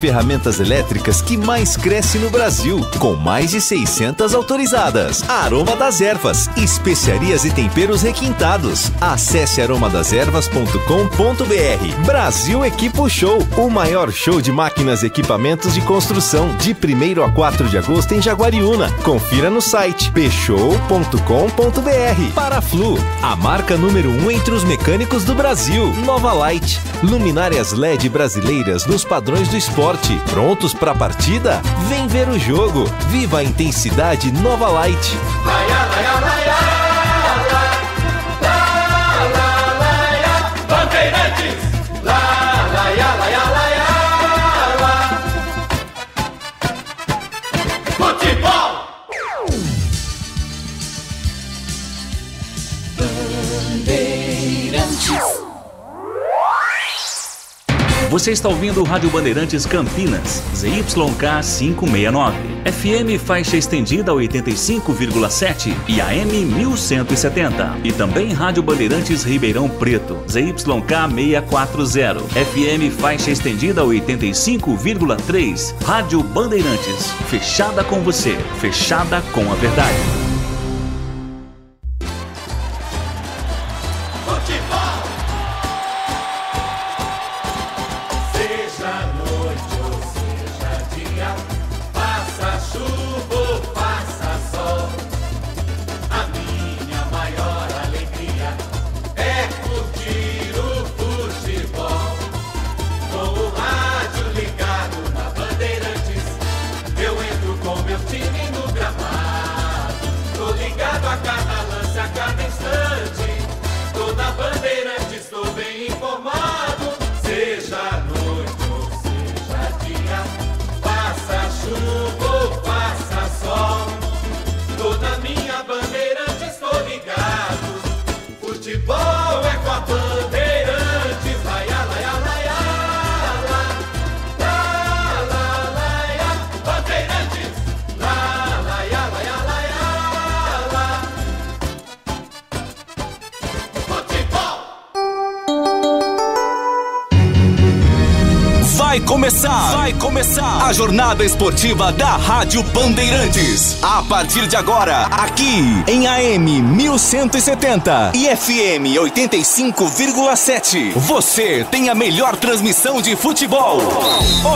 Ferramentas elétricas que mais cresce no Brasil, com mais de 600 autorizadas. Aroma das Ervas, especiarias e temperos requintados. Acesse aromadeservas.com.br. Brasil Equipo Show, o maior show de máquinas e equipamentos de construção, de 1º a 4 de agosto em Jaguariúna. Confira no site pshow.com.br. Paraflu, a marca número 1 entre os mecânicos do Brasil. Nova Light, luminárias LED brasileiras nos padrões do esporte. Prontos para a partida? Vem ver o jogo. Viva a intensidade Nova Light. Bandeirantes. Futebol. Bandeirantes. Você está ouvindo o Rádio Bandeirantes Campinas, ZYK 569, FM faixa estendida 85,7 e AM 1170. E também Rádio Bandeirantes Ribeirão Preto, ZYK 640, FM faixa estendida 85,3. Rádio Bandeirantes, fechada com você, fechada com a verdade. Vai começar a jornada esportiva da Rádio Bandeirantes. A partir de agora, aqui em AM 1170 e FM 85,7. Você tem a melhor transmissão de futebol.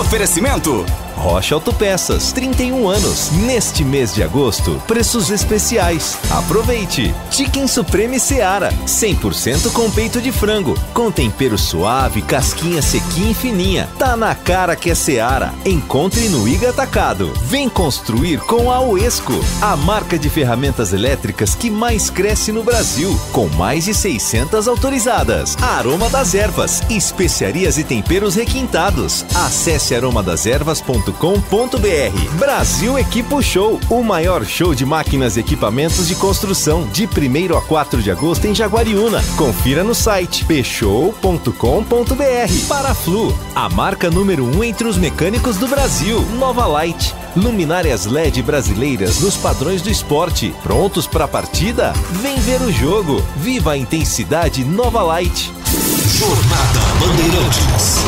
Oferecimento Rocha Autopeças, 31 anos. Neste mês de agosto, preços especiais. Aproveite! Chicken Supreme Seara, 100% com peito de frango, com tempero suave, casquinha sequinha e fininha. Tá na cara que é Seara. Encontre no Iga Atacado. Vem construir com a Oesco, a marca de ferramentas elétricas que mais cresce no Brasil, com mais de 600 autorizadas. Aroma das Ervas, especiarias e temperos requintados. Acesse aromadeservas.com.br. Brasil Equipo Show, o maior show de máquinas e equipamentos de construção, de 1º a 4 de agosto em Jaguariúna. Confira no site pshow.com.br. Paraflu, a marca número 1 entre os mecânicos do Brasil. Nova Light, luminárias LED brasileiras nos padrões do esporte. Prontos para a partida? Vem ver o jogo. Viva a intensidade Nova Light. Jornada Bandeirantes.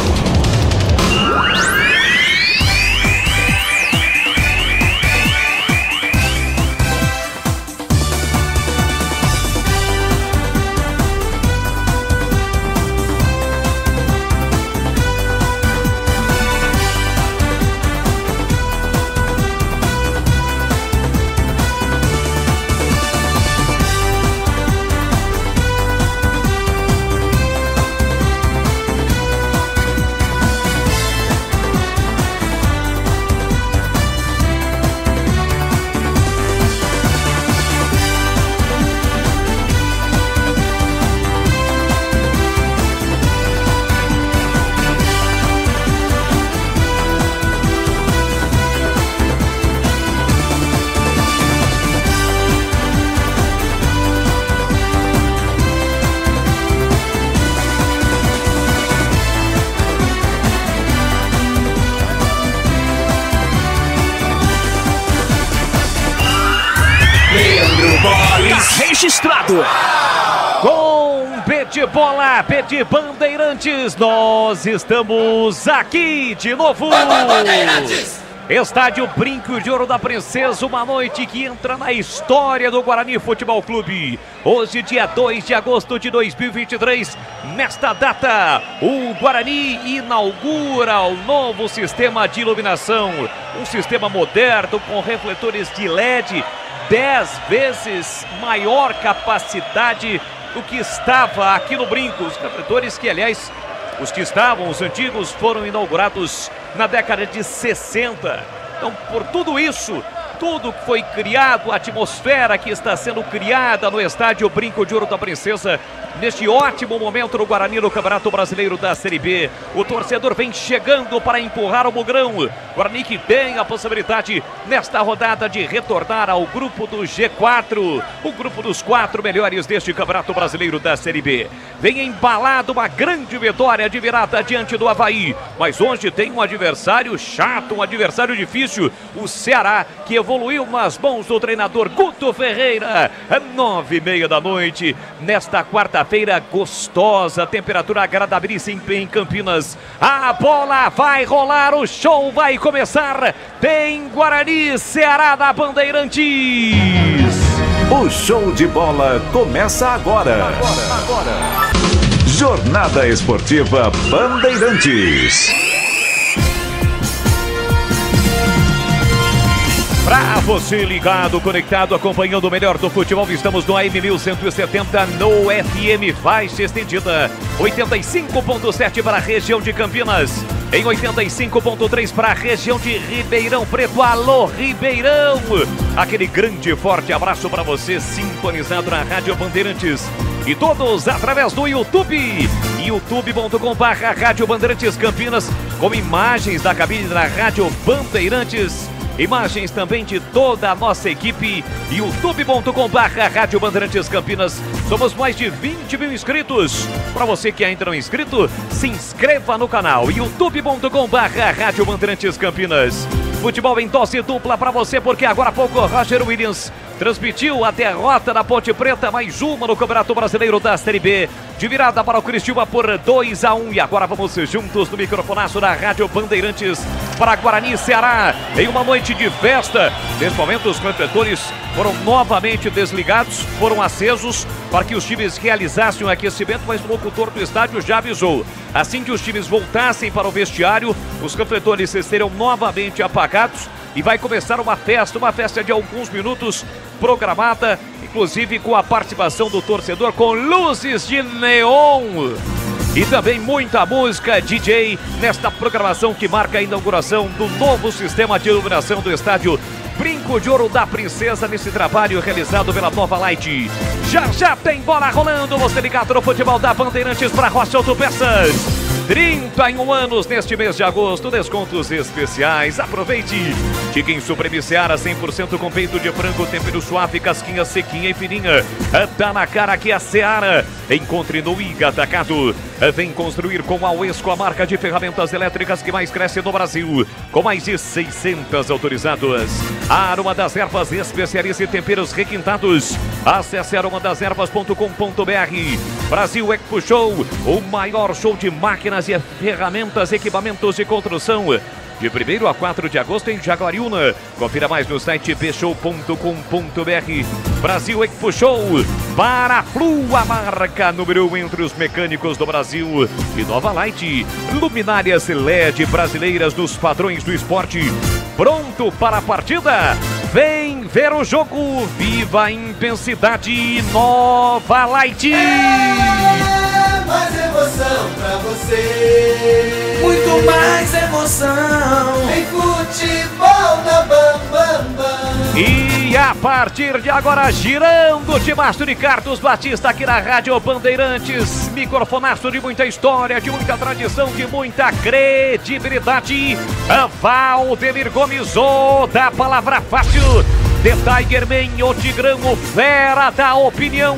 Registrado. de bola, Pet Bandeirantes, nós estamos aqui de novo. Estádio Brinco de Ouro da Princesa, uma noite que entra na história do Guarani Futebol Clube. Hoje, dia 2 de agosto de 2023, nesta data, o Guarani inaugura o novo sistema de iluminação. Um sistema moderno com refletores de LED, 10 vezes maior capacidade do que estava aqui no Brinco. Os refletores que, aliás, os que estavam, os antigos, foram inaugurados na década de 60. Então, por tudo isso, tudo que foi criado, a atmosfera que está sendo criada no estádio Brinco de Ouro da Princesa, neste ótimo momento no Guarani no Campeonato Brasileiro da Série B. O torcedor vem chegando para empurrar o Mugrão. Guarani que tem a possibilidade nesta rodada de retornar ao grupo do G4, o grupo dos 4 melhores deste Campeonato Brasileiro da Série B. Vem embalado uma grande vitória de virada diante do Avaí, mas hoje tem um adversário chato, um adversário difícil, o Ceará, que evoluiu nas mãos do treinador Guto Ferreira. 9h30 da noite, nesta quarta-feira gostosa, temperatura agradabilíssima em Campinas. A bola vai rolar, o show vai começar. Tem Guarani, Ceará da Bandeirantes. O show de bola começa agora. Jornada Esportiva Bandeirantes. Pra você ligado, conectado, acompanhando o melhor do futebol, estamos no AM 1170, no FM faixa estendida, 85.7 para a região de Campinas, em 85.3 para a região de Ribeirão Preto. Alô, Ribeirão! Aquele grande e forte abraço para você, sintonizado na Rádio Bandeirantes. E todos através do YouTube, youtube.com/Rádio Bandeirantes Campinas, com imagens da cabine da Rádio Bandeirantes. Imagens também de toda a nossa equipe, youtube.com/Rádio Bandeirantes Campinas. Somos mais de 20 mil inscritos. Para você que ainda não é inscrito, se inscreva no canal, youtube.com/Rádio Bandeirantes Campinas. Futebol em dose dupla para você, porque agora há pouco o Roger Williams transmitiu a derrota da Ponte Preta, mais uma no Campeonato Brasileiro da Série B, de virada para o Criciúma por 2-1. E agora vamos juntos no microfonaço da Rádio Bandeirantes para Guarani e Ceará, em uma noite de festa. Nesse momento os refletores foram novamente desligados, foram acesos para que os times realizassem o aquecimento, mas o locutor do estádio já avisou: assim que os times voltassem para o vestiário, os refletores serão novamente apagados e vai começar uma festa de alguns minutos, programada, inclusive com a participação do torcedor, com luzes de neon e também muita música DJ nesta programação que marca a inauguração do novo sistema de iluminação do estádio Brinco de Ouro da Princesa, nesse trabalho realizado pela Nova Light. Já tem bola rolando, você ligado no futebol da Bandeirantes para Rocha Autopeças. 31 anos neste mês de agosto, descontos especiais, aproveite. Chicken Supreme Seara 100% com peito de frango, tempero suave, casquinha sequinha e fininha. Tá na cara que é a Seara. Encontre no IG Atacado. Vem construir com a Uesco, a marca de ferramentas elétricas que mais cresce no Brasil, com mais de 600 autorizadas. Aroma das Ervas, especialistas e temperos requintados. Acesse aromadeservas.com.br. Brasil Expo Show, o maior show de máquinas e ferramentas, equipamentos de construção, de 1º a 4 de agosto em Jaguariúna. Confira mais no site bshow.com.br. Brasil Expo Show, para Flu, a marca número 1 entre os mecânicos do Brasil. E Nova Light, luminárias LED brasileiras nos padrões do esporte. Pronto para a partida? Vem ver o jogo, viva a intensidade. Nova Light. Mais emoção pra você. Muito mais emoção. Em futebol na Bam Bam Bam. E a partir de agora, girando o timaço de Carlos Batista aqui na Rádio Bandeirantes. Microfonaço de muita história, de muita tradição, de muita credibilidade. Valdemir Gomes, da palavra fácil. The Tigerman, o Tigrão, o fera da opinião.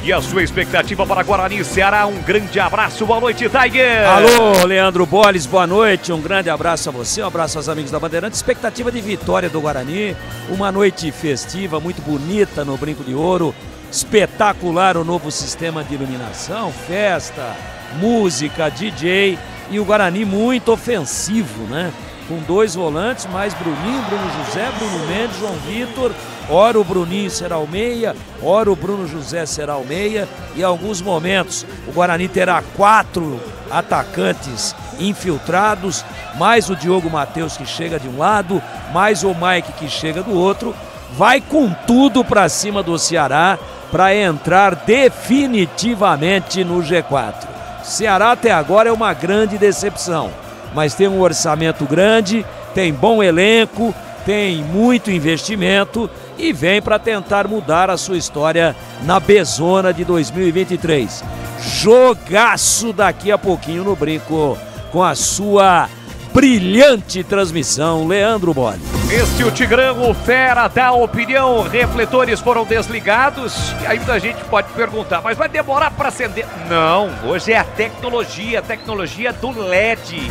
E a sua expectativa para Guarani e Ceará. Um grande abraço, boa noite, Tiger. Alô, Leandro Boles, boa noite. Um grande abraço a você, um abraço aos amigos da Bandeirantes. Expectativa de vitória do Guarani. Uma noite festiva, muito bonita no Brinco de Ouro. espetacular o novo sistema de iluminação, festa, música, DJ e o Guarani muito ofensivo, né? Com 2 volantes, mais Bruninho, Bruno José, Bruno Mendes, João Vitor. Ora o Bruninho será o meia, ora o Bruno José será o meia. E em alguns momentos o Guarani terá 4 atacantes infiltrados, mais o Diogo Matheus que chega de um lado, mais o Mike que chega do outro. Vai com tudo para cima do Ceará para entrar definitivamente no G4. Ceará até agora é uma grande decepção, mas tem um orçamento grande, tem bom elenco, tem muito investimento e vem para tentar mudar a sua história na Bezona de 2023. Jogaço daqui a pouquinho no Brinco com a sua brilhante transmissão, Leandro Bolle. Este o Tigrão, o fera da opinião, refletores foram desligados e aí muita gente pode perguntar, mas vai demorar para acender? Não, hoje é a tecnologia do LED.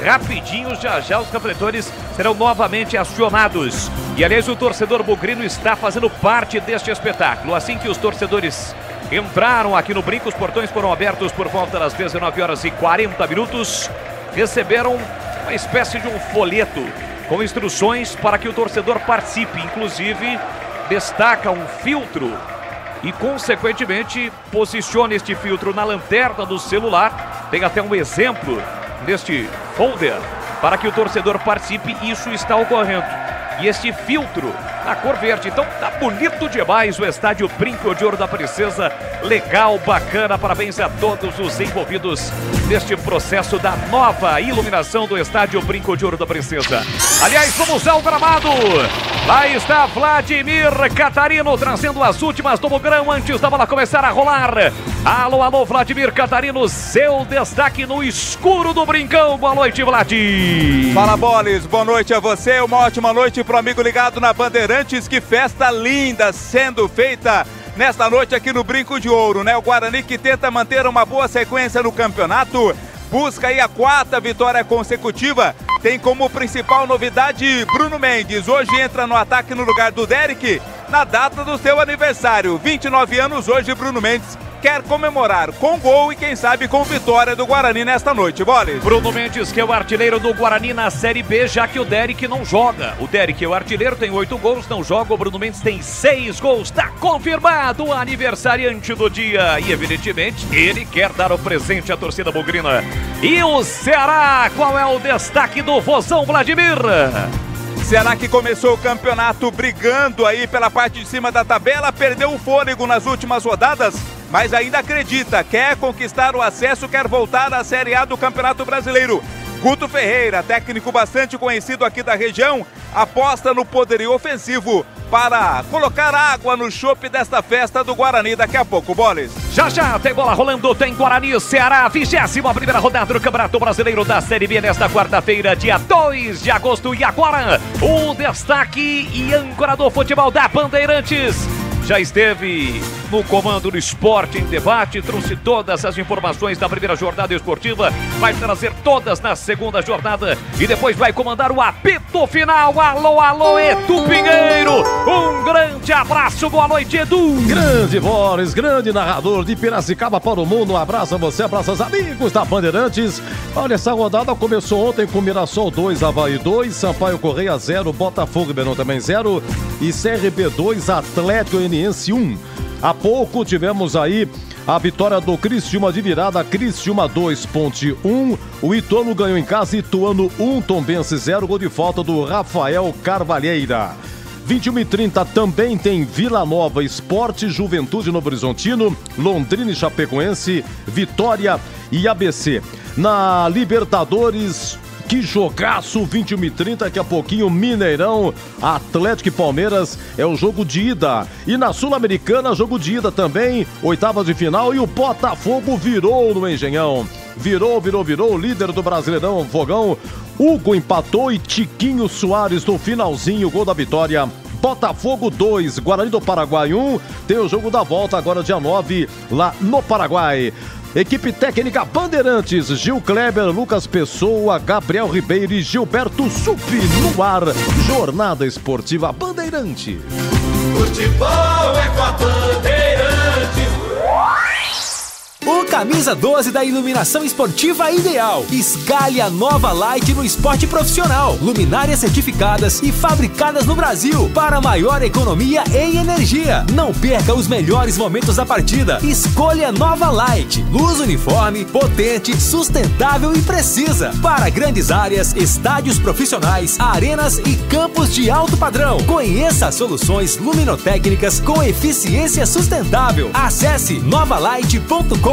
Rapidinho, já os refletores serão novamente acionados. E aliás, o torcedor bugrino está fazendo parte deste espetáculo. Assim que os torcedores entraram aqui no Brinco, os portões foram abertos por volta das 19h40. Receberam uma espécie de um folheto com instruções para que o torcedor participe. Inclusive, destaca um filtro e, consequentemente, posicione este filtro na lanterna do celular. Tem até um exemplo neste folder para que o torcedor participe. Isso está ocorrendo. E este filtro na cor verde. Então tá bonito demais o estádio Brinco de Ouro da Princesa. Legal, bacana. Parabéns a todos os envolvidos neste processo da nova iluminação do estádio Brinco de Ouro da Princesa. Aliás, vamos ao gramado. Lá está Vladimir Catarino trazendo as últimas do Bugrão antes da bola começar a rolar. Alô, alô, Vladimir Catarino, seu destaque no escuro do Brincão. Boa noite, Vlad. Fala, Boles, boa noite a você, uma ótima noite pro amigo ligado na Bandeirantes. Que festa linda sendo feita nesta noite aqui no Brinco de Ouro, né? O Guarani que tenta manter uma boa sequência no campeonato, busca aí a 4ª vitória consecutiva. Tem como principal novidade Bruno Mendes, hoje entra no ataque no lugar do Derek, na data do seu aniversário, 29 anos hoje Bruno Mendes quer comemorar com gol e quem sabe com vitória do Guarani nesta noite, Boles. Bruno Mendes, que é o artilheiro do Guarani na Série B, já que o Derek não joga. O Derek é o artilheiro, tem 8 gols, não joga. O Bruno Mendes tem 6 gols, tá confirmado o aniversariante do dia. E evidentemente, ele quer dar o presente à torcida bugrina. E o Ceará, qual é o destaque do Vozão, Vladimir? Ceará que começou o campeonato brigando aí pela parte de cima da tabela, perdeu o fôlego nas últimas rodadas, mas ainda acredita, quer conquistar o acesso, quer voltar à Série A do Campeonato Brasileiro. Guto Ferreira, técnico bastante conhecido aqui da região, aposta no poderio ofensivo para colocar água no chope desta festa do Guarani daqui a pouco, Boles. Já tem bola rolando, tem Guarani Ceará, 21ª rodada do Campeonato Brasileiro da Série B nesta quarta-feira, dia 2 de agosto. E agora, o destaque e âncora do futebol da Bandeirantes. Já esteve no comando do Esporte em Debate, trouxe todas as informações da primeira jornada esportiva, vai trazer todas na segunda jornada e depois vai comandar o apito final. Alô, alô, Edu Pinheiro, um grande abraço, boa noite, Edu. Grande Boris, grande narrador de Piracicaba para o mundo, um abraço a você, abraço aos amigos da Bandeirantes. Olha, essa rodada começou ontem com Mirassol 2, Avaí 2, Sampaio Correia 0, Botafogo Ribeirão também 0 e CRB 2, Atlético Goianiense 1. Há pouco tivemos aí a vitória do Criciúma de virada, Criciúma 2, Ponte 1. O Ituano ganhou em casa, Ituano 1, Tombense 0, gol de falta do Rafael Carvalheira. 21h30 também tem Vila Nova, Sport, Juventude Novo Horizontino, Londrina e Chapecoense, Vitória e ABC. Na Libertadores, que jogaço, 21h30, daqui a pouquinho Mineirão, Atlético e Palmeiras, é o jogo de ida. E na Sul-Americana, jogo de ida também, 8ª de final, e o Botafogo virou no Engenhão. Virou, líder do Brasileirão, Fogão. Hugo empatou e Tiquinho Soares no finalzinho, gol da vitória. Botafogo 2, Guarani do Paraguai 1, tem o jogo da volta agora dia 9, lá no Paraguai. Equipe técnica Bandeirantes, Gil Kleber, Lucas Pessoa, Gabriel Ribeiro e Gilberto Supi no ar. Jornada Esportiva Bandeirantes. Futebol é com a Bandeirantes. O camisa 12 da iluminação esportiva ideal. Escale a nova Light no esporte profissional. Luminárias certificadas e fabricadas no Brasil para maior economia em energia. Não perca os melhores momentos da partida. Escolha a nova Light. Luz uniforme, potente, sustentável e precisa. Para grandes áreas, estádios profissionais, arenas e campos de alto padrão. Conheça as soluções luminotécnicas com eficiência sustentável. Acesse novalight.com.br.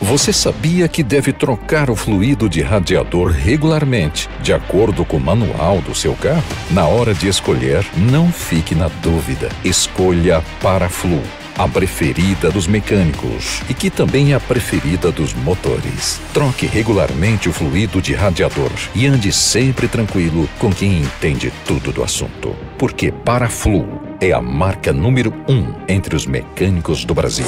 Você sabia que deve trocar o fluido de radiador regularmente, de acordo com o manual do seu carro? Na hora de escolher, não fique na dúvida. Escolha a Paraflu, a preferida dos mecânicos e que também é a preferida dos motores. Troque regularmente o fluido de radiador e ande sempre tranquilo com quem entende tudo do assunto. Porque Paraflu é a marca número 1 entre os mecânicos do Brasil.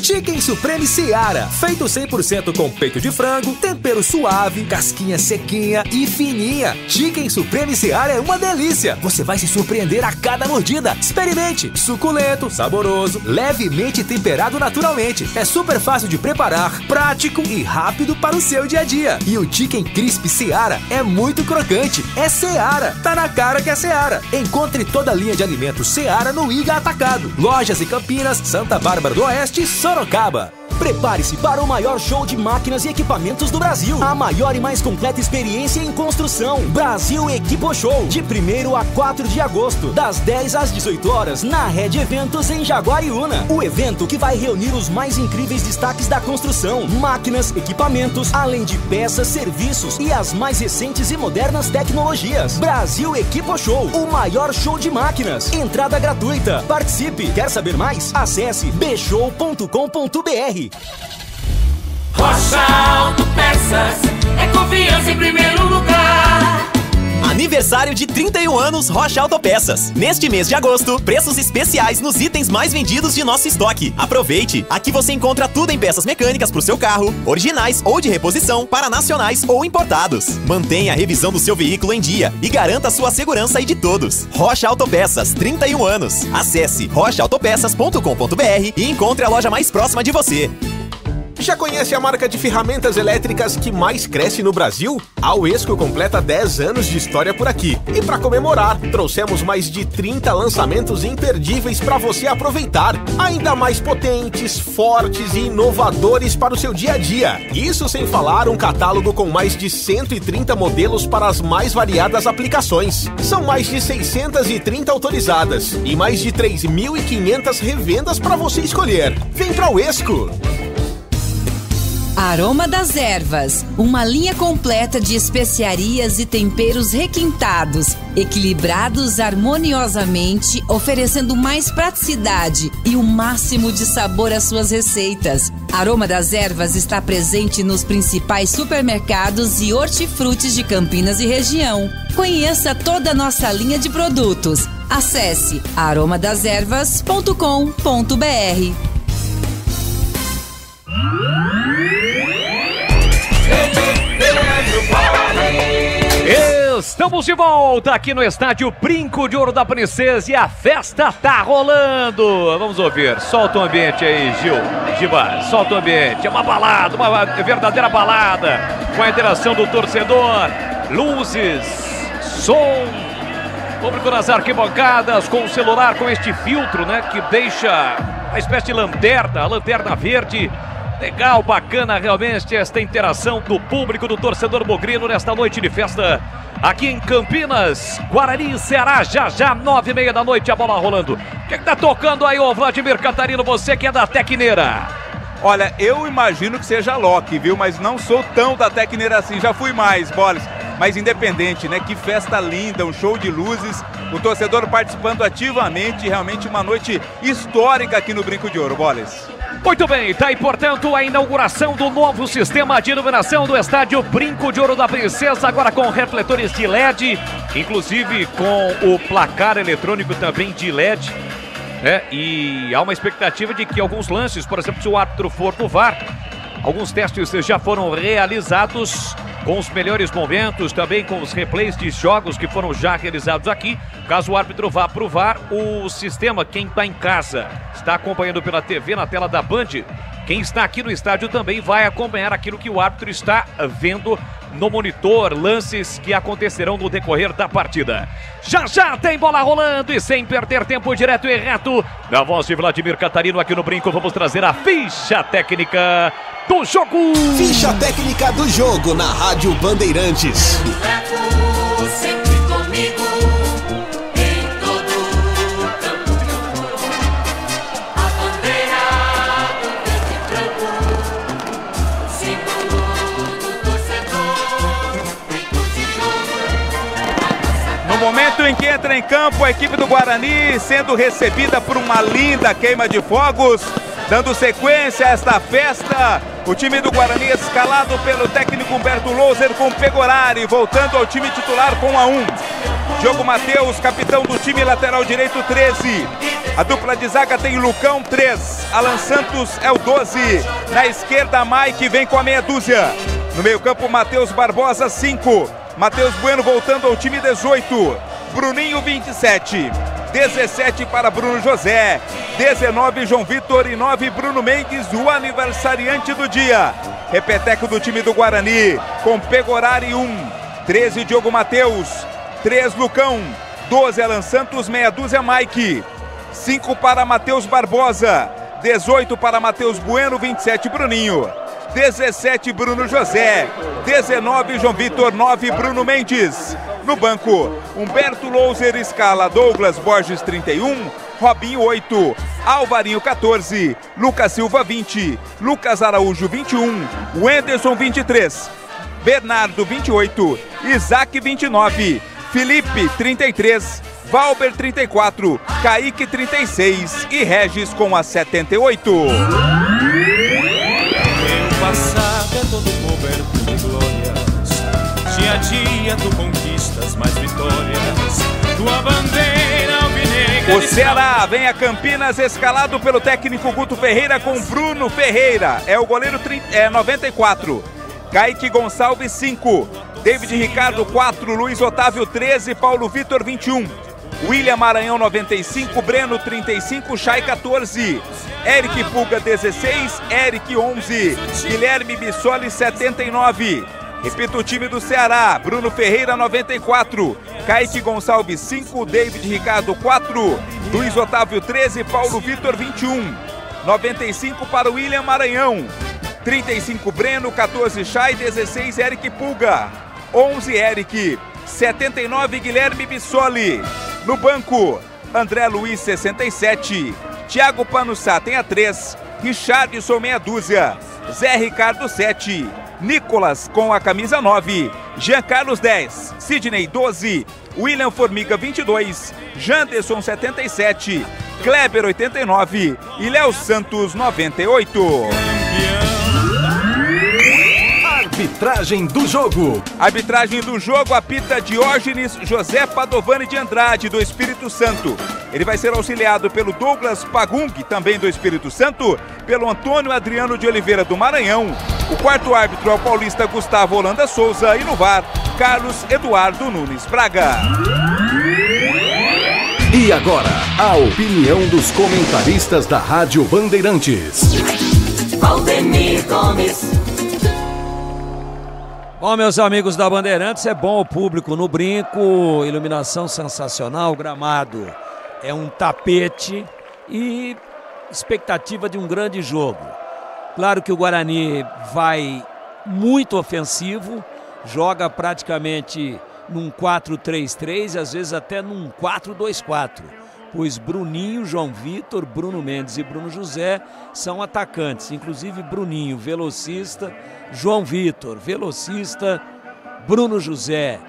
Chicken Supreme Seara, feito 100% com peito de frango, tempero suave, casquinha sequinha e fininha. Chicken Supreme Seara é uma delícia. Você vai se surpreender a cada mordida. Experimente. Suculento, saboroso, levemente temperado naturalmente. É super fácil de preparar, prático e rápido para o seu dia a dia. E o Chicken Crisp Seara é muito crocante. É Seara. Tá na cara que é Seara. Encontre toda a linha de alimentos Seara no Iga Atacado. Lojas em Campinas, Santa Bárbara do Oeste e Sorocaba. Prepare-se para o maior show de máquinas e equipamentos do Brasil. A maior e mais completa experiência em construção. Brasil Equipo Show. De 1º a 4 de agosto, das 10 às 18 horas, na Rede Eventos em Jaguariúna. O evento que vai reunir os mais incríveis destaques da construção. Máquinas, equipamentos, além de peças, serviços e as mais recentes e modernas tecnologias. Brasil Equipo Show. O maior show de máquinas. Entrada gratuita. Participe. Quer saber mais? Acesse bshow.com.br. Rocha Autopeças é confiança em primeiro lugar. Aniversário de 31 anos Rocha Autopeças. Neste mês de agosto, preços especiais nos itens mais vendidos de nosso estoque. Aproveite! Aqui você encontra tudo em peças mecânicas para o seu carro, originais ou de reposição, para nacionais ou importados. Mantenha a revisão do seu veículo em dia e garanta a sua segurança e de todos. Rocha Autopeças, 31 anos. Acesse rochaautopeças.com.br e encontre a loja mais próxima de você. Já conhece a marca de ferramentas elétricas que mais cresce no Brasil? A Uesco completa 10 anos de história por aqui. E para comemorar, trouxemos mais de 30 lançamentos imperdíveis para você aproveitar. Ainda mais potentes, fortes e inovadores para o seu dia a dia. Isso sem falar um catálogo com mais de 130 modelos para as mais variadas aplicações. São mais de 630 autorizadas e mais de 3.500 revendas para você escolher. Vem pra Uesco! Aroma das Ervas, uma linha completa de especiarias e temperos requintados, equilibrados harmoniosamente, oferecendo mais praticidade e o máximo de sabor às suas receitas. Aroma das Ervas está presente nos principais supermercados e hortifrutis de Campinas e região. Conheça toda a nossa linha de produtos. Acesse aromadeservas.com.br. Estamos de volta aqui no estádio Brinco de Ouro da Princesa e a festa tá rolando. Vamos ouvir, solta o ambiente aí, Giba, solta o ambiente. É uma balada, uma verdadeira balada, com a interação do torcedor, luzes, som, público nas arquibancadas, com o celular com este filtro, né, que deixa uma espécie de lanterna, a lanterna verde. Legal, bacana realmente esta interação do público, do torcedor bugrino nesta noite de festa aqui em Campinas. Guarani e Ceará, já 9h30 da noite, a bola rolando. O que tá tocando aí, ô Vladimir Catarino, você que é da Tecneira? Olha, eu imagino que seja Loki, viu? Mas não sou tão da Tecneira assim, já fui mais, Boles. Mas independente, né? Que festa linda, um show de luzes, o torcedor participando ativamente, realmente uma noite histórica aqui no Brinco de Ouro, Boles. Muito bem, tá aí, portanto, a inauguração do novo sistema de iluminação do estádio Brinco de Ouro da Princesa, agora com refletores de LED, inclusive com o placar eletrônico também de LED, né? E há uma expectativa de que alguns lances, por exemplo, se o árbitro for no VAR, alguns testes já foram realizados com os melhores momentos, também com os replays de jogos que foram já realizados aqui. Caso o árbitro vá provar, o sistema, quem está em casa, está acompanhando pela TV na tela da Band, quem está aqui no estádio também vai acompanhar aquilo que o árbitro está vendo no monitor, lances que acontecerão no decorrer da partida. Já já tem bola rolando e sem perder tempo, direto e reto, na voz de Vladimir Catarino aqui no Brinco, vamos trazer a ficha técnica do jogo. Ficha técnica do jogo na Rádio Bandeirantes. Sempre comigo, em todo campo de amor. A bandeira do verde e branco, símbolo do torcedor, feito de ouro. No momento em que entra em campo a equipe do Guarani, sendo recebida por uma linda queima de fogos, dando sequência a esta festa, o time do Guarani escalado pelo técnico Humberto Louser com Pegorari, voltando ao time titular com 1-1. Diogo Matheus, capitão do time, lateral direito 13. A dupla de zaga tem Lucão 3, Alan Santos é o 12. Na esquerda, Mike vem com a meia dúzia. No meio campo, Matheus Barbosa 5. Matheus Bueno voltando ao time 18. Bruninho 27. 17 para Bruno José, 19 João Vitor e 9 Bruno Mendes, o aniversariante do dia. Repeteco do time do Guarani, com Pegorari 1, 13 Diogo Matheus, 3 Lucão, 12 Alan Santos, meia dúzia Mike, 5 para Matheus Barbosa, 18 para Matheus Bueno, 27 Bruninho, 17 Bruno José, 19 João Vitor, 9 Bruno Mendes. No banco, Humberto Louser escala Douglas Borges 31, Robinho 8, Alvarinho 14, Lucas Silva 20, Lucas Araújo 21, Wenderson 23, Bernardo 28, Isaac 29, Felipe 33, Valber 34, Kaique 36 e Regis com a 78. O passado é todo coberto de glórias, dia a dia tu conquistas mais vitórias, tua bandeira alvinegra. O Ceará vem a Campinas escalado pelo técnico Guto Ferreira com Bruno Ferreira, é o goleiro 94, Kaique Gonçalves 5, David Ricardo 4, Luiz Otávio 13, Paulo Vitor 21, William Maranhão 95, Breno 35, Chay 14, Eric Puga 16, Eric 11, Guilherme Bissoli 79. Repito o time do Ceará: Bruno Ferreira 94, Kaique Gonçalves 5, David Ricardo 4, Luiz Otávio 13, Paulo Vitor 21, 95 para o William Maranhão, 35 Breno, 14 Chay, 16 Eric Puga, 11 Eric, 79 Guilherme Bissoli. No banco, André Luiz 67, Thiago Panussá tem a 3, Richardson meia dúzia, Zé Ricardo 7, Nicolas com a camisa 9, Jean Carlos 10, Sidney 12, William Formiga 22, Janderson 77, Kleber 89 e Léo Santos 98. Arbitragem do jogo. Arbitragem do jogo apita Diógenes José Padovani de Andrade, do Espírito Santo. Ele vai ser auxiliado pelo Douglas Pagung, também do Espírito Santo, pelo Antônio Adriano de Oliveira do Maranhão. O quarto árbitro é o paulista Gustavo Holanda Souza e no VAR, Carlos Eduardo Nunes Braga. E agora, a opinião dos comentaristas da Rádio Bandeirantes. Valdemir Gomes. Bom, meus amigos da Bandeirantes, é bom o público no Brinco, iluminação sensacional, gramado é um tapete e expectativa de um grande jogo. Claro que o Guarani vai muito ofensivo, joga praticamente num 4-3-3, às vezes até num 4-2-4, pois Bruninho, João Vitor, Bruno Mendes e Bruno José são atacantes, inclusive Bruninho, velocista, João Vitor, velocista, Bruno José,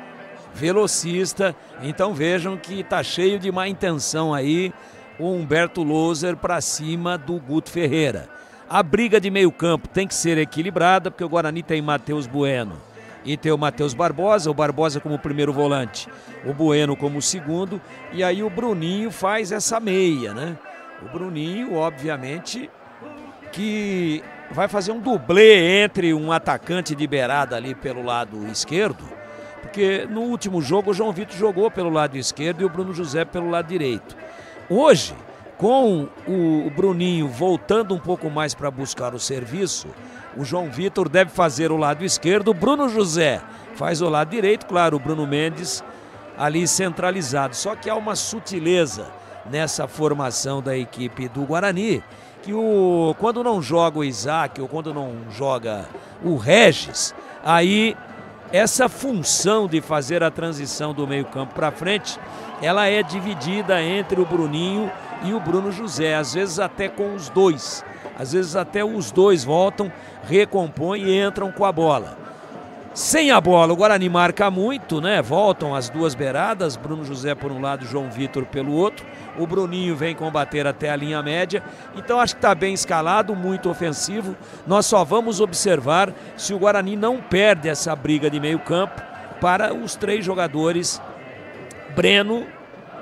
velocista. Então vejam que está cheio de má intenção aí o Humberto Louser para cima do Guto Ferreira. A briga de meio campo tem que ser equilibrada, porque o Guarani tem Matheus Bueno e tem o Matheus Barbosa, o Barbosa como primeiro volante, o Bueno como segundo, e aí o Bruninho faz essa meia, né? O Bruninho, obviamente, que vai fazer um dublê entre um atacante de beirada ali pelo lado esquerdo, porque no último jogo o João Vitor jogou pelo lado esquerdo e o Bruno José pelo lado direito. Hoje, com o Bruninho voltando um pouco mais para buscar o serviço, o João Vitor deve fazer o lado esquerdo, o Bruno José faz o lado direito, claro, o Bruno Mendes ali centralizado. Só que há uma sutileza nessa formação da equipe do Guarani, que quando não joga o Isaac ou quando não joga o Regis, aí essa função de fazer a transição do meio-campo para frente, ela é dividida entre o Bruninho e o Bruno José, às vezes até com os dois. Às vezes até os dois voltam, recompõem e entram com a bola. Sem a bola, o Guarani marca muito, né? Voltam as duas beiradas, Bruno José por um lado, João Vitor pelo outro. O Bruninho vem combater até a linha média. Então acho que está bem escalado, muito ofensivo. Nós só vamos observar se o Guarani não perde essa briga de meio campo para os três jogadores, Breno,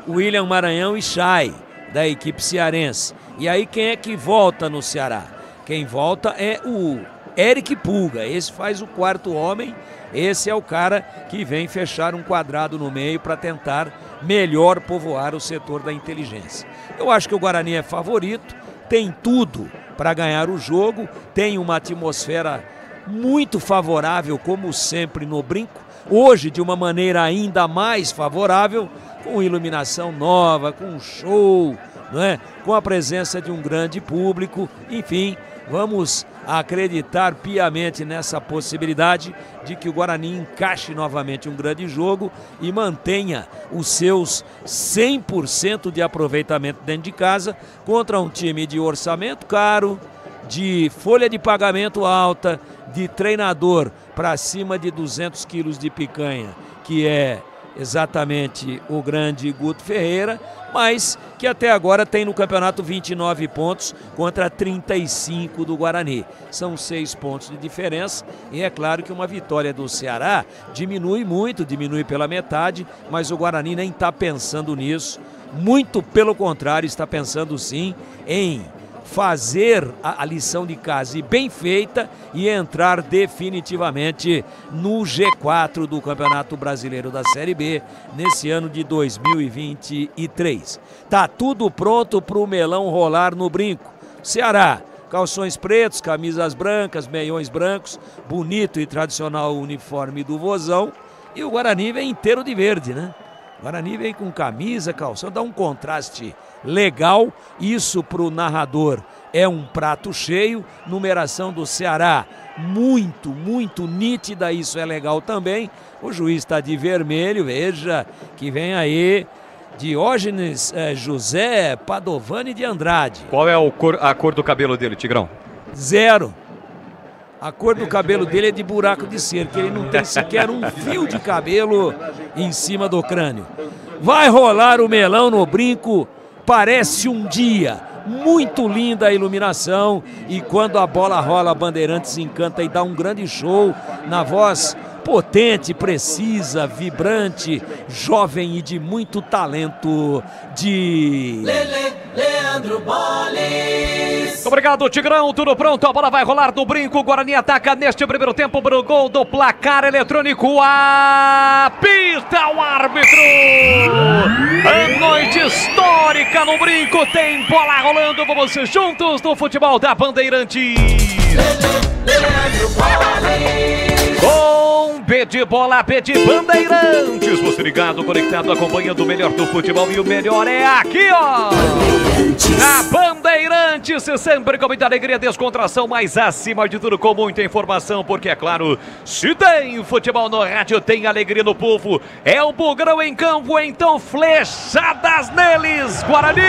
William Maranhão e Chay, da equipe cearense. E aí quem é que volta no Ceará? Quem volta é o Eric Pulga, esse faz o quarto homem, esse é o cara que vem fechar um quadrado no meio para tentar melhor povoar o setor da inteligência. Eu acho que o Guarani é favorito, tem tudo para ganhar o jogo, tem uma atmosfera muito favorável, como sempre no Brinco, hoje de uma maneira ainda mais favorável, com iluminação nova, com show, não é? Com a presença de um grande público, enfim, vamos acreditar piamente nessa possibilidade de que o Guarani encaixe novamente um grande jogo e mantenha os seus 100% de aproveitamento dentro de casa contra um time de orçamento caro, de folha de pagamento alta, de treinador para cima de 200 quilos de picanha, que é exatamente o grande Guto Ferreira, mas que até agora tem no campeonato 29 pontos contra 35 do Guarani. São 6 pontos de diferença e é claro que uma vitória do Ceará diminui muito, diminui pela metade, mas o Guarani nem está pensando nisso, muito pelo contrário, está pensando sim em fazer a lição de casa e bem feita e entrar definitivamente no G4 do Campeonato Brasileiro da Série B nesse ano de 2023. Tá tudo pronto para o melão rolar no Brinco. Ceará, calções pretos, camisas brancas, meiões brancos, bonito e tradicional uniforme do Vozão, e o Guarani vem inteiro de verde, né? O Guarani vem com camisa, calção, dá um contraste legal. Isso para o narrador é um prato cheio. Numeração do Ceará muito, muito nítida, isso é legal também. O juiz está de vermelho, veja que vem aí Diógenes José Padovani de Andrade. Qual é a cor do cabelo dele, Tigrão? Zero. A cor do cabelo dele é de buraco de cerca, ele não tem sequer um fio de cabelo em cima do crânio. Vai rolar o melão no Brinco, parece um dia. Muito linda a iluminação e quando a bola rola, a Bandeirantes encanta e dá um grande show na voz potente, precisa, vibrante, jovem e de muito talento de Leandro Boles. Muito obrigado, Tigrão, tudo pronto, a bola vai rolar no Brinco, o Guarani ataca neste primeiro tempo para o gol do placar eletrônico, apita o árbitro. A noite histórica no Brinco, tem bola rolando, vamos juntos no futebol da Bandeirantes. Leandro Boles. Com B de bola, B de Bandeirantes. Você ligado, conectado, acompanhando o melhor do futebol. E o melhor é aqui, ó. Na Bandeirantes, sempre com muita alegria, descontração, mas acima de tudo com muita informação. Porque, é claro, se tem futebol no rádio, tem alegria no povo. É o Bugrão em campo, então flechadas neles, Guarani!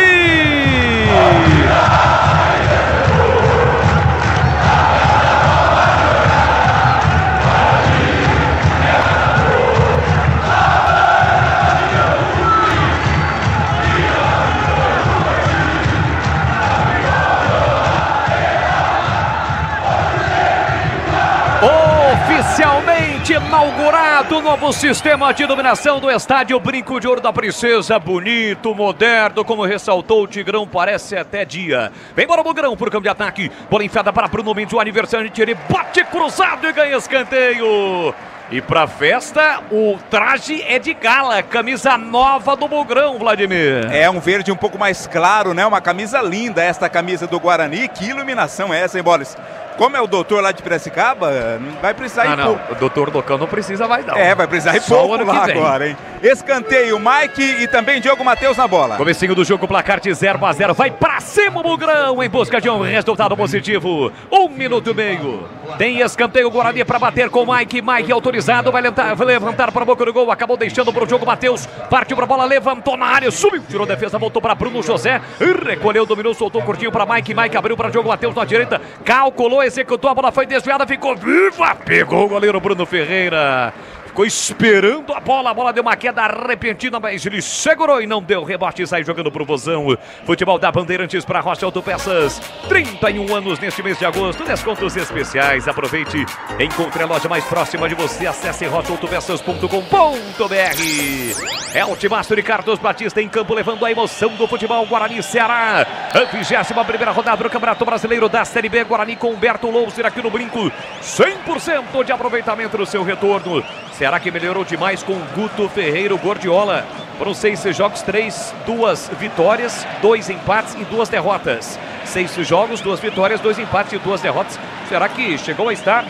Oficialmente inaugurado do novo sistema de iluminação do estádio Brinco de Ouro da Princesa. Bonito, moderno, como ressaltou o Tigrão, parece até dia. Vem embora o Bugrão por campo de ataque. Bola enfiada para Bruno Mendes, o aniversariante. Ele bate cruzado e ganha escanteio. E pra festa, o traje é de gala, camisa nova do Bugrão, Vladimir. É um verde um pouco mais claro, né? Uma camisa linda, esta camisa do Guarani. Que iluminação é essa, hein, Bolis? Como é o doutor lá de Piracicaba, vai precisar ir pouco. O doutor Docão não precisa mais não. É, vai precisar ir pouco lá agora, hein? Escanteio, Mike e também Diogo Matheus na bola. Comecinho do jogo, placar de 0-0. Vai pra cima o Bugrão em busca de um resultado positivo. 1 minuto e meio. Tem escanteio, Guarani para bater com o Mike. Mike autorizado, vai levantar para a boca do gol. Acabou deixando para o Diogo Matheus. Partiu para a bola, levantou na área, subiu, tirou a defesa, voltou para Bruno José. Recolheu, dominou, soltou curtinho para Mike. Mike abriu para Diogo Matheus na direita. Calculou, executou, a bola foi desviada, ficou viva. Pegou o goleiro Bruno Ferreira. Ficou esperando a bola deu uma queda repentina, mas ele segurou e não deu rebote e sai jogando pro Vozão. Futebol da Bandeirantes para Rocha Autopeças, 31 anos neste mês de agosto, descontos especiais, aproveite, encontre a loja mais próxima de você, acesse rochaautopeças.com.br. É o timaço de Carlos Batista em campo, levando a emoção do futebol Guarani Ceará, a 21ª rodada do Campeonato Brasileiro da Série B, Guarani com Humberto Louser aqui no Brinco, 100% de aproveitamento no seu retorno. Será que melhorou demais com Guto Ferreira, Gordiola? Foram 6 jogos, 2 vitórias, 2 empates e 2 derrotas. 6 jogos, 2 vitórias, 2 empates e 2 derrotas. Será que chegou a estar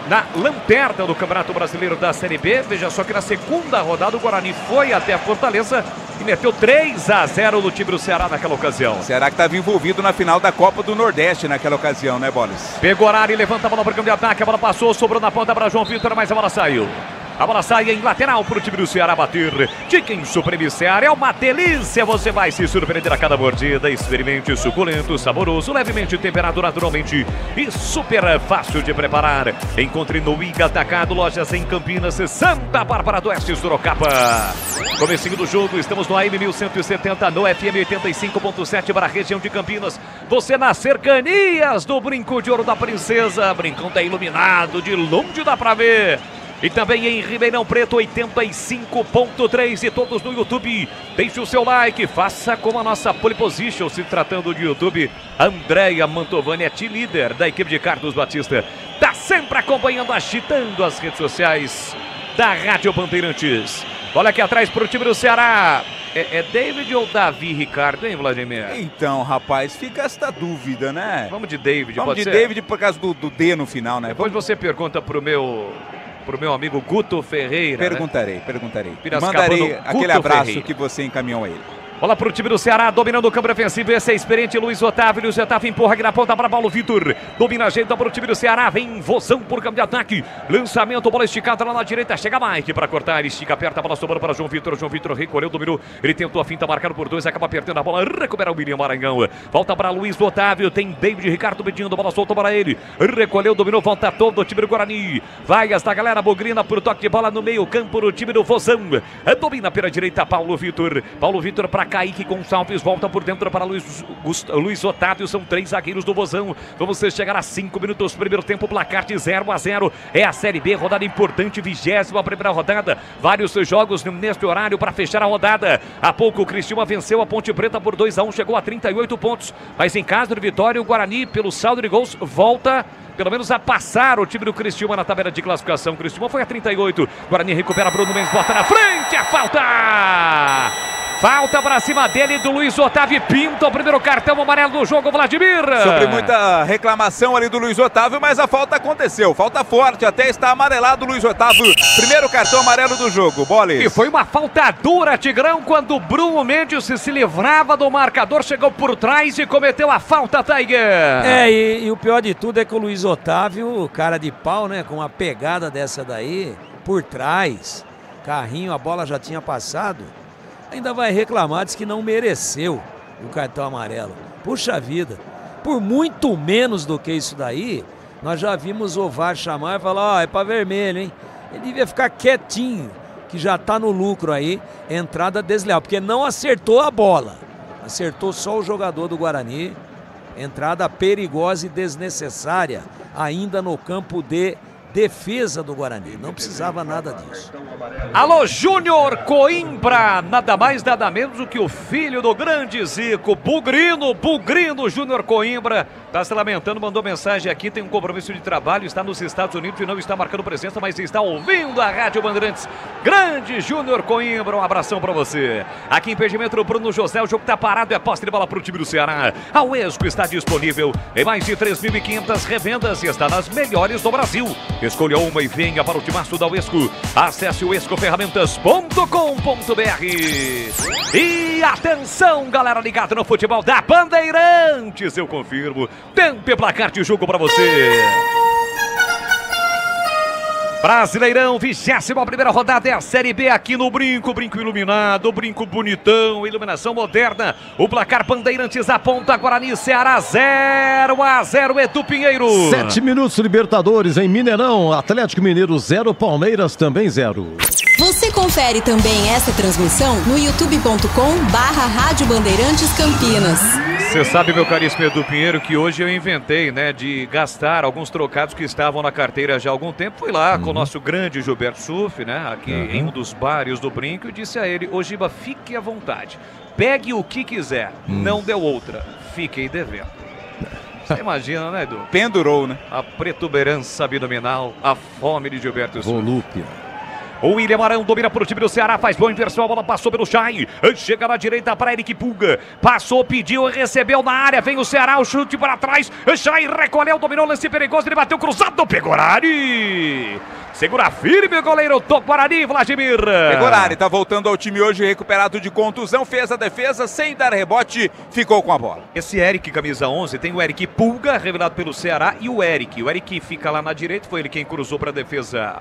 na lanterna do Campeonato Brasileiro da Série B? Veja só que na segunda rodada o Guarani foi até a Fortaleza e meteu 3-0 no time do Ceará naquela ocasião. Será que estava envolvido na final da Copa do Nordeste naquela ocasião, né, Bolis? Pegou Arari, levanta a bola para o campo de ataque, a bola passou, sobrou na ponta para João Vitor, mas a bola saiu. A bola sai em lateral para o time do Ceará bater. Chicken Supreme Ceará é uma delícia. Você vai se surpreender a cada mordida. Experimente suculento, saboroso, levemente temperado naturalmente e super fácil de preparar. Encontre no Iga Atacado, lojas em Campinas, Santa Bárbara do Oeste, Sorocaba. Comecinho do jogo, estamos no AM 1170, no FM 85.7 para a região de Campinas. Você nas cercanias do Brinco de Ouro da Princesa. Brincão tá iluminado, de longe dá para ver. E também em Ribeirão Preto, 85.3 e todos no YouTube. Deixe o seu like, faça como a nossa pole position, se tratando de YouTube. Andréia Mantovani é líder da equipe de Carlos Batista. Tá sempre acompanhando, agitando as redes sociais da Rádio Bandeirantes. Olha aqui atrás para o time do Ceará. É David ou Davi Ricardo, hein, Vladimir? Então, rapaz, fica esta dúvida, né? Vamos de David, Vamos de David por causa do D no final, né? Depois você pergunta pro meu amigo Guto Ferreira. Perguntarei. Piracicabano, Mandarei aquele abraço Ferreira. que você encaminhou a ele. Bola pro time do Ceará, dominando o campo ofensivo. Esse é experiente Luiz Otávio. Luiz Otávio empurra aqui na ponta para Paulo Vitor. Domina a ajeita pro time do Ceará. Vem Vozão por campo de ataque. Lançamento, bola esticada lá na direita. Chega Mike para cortar. Ele estica, aperta a bola sobrando para João Vitor. João Vitor recolheu, dominou. Ele tentou a finta, marcado por 2. Acaba perdendo a bola. Recupera o William Maranhão. Volta para Luiz Otávio. Tem David Ricardo pedindo. Bola solta para ele. Recolheu, dominou. Volta todo o time do Guarani. Vai esta galera Bugrina por toque de bola no meio campo do time do Vozão. Domina pela direita Paulo Vitor. Paulo Vitor para Kaique Gonçalves. Volta por dentro para Luiz Otávio. São 3 zagueiros do Vozão. Vamos chegar a 5 minutos. Primeiro tempo, placar de 0-0. É a Série B, rodada importante, 21ª rodada. Vários jogos neste horário para fechar a rodada. Há pouco o Criciúma venceu a Ponte Preta por 2-1. Chegou a 38 pontos. Mas em caso de vitória, o Guarani, pelo saldo de gols, volta pelo menos a passar o time do Criciúma na tabela de classificação. O Criciúma foi a 38. Guarani recupera Bruno Mendes, bota na frente. A falta! Falta para cima dele do Luiz Otávio. Pinta o primeiro cartão amarelo do jogo, Vladimir. Sobre muita reclamação ali do Luiz Otávio, mas a falta aconteceu. Falta forte, até está amarelado o Luiz Otávio. Primeiro cartão amarelo do jogo, Bolis. E foi uma falta dura, Tigrão, quando o Bruno Mendes se livrava do marcador, chegou por trás e cometeu a falta, Tiger. E o pior de tudo é que o Luiz Otávio, cara de pau, né, com uma pegada dessa daí, por trás, carrinho, a bola já tinha passado. Ainda vai reclamar, diz que não mereceu o cartão amarelo. Puxa vida, por muito menos do que isso daí, nós já vimos o VAR chamar e falar, é para vermelho, hein? Ele devia ficar quietinho, que já tá no lucro aí, entrada desleal, porque não acertou a bola, acertou só o jogador do Guarani, entrada perigosa e desnecessária, ainda no campo de defesa do Guarani. Não precisava nada disso. Alô, Júnior Coimbra, nada mais, nada menos do que o filho do grande Zico, Bugrino Júnior Coimbra, está se lamentando, mandou mensagem aqui, tem um compromisso de trabalho, está nos Estados Unidos e não está marcando presença, mas está ouvindo a Rádio Bandeirantes. Grande Júnior Coimbra, um abração para você. Aqui impedimento do Bruno José, o jogo está parado, é posse de bola para o time do Ceará. A Uesco está disponível em mais de 3.500 revendas e está nas melhores do Brasil. Escolha uma e venha para o timaço da Uesco. Acesse uescoferramentas.com.br. E atenção, galera ligada no futebol da Bandeirantes, eu confirmo. Tempo e placar de jogo para você. Brasileirão, 21ª rodada, é a Série B aqui no Brinco iluminado, Brinco bonitão, iluminação moderna. O placar Bandeirantes aponta Guarani, Ceará 0-0, Edu Pinheiro. 7 minutos, Libertadores em Mineirão, Atlético Mineiro 0, Palmeiras também 0. Você confere também essa transmissão no youtube.com/Rádio Bandeirantes Campinas. Você sabe, meu caríssimo Edu Pinheiro, que hoje eu inventei, né, de gastar alguns trocados que estavam na carteira já há algum tempo. Fui lá com o nosso grande Gilberto Suff, né, aqui em um dos bares do Brinco, e disse a ele: ô Giba, fique à vontade, pegue o que quiser, não deu outra, fiquei devendo. Você imagina, né, Edu? Pendurou, né? A protuberância abdominal, a fome de Gilberto Suff. Volúpia. O William Arão domina para o time do Ceará, faz boa inversão, a bola passou pelo Chay, chega na direita para Eric Pulga, passou, pediu, recebeu na área, vem o Ceará, o chute para trás, Chay recolheu, dominou, lance perigoso, ele bateu cruzado, Pegorari! Segura firme o goleiro do Guarani, Vladimir. Pegorari tá voltando ao time hoje, recuperado de contusão, fez a defesa, sem dar rebote, ficou com a bola. Esse Eric, camisa 11, tem o Eric Pulga, revelado pelo Ceará, e o Eric. O Eric fica lá na direita, foi ele quem cruzou para a defesa,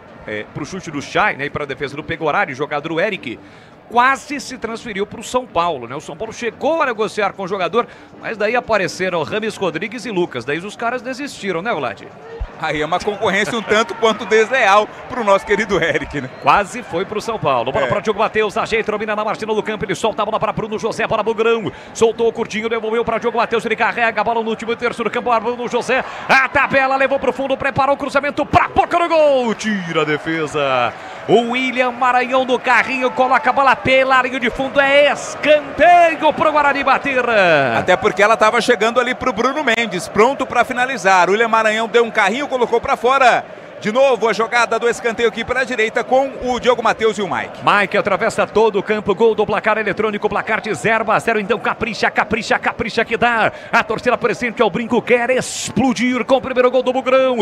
para o chute do Chay, né, e para a defesa do Pegorari, jogador o Eric. Quase se transferiu para o São Paulo, né? O São Paulo chegou a negociar com o jogador, mas daí apareceram Rames Rodrigues e Lucas. Daí os caras desistiram, né, Vlad? Aí é uma concorrência um tanto quanto desleal para o nosso querido Eric, né? Quase foi para o São Paulo. Bola para o Diogo Matheus, ajeita, domina na margem do campo, ele solta a bola para Bruno José, bola Bugrão. Soltou o curtinho, devolveu para Diogo Matheus, ele carrega a bola no último terço do campo, Bruno José. A tabela levou para o fundo, preparou o cruzamento para a boca do gol. Tira a defesa. O William Maranhão no carrinho, coloca a bola pela linha de fundo, é escanteio pro Guarani bater. Até porque ela estava chegando ali pro Bruno Mendes, pronto para finalizar. O William Maranhão deu um carrinho, colocou para fora. De novo a jogada do escanteio aqui para a direita com o Diogo Matheus e o Mike. Mike atravessa todo o campo, gol do placar eletrônico, placar de 0-0, então capricha que dá. A torcida presente ao Brinco quer explodir com o primeiro gol do Bugrão.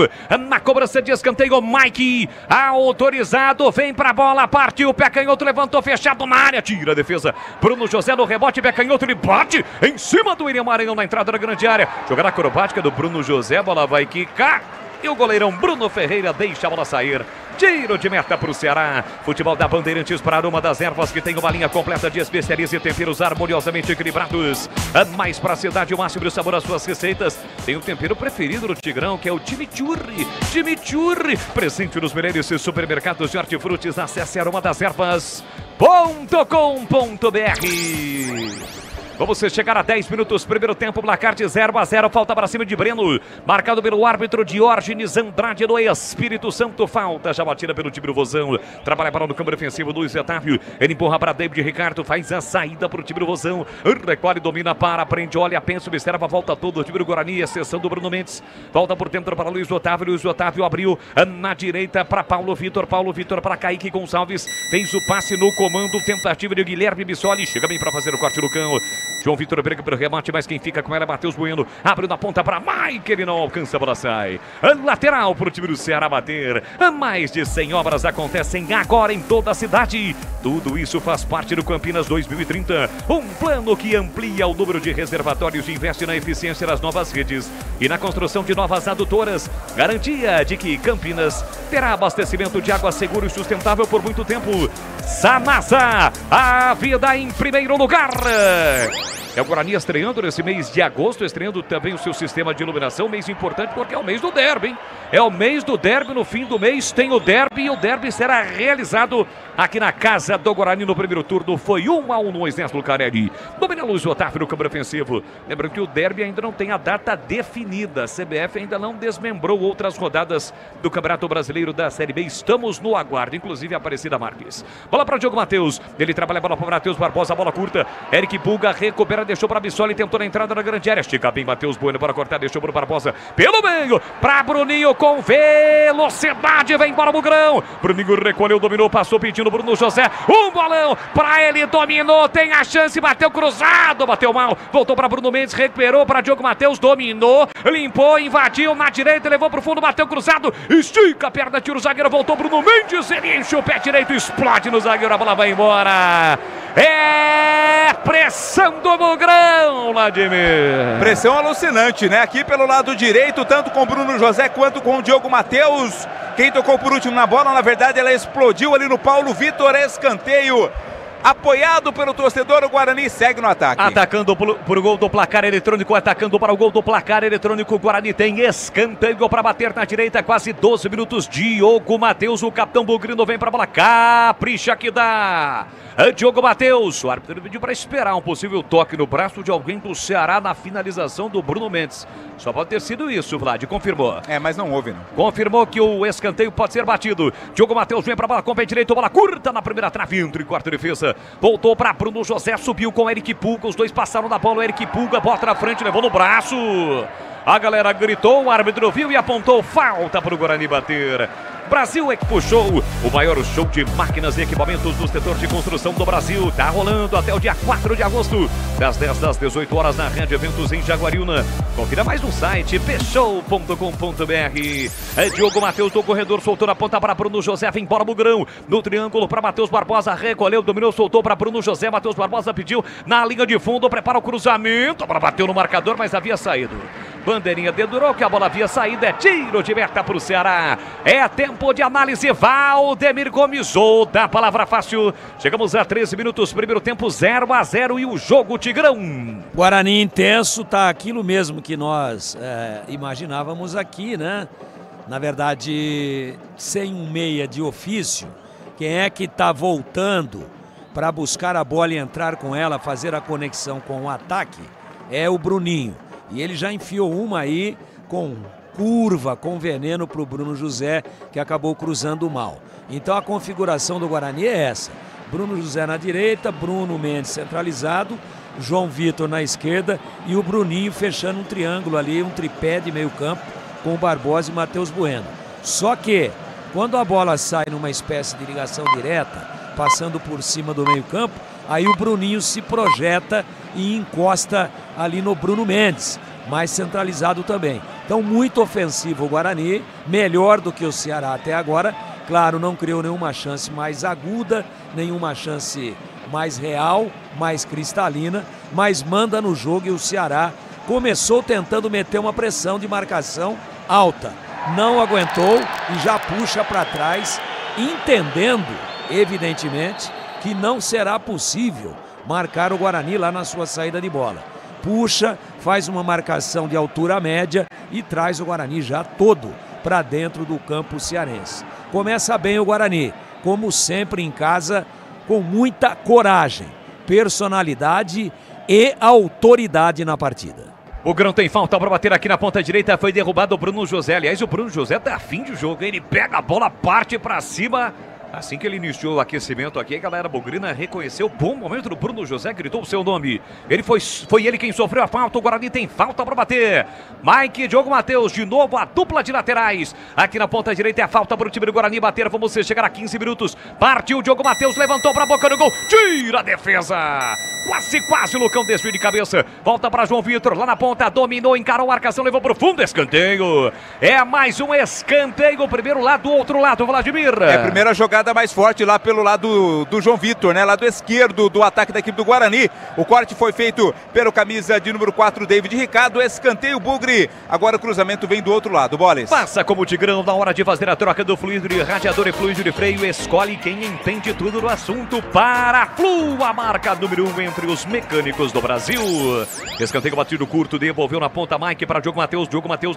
Na cobrança de escanteio, Mike autorizado, vem pra bola, partiu, o pé canhoto, levantou, fechado na área, tira a defesa. Bruno José no rebote, pé canhoto, ele bate em cima do William Maranhão na entrada da grande área. Jogada acrobática do Bruno José, a bola vai quicar. E o goleirão Bruno Ferreira deixa a bola sair. Tiro de meta para o Ceará. Futebol da Bandeirantes para uma das ervas que tem uma linha completa de especiarias e temperos harmoniosamente equilibrados. A mais pracidade e o máximo de sabor às suas receitas. Tem o tempero preferido do Tigrão, que é o Chimichurri. Chimichurri, presente nos melhores supermercados de hortifrutis. Acesse aromadasерvas.com.br. Vamos chegar a 10 minutos, primeiro tempo, placar de 0-0, falta para cima de Breno, marcado pelo árbitro Diógenes Andrade do Espírito Santo, falta já batida pelo time do Vozão, trabalha para no campo defensivo Luiz Otávio, ele empurra para David Ricardo, faz a saída para o time do Vozão, recolhe, domina, para, prende, olha, pensa, observa, volta todo o time do Guarani, exceção do Bruno Mendes, volta por dentro para Luiz Otávio abriu na direita para Paulo Vitor para Kaique Gonçalves, fez o passe no comando, tentativa de Guilherme Bissoli, chega bem para fazer o corte no cão. João Vitor briga pelo remate, mas quem fica com ela é Matheus Bueno. Abre na ponta para Mike, ele não alcança, a bola sai. Lateral para o time do Ceará bater. Mais de 100 obras acontecem agora em toda a cidade. Tudo isso faz parte do Campinas 2030. Um plano que amplia o número de reservatórios e investe na eficiência das novas redes e na construção de novas adutoras. Garantia de que Campinas terá abastecimento de água seguro e sustentável por muito tempo. Sanasa, a vida em primeiro lugar. É o Guarani estreando nesse mês de agosto, estreando também o seu sistema de iluminação, mês importante porque é o mês do derby, hein? É o mês do derby, no fim do mês tem o derby e o derby será realizado aqui na casa do Guarani no primeiro turno. Foi 1-1 no Exército Lucarelli. Domina Luiz Otávio no câmbio ofensivo. Lembrando que o derby ainda não tem a data definida. A CBF ainda não desmembrou outras rodadas do Campeonato Brasileiro da Série B. Estamos no aguardo, inclusive a Aparecida Marques. Bola para o Diogo Matheus. Ele trabalha a bola para o Matheus Barbosa, bola curta. Eric Pulga recupera, deixou para Bissoli, tentou na entrada na grande área. Estica bem Matheus Bueno para cortar, deixou para o Barbosa pelo meio. Para Bruninho com velocidade, vem embora o Bugrão. Bruninho recolheu, dominou, passou pedindo Bruno José. Um bolão para ele, dominou, tem a chance, bateu cruzado, bateu mal. Voltou para Bruno Mendes, recuperou para Diogo Matheus, dominou, limpou, invadiu na direita, levou para o fundo, bateu cruzado. Estica a perna, tira o zagueiro, voltou Bruno Mendes, ele enche o pé direito, explode no zagueiro, a bola vai embora. É pressão do Bugrão, Vladimir. Pressão alucinante, né? Aqui pelo lado direito, tanto com o Bruno José quanto com o Diogo Matheus. Quem tocou por último na bola, na verdade, ela explodiu ali no Paulo Vitor, escanteio. Apoiado pelo torcedor, o Guarani segue no ataque. Atacando por gol do placar eletrônico, atacando para o gol do placar eletrônico. O Guarani tem escanteio para bater na direita, quase 12 minutos. Diogo Matheus, o capitão bugrino, vem para a bola, capricha que dá. Diogo Matheus, o árbitro pediu para esperar um possível toque no braço de alguém do Ceará na finalização do Bruno Mendes. Só pode ter sido isso, Vlad, confirmou. É, mas não houve, não. Confirmou que o escanteio pode ser batido. Diogo Matheus vem para a bola, com o pé direito, bola curta na primeira trave, entre quarto de defesa. Voltou para Bruno José, subiu com o Eric Pulga, os dois passaram na bola, o Eric Pulga bota na frente, levou no braço. A galera gritou, o árbitro viu e apontou falta para o Guarani bater. Brasil é que puxou o maior show de máquinas e equipamentos do setor de construção do Brasil. Tá rolando até o dia 4 de agosto, das 10 às 18 horas na Rede Eventos em Jaguariúna. Confira mais no site pshow.com.br. É Diogo Matheus do corredor, soltou na ponta para Bruno José, vem embora Bugrão. No triângulo para Matheus Barbosa, recolheu, dominou, soltou para Bruno José. Matheus Barbosa pediu na linha de fundo, prepara o cruzamento. A bola bateu no marcador, mas havia saído. Bandeirinha dedurou que a bola havia saído, é tiro de meta para o Ceará. É tempo de análise, Valdemir Gomes, ou da palavra fácil. Chegamos a 13 minutos, primeiro tempo 0-0 e o jogo Tigrão. Guarani intenso, tá aquilo mesmo que nós imaginávamos aqui, né? Na verdade, sem um meia de ofício, quem é que tá voltando para buscar a bola e entrar com ela, fazer a conexão com o ataque, é o Bruninho. E ele já enfiou uma aí com curva, com veneno para o Bruno José, que acabou cruzando mal. Então a configuração do Guarani é essa. Bruno José na direita, Bruno Mendes centralizado, João Vitor na esquerda e o Bruninho fechando um triângulo ali, um tripé de meio campo com o Barbosa e Matheus Bueno. Só que quando a bola sai numa espécie de ligação direta, passando por cima do meio campo, aí o Bruninho se projeta e encosta ali no Bruno Mendes, mais centralizado também. Então muito ofensivo o Guarani, melhor do que o Ceará até agora. Claro, não criou nenhuma chance mais aguda, nenhuma chance mais real, mais cristalina, mas manda no jogo e o Ceará começou tentando meter uma pressão de marcação alta. Não aguentou e já puxa para trás, entendendo, evidentemente, que não será possível marcar o Guarani lá na sua saída de bola. Puxa, faz uma marcação de altura média e traz o Guarani já todo para dentro do campo cearense. Começa bem o Guarani, como sempre em casa, com muita coragem, personalidade e autoridade na partida. O Grão tem falta para bater aqui na ponta direita, foi derrubado o Bruno José. Aliás, o Bruno José tá afim de jogo, ele pega a bola, parte para cima. Assim que ele iniciou o aquecimento aqui, a galera bugrina reconheceu o bom momento do Bruno José, gritou o seu nome. Foi ele quem sofreu a falta, o Guarani tem falta para bater. Mike e Diogo Matheus, de novo a dupla de laterais. Aqui na ponta direita é a falta para o time do Guarani bater, vamos chegar a 15 minutos. Partiu o Diogo Matheus, levantou para a boca do gol, tira a defesa. Quase o Lucão desviou de cabeça. Volta para João Vitor, lá na ponta, dominou, encarou a marcação, levou para o fundo, escanteio. É mais um escanteio, primeiro lado, do outro lado, Vladimir. É a primeira jogada mais forte lá pelo lado do João Vitor, né? Lado esquerdo do ataque da equipe do Guarani. O corte foi feito pelo camisa de número 4, David Ricardo. Escanteio Bugre. Agora o cruzamento vem do outro lado, Boles. Passa como Tigrão na hora de fazer a troca do fluido de radiador e fluido de freio. Escolhe quem entende tudo do assunto para Flu. A marca número 1 em entre os mecânicos do Brasil. Escanteio batido curto, devolveu na ponta Mike para Diogo Matheus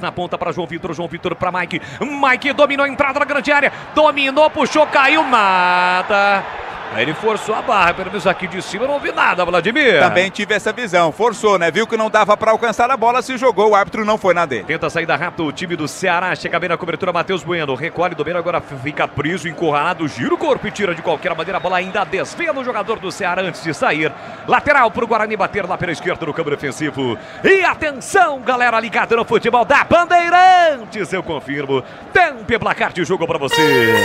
na ponta para João Vitor para Mike. Mike dominou a entrada na grande área, dominou, puxou, caiu, mata. Aí ele forçou a barra, pelo menos aqui de cima eu não vi nada, Vladimir. Também tive essa visão, forçou, né? Viu que não dava para alcançar a bola, se jogou, o árbitro não foi na dele. Tenta saída rápida o time do Ceará, chega bem na cobertura, Matheus Bueno, recolhe, domina, agora fica preso, encurralado, gira o corpo e tira de qualquer maneira, a bola ainda desvia no jogador do Ceará antes de sair. Lateral pro Guarani bater lá pela esquerda no câmbio defensivo. E atenção, galera ligada no futebol da Bandeirantes, eu confirmo. Tempo e placar de jogo para você.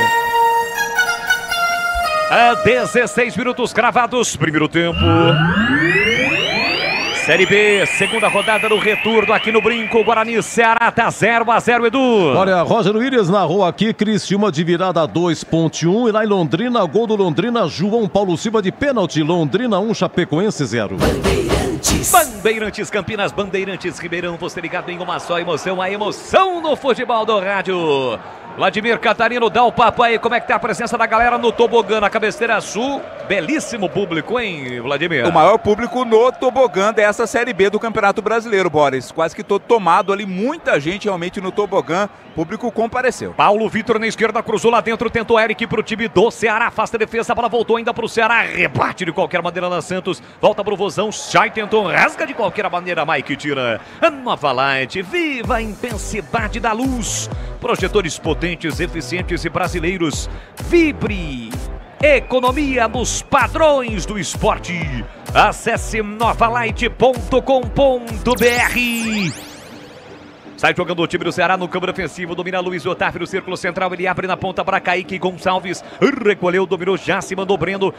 A 16 minutos cravados, primeiro tempo. Série B, segunda rodada no retorno aqui no Brinco. Guarani, Ceará tá 0-0, Edu. Olha, Roger Williams narrou aqui, Criciúma de virada 2.1. E lá em Londrina, gol do Londrina, João Paulo Silva de pênalti. Londrina 1, Chapecoense 0. Bandeirantes Campinas, Bandeirantes Ribeirão, você ligado em uma só emoção, a emoção no futebol do rádio. Vladimir Catarino, dá o papo aí, como é que tá a presença da galera no tobogã, na cabeceira sul? Belíssimo público, hein, Vladimir? O maior público no tobogã dessa Série B do Campeonato Brasileiro, Boris. Quase que todo tomado ali, muita gente realmente no tobogã, público compareceu. Paulo Vitor na esquerda, cruzou lá dentro, tentou Eric pro time do Ceará, afasta a defesa, a bola voltou ainda pro Ceará, rebate de qualquer maneira na Santos, volta pro Vozão, Chay tentou, rasga de qualquer maneira, Mike tira. A Nova Light, viva a intensidade da luz. Projetores potentes, eficientes e brasileiros. Vibre! Economia nos padrões do esporte. Acesse novalight.com.br. Sai jogando o time do Ceará no campo defensivo, domina Luiz Otávio no círculo central, ele abre na ponta para Kaique Gonçalves, recolheu, dominou, já se mandou Breno,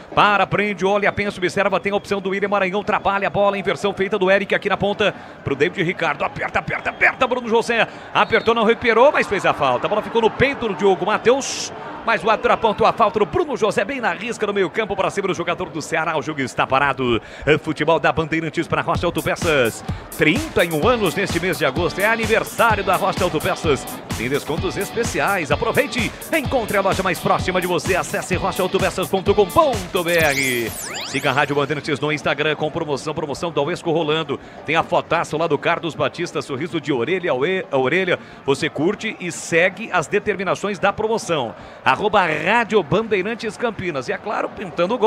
prende, olha, pensa, observa, tem a opção do William Maranhão, trabalha a bola, inversão feita do Eric aqui na ponta, pro David Ricardo, aperta, Bruno José, apertou, não recuperou, mas fez a falta, a bola ficou no peito do Diogo Matheus, mas o árbitro apontou a falta do Bruno José, bem na risca no meio campo, para cima do jogador do Ceará, o jogo está parado. Futebol da Bandeirantes para a Rocha Autopeças, 31 anos neste mês de agosto, é aniversário da Rocha Autopeças, tem descontos especiais, aproveite, encontre a loja mais próxima de você, acesse rochaautopeças.com.br. Siga a Rádio Bandeirantes no Instagram com promoção do Auesco rolando, tem a fotaço lá do Carlos Batista, sorriso de orelha a orelha, você curte e segue as determinações da promoção. @Rádio Bandeirantes Campinas. E é claro, pintando o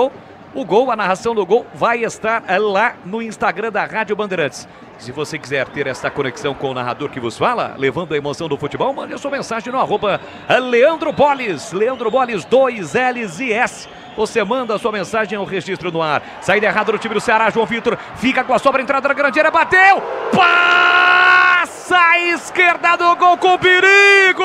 gol, a narração do gol vai estar lá no Instagram da Rádio Bandeirantes. Se você quiser ter essa conexão com o narrador que vos fala, levando a emoção do futebol, mande a sua mensagem no @Leandro Boles, 2 L's e S. Você manda a sua mensagem ao registro no ar. Saída errada do time do Ceará, João Vitor fica com a sobra, entrada na grande área, bateu! Passa à esquerda do gol com perigo!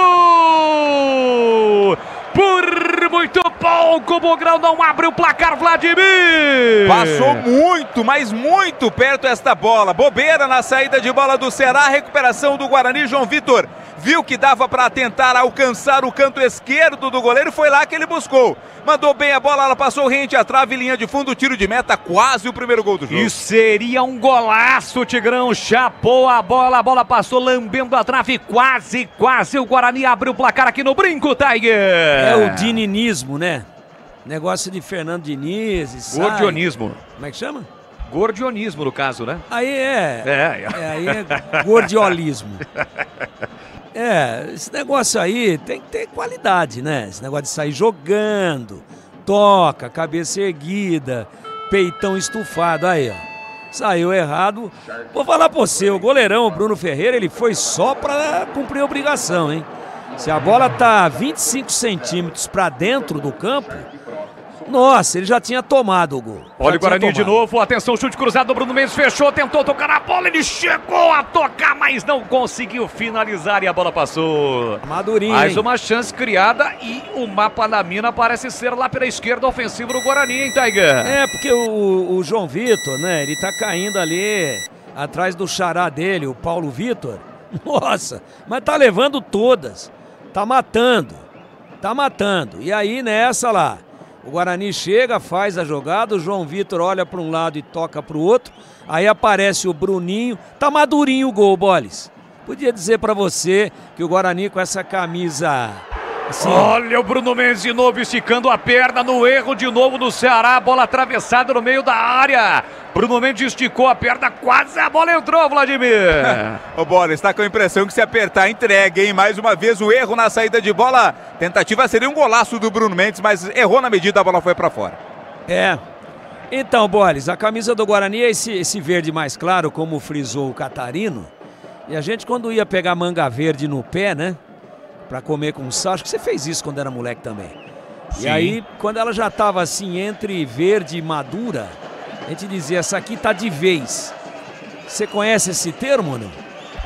Por muito pouco, o Bogrão não abre o placar, Vladimir! Passou muito, mas muito perto esta bola. Bobeira na saída de bola do Ceará, recuperação do Guarani, João Vitor viu que dava para tentar alcançar o canto esquerdo do goleiro, foi lá que ele buscou. Mandou bem a bola, ela passou rente à trave, linha de fundo, tiro de meta, quase o primeiro gol do jogo. E seria um golaço, Tigrão, chapou a bola passou lambendo a trave, quase o Guarani abriu o placar aqui no Brinco, Tiger. É o dininismo, né? Negócio de Fernando Diniz. Gordionismo. Como é que chama? Gordionismo, no caso, né? Aí aí é gordiolismo. Esse negócio aí tem que ter qualidade, né? Esse negócio de sair jogando, toca, cabeça erguida, peitão estufado, aí, ó. Saiu errado. Vou falar pra você, o goleirão, o Bruno Ferreira, ele foi só pra cumprir a obrigação, hein? Se a bola tá 25 centímetros pra dentro do campo, nossa, ele já tinha tomado o gol. Olha o Guarani de novo, atenção, chute cruzado do Bruno Mendes, fechou, tentou tocar na bola, ele chegou a tocar, mas não conseguiu finalizar e a bola passou. Madurinho, mais uma chance criada e o mapa da mina parece ser lá pela esquerda ofensiva do Guarani, hein, Tiger? Porque o João Vitor, né, ele tá caindo ali atrás do xará dele, o Paulo Vitor. Nossa, mas tá levando todas, tá matando. E aí nessa lá, o Guarani chega, faz a jogada, o João Vitor olha para um lado e toca para o outro. Aí aparece o Bruninho, tá madurinho o gol, Boles. Podia dizer para você que o Guarani com essa camisa Sim. Olha o Bruno Mendes de novo esticando a perna no erro de novo do Ceará. Bola atravessada no meio da área. Bruno Mendes esticou a perna, quase a bola entrou, Vladimir. Ô Bola, está com a impressão que se apertar, entrega, hein? Mais uma vez o erro na saída de bola. Tentativa seria um golaço do Bruno Mendes, mas errou na medida, a bola foi para fora. Então, Boris, a camisa do Guarani é esse verde mais claro, como frisou o Catarino. E a gente, quando ia pegar manga verde no pé, né? Pra comer com sal, acho que você fez isso quando era moleque também. Sim. E aí, quando ela já tava assim, entre verde e madura, a gente dizia, essa aqui tá de vez. Você conhece esse termo, não?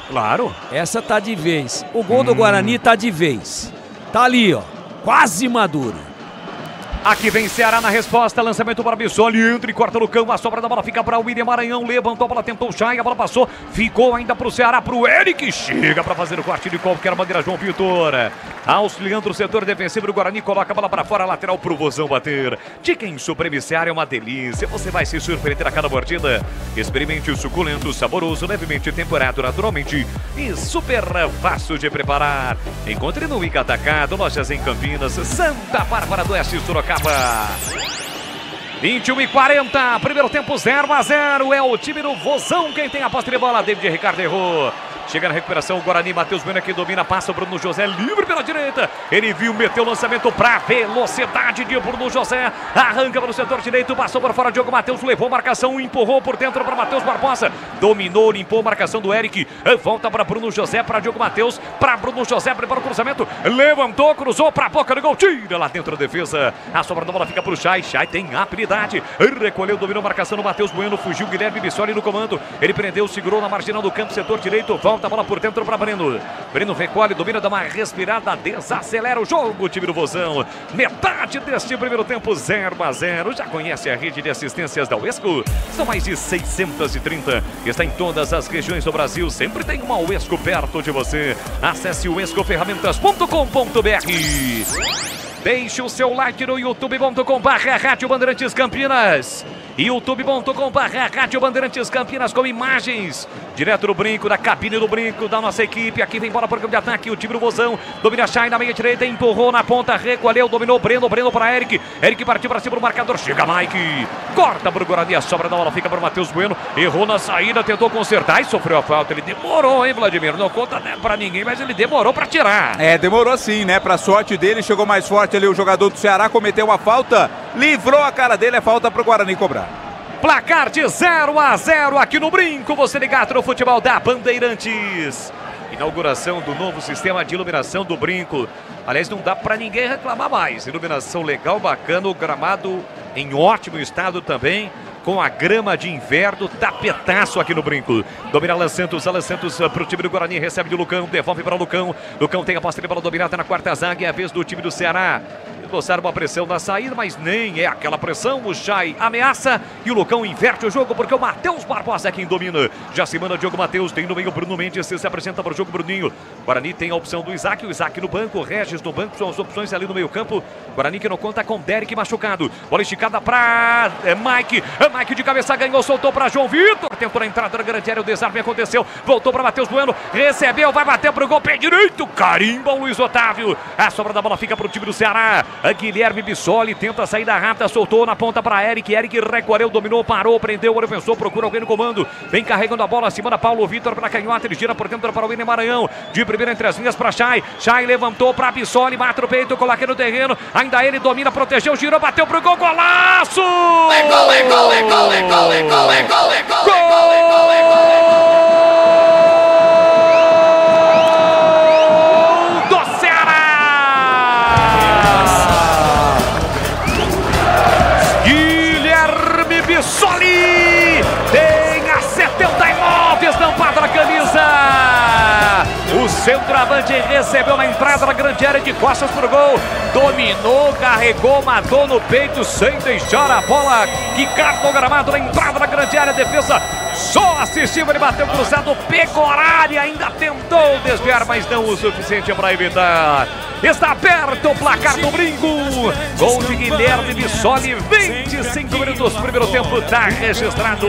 Claro. Essa tá de vez. O gol do Guarani tá de vez. Tá ali, ó. Quase maduro. Aqui vem Ceará na resposta, lançamento para Bissoli, entra e corta no campo, a sobra da bola fica para o William Maranhão, levantou a bola, tentou o Chay, a bola passou, ficou ainda para o Ceará, para o Eric, chega para fazer o corte de qualquer maneira, João Vitor, auxiliando o setor defensivo do Guarani, coloca a bola para fora, lateral para o Vozão bater. Chicken Supreme Seara é uma delícia, você vai se surpreender a cada mordida, experimente o suculento, saboroso, levemente temperado naturalmente e super fácil de preparar. Encontre no Ica Atacado, lojas em Campinas, Santa Bárbara do Oeste, Sorocaba. 21:40, primeiro tempo 0-0, é o time do Vozão quem tem a posse de bola, David Ricardo errou. Chega na recuperação o Guarani, Matheus Bueno que domina, passa o Bruno José, livre pela direita. Ele viu, meteu o lançamento para velocidade de Bruno José. Arranca para o setor direito, passou por fora, Diogo Matheus levou marcação, empurrou por dentro para Matheus Barbosa. Dominou, limpou a marcação do Eric. Volta para Bruno José, para Diogo Matheus, para Bruno José, prepara o cruzamento. Levantou, cruzou para a boca do gol, tira lá dentro da defesa. A sobra da bola fica para o Chay, Chay tem habilidade. Recolheu, dominou a marcação do Matheus Bueno, fugiu Guilherme Bissoli no comando. Ele prendeu, segurou na marginal do campo, setor direito, volta a bola por dentro para Breno. Breno recolhe, domina, dá uma respirada, desacelera o jogo, o time do Vozão. Metade deste primeiro tempo, 0-0. Já conhece a rede de assistências da Uesco? São mais de 630. Está em todas as regiões do Brasil. Sempre tem uma Uesco perto de você. Acesse uescoferramentas.com.br. Deixe o seu like no youtube.com/Rádio Bandeirantes Campinas. youtube.com/Rádio Bandeirantes Campinas com imagens direto do brinco, da cabine do brinco da nossa equipe. Aqui vem bola para o campo de ataque, o time do Vozão domina Chay na meia direita, empurrou na ponta, recolheu, dominou Breno para Eric. Eric partiu para cima do marcador, chega Mike, corta para o Guarani, a sobra da bola fica para o Matheus Bueno, errou na saída, tentou consertar e sofreu a falta. Ele demorou, hein, Vladimir? Não conta para ninguém, mas ele demorou para tirar. Demorou sim, né? Para sorte dele, chegou mais forte ali o jogador do Ceará, cometeu a falta, livrou a cara dele, é falta para o Guarani cobrar. Placar de 0-0 aqui no Brinco, você ligado no futebol da Bandeirantes. Inauguração do novo sistema de iluminação do Brinco. Aliás, não dá para ninguém reclamar mais. Iluminação legal, bacana, o gramado em ótimo estado também, com a grama de inverno, tapetaço aqui no Brinco. Domina Alan Santos para o time do Guarani, recebe do Lucão, devolve para o Lucão. Lucão tem a posse de bola dominada na quarta zaga, é a vez do time do Ceará. Gostaram uma pressão na saída, mas nem é aquela pressão. O Chay ameaça e o Lucão inverte o jogo porque o Matheus Barbosa é quem domina. Já se manda Diogo Matheus, tem no meio Bruno Mendes, se apresenta para o jogo Bruninho. Guarani tem a opção do Isaac, o Isaac no banco, o Regis no banco, são as opções ali no meio campo. Guarani que não conta com Derek machucado. Bola esticada para Mike. Mike de cabeça ganhou, soltou para João Vitor. Tentou na entrada da grande área, o desarme aconteceu. Voltou para Matheus Bueno, recebeu, vai bater para o gol, pé direito. Carimba o Luiz Otávio. A sobra da bola fica para o time do Ceará. Guilherme Bissoli tenta a saída rápida, soltou na ponta para Eric. Eric recolheu, dominou, parou, prendeu, defensor, procura alguém no comando. Vem carregando a bola, acima da Paulo Vitor para canhota, ele gira por dentro para o William Maranhão. De primeira entre as linhas para Chay. Chay levantou para Bissoli, mata o peito, coloca no terreno. Ainda ele domina, protegeu, girou, bateu pro gol, golaço! Bissoli tem a 79 estampada na camisa. O centroavante recebeu na entrada da grande área de costas pro gol. Dominou, carregou, matou no peito sem deixar a bola quicar no gramado na entrada da grande área. Defesa só assistiu, ele bateu cruzado, pegou a área, ainda tentou desviar, mas não o suficiente para evitar. Está aberto o placar do Brinco. Gol de Guilherme Bissoli, 25 minutos, primeiro tempo, está registrado.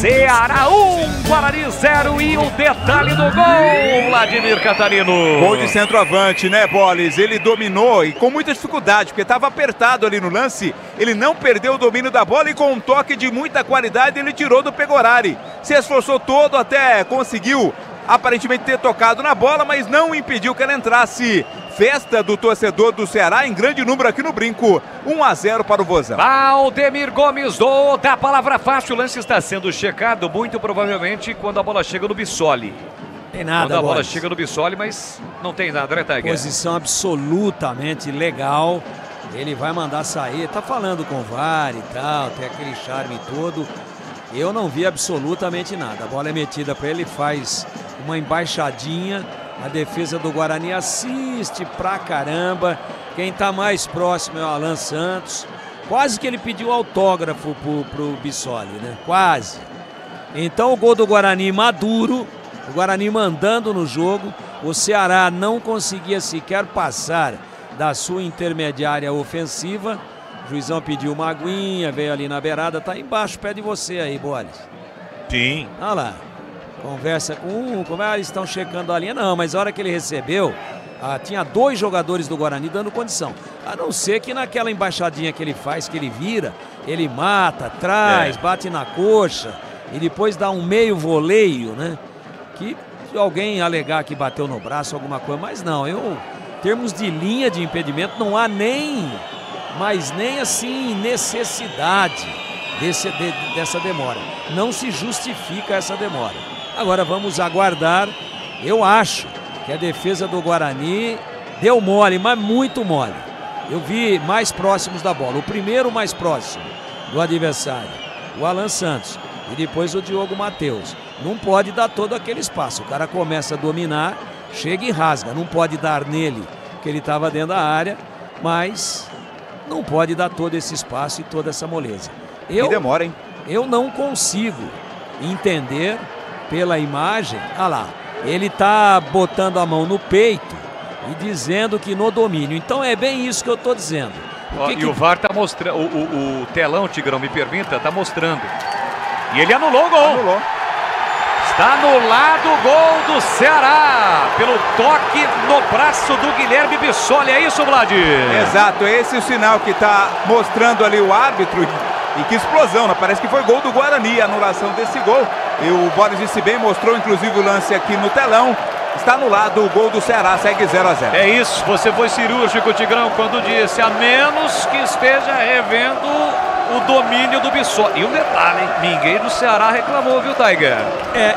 Ceará 1, Guarani 0 e o detalhe do gol, Vladimir Catarino. Gol de centroavante, né, Bolis? Ele dominou e com muita dificuldade, porque estava apertado ali no lance. Ele não perdeu o domínio da bola e com um toque de muita qualidade ele tirou do Pegorari. Se esforçou todo, até conseguiu aparentemente ter tocado na bola, mas não impediu que ela entrasse. Festa do torcedor do Ceará em grande número aqui no Brinco. 1-0 para o Vozão. Valdemir Gomes da palavra fácil. O lance está sendo checado muito provavelmente quando a bola chega no Bissoli. Tem nada, quando a bola chega no Bissoli, mas não tem nada, né, Tiger? Posição absolutamente legal. Ele vai mandar sair. Tá falando com o VAR e tal, tem aquele charme todo. Eu não vi absolutamente nada. A bola é metida para ele, faz uma embaixadinha. A defesa do Guarani assiste pra caramba. Quem tá mais próximo é o Alan Santos. Quase que ele pediu autógrafo pro Bissoli, né? Quase. Então o gol do Guarani maduro. O Guarani mandando no jogo. O Ceará não conseguia sequer passar da sua intermediária ofensiva. O juizão pediu uma aguinha, veio ali na beirada. Tá embaixo, pé de você aí, Boris. Sim. Olha lá. Conversa com como eles estão checando a linha. Não, mas a hora que ele recebeu, tinha 2 jogadores do Guarani dando condição. A não ser que naquela embaixadinha que ele faz, que ele vira, ele mata, traz, bate na coxa e depois dá um meio voleio, né? Que se alguém alegar que bateu no braço, alguma coisa, mas não, em termos de linha de impedimento, não há nem assim necessidade dessa demora. Não se justifica essa demora. Agora vamos aguardar. Eu acho que a defesa do Guarani deu mole, mas muito mole. Eu vi mais próximos da bola. O primeiro mais próximo do adversário, o Alan Santos, e depois o Diogo Matheus. Não pode dar todo aquele espaço. O cara começa a dominar, chega e rasga. Não pode dar nele, porque ele estava dentro da área, mas não pode dar todo esse espaço e toda essa moleza. E demora, hein? Eu não consigo entender pela imagem. Olha lá, ele tá botando a mão no peito e dizendo que no domínio. Então é bem isso que eu tô dizendo. O VAR tá mostrando, o telão, Tigrão, me permita, tá mostrando. E ele anulou o gol. Anulou. Está anulado o gol do Ceará pelo toque no braço do Guilherme Bissoli. É isso, Vlad? Exato, esse é o sinal que tá mostrando ali o árbitro. E que explosão, né? Parece que foi gol do Guarani, a anulação desse gol. E o Boris disse bem, mostrou inclusive o lance aqui no telão. Está anulado o gol do Ceará, segue 0-0. É isso, você foi cirúrgico, Tigrão, quando disse, a menos que esteja revendo o domínio do Bissoli. E um detalhe, hein? Ninguém do Ceará reclamou, viu, Tiger?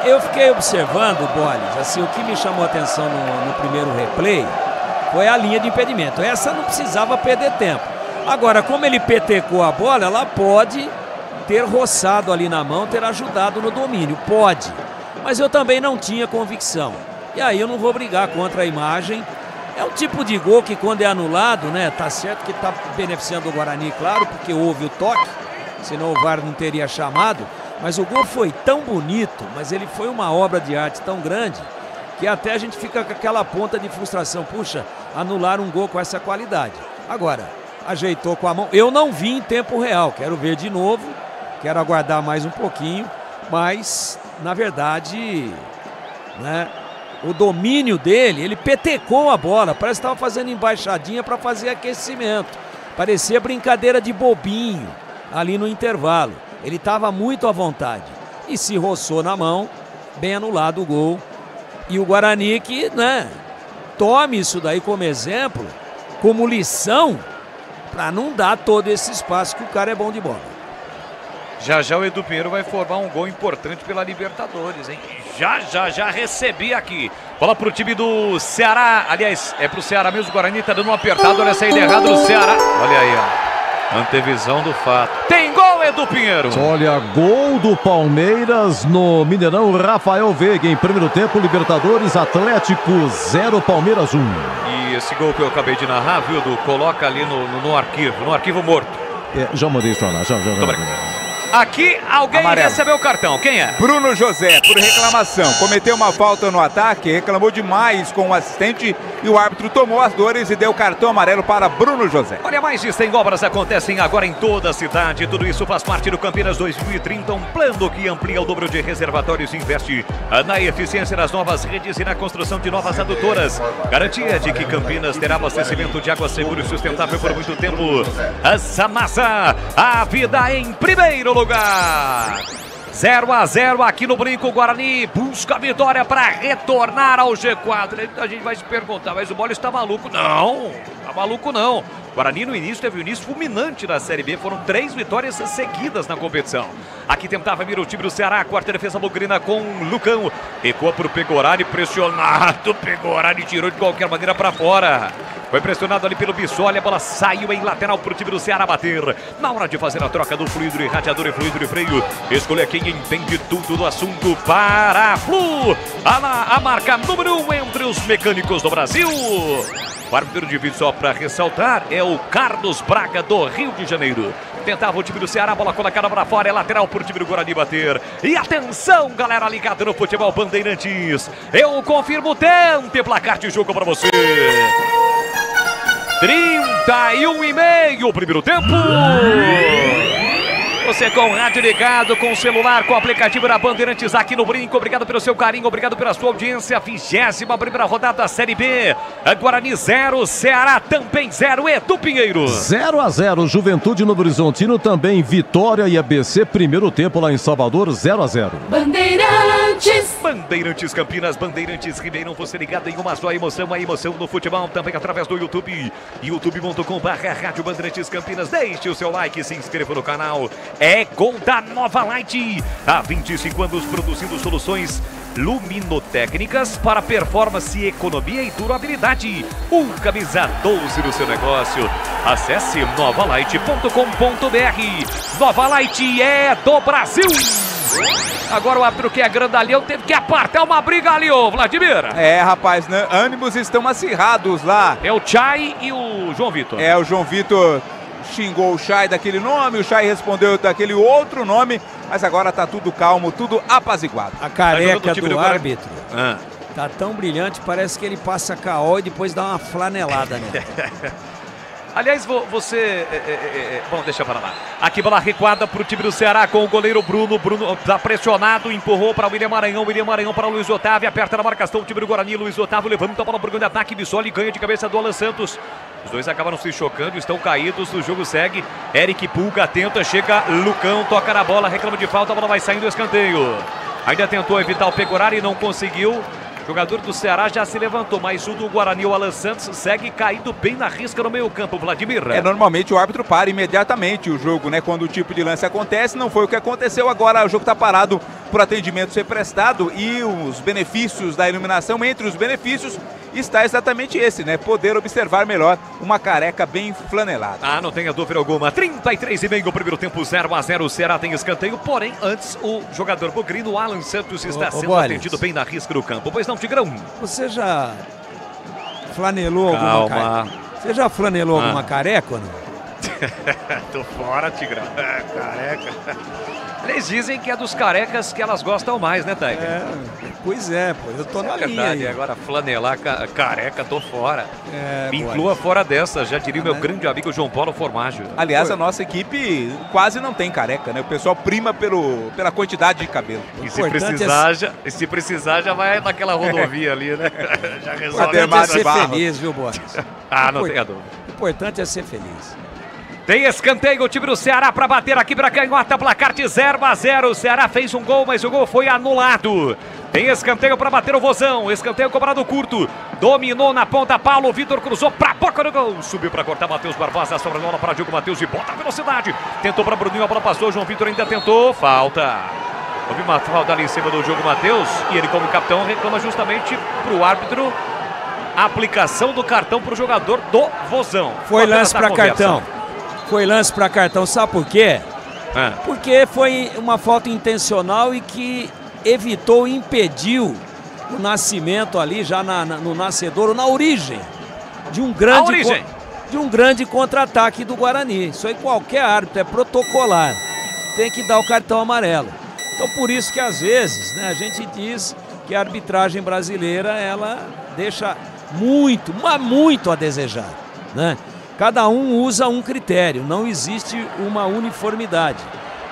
Eu fiquei observando, Boris, assim, o que me chamou a atenção no primeiro replay foi a linha de impedimento. Essa não precisava perder tempo. Agora, como ele petecou a bola, ela pode ter roçado ali na mão, ter ajudado no domínio. Pode. Mas eu também não tinha convicção. E aí eu não vou brigar contra a imagem. É um tipo de gol que quando é anulado, né? Tá certo que tá beneficiando o Guarani, claro, porque houve o toque. Senão o VAR não teria chamado. Mas o gol foi tão bonito, mas ele foi uma obra de arte tão grande, que até a gente fica com aquela ponta de frustração. Puxa, anular um gol com essa qualidade. Agora, ajeitou com a mão. Eu não vi em tempo real, quero ver de novo, quero aguardar mais um pouquinho, mas na verdade, né, o domínio dele, ele petecou a bola, parece que estava fazendo embaixadinha para fazer aquecimento, parecia brincadeira de bobinho ali no intervalo. Ele estava muito à vontade e se roçou na mão, bem anulado o gol. E o Guarani que, né, tome isso daí como exemplo, como lição, para não dar todo esse espaço, que o cara é bom de bola. Já o Edu Pinheiro vai formar um gol importante pela Libertadores, hein? Já recebi aqui. Bola pro time do Ceará. Aliás, é pro Ceará mesmo. O Guarani tá dando um apertado. Olha a saída errada do Ceará. Olha aí, ó. Antevisão do fato. Tem gol, Edu Pinheiro. Olha, gol do Palmeiras no Mineirão. Rafael Veiga em primeiro tempo. Libertadores, Atlético 0, Palmeiras 1. E esse gol que eu acabei de narrar, viu, Edu? Coloca ali no arquivo morto. Já mandei isso pra lá. Já. Aqui alguém Amarelo. recebeu o cartão. Quem é? Bruno José, por reclamação. Cometeu uma falta no ataque, reclamou demais com o assistente e o árbitro tomou as dores e deu cartão amarelo para Bruno José. Olha, mais de 100 obras acontecem agora em toda a cidade. Tudo isso faz parte do Campinas 2030, um plano que amplia o dobro de reservatórios e investe na eficiência das novas redes e na construção de novas adutoras. Garantia de que Campinas terá abastecimento de água seguro e sustentável por muito tempo. A Sanasa, a vida em primeiro lugar. 0-0 aqui no Brinco. O Guarani busca a vitória para retornar ao G4. A gente vai se perguntar, mas o Bola está maluco? Não, tá maluco não. O Guarani no início teve um início fulminante na Série B. Foram 3 vitórias seguidas na competição. Aqui tentava vir o time do Ceará. Quarta defesa bugrina com Lucão. Recuou para o Pegorari, pressionado. Pegorari tirou de qualquer maneira para fora. Foi pressionado ali pelo Bissoli, a bola saiu em lateral para o time do Ceará bater. Na hora de fazer a troca do fluido irradiador e fluido de freio, escolher quem entende tudo do assunto para a Flu. A marca número 1 entre os mecânicos do Brasil. O árbitro de vídeo, só para ressaltar, é o Carlos Braga do Rio de Janeiro. Tentava o time do Ceará, a bola colocada para fora, é lateral para o time do Guarani bater. E atenção, galera ligada no futebol Bandeirantes. Eu confirmo o tempo e placar de jogo para você. 31,5 o primeiro tempo. Você com o rádio ligado, com o celular, com o aplicativo da Bandeirantes aqui no Brinco. Obrigado pelo seu carinho, obrigado pela sua audiência. 21ª rodada da Série B. Guarani 0, Ceará também 0. Edu Pinheiro. 0-0, Juventude no Horizontino também, Vitória e ABC, primeiro tempo lá em Salvador, 0-0. Bandeirantes. Bandeirantes Campinas, Bandeirantes Ribeirão, você ligado em uma só emoção, a emoção no futebol, também através do YouTube, youtube.com/Rádio Bandeirantes Campinas. Deixe o seu like, se inscreva no canal. É gol da Nova Light. Há 25 anos produzindo soluções luminotécnicas para performance, economia e durabilidade. Camisa 12 no seu negócio. Acesse novalight.com.br. Nova Light é do Brasil. Agora o árbitro que é grandalhão teve que apartar uma briga ali, ô Vladimir. É, rapaz, né? Ânimos estão acirrados lá. É o Chay e o João Vitor. É, o João Vitor xingou o Chay daquele nome, o Chay respondeu daquele outro nome, mas agora tá tudo calmo, tudo apaziguado. A careca do árbitro tá tão brilhante, parece que ele passa caó e depois dá uma flanelada nele. Aliás, você... Bom, deixa para lá. Aqui bola recuada para o time do Ceará com o goleiro Bruno. Bruno tá pressionado, empurrou para William Maranhão. William Maranhão para Luiz Otávio. Aperta na marcação o time do Guarani. Luiz Otávio levanta a bola para o grande ataque. Bissoli ganha de cabeça do Alan Santos. Os dois acabaram se chocando, estão caídos. O jogo segue. Eric Pulga tenta, chega Lucão, toca na bola, reclama de falta. A bola vai saindo do escanteio. Ainda tentou evitar o Pegorari e não conseguiu. O jogador do Ceará já se levantou, mas o do Guarani, o Alan Santos, segue caído bem na risca no meio campo, Vladimir. Normalmente o árbitro para imediatamente o jogo, né? Quando o tipo de lance acontece, não foi o que aconteceu agora. O jogo está parado por atendimento ser prestado e os benefícios da iluminação, entre os benefícios, está exatamente esse, né? Poder observar melhor uma careca bem flanelada. Não tenha dúvida alguma. 33,5 o primeiro tempo, 0-0. O Ceará tem escanteio, porém, antes o jogador bugrino, Alan Santos, está sendo atendido bem na risca do campo. Pois não, Tigrão? Você já flanelou alguma careca? Você já flanelou alguma careca ou não? Tô fora, Tigrão. Careca. Eles dizem que é dos carecas que elas gostam mais, né, Tiger? Pois é, pô, eu tô na verdade, linha aí. Agora flanelar careca, tô fora. Me inclua fora dessa, já diria o meu grande amigo João Paulo Formaggio. Aliás, a nossa equipe quase não tem careca, né? O pessoal prima pela quantidade de cabelo. E se precisar, já vai naquela rodovia ali, né? Já resolve. O importante é ser feliz, viu, Borges? Não tenha dúvida. O importante é ser feliz. Tem escanteio o time do Ceará para bater aqui para canhota, placar de 0-0. O Ceará fez um gol, mas o gol foi anulado. Tem escanteio para bater o Vozão, escanteio cobrado curto. Dominou na ponta, Paulo Vitor cruzou para a boca do gol. Subiu para cortar Matheus Barbosa, sobra a bola para Diogo Matheus e bota a velocidade. Tentou para Bruninho, a bola passou, João Vitor ainda tentou, falta. Houve uma falta ali em cima do Diogo Matheus e ele, como capitão, reclama justamente para o árbitro a aplicação do cartão para o jogador do Vozão. Foi lance para cartão. Foi lance para cartão, sabe por quê? Porque foi uma falta intencional e que evitou, impediu o nascimento ali já no nascedouro, na origem de um grande contra-ataque do Guarani. Isso aí qualquer árbitro, é protocolar. tem que dar o cartão amarelo. Então por isso que às vezes, né, a gente diz que a arbitragem brasileira ela deixa muito, mas muito a desejar, né? Cada um usa um critério, não existe uma uniformidade,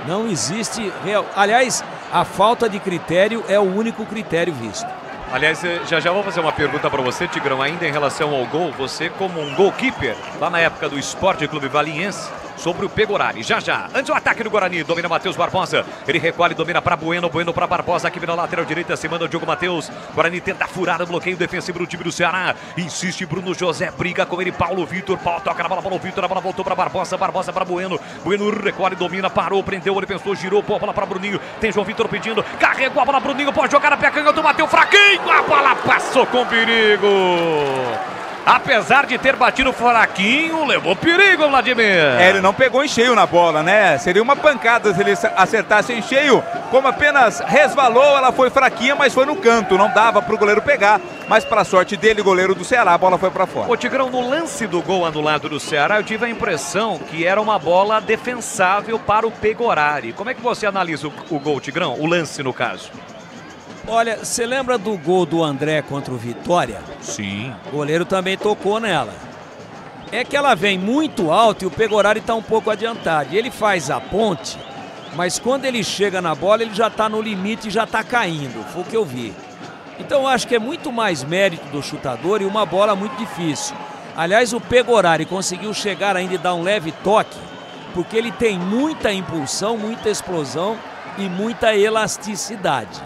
não existe real. Aliás, a falta de critério é o único critério visto. Aliás, já vou fazer uma pergunta para você, Tigrão, ainda em relação ao gol. Você como um goalkeeper, lá na época do Esporte Clube Valiense, sobre o Pegorari. Já. Antes o ataque do Guarani, domina Matheus Barbosa. Ele recolhe, domina para Bueno para Barbosa, aqui na lateral direita, se manda o Diogo Matheus. Guarani tenta furar o bloqueio defensivo do time do Ceará. Insiste Bruno José, briga com ele, Paulo Vitor. Paulo toca na bola, Paulo Vitor, a bola voltou para Barbosa, Barbosa para Bueno. Bueno recolhe, domina, parou, prendeu, ele pensou, girou, pô, a bola para Bruninho. Tem João Vitor pedindo, carregou a bola, Bruninho, pode jogar a pé canhoto, bateu fraquinho, a bola passou com perigo. Apesar de ter batido fraquinho, levou perigo, Vladimir. Ele não pegou em cheio na bola, né? Seria uma pancada se ele acertasse em cheio. Como apenas resvalou, ela foi fraquinha, mas foi no canto. Não dava pro goleiro pegar. Mas para sorte dele, goleiro do Ceará, a bola foi para fora. Ô Tigrão, no lance do gol anulado do Ceará, eu tive a impressão que era uma bola defensável para o Pegorari. Como é que você analisa o gol, Tigrão? O lance, no caso. Olha, você lembra do gol do André contra o Vitória? Sim. O goleiro também tocou nela. É que ela vem muito alto e o Pegorari está um pouco adiantado. E ele faz a ponte, mas quando ele chega na bola, ele já está no limite e já está caindo. Foi o que eu vi. Então eu acho que é muito mais mérito do chutador e uma bola muito difícil. Aliás, o Pegorari conseguiu chegar ainda e dar um leve toque, porque ele tem muita impulsão, muita explosão e muita elasticidade,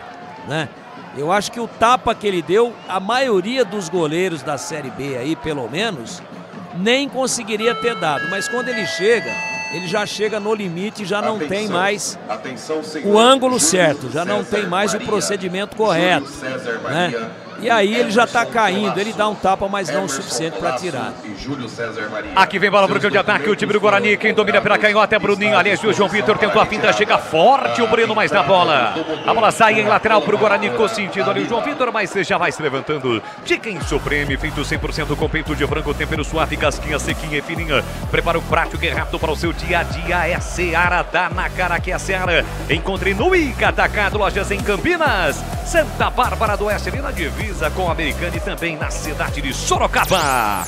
né? Eu acho que o tapa que ele deu, a maioria dos goleiros da Série B aí, pelo menos, nem conseguiria ter dado. Mas quando ele chega, ele já chega no limite, já não tem mais o ângulo certo, já não tem mais o procedimento correto, né? E aí ele já está caindo, ele dá um tapa, mas não o suficiente para tirar. Aqui vem bola para o campo de ataque, o time do Guarani, quem domina pela canhota é Bruninho, aliás, o João Vitor tentou a finta, chega forte o Breno, mas na bola. A bola sai em lateral para o Guarani, ficou sentido ali o João Vitor, mas já vai se levantando. Chicken Supreme, feito 100% com peito de frango, tempero suave, casquinha sequinha e fininha. Prepara o prático e rápido para o seu dia a dia, é Seara, dá na cara que é Seara. Encontre no Ica Atacado, lojas em Campinas, Santa Bárbara do Oeste, ali na divisa com a Americana e também na cidade de Sorocaba.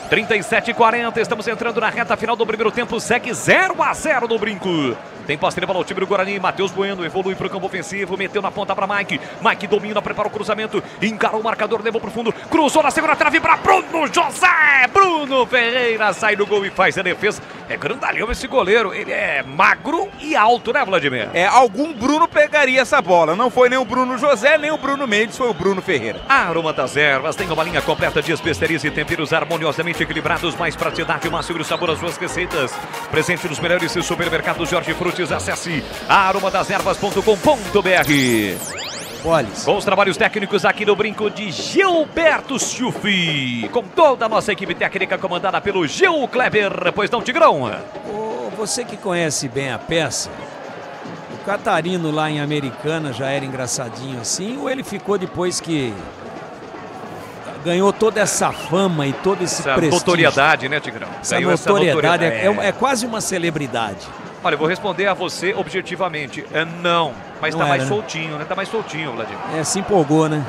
37:40, estamos entrando na reta final do primeiro tempo, segue 0-0 no Brinco. Tem posse de bola o time do Guarani, Matheus Bueno evolui para o campo ofensivo, meteu na ponta para Mike. Mike domina, prepara o cruzamento, encarou o marcador, levou para o fundo, cruzou na segunda trave para Bruno José. Bruno Ferreira sai do gol e faz a defesa. É grandalhão esse goleiro, ele é magro e alto, né, Vladimir? Algum Bruno pegaria essa bola. Não foi nem o Bruno José, nem o Bruno Mendes, foi o Bruno Ferreira. Aroma das Ervas tem uma linha completa de especiarias e temperos harmoniosamente equilibrados, mais praticidade e mais seguro sabor às suas receitas. Presente nos melhores supermercados Jorge Frutos. Acesse aromadeservas.com.br. Com os trabalhos técnicos aqui no Brinco de Gilberto Schufi, com toda a nossa equipe técnica comandada pelo Gil Kleber. Pois não, Tigrão? Você que conhece bem a peça, o Catarino lá em Americana já era engraçadinho assim, ou ele ficou depois que ganhou toda essa fama e todo esse prestígio? Notoriedade, né, Tigrão? Essa notoriedade é quase uma celebridade. Olha, eu vou responder a você objetivamente. Não, mas tá mais soltinho, né? Tá mais soltinho, Vladimir. Se empolgou, né?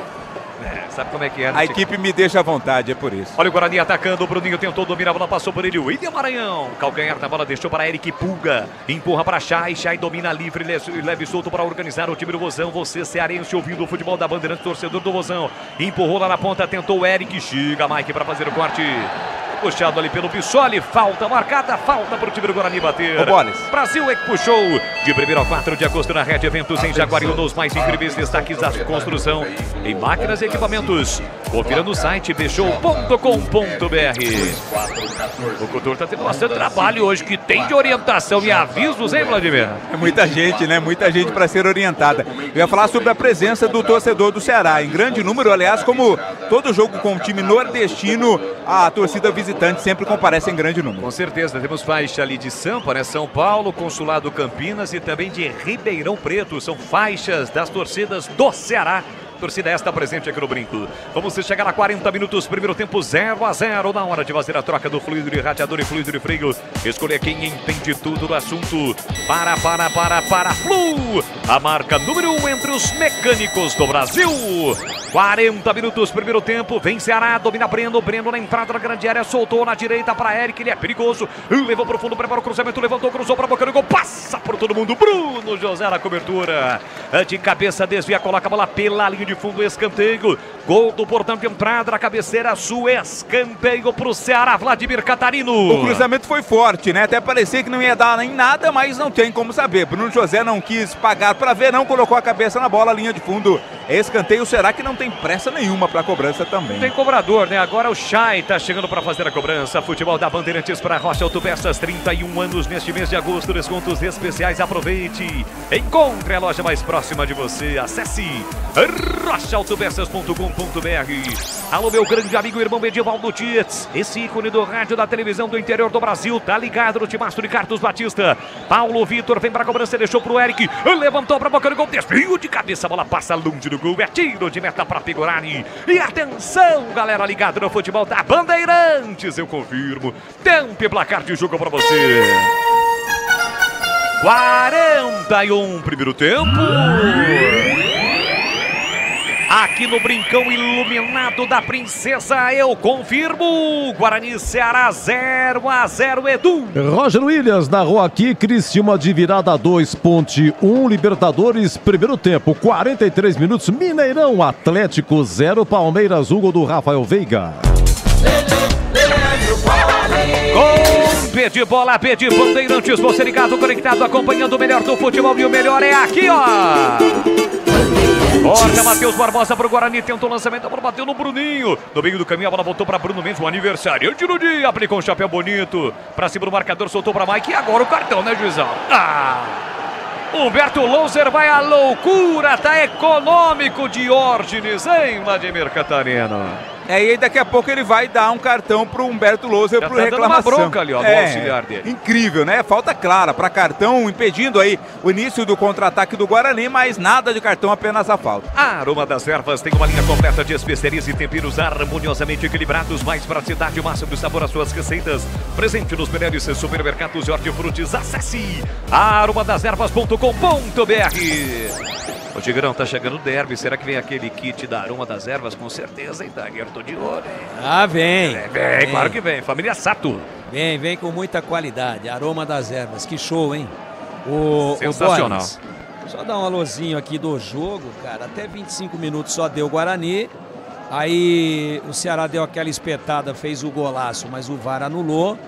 Sabe como é que é, né? A equipe me deixa à vontade, é por isso. Olha o Guarani atacando, o Bruninho tentou dominar a bola, passou por ele, o William Maranhão. Calcanhar da bola, deixou para Eric Pulga. Empurra para Chay, Chay domina livre, leve solto para organizar o time do Vozão. Você, cearense, ouvindo o futebol da Bandeirantes, torcedor do Vozão. Empurrou lá na ponta, tentou o Eric, chega Mike para fazer o corte. Puxado ali pelo Bissoli, falta marcada, falta para o time do Guarani bater. Brasil é que puxou de 1º a 4 de agosto na Rede Eventos em Jaguariúna, os mais incríveis destaques da construção em máquinas e equipamentos. Confira no site bshow.com.br. O Couture está tendo bastante trabalho hoje, que tem de orientação e avisos, hein, Vladimir? É muita gente, né? Muita gente para ser orientada. Eu ia falar sobre a presença do torcedor do Ceará, em grande número, aliás, como todo jogo com o time nordestino, a torcida visitante sempre comparece em grande número. Com certeza, temos faixa ali de Sampa, né? São Paulo, Consulado Campinas e também de Ribeirão Preto. São faixas das torcidas do Ceará Torcida esta presente aqui no Brinco. Vamos chegar a 40 minutos, primeiro tempo 0-0. Na hora de fazer a troca do fluido de radiador e fluido de freio. Escolher quem entende tudo do assunto. Para Flu. A marca número 1 entre os mecânicos do Brasil. 40 minutos, primeiro tempo. Vem Ceará, domina Breno. Breno na entrada da grande área. Soltou na direita para Eric. Ele é perigoso. Levou pro fundo, prepara o cruzamento. Levantou, cruzou para a boca do gol. Passa por todo mundo. Bruno José na cobertura. De cabeça, desvia, coloca a bola pela linha de fundo. Escanteio. Gol do portão de entrada na cabeceira. Sul, escanteio pro Ceará. Vladimir Catarino. O cruzamento foi forte, né? Até parecia que não ia dar nem nada, mas não tem como saber. Bruno José não quis pagar para ver, não colocou a cabeça na bola, linha de fundo. Escanteio, será que não tem pressa nenhuma para a cobrança também? Tem cobrador, né? Agora o Chay tá chegando para fazer a cobrança. Futebol da Bandeirantes para Rocha Autopeças, 31 anos neste mês de agosto. Descontos especiais, aproveite. Encontre a loja mais próxima de você. Acesse rochaautopeças.com.br. Alô, meu grande amigo, irmão Edivaldo Tietz, esse ícone do rádio, da televisão do interior do Brasil, tá ligado no timaço de Carlos Batista. Paulo Vitor vem para a cobrança, deixou pro Eric, levantou para a boca do gol, desvio de cabeça, a bola passa longe do gol, é tiro de meta para Pigorani. E atenção, galera ligada no futebol da Bandeirantes, eu confirmo, tempo e placar de jogo para você. 41 primeiro tempo. Aqui no Brincão iluminado da Princesa, eu confirmo. Guarani Ceará 0-0, Edu. Roger Williams narrou aqui. Criciúma de virada 2.1. Libertadores, primeiro tempo, 43 minutos. Mineirão, Atlético 0. Palmeiras 1, gol do Rafael Veiga. Com P de bola, P de Bandeirantes, você ligado, conectado, acompanhando o melhor do futebol. E o melhor é aqui, ó. Corta Matheus Barbosa pro Guarani, tenta o lançamento, a bola bateu no Bruninho. No meio do caminho, a bola voltou para Bruno Mendes, o aniversariante no dia. Aplicou um chapéu bonito, pra cima do marcador, soltou pra Mike. E agora o cartão, né, juizão? Humberto Louser vai à loucura, tá econômico, Diógenes, hein, Vladimir Catarino? E aí daqui a pouco ele vai dar um cartão pro Humberto Louser por reclamação. Uma bronca ali, ó, do auxiliar dele. Incrível, né? Falta clara para cartão, impedindo aí o início do contra-ataque do Guarani, mas nada de cartão, apenas a falta. A Aroma das Ervas tem uma linha completa de especiarias e temperos harmoniosamente equilibrados, mais praticidade, máximo de sabor às suas receitas. Presente nos melhores supermercados de hortifrutis. Acesse aromadeservas.com.br. O Tigrão, tá chegando o derby, será que vem aquele kit da Aroma das Ervas? Com certeza, hein, Tiger? Tô de olho, hein? Vem. Vem, claro que vem. Família Sato. Vem com muita qualidade. Aroma das Ervas, que show, hein? Sensacional. Só dar um alôzinho aqui do jogo, cara. Até 25 minutos só deu Guarani. Aí o Ceará deu aquela espetada, fez o golaço, mas o VAR anulou.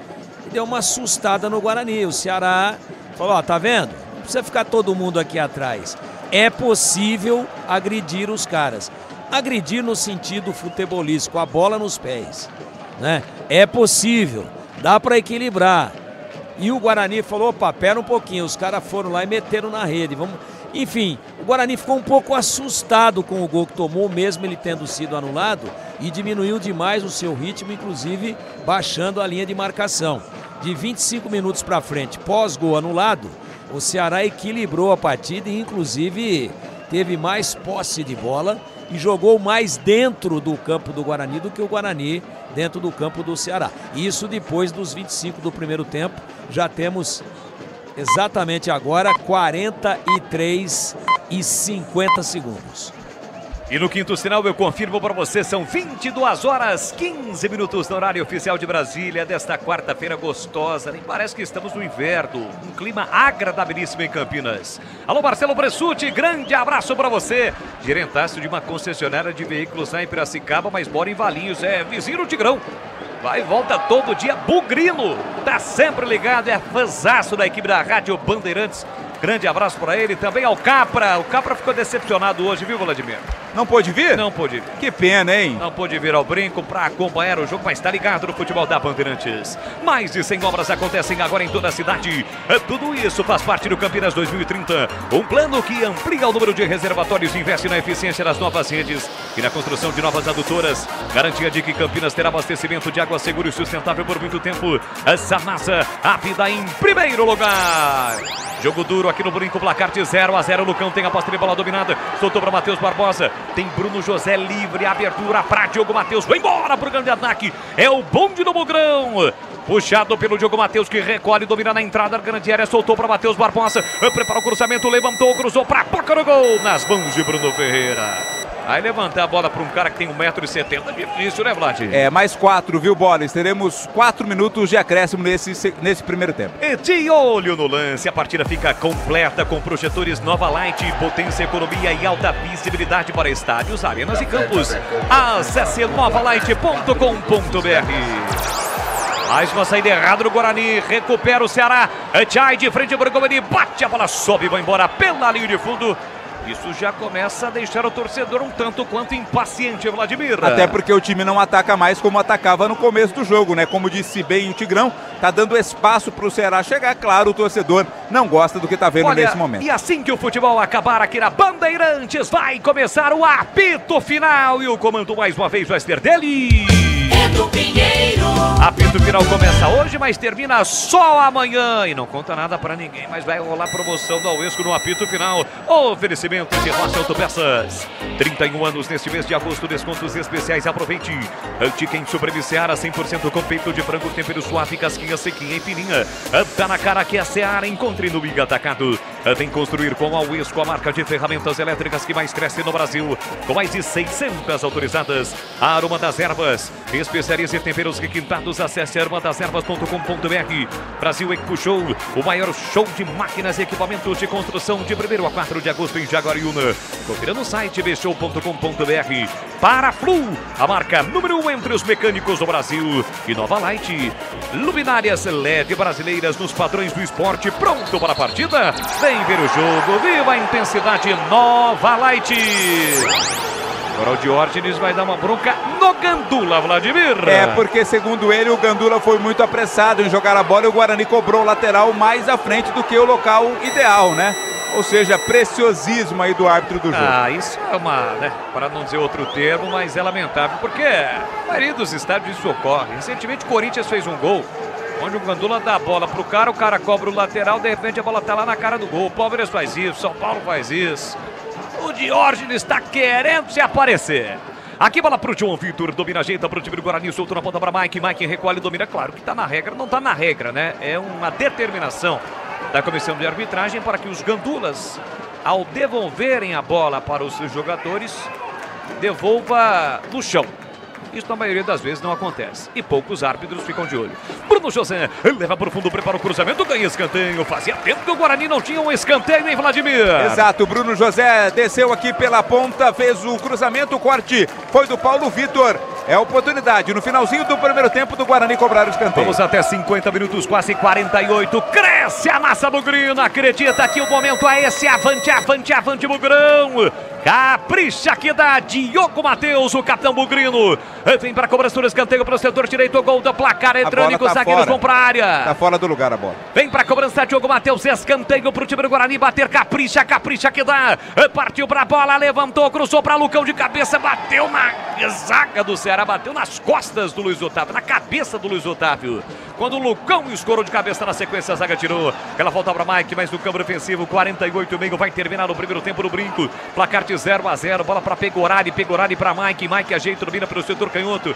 E deu uma assustada no Guarani. O Ceará falou, ó, tá vendo? Não precisa ficar todo mundo aqui atrás. É possível agredir os caras. Agredir no sentido futebolístico, a bola nos pés, né? É possível, dá para equilibrar. E o Guarani falou, opa, pera um pouquinho, os caras foram lá e meteram na rede. Vamos... Enfim, o Guarani ficou um pouco assustado com o gol que tomou, mesmo ele tendo sido anulado, e diminuiu demais o seu ritmo, inclusive baixando a linha de marcação. De 25 minutos para frente, pós-gol anulado, o Ceará equilibrou a partida e inclusive teve mais posse de bola e jogou mais dentro do campo do Guarani do que o Guarani dentro do campo do Ceará. Isso depois dos 25 do primeiro tempo. Já temos exatamente agora 43 e 50 segundos. E no quinto sinal eu confirmo para você, são 22 horas 15 minutos no horário oficial de Brasília desta quarta-feira gostosa. Nem parece que estamos no inverno, um clima agradabilíssimo em Campinas. Alô, Marcelo Bressuti, grande abraço para você. Gerentaço de uma concessionária de veículos lá em Piracicaba, mas mora em Valinhos, é vizinho do Tigrão. Vai e volta todo dia, Bugrino, tá sempre ligado, é fãzaço da equipe da Rádio Bandeirantes. Grande abraço para ele, também ao Capra. O Capra ficou decepcionado hoje, viu, Vladimir? Não pôde vir? Não pôde vir. Que pena, hein? Não pôde vir ao Brinco para acompanhar o jogo, mas está ligado no futebol da Bandeirantes. Mais de 100 obras acontecem agora em toda a cidade. Tudo isso faz parte do Campinas 2030. Um plano que amplia o número de reservatórios e investe na eficiência das novas redes e na construção de novas adutoras. Garantia de que Campinas terá abastecimento de água seguro e sustentável por muito tempo. Essa massa, a vida em primeiro lugar. Jogo duro aqui no Brinco, placar de 0-0. Lucão tem a posse de bola dominada. Soltou para Matheus Barbosa. Tem Bruno José livre. Abertura para Diogo Matheus. Vai embora para o grande ataque. É o bonde do Bugrão. Puxado pelo Diogo Matheus, que recolhe, domina na entrada da grande área. Soltou para Matheus Barbosa. Preparou o cruzamento, levantou, cruzou para a boca do gol. Nas mãos de Bruno Ferreira. Aí levantar a bola para um cara que tem 1,70 m, difícil, né, Vlad? Mais 4, viu, Bolis? Teremos 4 minutos de acréscimo nesse primeiro tempo. E de olho no lance, a partida fica completa com projetores Nova Light, potência, economia e alta visibilidade para estádios, arenas e campos. Acesse novalight.com.br. Mais uma saída errada do Guarani, recupera o Ceará. Tchai de frente para o Guarani, bate a bola, sobe e vai embora pela linha de fundo. Isso já começa a deixar o torcedor um tanto quanto impaciente, Vladimir. Até porque o time não ataca mais como atacava no começo do jogo, né? Como disse bem o Tigrão, tá dando espaço para o Ceará chegar. Claro, o torcedor não gosta do que tá vendo nesse momento. E assim que o futebol acabar aqui na Bandeirantes, vai começar o apito final. E o comando mais uma vez vai ser dele. Edu Pinheiro. Apito final começa hoje, mas termina só amanhã. E não conta nada pra ninguém, mas vai rolar promoção do Auesco no apito final. Oferecimento de Rocha Autopeças. 31 anos neste mês de agosto, descontos especiais. Aproveite. Chicken Supreme Seara, 100% com peito de frango, tempero suave, casquinha sequinha e fininha. Tá na cara que é a Seara. Encontre no Biga Atacado. Vem construir com a Auesco, a marca de ferramentas elétricas que mais cresce no Brasil. Com mais de 600 autorizadas. A Aroma das Ervas. Especiarias e temperos requintados. Acesse aromadazervas.com.br. Brasil Equipo Show, o maior show de máquinas e equipamentos de construção de 1º a 4 de agosto em Jaguariúna. Confira no site bshow.com.br. Paraflu, a marca número 1 entre os mecânicos do Brasil. E Nova Light, luminárias LED brasileiras nos padrões do esporte. Pronto para a partida? Vem ver o jogo, viva a intensidade Nova Light. Agora o Diógenes vai dar uma bronca no Gandula, Vladimir. Porque segundo ele, o Gandula foi muito apressado em jogar a bola e o Guarani cobrou o lateral mais à frente do que o local ideal, né? Ou seja, preciosismo aí do árbitro do jogo. Isso é uma, né, para não dizer outro termo, mas é lamentável, porque a maioria dos estádios isso ocorre. Recentemente o Corinthians fez um gol, onde o Gandula dá a bola pro cara, o cara cobra o lateral, de repente a bola tá lá na cara do gol. O Palmeiras faz isso, São Paulo faz isso. O Diógenes está querendo se aparecer. Aqui bola pro João Vitor, domina, ajeita pro time do Guarani, soltou na ponta para Mike, recolhe, domina, claro que tá na regra, não tá na regra, né? É uma determinação da comissão de arbitragem para que os gandulas, ao devolverem a bola para os jogadores, devolva no chão. Isso na maioria das vezes não acontece. E poucos árbitros ficam de olho. Bruno José leva para o fundo, prepara o cruzamento, ganha escanteio. Fazia tempo que o Guarani não tinha um escanteio, hein, Vladimir? Exato, o Bruno José desceu aqui pela ponta, fez o cruzamento, o corte foi do Paulo Vitor. É a oportunidade no finalzinho do primeiro tempo do Guarani cobrar o escanteio. Vamos até 50 minutos, quase 48. Cresce a massa do Grino. Acredita que o momento é esse. Avante, avante, avante, Bugrão. Capricha que dá Diogo Matheus, o capitão Bugrino. Vem para a cobrança do escanteio para o setor direito. Gol do placar eletrônico. Os zagueiros vão para a área. Tá fora do lugar a bola. Vem para a cobrança Diogo Matheus. Escanteio para o time do Guarani bater. Capricha, capricha que dá. Partiu para a bola, levantou, cruzou para Lucão de cabeça. Bateu na zaga do Ceará. Bateu nas costas do Luiz Otávio, na cabeça do Luiz Otávio. Quando o Lucão escorou de cabeça na sequência, a zaga tirou. Ela volta para Mike, mas no câmbio ofensivo, 48,5. Vai terminar o primeiro tempo no Brinco. Placar de 0-0. Bola para Pegorari para Mike. Mike ajeita, domina pelo setor canhoto.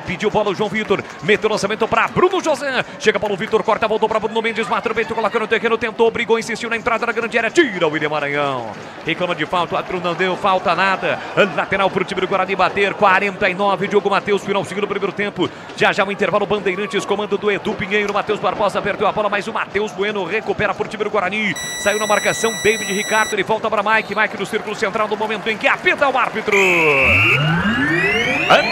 Pediu bola o João Vitor, meteu o lançamento para Bruno José, chega Paulo Vitor, corta, voltou para Bruno Mendes, mata o peito, coloca no terreno, tentou, brigou, insistiu na entrada da grande área, tira o William Maranhão, reclama de falta, o árbitro não deu falta nada, lateral para o time do Guarani bater, 49, Diogo Matheus, finalzinho do primeiro tempo, já o intervalo, Bandeirantes, comando do Edu Pinheiro, Matheus Barbosa perdeu a bola, mas o Matheus Bueno recupera para o time do Guarani, saiu na marcação, David Ricardo, ele volta para Mike no círculo central, no momento em que apita o árbitro.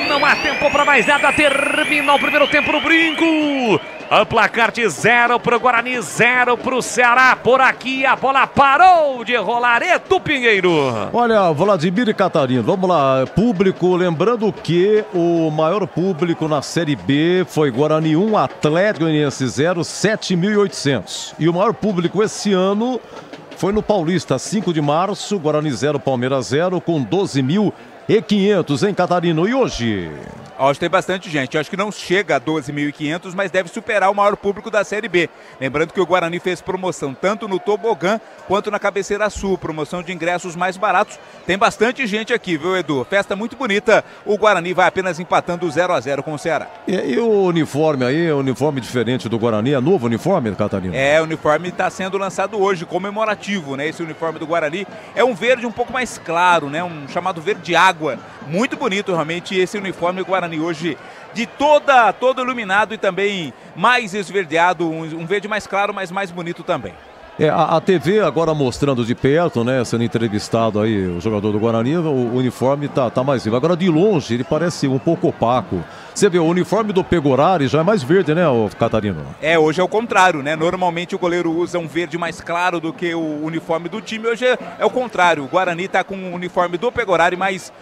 Não há tempo para mais nada, termina o primeiro tempo no Brinco. O placar de 0 para o Guarani, 0 para o Ceará. Por aqui a bola parou de rolar. Edu Pinheiro. Olha, Vladimir e Catarina, vamos lá. Público, lembrando que o maior público na Série B foi Guarani 1, Atlético Goianiense 0, 7.800. E o maior público esse ano foi no Paulista, 5 de março, Guarani 0, Palmeiras 0, com 12.000. 12.500 em Catarino. E hoje? Hoje tem bastante gente, acho que não chega a 12.500, mas deve superar o maior público da Série B. Lembrando que o Guarani fez promoção tanto no Tobogã quanto na Cabeceira Sul, promoção de ingressos mais baratos. Tem bastante gente aqui, viu, Edu? Festa muito bonita, o Guarani vai apenas empatando 0-0 com o Ceará. E o uniforme aí, o uniforme diferente do Guarani, é novo uniforme, Catarina? É, o uniforme está sendo lançado hoje, comemorativo, né? Esse uniforme do Guarani é um verde um pouco mais claro, né? Um chamado verde água, muito bonito realmente esse uniforme do Guarani hoje, de todo iluminado e também mais esverdeado, um verde mais claro, mas mais bonito também. A TV agora mostrando de perto, né, sendo entrevistado aí o jogador do Guarani, o uniforme tá mais vivo. Agora de longe ele parece um pouco opaco. Você vê, o uniforme do Pegorari já é mais verde, né, Catarino? Hoje é o contrário, né? Normalmente o goleiro usa um verde mais claro do que o uniforme do time. Hoje é o contrário. O Guarani tá com o uniforme do Pegorari, mas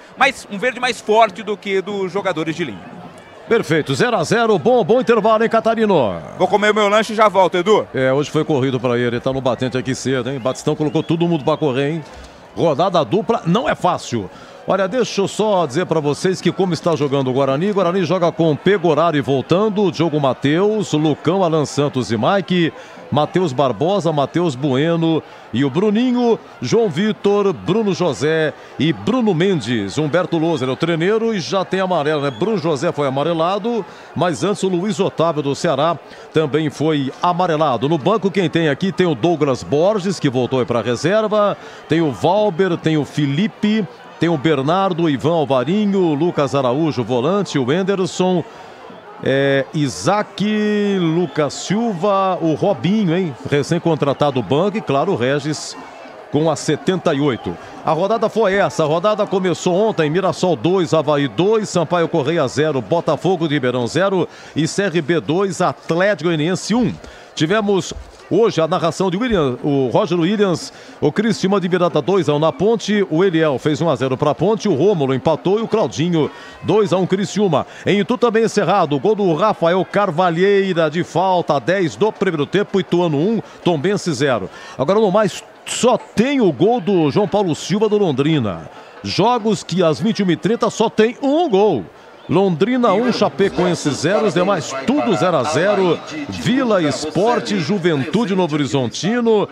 um verde mais forte do que dos jogadores de linha. Perfeito, 0-0, bom intervalo, hein, Catarino? Vou comer o meu lanche e já volto, Edu. Hoje foi corrido pra ele tá no batente aqui cedo, hein? Batistão colocou todo mundo pra correr, hein? Rodada dupla não é fácil. Olha, deixa eu só dizer pra vocês que como está jogando o Guarani joga com Pegorari voltando, Diogo Matheus, Lucão, Alan Santos e Mike, Matheus Barbosa, Matheus Bueno e o Bruninho, João Vitor, Bruno José e Bruno Mendes. Humberto Loser é o treneiro e já tem amarelo, né? Bruno José foi amarelado, mas antes o Luiz Otávio do Ceará também foi amarelado. No banco quem tem aqui tem o Douglas Borges, que voltou para a reserva, tem o Valber, tem o Felipe, tem o Bernardo, o Ivan Alvarinho, o Lucas Araújo, volante, o Enderson, Isaac, Lucas Silva, o Robinho, hein? Recém-contratado do banco e, claro, o Regis com a 78. A rodada foi essa, a rodada começou ontem, Mirassol 2, Avaí 2, Sampaio Correia 0, Botafogo de Ribeirão 0 e CRB 2, Atlético Goianiense 1. Tivemos hoje a narração de o Roger Williams, o Cristiano de virada 2-1 na Ponte, o Eliel fez 1-0 para a Ponte, o Rômulo empatou e o Claudinho 2-1 Criciúma. Em Itu também encerrado, o gol do Rafael Carvalheira de falta, 10 do primeiro tempo, Ituano 1, Tombense 0. Agora no mais, só tem o gol do João Paulo Silva do Londrina. Jogos que às 21h30 só tem um gol. Londrina 1, Chapecoense 0, os demais tudo 0-0. Vila Esporte, Juventude Novo Horizontino,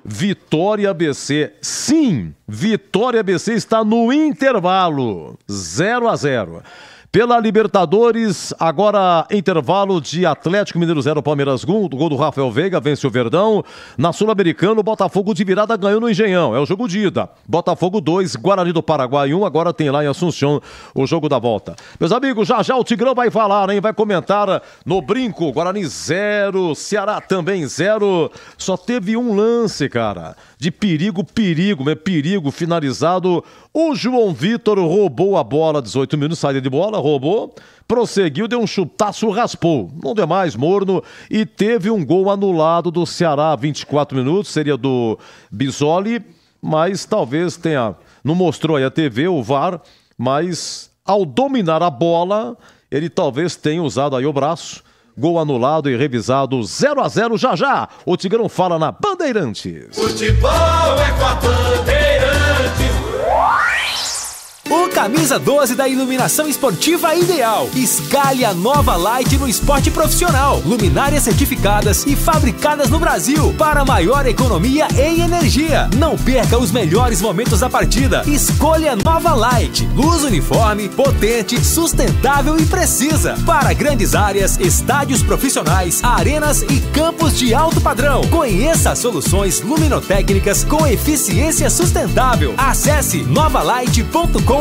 Vitória ABC. Sim, Vitória ABC está no intervalo, 0-0. Pela Libertadores, agora intervalo de Atlético Mineiro 0, Palmeiras 1, gol do Rafael Veiga, vence o Verdão. Na Sul-Americana, o Botafogo de virada ganhou no Engenhão, é o jogo de ida. Botafogo 2, Guarani do Paraguai 1, agora tem lá em Assunção o jogo da volta. Meus amigos, já o Tigrão vai falar, hein? Vai comentar no brinco, Guarani 0, Ceará também 0. Só teve um lance, cara, de perigo finalizado. O João Vitor roubou a bola, 18 minutos, saída de bola, roubou, prosseguiu, deu um chutaço, raspou. Não deu mais, morno, e teve um gol anulado do Ceará, 24 minutos, seria do Bisoli, mas talvez tenha, não mostrou aí a TV, o VAR, mas ao dominar a bola, ele talvez tenha usado aí o braço. Gol anulado e revisado, 0-0 já. O Tigrão fala na Bandeirantes. Futebol é com a Bandeirantes. O camisa 12 da iluminação esportiva ideal. Escale a nova Light no esporte profissional. Luminárias certificadas e fabricadas no Brasil para maior economia em energia. Não perca os melhores momentos da partida. Escolha nova Light. Luz uniforme, potente, sustentável e precisa. Para grandes áreas, estádios profissionais, arenas e campos de alto padrão. Conheça as soluções luminotécnicas com eficiência sustentável. Acesse novalight.com.br.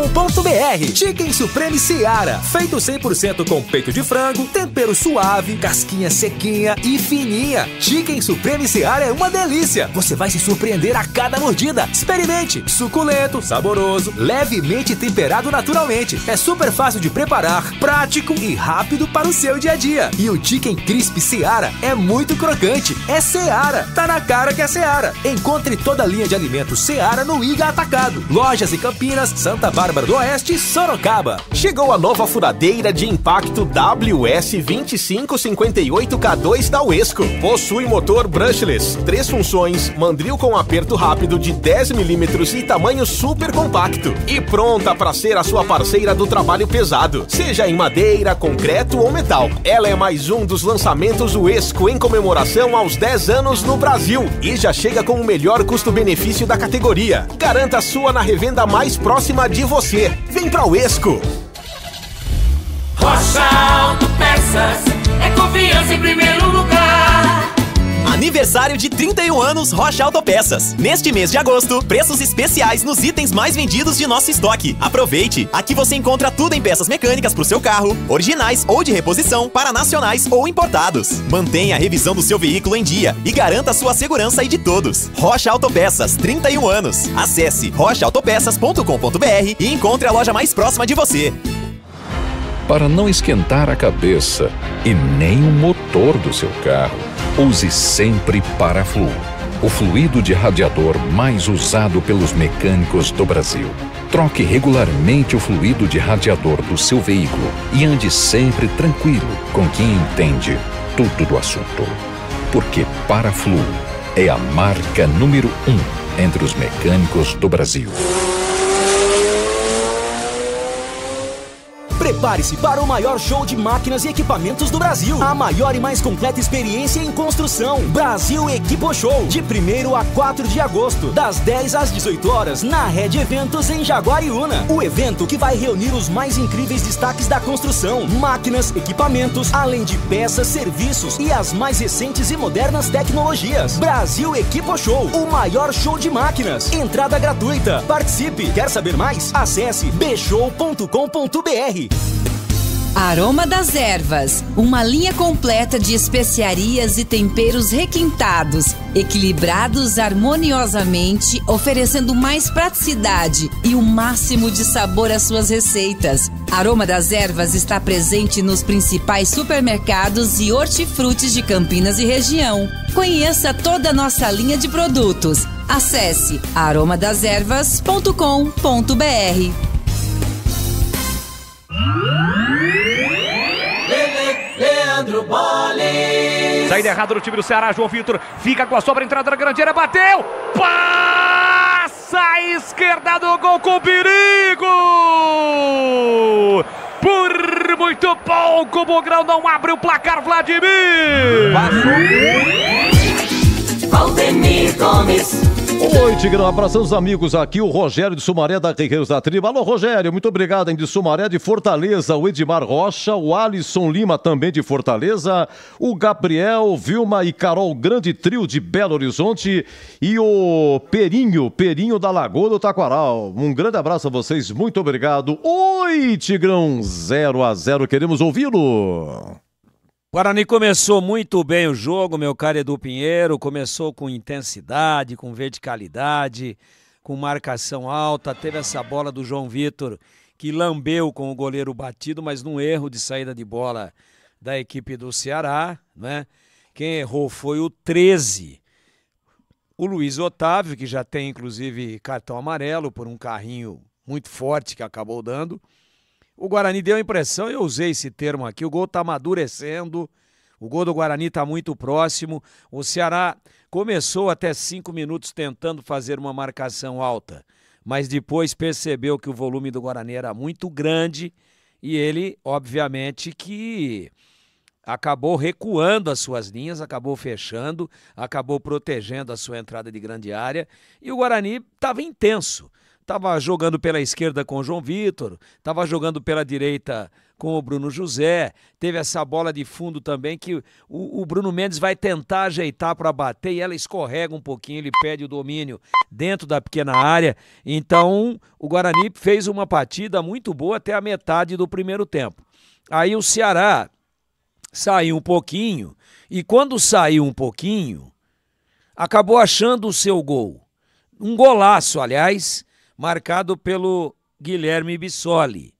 Chicken Supreme Seara, feito 100% com peito de frango, tempero suave, casquinha sequinha e fininha. Chicken Supreme Seara é uma delícia. Você vai se surpreender a cada mordida. Experimente. Suculento, saboroso, levemente temperado naturalmente. É super fácil de preparar, prático e rápido para o seu dia a dia. E o Chicken Crisp Seara é muito crocante. É Seara. Tá na cara que é Seara. Encontre toda a linha de alimentos Seara no Iga Atacado. Lojas em Campinas, Santa Bárbara do Oeste, Sorocaba. Chegou a nova furadeira de impacto WS2558K2 da Uesco. Possui motor brushless, 3 funções, mandril com aperto rápido de 10 mm e tamanho super compacto. E pronta para ser a sua parceira do trabalho pesado, seja em madeira, concreto ou metal. Ela é mais um dos lançamentos Uesco em comemoração aos 10 anos no Brasil e já chega com o melhor custo-benefício da categoria. Garanta a sua na revenda mais próxima de você. Vem pra Uesco. Rocha Autopeças é confiança em primeiro lugar. Aniversário de 31 anos Rocha Autopeças. Neste mês de agosto, preços especiais nos itens mais vendidos de nosso estoque. Aproveite! Aqui você encontra tudo em peças mecânicas para o seu carro, originais ou de reposição, para nacionais ou importados. Mantenha a revisão do seu veículo em dia e garanta a sua segurança e de todos. Rocha Autopeças, 31 anos. Acesse rochaautopeças.com.br e encontre a loja mais próxima de você. Para não esquentar a cabeça e nem o motor do seu carro, use sempre Paraflu, o fluido de radiador mais usado pelos mecânicos do Brasil. Troque regularmente o fluido de radiador do seu veículo e ande sempre tranquilo com quem entende tudo do assunto. Porque Paraflu é a marca número 1 entre os mecânicos do Brasil. Prepare-se para o maior show de máquinas e equipamentos do Brasil. A maior e mais completa experiência em construção. Brasil Equipo Show. De 1º a 4 de agosto, das 10 às 18 horas, na Rede Eventos em Jaguariúna. O evento que vai reunir os mais incríveis destaques da construção. Máquinas, equipamentos, além de peças, serviços e as mais recentes e modernas tecnologias. Brasil Equipo Show. O maior show de máquinas. Entrada gratuita. Participe. Quer saber mais? Acesse bshow.com.br. Aroma das Ervas, uma linha completa de especiarias e temperos requintados, equilibrados harmoniosamente, oferecendo mais praticidade e o máximo de sabor às suas receitas. Aroma das Ervas está presente nos principais supermercados e hortifrutis de Campinas e região. Conheça toda a nossa linha de produtos. Acesse aromadeservas.com.br. Leandro Boles. Saída errada do time do Ceará, João Vitor fica com a sobra, entrada na grande área, bateu! Passa à esquerda do gol com perigo! Por muito pouco, o Bugrão não abre o placar, Vladimir! Valdemir Gomes. Oi, Tigrão, abraçando os amigos aqui, o Rogério de Sumaré da Guerreiros da Tribo. Alô, Rogério, muito obrigado, hein, de Sumaré, de Fortaleza, o Edmar Rocha, o Alisson Lima também de Fortaleza, o Gabriel, Vilma e Carol, grande trio de Belo Horizonte, e o Perinho da Lagoa do Taquaral. Um grande abraço a vocês, muito obrigado. Oi, Tigrão, 0-0, queremos ouvi-lo. Guarani começou muito bem o jogo, meu caro Edu Pinheiro, começou com intensidade, com verticalidade, com marcação alta, teve essa bola do João Vitor que lambeu com o goleiro batido, mas num erro de saída de bola da equipe do Ceará, né? Quem errou foi o 13, o Luiz Otávio, que já tem inclusive cartão amarelo por um carrinho muito forte que acabou dando. O Guarani deu a impressão, eu usei esse termo aqui, o gol está amadurecendo, o gol do Guarani está muito próximo, o Ceará começou até 5 minutos tentando fazer uma marcação alta, mas depois percebeu que o volume do Guarani era muito grande e ele, obviamente, que acabou recuando as suas linhas, acabou fechando, acabou protegendo a sua entrada de grande área e o Guarani estava intenso. Estava jogando pela esquerda com o João Vitor, estava jogando pela direita com o Bruno José, teve essa bola de fundo também que o Bruno Mendes vai tentar ajeitar para bater e ela escorrega um pouquinho, ele perde o domínio dentro da pequena área. Então o Guarani fez uma partida muito boa até a metade do primeiro tempo. Aí o Ceará saiu um pouquinho e quando saiu um pouquinho, acabou achando o seu gol. Um golaço, aliás, marcado pelo Guilherme Bissoli.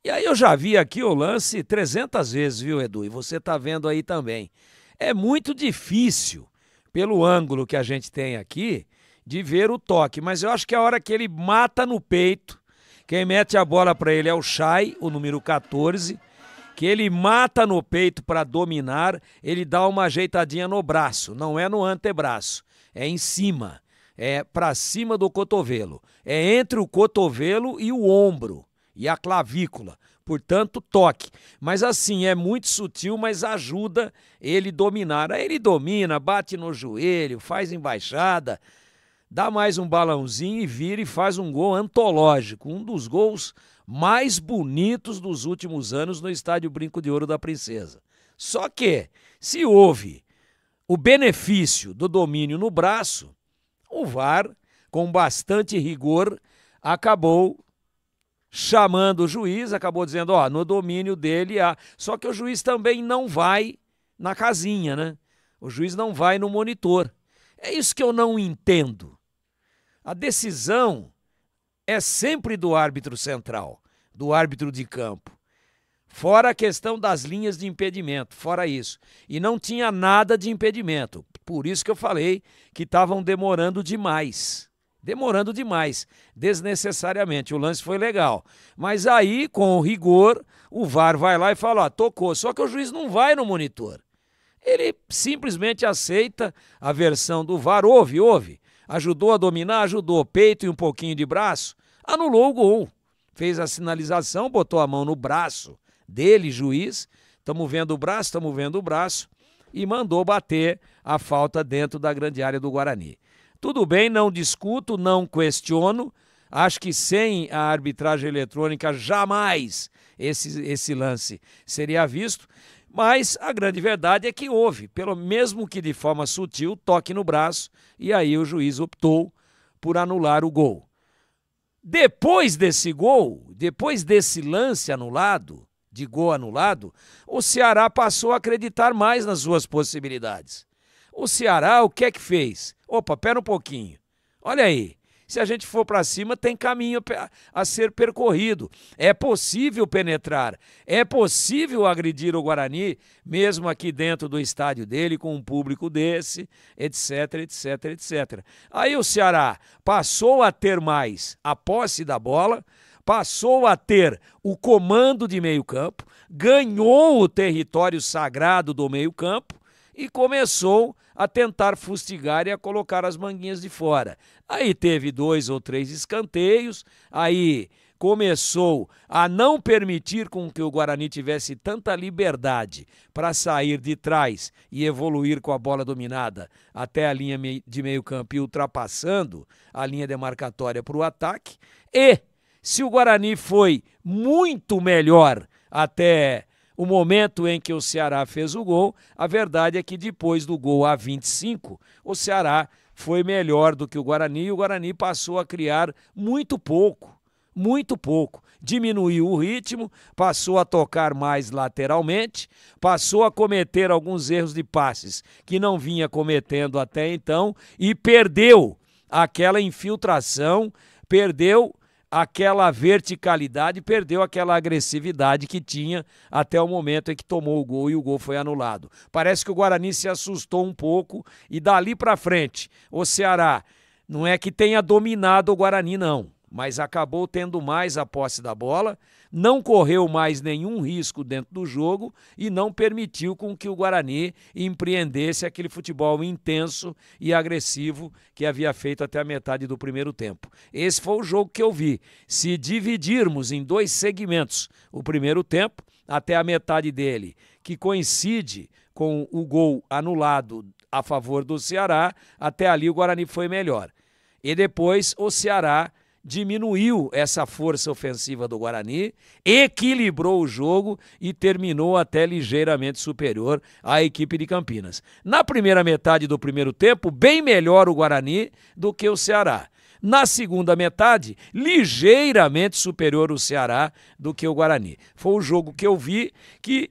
E aí eu já vi aqui o lance 300 vezes, viu, Edu? E você tá vendo aí também. É muito difícil, pelo ângulo que a gente tem aqui, de ver o toque. Mas eu acho que a hora que ele mata no peito, Quem mete a bola para ele é o Chay, o número 14, que ele mata no peito para dominar, ele dá uma ajeitadinha no braço, não é no antebraço, é em cima, é para cima do cotovelo, é entre o cotovelo e o ombro e a clavícula, portanto toque, mas assim é muito sutil, mas ajuda ele dominar, aí ele domina, bate no joelho, faz embaixada, dá mais um balãozinho e vira e faz um gol antológico, um dos gols mais bonitos dos últimos anos no estádio Brinco de Ouro da Princesa. Só que, se houve o benefício do domínio no braço, o VAR, com bastante rigor, acabou chamando o juiz, acabou dizendo, ó, no domínio dele há. Só que o juiz também não vai na casinha, né? O juiz não vai no monitor. É isso que eu não entendo. A decisão é sempre do árbitro central, do árbitro de campo. Fora a questão das linhas de impedimento, fora isso. E não tinha nada de impedimento. Por isso que eu falei que estavam demorando demais. Demorando demais, desnecessariamente. O lance foi legal. Mas aí, com o rigor, o VAR vai lá e fala, ó, tocou. Só que o juiz não vai no monitor. Ele simplesmente aceita a versão do VAR, ouve. Ajudou a dominar, ajudou, peito e um pouquinho de braço, anulou o gol. Fez a sinalização, botou a mão no braço dele, juiz, estamos vendo o braço, e mandou bater a falta dentro da grande área do Guarani. Tudo bem, não discuto, não questiono, acho que sem a arbitragem eletrônica jamais esse lance seria visto, mas a grande verdade é que houve, mesmo que de forma sutil, toque no braço, e aí o juiz optou por anular o gol. Depois desse gol, depois desse lance anulado, de gol anulado, o Ceará passou a acreditar mais nas suas possibilidades. O Ceará, o que é que fez? Opa, pera um pouquinho. Olha aí. Se a gente for para cima, tem caminho a ser percorrido. É possível penetrar, é possível agredir o Guarani, mesmo aqui dentro do estádio dele, com um público desse, etc, etc, etc. Aí o Ceará passou a ter mais a posse da bola, passou a ter o comando de meio campo, ganhou o território sagrado do meio campo, e começou a tentar fustigar e a colocar as manguinhas de fora. Aí teve 2 ou 3 escanteios, aí começou a não permitir com que o Guarani tivesse tanta liberdade para sair de trás e evoluir com a bola dominada até a linha de meio campo e ultrapassando a linha demarcatória para o ataque. E se o Guarani foi muito melhor até o momento em que o Ceará fez o gol, a verdade é que depois do gol a 25, o Ceará foi melhor do que o Guarani e o Guarani passou a criar muito pouco. Diminuiu o ritmo, passou a tocar mais lateralmente, passou a cometer alguns erros de passes que não vinha cometendo até então e perdeu aquela infiltração, perdeu aquela verticalidade, perdeu aquela agressividade que tinha até o momento em que tomou o gol e o gol foi anulado. Parece que o Guarani se assustou um pouco e dali para frente o Ceará não é que tenha dominado o Guarani não, mas acabou tendo mais a posse da bola, não correu mais nenhum risco dentro do jogo e não permitiu com que o Guarani empreendesse aquele futebol intenso e agressivo que havia feito até a metade do primeiro tempo. Esse foi o jogo que eu vi. Se dividirmos em 2 segmentos o primeiro tempo, até a metade dele, que coincide com o gol anulado a favor do Ceará, até ali o Guarani foi melhor. E depois o Ceará diminuiu essa força ofensiva do Guarani, equilibrou o jogo e terminou até ligeiramente superior à equipe de Campinas. Na primeira metade do primeiro tempo, bem melhor o Guarani do que o Ceará. Na segunda metade, ligeiramente superior o Ceará do que o Guarani. Foi o jogo que eu vi que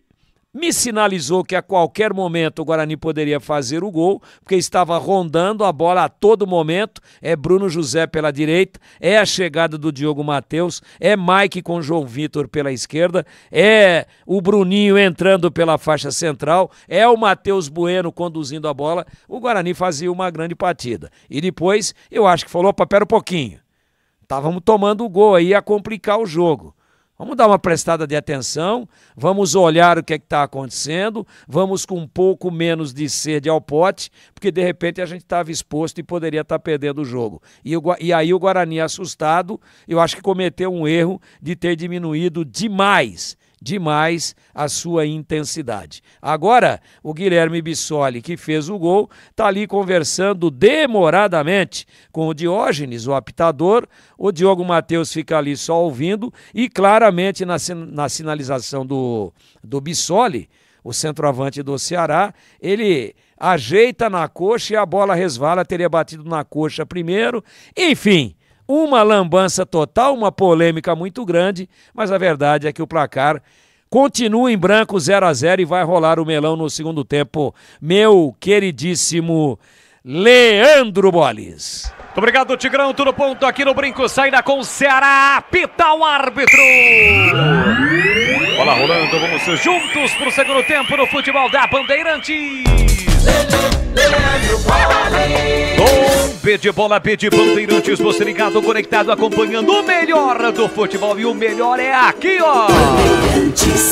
me sinalizou que a qualquer momento o Guarani poderia fazer o gol, porque estava rondando a bola a todo momento, é Bruno José pela direita, é a chegada do Diogo Matheus, é Mike com João Vitor pela esquerda, é o Bruninho entrando pela faixa central, é o Matheus Bueno conduzindo a bola, o Guarani fazia uma grande partida. E depois, eu acho que falou, opa, pera um pouquinho, estávamos tomando o gol aí, ia complicar o jogo. Vamos dar uma prestada de atenção, vamos olhar o que está acontecendo, vamos com um pouco menos de sede ao pote, porque de repente a gente estava exposto e poderia estar perdendo o jogo. E aí o Guarani, assustado, eu acho que cometeu um erro de ter diminuído demais a sua intensidade. Agora, o Guilherme Bissoli, que fez o gol, está ali conversando demoradamente com o Diógenes, o apitador. O Diogo Matheus fica ali só ouvindo e claramente na sinalização do Bissoli, o centroavante do Ceará, ele ajeita na coxa e a bola resvala, teria batido na coxa primeiro. Enfim, uma lambança total, uma polêmica muito grande, mas a verdade é que o placar continua em branco, 0-0, e vai rolar o melão no segundo tempo, meu queridíssimo Leandro Bolis. Muito obrigado, Tigrão, tudo ponto aqui no Brinco, saída com o Ceará, apita o árbitro. Bola rolando, vamos juntos pro segundo tempo no futebol da Bandeirantes. Com de bola, de Bandeirantes, você ligado, conectado, acompanhando o melhor do futebol, e o melhor é aqui, ó.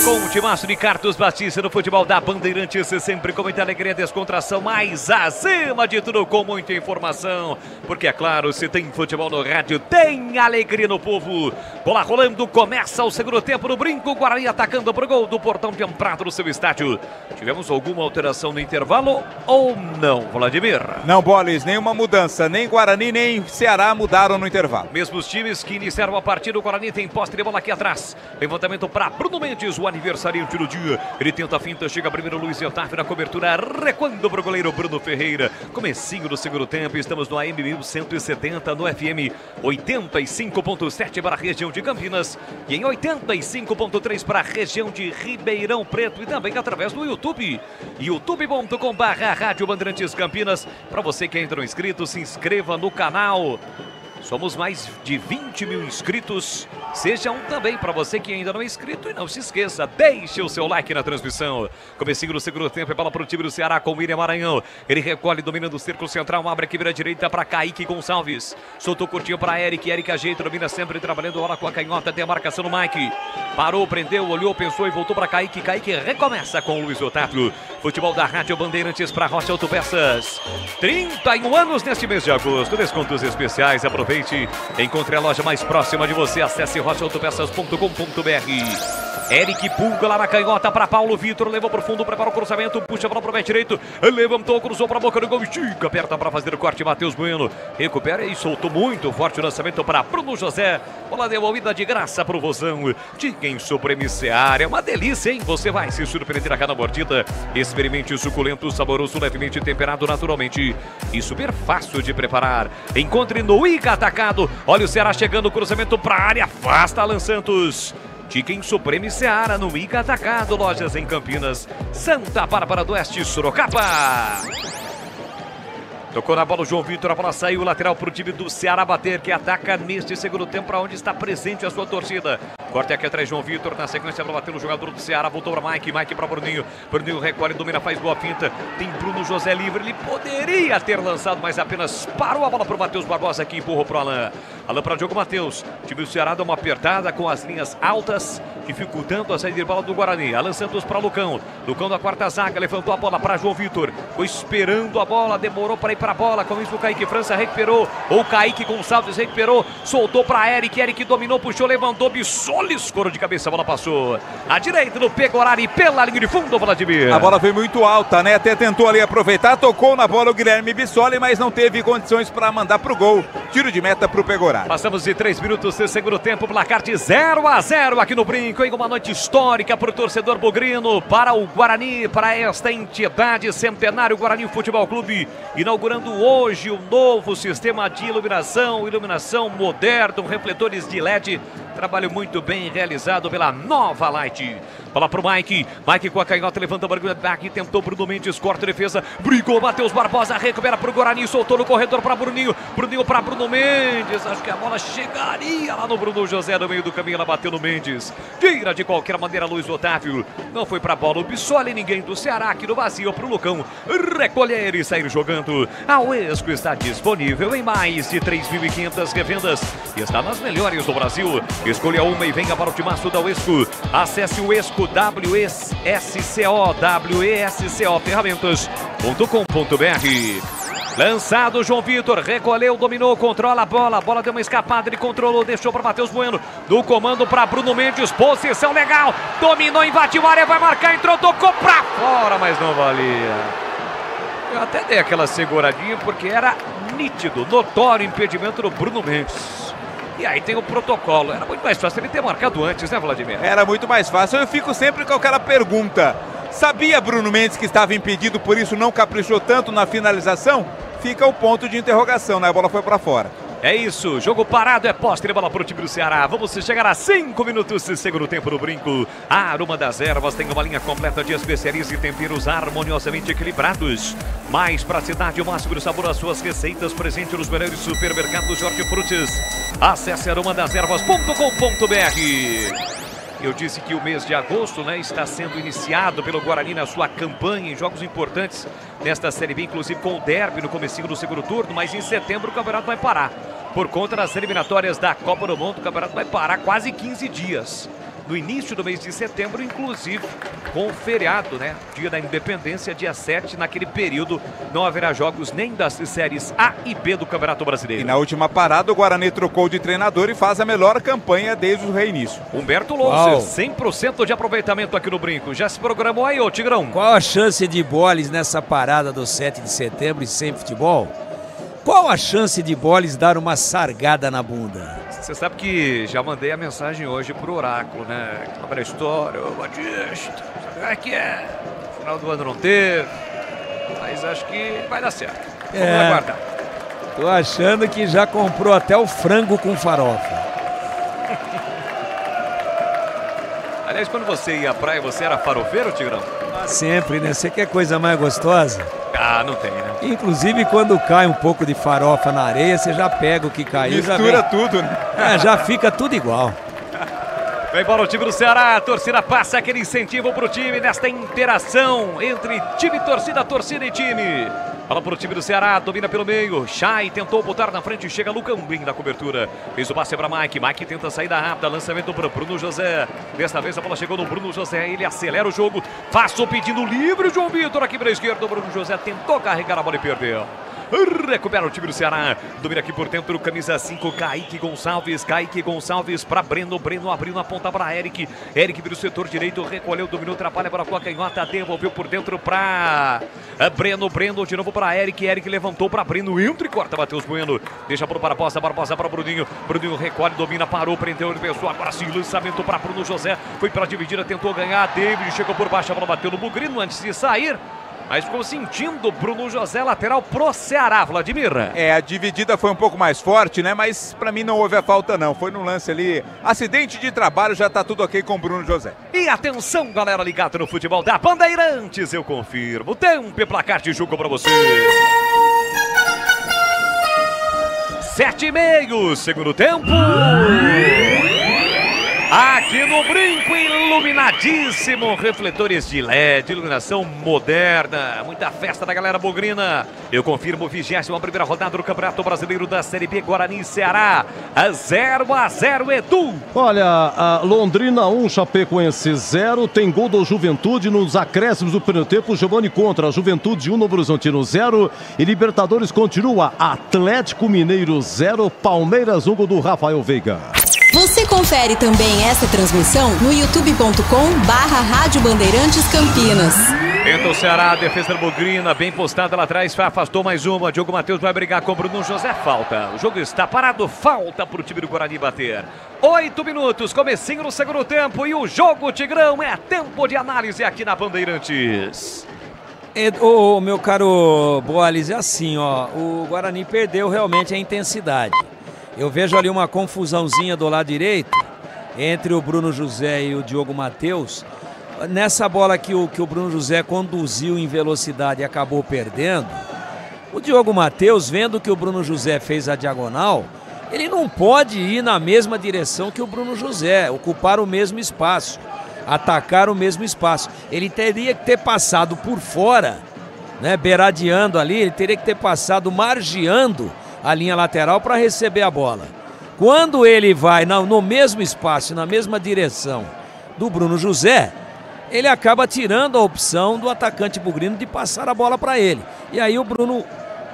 Com o timaço de Carlos Batista no futebol da Bandeirantes, sempre com muita alegria, descontração, mas acima de tudo com muita informação, porque é claro, se tem futebol no rádio, tem alegria no povo. Bola rolando, começa o segundo tempo no Brinco, Guarani atacando pro gol do Portão de Amprado no seu estádio. Tivemos alguma alteração no intervalo ou não, Vladimir? Não, Bolis, nenhuma mudança, nem Guarani nem Ceará mudaram no intervalo. Mesmos times que iniciaram a partida, o Guarani tem posse de bola aqui atrás. Levantamento para Bruno Mendes, o aniversariante do dia. Ele tenta a finta, chega primeiro Luiz Otávio na cobertura, recuando pro goleiro Bruno Ferreira. Comecinho do segundo tempo, estamos no AM 1170, no FM 85.7 para a região de Campinas e em 85.3 para a região de Ribeirão Preto, e também através do YouTube, youtube.com/Rádio Bandeirantes Campinas. Para você que ainda não é inscrito, se inscreva no canal. Somos mais de 20 mil inscritos. Seja um também para você que ainda não é inscrito. E não se esqueça, deixe o seu like na transmissão. Comecinho no segundo tempo, é bola para o time do Ceará com o William Maranhão. Ele recolhe, dominando o círculo central, abre aqui, vira direita para Kaique Gonçalves. Soltou curtinho para Eric, Eric ajeita, domina sempre, trabalhando bola com a canhota, tem a marcação no Mike. Parou, prendeu, olhou, pensou e voltou para Kaique. Kaique recomeça com o Luiz Otávio. Futebol da Rádio Bandeirantes para Rocha Autopeças. 31 anos neste mês de agosto, descontos especiais, aproveite. Encontre a loja mais próxima de você. Acesse rochaautopeças.com.br. Eric pulga lá na canhota para Paulo Vitor. Levou para o fundo, prepara o cruzamento. Puxa para o pé direito. Levantou, cruzou para a boca do gol. Estica, aperta para fazer o corte. Matheus Bueno recupera e soltou muito forte o lançamento para Bruno José. Bola devolvida de graça para o Vozão. Chicken Supreme Seara. É uma delícia, hein? Você vai se surpreender a cada mordida. Experimente o suculento, saboroso, levemente temperado naturalmente e super fácil de preparar. Encontre no Ica Atacado. Olha o Ceará chegando, cruzamento para a área, afasta Alan Santos. Chicken Supreme Seara no Ica Atacado, lojas em Campinas, Santa Bárbara do Oeste, Sorocaba. Tocou na bola o João Vitor, a bola saiu, lateral para o time do Ceará bater, que ataca neste segundo tempo, para onde está presente a sua torcida. Corte aqui atrás, João Vitor, na sequência para bater no jogador do Ceará, voltou para Mike, Mike para Bruninho, Bruninho recolhe, domina, faz boa finta, tem Bruno José livre, ele poderia ter lançado, mas apenas parou a bola para o Matheus Barbosa, que empurrou para o Alan. Alan para Diogo Matheus, o time do Ceará dá uma apertada com as linhas altas, dificultando a saída de bola do Guarani. Alan Santos para Lucão, Lucão da quarta zaga, levantou a bola para João Vitor, foi esperando a bola, demorou para ir para a bola, com isso o Kaique França recuperou, ou Kaique Gonçalves recuperou, soltou para Eric, Eric dominou, puxou, levantou, Bissoli, escoro de cabeça, a bola passou à direita do Pegorari, pela linha de fundo, Vladimir. A bola veio muito alta, né? Até tentou ali aproveitar, tocou na bola o Guilherme Bissoli, mas não teve condições para mandar pro gol. Tiro de meta pro Pegorari. Passamos de 3 minutos do segundo tempo, placar de 0-0 aqui no Brinco, em uma noite histórica para o torcedor bugrino, para o Guarani, para esta entidade centenário Guarani Futebol Clube, inaugurando hoje o novo sistema de iluminação moderno, refletores de LED, trabalho muito bem realizado pela Nova Light. Bola pro Mike, Mike com a canhota, levanta o barulho, back, tentou Bruno Mendes, corta a defesa, brigou, Matheus Barbosa, recupera pro Guarani, soltou no corredor para Bruninho, Bruninho para Bruno Bruno Mendes. Acho que a bola chegaria lá no Bruno José no meio do caminho. Ela bateu no Mendes. Tira de qualquer maneira Luiz Otávio. Não foi pra bola o Bissoli, ninguém do Ceará aqui no vazio pro Lucão recolher e sair jogando. A Uesco está disponível em mais de 3.500 revendas e está nas melhores do Brasil. Escolha uma e venha para o timaço da Uesco. Acesse o Uesco WESCO ferramentas.com.br. Lançado João Vitor, recolheu, dominou, controla a bola deu uma escapada, ele controlou, deixou para Matheus Bueno, do comando para Bruno Mendes, posição legal, dominou, invadiu a área, vai marcar, entrou, tocou para fora, mas não valia. Eu até dei aquela seguradinha porque era nítido, notório impedimento do Bruno Mendes. E aí tem o protocolo, era muito mais fácil ele ter marcado antes, né, Vladimir? Era muito mais fácil, eu fico sempre com aquela pergunta, sabia Bruno Mendes que estava impedido, por isso não caprichou tanto na finalização? Fica o ponto de interrogação, né? A bola foi para fora. É isso, jogo parado, é poste de bola para o time do Ceará. Vamos chegar a 5 minutos de segundo tempo no brinco. A Aroma das Ervas tem uma linha completa de especiarias e temperos harmoniosamente equilibrados. Mais praticidade e o máximo de sabor às suas receitas, presente nos melhores supermercados de hortifrutis. Acesse aromadeservas.com.br. Eu disse que o mês de agosto, né, está sendo iniciado pelo Guarani na sua campanha em jogos importantes nesta Série B, inclusive com o derby no comecinho do segundo turno, mas em setembro o campeonato vai parar. Por conta das eliminatórias da Copa do Mundo, o campeonato vai parar quase 15 dias. No início do mês de setembro, inclusive, com o feriado, né? Dia da Independência, dia 7, naquele período não haverá jogos nem das séries A e B do Campeonato Brasileiro. E na última parada, o Guarani trocou de treinador e faz a melhor campanha desde o reinício. Humberto Louser, 100% de aproveitamento aqui no brinco. Já se programou aí, ô Tigrão? Qual a chance de Boles nessa parada do 7 de setembro e sem futebol? Qual a chance de Boles dar uma sargada na bunda? Você sabe que já mandei a mensagem hoje pro Oráculo, né? Aquela história, ô Batista, sabe como é que é? Final do ano não teve, mas acho que vai dar certo. Vamos aguardar. Tô achando que já comprou até o frango com farofa. Aliás, quando você ia à praia, você era farofeiro, Tigrão? Sempre, né? Você quer coisa mais gostosa? Ah, não tem, né? Inclusive, quando cai um pouco de farofa na areia, você já pega o que caiu. Mistura tudo, né? Já fica tudo igual. Vem bola o time do Ceará, a torcida passa aquele incentivo pro time nesta interação entre time e torcida e time. Bola pro time do Ceará, domina pelo meio. Chay tentou botar na frente, chega Lucão bem na cobertura. Fez o passe para Mike. Mike tenta saída rápida, lançamento para Bruno José. Desta vez a bola chegou no Bruno José, ele acelera o jogo. Passou pedindo livre o João Vitor aqui para a esquerda. O Bruno José tentou carregar a bola e perdeu. Recupera o time do Ceará. Domina aqui por dentro, camisa 5, Kaique Gonçalves. Kaique Gonçalves para Breno. Breno abriu a ponta para Eric. Eric vira o setor direito, recolheu, dominou, atrapalha para a canhota, devolveu por dentro para Breno. Breno de novo para Eric. Eric levantou para Breno, entra e corta Matheus Bueno. Deixa a bola para Barbosa, Barbosa para Bruninho. Bruninho recolhe, domina, parou, prendeu, ele pensou. Agora sim, lançamento para Bruno José. Foi para a dividida, tentou ganhar. David chegou por baixo, a bola bateu no Bugrino antes de sair. Mas ficou sentindo Bruno José, lateral pro Ceará, Vladimir. A dividida foi um pouco mais forte, né? Mas pra mim não houve a falta não. Foi no lance ali, acidente de trabalho, já tá tudo ok com o Bruno José. E atenção, galera ligada no futebol da Bandeirantes, eu confirmo. Tempo e placar de jogo pra você. 7:30, segundo tempo. Aqui no brinco, iluminadíssimo, refletores de LED, iluminação moderna, muita festa da galera bugrina. Eu confirmo, 21ª rodada do Campeonato Brasileiro da Série B, Guarani e Ceará, 0-0, Edu. Olha, a Londrina 1, Chapecoense 0, tem gol do Juventude nos acréscimos do primeiro tempo, Giovani contra a Juventude 1, Novo Horizontino 0, e Libertadores continua, Atlético Mineiro 0, Palmeiras 1, gol do Rafael Veiga. Você confere também essa transmissão no youtube.com/Rádio Bandeirantes Campinas. Entra o Ceará, a defesa da Bugrina, bem postada lá atrás, afastou mais uma. Diogo Matheus vai brigar com o Bruno José, falta. O jogo está parado, falta para o time do Guarani bater. 8 minutos, comecinho no segundo tempo e o jogo, Tigrão, é tempo de análise aqui na Bandeirantes. Meu caro Boales, é assim, ó, o Guarani perdeu realmente a intensidade. Eu vejo ali uma confusãozinha do lado direito entre o Bruno José e o Diogo Matheus. Nessa bola que o Bruno José conduziu em velocidade e acabou perdendo, O Diogo Matheus, vendo que o Bruno José fez a diagonal, ele não pode ir na mesma direção que o Bruno José, ocupar o mesmo espaço, atacar o mesmo espaço. Ele teria que ter passado por fora, né, beiradeando ali, ele teria que ter passado margeando a linha lateral para receber a bola. Quando ele vai no mesmo espaço, na mesma direção do Bruno José, ele acaba tirando a opção do atacante bugrino de passar a bola para ele. E aí o Bruno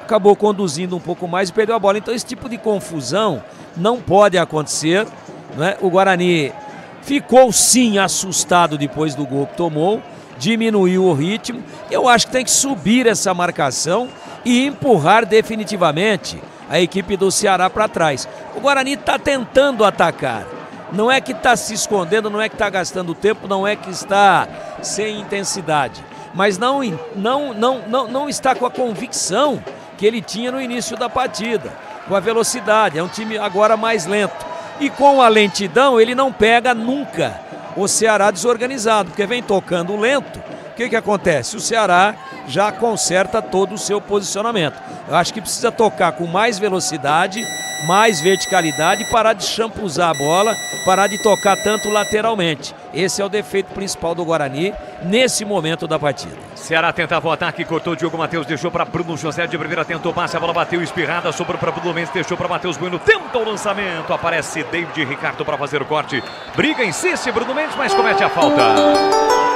acabou conduzindo um pouco mais e perdeu a bola. Então esse tipo de confusão não pode acontecer, né? O Guarani ficou sim assustado depois do gol que tomou, diminuiu o ritmo. Eu acho que tem que subir essa marcação e empurrar definitivamente a equipe do Ceará para trás. O Guarani está tentando atacar. Não é que está se escondendo, não é que está gastando tempo, não é que está sem intensidade. Mas não está com a convicção que ele tinha no início da partida. Com a velocidade, é um time agora mais lento. E com a lentidão ele não pega nunca o Ceará desorganizado, porque vem tocando lento. O que acontece? O Ceará já conserta todo o seu posicionamento. Eu acho que precisa tocar com mais velocidade, mais verticalidade, parar de champuzar a bola, parar de tocar tanto lateralmente. Esse é o defeito principal do Guarani nesse momento da partida. Ceará tentava o ataque, cortou o Diogo Matheus, deixou para Bruno José de primeira, tentou passe, a bola bateu espirrada, sobrou para Bruno Mendes, deixou para Matheus Bueno, tenta o lançamento, aparece David Ricardo para fazer o corte, briga, insiste Bruno Mendes, mas comete a falta.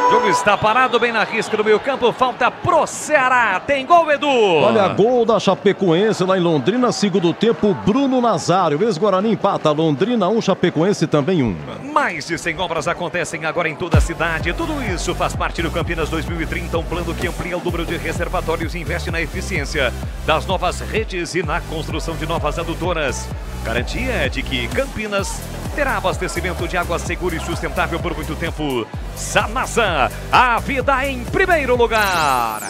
O jogo está parado bem na risca do meio campo, falta pro Ceará, tem gol, Edu! Olha, gol da Chapecoense lá em Londrina, segundo tempo, Bruno Nazário, ex-Guarani empata, Londrina 1, Chapecoense também 1. Mais de 100 obras acontecem agora em toda a cidade, tudo isso faz parte do Campinas 2030, um plano que amplia o número de reservatórios e investe na eficiência das novas redes e na construção de novas adutoras. Garantia é de que Campinas terá abastecimento de água seguro e sustentável por muito tempo. Sanasa, a vida em primeiro lugar.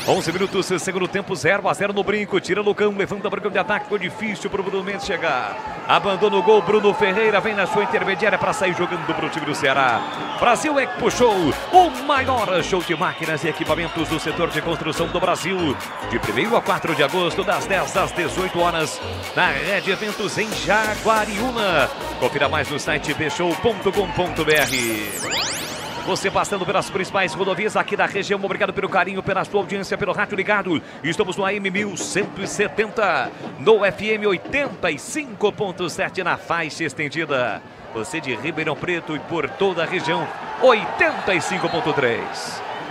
11 minutos, segundo tempo, 0-0 no brinco. Tira Lucão, levanta para o campo de ataque. Ficou difícil para o Bruno Mendes chegar. Abandona o gol, Bruno Ferreira vem na sua intermediária para sair jogando para o time do Ceará. Brasil é que puxou o maior show de máquinas e equipamentos do setor de construção do Brasil. De 1º a 4 de agosto, das 10 às 18 horas, na Rede Eventos em Jaguariúna. Confira mais no site bshow.com.br. Você passando pelas principais rodovias aqui da região, obrigado pelo carinho, pela sua audiência, pelo rádio ligado. Estamos no AM 1170, no FM 85.7 na faixa estendida. Você de Ribeirão Preto e por toda a região, 85.3.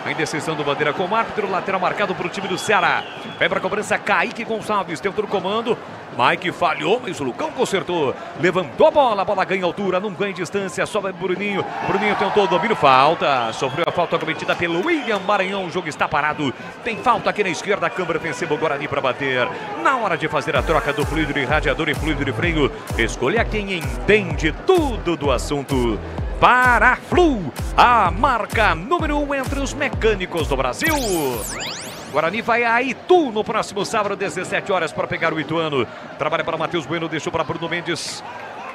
A indecisão do Bandeira com o árbitro, lateral marcado para o time do Ceará. Vai para a cobrança, Kaique Gonçalves, tentou no comando. Mike falhou, mas o Lucão consertou. Levantou a bola ganha altura, não ganha distância, sobe Bruninho. Bruninho tentou o domínio, falta. Sofreu a falta cometida pelo William Maranhão. O jogo está parado. Tem falta aqui na esquerda, a câmara venceu o Guarani para bater. Na hora de fazer a troca do fluido de radiador e fluido de freio, escolha quem entende tudo do assunto. Paraflu, a marca número 1 entre os mecânicos do Brasil. Guarani vai a Itu no próximo sábado, 17 horas, para pegar o ituano. Trabalha para Matheus Bueno, deixou para Bruno Mendes.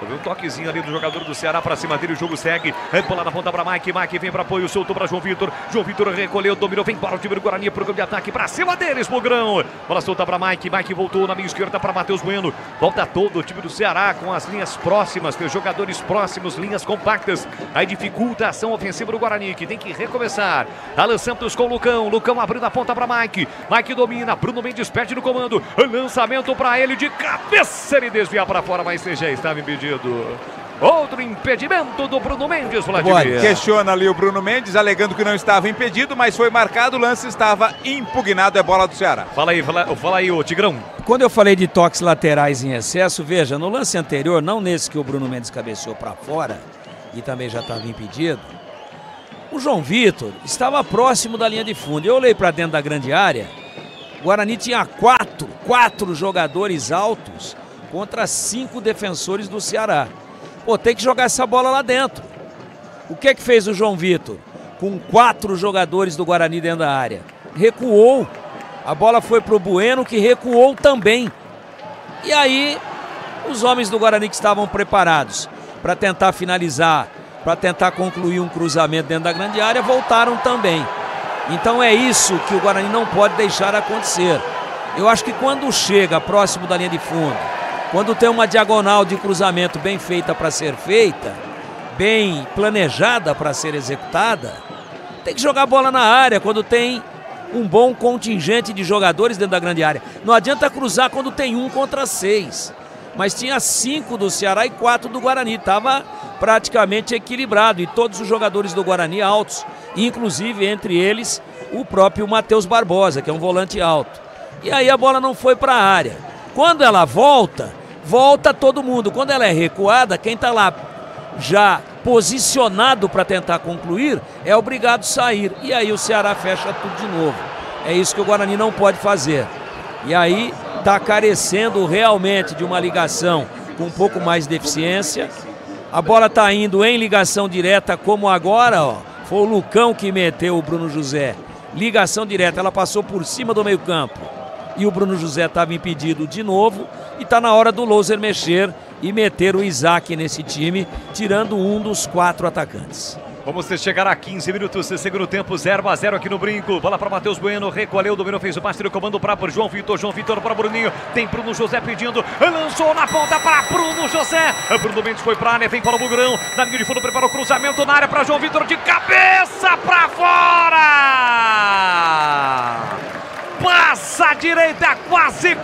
Um toquezinho ali do jogador do Ceará para cima dele, o jogo segue. Bola na ponta para Mike, Mike vem para apoio, soltou para João Vitor. João Vitor recolheu, dominou, vem para o time do Guarani, programa de ataque para cima deles, Mugrão. Bola solta para Mike, Mike voltou na minha esquerda para Matheus Bueno. Volta todo o time do Ceará com as linhas próximas, tem os jogadores próximos, linhas compactas. Aí dificulta a ação ofensiva do Guarani, que tem que recomeçar. Alan Santos com o Lucão, Lucão abrindo a ponta para Mike. Mike domina, Bruno Mendes perde no comando. Lançamento para ele de cabeça, ele desvia para fora, mas já estava impedido. Outro impedimento do Bruno Mendes, Vladimir. Questiona ali o Bruno Mendes, alegando que não estava impedido, mas foi marcado, o lance estava impugnado, é bola do Ceará. Fala aí, ô Tigrão. Quando eu falei de toques laterais em excesso, veja, no lance anterior, não nesse que o Bruno Mendes cabeceou para fora e também já estava impedido, o João Vitor estava próximo da linha de fundo. Eu olhei para dentro da grande área, o Guarani tinha quatro jogadores altos contra 5 defensores do Ceará. Pô, tem que jogar essa bola lá dentro. O que fez o João Vitor? Com 4 jogadores do Guarani dentro da área. Recuou. A bola foi pro Bueno, que recuou também. E aí, os homens do Guarani que estavam preparados para tentar finalizar, para tentar concluir um cruzamento dentro da grande área, voltaram também. Então é isso que o Guarani não pode deixar acontecer. Eu acho que quando chega próximo da linha de fundo, quando tem uma diagonal de cruzamento bem feita para ser feita, bem planejada para ser executada, tem que jogar a bola na área quando tem um bom contingente de jogadores dentro da grande área. Não adianta cruzar quando tem 1 contra 6. Mas tinha 5 do Ceará e 4 do Guarani. Estava praticamente equilibrado. E todos os jogadores do Guarani altos. Inclusive, entre eles, o próprio Matheus Barbosa, que é um volante alto. E aí a bola não foi para a área. Quando ela volta todo mundo. Quando ela é recuada, quem está lá já posicionado para tentar concluir é obrigado a sair. E aí o Ceará fecha tudo de novo. É isso que o Guarani não pode fazer. E aí está carecendo realmente de uma ligação com um pouco mais de eficiência. A bola está indo em ligação direta, como agora, ó. Foi o Lucão que meteu o Bruno José. Ligação direta, ela passou por cima do meio-campo. E o Bruno José estava impedido de novo. E está na hora do Loser mexer e meter o Isaac nesse time, tirando um dos 4 atacantes. Vamos chegar a 15 minutos de segundo tempo, 0-0 aqui no Brinco. Bola para Matheus Bueno, recolheu, dominou, fez o passe no comando para João Vitor para Bruninho. Tem Bruno José pedindo, lançou na ponta para Bruno José. Bruno Mendes foi para a área, vem para o Bugrão. Na linha de fundo, preparou o cruzamento na área para João Vitor, de cabeça para fora. Passa a direita, quase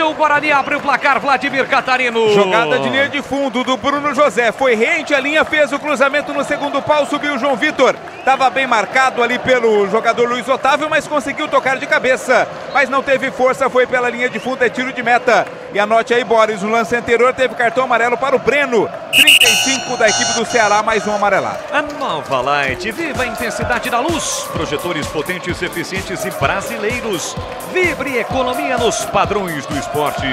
o Guarani abre o placar, Vladimir Catarino. Jogada de linha de fundo do Bruno José, foi rente à linha, fez o cruzamento no segundo pau, subiu o João Vitor. Estava bem marcado ali pelo jogador Luiz Otávio, mas conseguiu tocar de cabeça. Mas não teve força, foi pela linha de fundo, é tiro de meta. E anote aí, Boris, no lance anterior teve cartão amarelo para o Breno. 35 da equipe do Ceará, mais um amarelado. A Nova Light, viva a intensidade da luz. Projetores potentes, eficientes e brasileiros. Vibre economia nos padrões do esporte.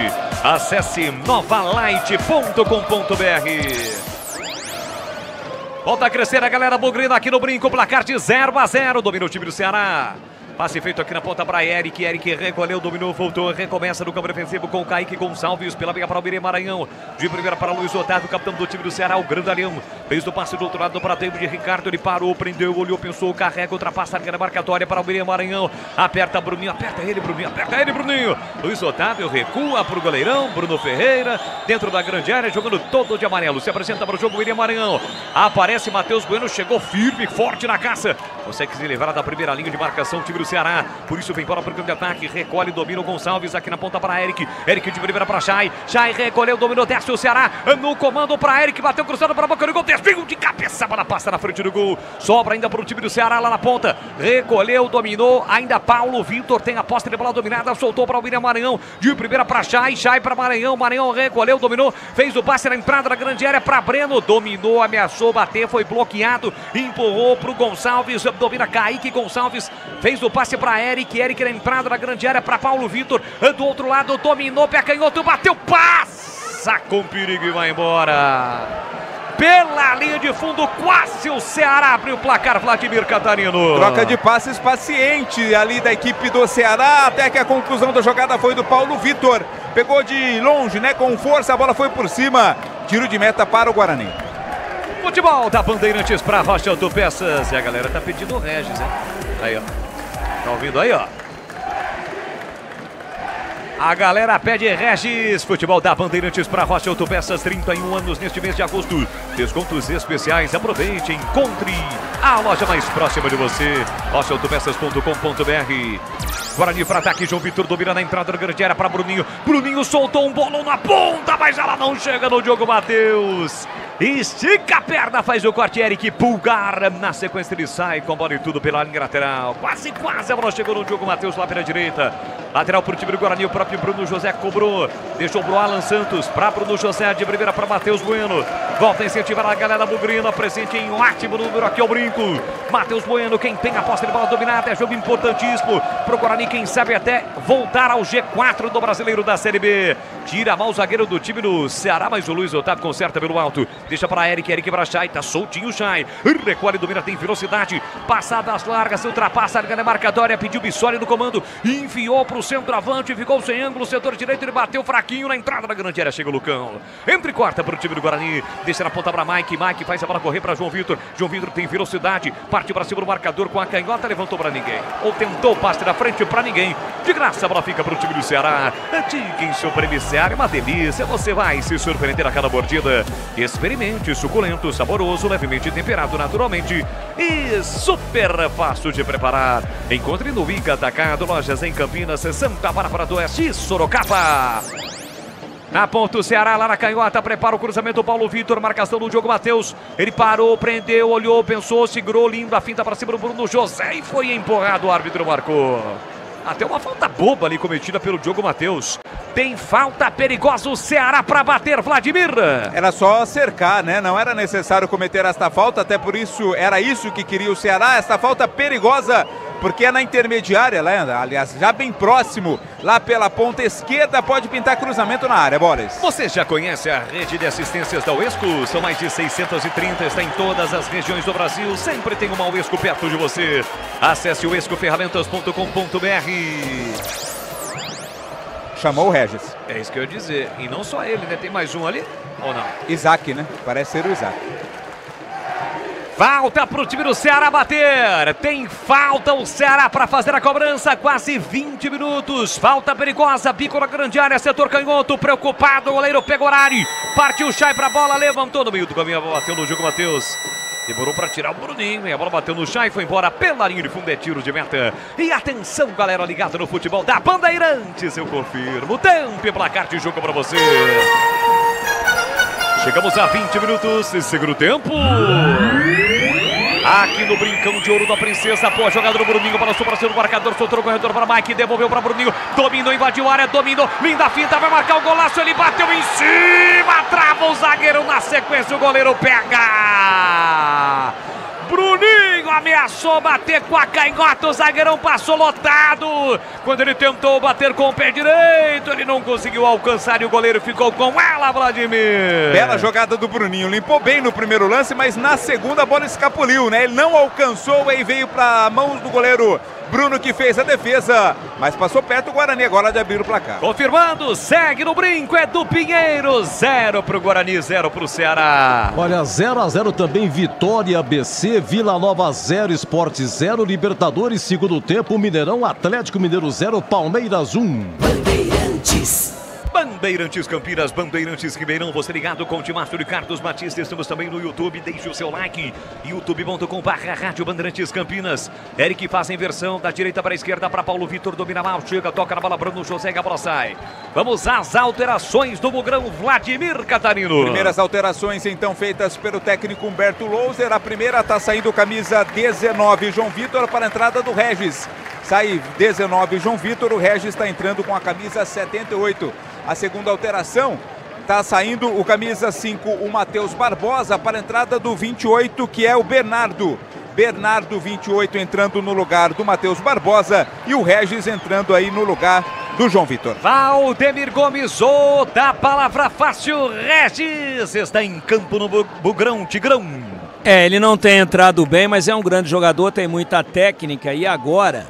Acesse novalight.com.br. Volta a crescer a galera bugrina aqui no Brinco. Placar de 0-0. Domina o time do Ceará. Passe feito aqui na ponta para Eric. Eric recolheu, dominou, voltou, recomeça no campo defensivo com o Kaique Gonçalves. Pela meia para o Miriam Maranhão. De primeira para Luiz Otávio, capitão do time do Ceará, o Grandalhão. Fez o passe do outro lado para David Ricardo. Ele parou, prendeu, olhou, pensou, carrega, ultrapassa a linha marcatória para o Miriam Maranhão. Aperta Bruninho, aperta ele, Bruninho. Luiz Otávio recua para o goleirão, Bruno Ferreira. Dentro da grande área, jogando todo de amarelo. Se apresenta para o jogo, Miriam Maranhão. Aparece Matheus Bueno, chegou firme, forte na caça. Consegue se livrar da primeira linha de marcação, time do Ceará, por isso vem para o campo de ataque, recolhe, domina o Gonçalves aqui na ponta para Eric, Eric de primeira para Chay recolheu, dominou, desce o Ceará, no comando para Eric, bateu cruzado para a boca do gol, desvio de cabeça, bola passa na frente do gol, sobra ainda para o time do Ceará lá na ponta, recolheu, dominou, ainda Paulo Vitor tem a posse de bola dominada, soltou para o William Maranhão, de primeira para Chay para Maranhão, recolheu, dominou, fez o passe na entrada da grande área para Breno, dominou, ameaçou, bater, foi bloqueado, empurrou para o Gonçalves, domina Kaique Gonçalves, fez o passe para Eric na entrada da grande área para Paulo Vitor, do outro lado dominou, pé canhoto, bateu, passa com perigo e vai embora. Pela linha de fundo, quase o Ceará abre o placar, Vladimir Catarino. Troca de passes paciente ali da equipe do Ceará, até que a conclusão da jogada foi do Paulo Vitor. Pegou de longe, né, com força, a bola foi por cima. Tiro de meta para o Guarani. Futebol da Bandeirantes para Rocha Autopeças. E a galera tá pedindo o Regis, hein? Aí, ó. Tá ouvindo aí, ó? A galera pede Regis. Futebol da Bandeirantes para Rocha Autopeças, 31 anos neste mês de agosto. Descontos especiais, aproveite, encontre a loja mais próxima de você. rochaautopeças.com.br. Guarani para ataque, João Vitor domina na entrada da grande área para Bruninho. Bruninho soltou um bolão na ponta, mas ela não chega no Diogo Matheus. Estica a perna, faz o corte, Eric Pulgar. Na sequência ele sai com bola e tudo pela linha lateral. Quase a bola chegou no Diogo Matheus lá pela direita. Lateral para o time do Guarani, o próprio Bruno José cobrou. Deixou pro Alan Santos, para Bruno José, de primeira para Matheus Bueno. Volta a incentivar a galera bugrina, presente em um ótimo número aqui ao Brinco. Matheus Bueno, quem tem a posse de bola dominada, é jogo importantíssimo pro Guarani, quem sabe até voltar ao G4 do Brasileiro da Série B. Tira mal o zagueiro do time do Ceará, mas o Luiz Otávio conserta pelo alto. Deixa para Eric para Chay, tá soltinho o Chay. Recolhe, domina, tem velocidade. Passadas largas, ultrapassa a linha demarcatória, pediu Bissoli no comando. Enfiou pro centroavante, ficou sem ângulo, setor direito, ele bateu fraquinho na entrada da grande área. Chega o Lucão. Entra e corta pro time do Guarani. Deixa na ponta para Mike. Mike faz a bola correr para João Vitor. João Vitor tem velocidade. Partiu para cima do marcador com a canhota. Levantou para ninguém. Ou tentou o passe na frente para ninguém. De graça a bola fica pro time do Ceará. Chicken Supreme Seara é uma delícia. Você vai se surpreender a cada mordida. Experimente, suculento, saboroso, levemente temperado naturalmente e super fácil de preparar. Encontre no Ica Atacado, lojas em Campinas, Santa Bárbara do Oeste e Sorocaba. Na ponta o Ceará, lá na canhota, prepara o cruzamento, Paulo Vitor, marcação do Diogo Matheus. Ele parou, prendeu, olhou, pensou, segurou, lindo, a finta para cima do Bruno José e foi empurrado, o árbitro marcou. Até uma falta boba ali cometida pelo Diogo Matheus. Tem falta perigosa o Ceará para bater, Vladimir. Era só cercar, né? Não era necessário cometer esta falta, até por isso era isso que queria o Ceará, esta falta perigosa, porque é na intermediária, lá, aliás, já bem próximo, lá pela ponta esquerda, pode pintar cruzamento na área, Boris. Você já conhece a rede de assistências da Uesco? São mais de 630, está em todas as regiões do Brasil, sempre tem uma Uesco perto de você. Acesse uescoferramentas.com.br. Chamou o Regis. É isso que eu ia dizer, e não só ele, né? Tem mais um ali, ou não? Isaac, né? Parece ser o Isaac. Falta para o time do Ceará bater. Tem falta o Ceará para fazer a cobrança. Quase 20 minutos. Falta perigosa. Bico na grande área. Setor canhoto. Preocupado. O goleiro Pegorari. Partiu o Chay para a bola. Levantou no meio do caminho. A bola bateu no Diogo Matheus. Demorou para tirar o Bruninho. E a bola bateu no Chay. Foi embora pela linha de fundo. É tiro de meta. E atenção, galera ligada no futebol da Bandeirantes. Eu confirmo. Tempo e placar de jogo para você. Chegamos a 20 minutos de segundo tempo. Aqui no Brincão de Ouro da Princesa. Pô, jogada do Bruninho. Balançou para cima do marcador. Soltou o corredor para Mike. Devolveu para Bruninho. Dominou, invadiu a área. Dominou. Linda finta. Vai marcar o golaço. Ele bateu em cima. Trava o zagueiro. Na sequência o goleiro pega. Bruninho ameaçou bater com a canhota, o zagueirão passou lotado. Quando ele tentou bater com o pé direito, ele não conseguiu alcançar e o goleiro ficou com ela, Vladimir. Bela jogada do Bruninho, limpou bem no primeiro lance, mas na segunda a bola escapuliu, né? Ele não alcançou e veio para mãos do goleiro Bruno, que fez a defesa, mas passou perto o Guarani agora de abrir o placar. Confirmando, segue no brinco, é do Pinheiro, 0 pro Guarani, 0 pro Ceará. Olha, 0-0 também, Vitória, ABC, Vila Nova 0, Sport 0, Libertadores, segundo tempo, Mineirão, Atlético Mineiro 0, Palmeiras 1. Bandeirantes. Bandeirantes Campinas, Bandeirantes Ribeirão, você ligado com o Timácio de Carlos Batista, estamos também no YouTube, deixe o seu like, youtube.com/Rádio Bandeirantes Campinas. Eric faz a inversão da direita para a esquerda para Paulo Vitor, domina mal, chega, toca na bola, Bruno José, a bola sai. Vamos às alterações do Bugrão, Vladimir Catarino. Primeiras alterações então feitas pelo técnico Humberto Louser. A primeira está saindo camisa 19, João Vitor, para a entrada do Regis. Sai 19 João Vitor, o Regis está entrando com a camisa 78. A segunda alteração, está saindo o camisa 5, o Matheus Barbosa, para a entrada do 28, que é o Bernardo. Bernardo, 28, entrando no lugar do Matheus Barbosa e o Regis entrando aí no lugar do João Vitor. Valdemir Gomes, da palavra fácil, Regis está em campo no Bugrão, Tigrão. Ele não tem entrado bem, mas é um grande jogador, tem muita técnica e agora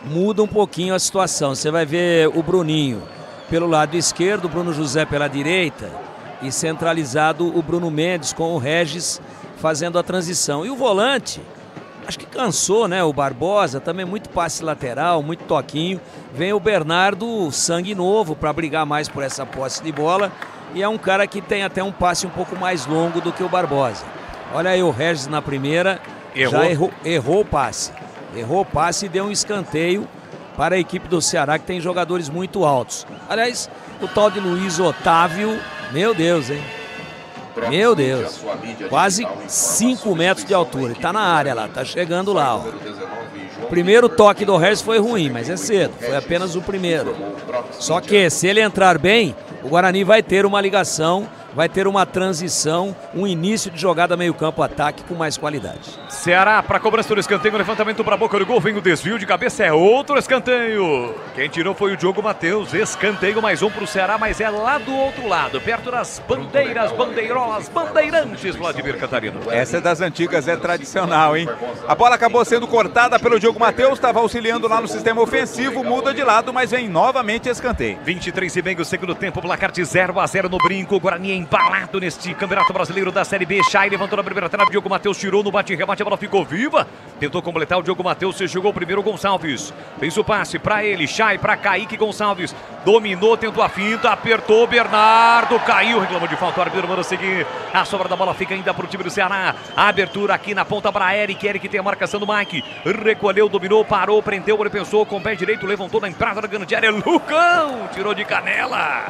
muda um pouquinho a situação. Você vai ver o Bruninho pelo lado esquerdo, o Bruno José pela direita e centralizado o Bruno Mendes com o Regis fazendo a transição. E o volante, acho que cansou, né? O Barbosa, também muito passe lateral, muito toquinho. Vem o Bernardo, sangue novo, para brigar mais por essa posse de bola. E é um cara que tem até um passe um pouco mais longo do que o Barbosa. Olha aí o Regis na primeira, já errou o passe. Errou o passe e deu um escanteio para a equipe do Ceará, que tem jogadores muito altos. Aliás, o tal de Luiz Otávio, meu Deus, hein? Meu Deus, quase 5 metros de altura. Ele tá na área lá, tá chegando lá, ó. O primeiro toque do Regis foi ruim, mas é cedo, foi apenas o primeiro. Só que se ele entrar bem, o Guarani vai ter uma ligação vai ter uma transição, um início de jogada meio-campo-ataque com mais qualidade. Ceará para cobrança do escanteio, levantamento para a boca do gol, vem o desvio de cabeça, é outro escanteio. Quem tirou foi o Diogo Matheus, escanteio mais um para o Ceará, mas é lá do outro lado, perto das bandeiras, bandeirolas, bandeirantes, Vladimir Catarino. Essa é das antigas, é tradicional, hein? A bola acabou sendo cortada pelo Diogo Matheus, estava auxiliando lá no sistema ofensivo, muda de lado, mas vem novamente escanteio. 23,5 segundo tempo, placar de 0-0 no Brinco, o Guarani embalado neste Campeonato Brasileiro da Série B. Chay levantou na primeira trave, Diogo Matheus tirou no bate-rebate, a bola ficou viva. Tentou completar o Diogo Matheus, se jogou primeiro o Gonçalves. Fez o passe para ele, Chay para Kaique Gonçalves. Dominou, tentou a finta, apertou, Bernardo caiu, reclamou de falta, o árbitro manda seguir. A sobra da bola fica ainda para o time do Ceará. A abertura aqui na ponta para Eric. Eric tem a marcação do Mike. Recolheu, dominou, parou, prendeu, ele pensou com o pé direito, levantou na entrada da grande área. Lucão tirou de canela.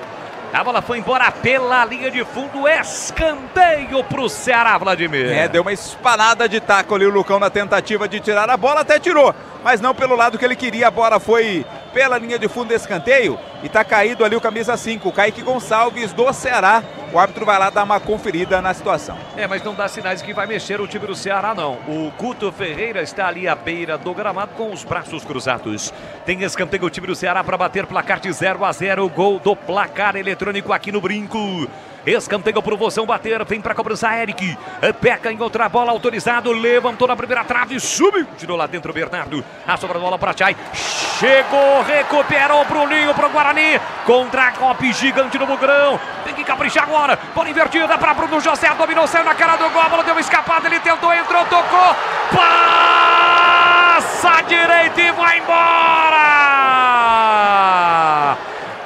A bola foi embora pela linha de fundo, escanteio pro Ceará, Vladimir. Deu uma espanada de taco ali o Lucão na tentativa de tirar a bola, até tirou, mas não pelo lado que ele queria, a bola foi pela linha de fundo, escanteio, e tá caído ali o camisa 5, Kaique Gonçalves do Ceará. O árbitro vai lá dar uma conferida na situação. Mas não dá sinais que vai mexer o time do Ceará, não. O Guto Ferreira está ali à beira do gramado com os braços cruzados. Tem escanteio o time do Ceará para bater placar de 0-0. Gol do placar eletrônico aqui no Brinco. Escanteio pro Vozão bater, vem pra cobrança Eric. Peca em outra bola, autorizado, levantou na primeira trave, subiu, tirou lá dentro o Bernardo. A sobra da bola pra Chay. Chegou, recuperou pro Ninho, pro Guarani. Contra-golpe gigante no Bugrão. Tem que caprichar agora. Bola invertida pra Bruno José, dominou, saiu na cara do gol. A bola deu uma escapada, ele tentou, entrou, tocou. Passa direito e vai embora.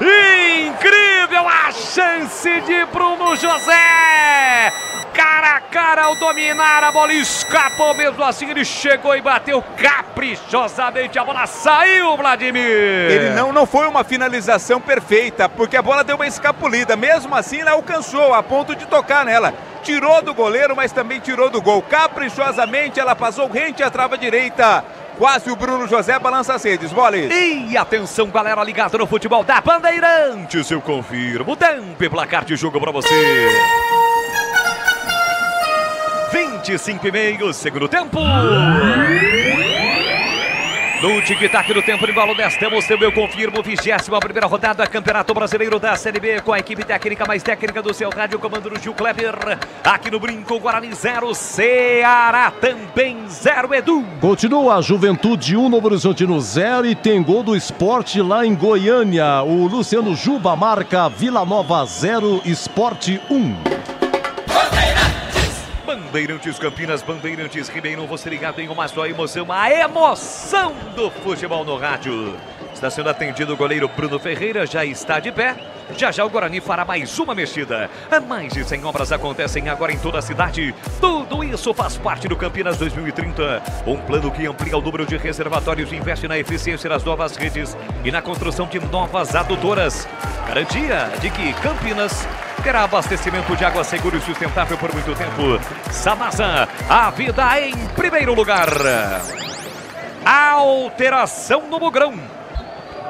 Incrível a chance de Bruno José. Cara a cara ao dominar, a bola escapou, mesmo assim ele chegou e bateu caprichosamente, a bola saiu, Vladimir. Ele não foi uma finalização perfeita, porque a bola deu uma escapulida, mesmo assim ele alcançou a ponto de tocar nela. Tirou do goleiro, mas também tirou do gol. Caprichosamente ela passou rente à trava direita. Quase o Bruno José balança as redes, Boles. E atenção, galera ligada no futebol da Bandeirantes, eu confirmo. Tempo e placar de jogo pra você. 25,5 segundo tempo. No tic-tac do tempo de bola, estamos também, eu confirmo, 21ª rodada, Campeonato Brasileiro da Série B, com a equipe técnica mais técnica do seu rádio, comando do Gil Kleber. Aqui no Brinco, Guarani 0, Ceará também 0, Edu. Continua a Juventude 1, Novo Horizontino 0 e tem gol do Sport lá em Goiânia. O Luciano Juba marca Vila Nova 0, Sport 1. Bandeirantes Campinas, Bandeirantes Ribeirão, você ligado em uma só emoção, a emoção do futebol no rádio. Está sendo atendido o goleiro Bruno Ferreira, já está de pé. Já o Guarani fará mais uma mexida. Mais de 100 obras acontecem agora em toda a cidade. Tudo isso faz parte do Campinas 2030. Um plano que amplia o número de reservatórios e investe na eficiência das novas redes e na construção de novas adutoras. Garantia de que Campinas terá abastecimento de água seguro e sustentável por muito tempo. Samasa, a vida em primeiro lugar. Alteração no Bugrão.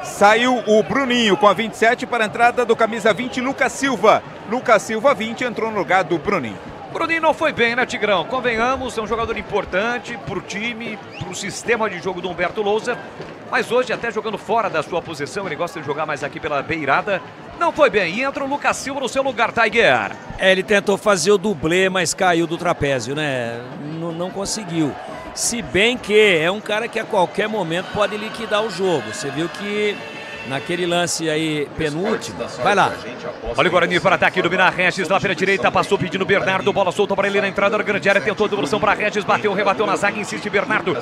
Saiu o Bruninho com a 27 para a entrada do camisa 20, Lucas Silva. Lucas Silva, 20, entrou no lugar do Bruninho. Bruninho não foi bem, né, Tigrão? Convenhamos, é um jogador importante para o time, para o sistema de jogo do Humberto Lousa. Mas hoje, até jogando fora da sua posição, ele gosta de jogar mais aqui pela beirada. Não foi bem, e entra o Lucas Silva no seu lugar, Tiger. Ele tentou fazer o dublê, mas caiu do trapézio, né? Não conseguiu. Se bem que é um cara que a qualquer momento pode liquidar o jogo. Você viu que naquele lance aí penúltimo, vai lá. Olha o Guarani para ataque, dominar Regis lá pela direita, passou pedindo Bernardo, bola solta para ele na entrada da grande área, tentou a devolução para Regis, bateu, rebateu na zaga, insiste Bernardo,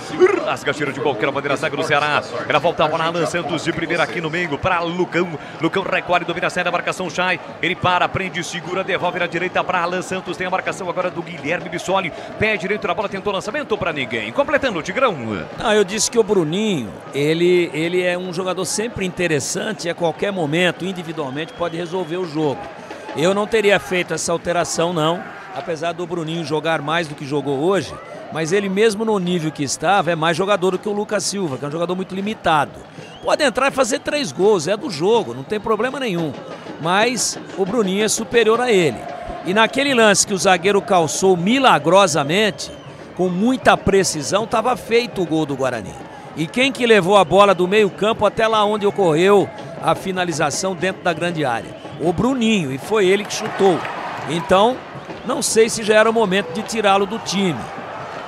rasga cheiro de qualquer bandeira, zaga do Ceará, ela volta a bola, Alan Santos de primeira aqui no meio para Lucão, Lucão recolhe, domina a saída da marcação, Chay, ele para, prende, segura, devolve na direita para Alan Santos, tem a marcação agora do Guilherme Bissoli, pé direito na bola, tentou lançamento para ninguém, completando o Tigrão. Eu disse que o Bruninho, ele é um jogador sempre interessante, a qualquer momento, individualmente, pode resolver o jogo. Eu não teria feito essa alteração, não, apesar do Bruninho jogar mais do que jogou hoje, mas ele mesmo no nível que estava é mais jogador do que o Lucas Silva, que é um jogador muito limitado. Pode entrar e fazer 3 gols, é do jogo, não tem problema nenhum, mas o Bruninho é superior a ele. E naquele lance que o zagueiro calçou milagrosamente, com muita precisão, estava feito o gol do Guarani. E quem que levou a bola do meio campo até lá onde ocorreu a finalização dentro da grande área? O Bruninho, e foi ele que chutou. Então, não sei se já era o momento de tirá-lo do time.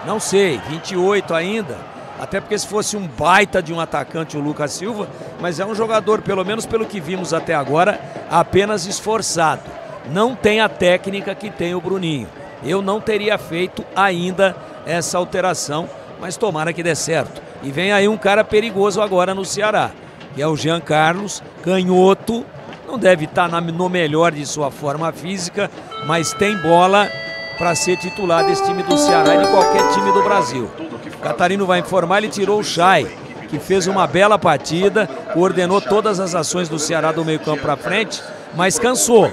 Não sei, 28 ainda. Até porque se fosse um baita de um atacante, o Lucas Silva, mas é um jogador, pelo menos pelo que vimos até agora, apenas esforçado. Não tem a técnica que tem o Bruninho. Eu não teria feito ainda essa alteração, mas tomara que dê certo. E vem aí um cara perigoso agora no Ceará, que é o Jean Carlos, canhoto, não deve estar no melhor de sua forma física, mas tem bola para ser titular desse time do Ceará e de qualquer time do Brasil. O Catarino vai informar, ele tirou o Chay, que fez uma bela partida, coordenou todas as ações do Ceará do meio campo para frente, mas cansou,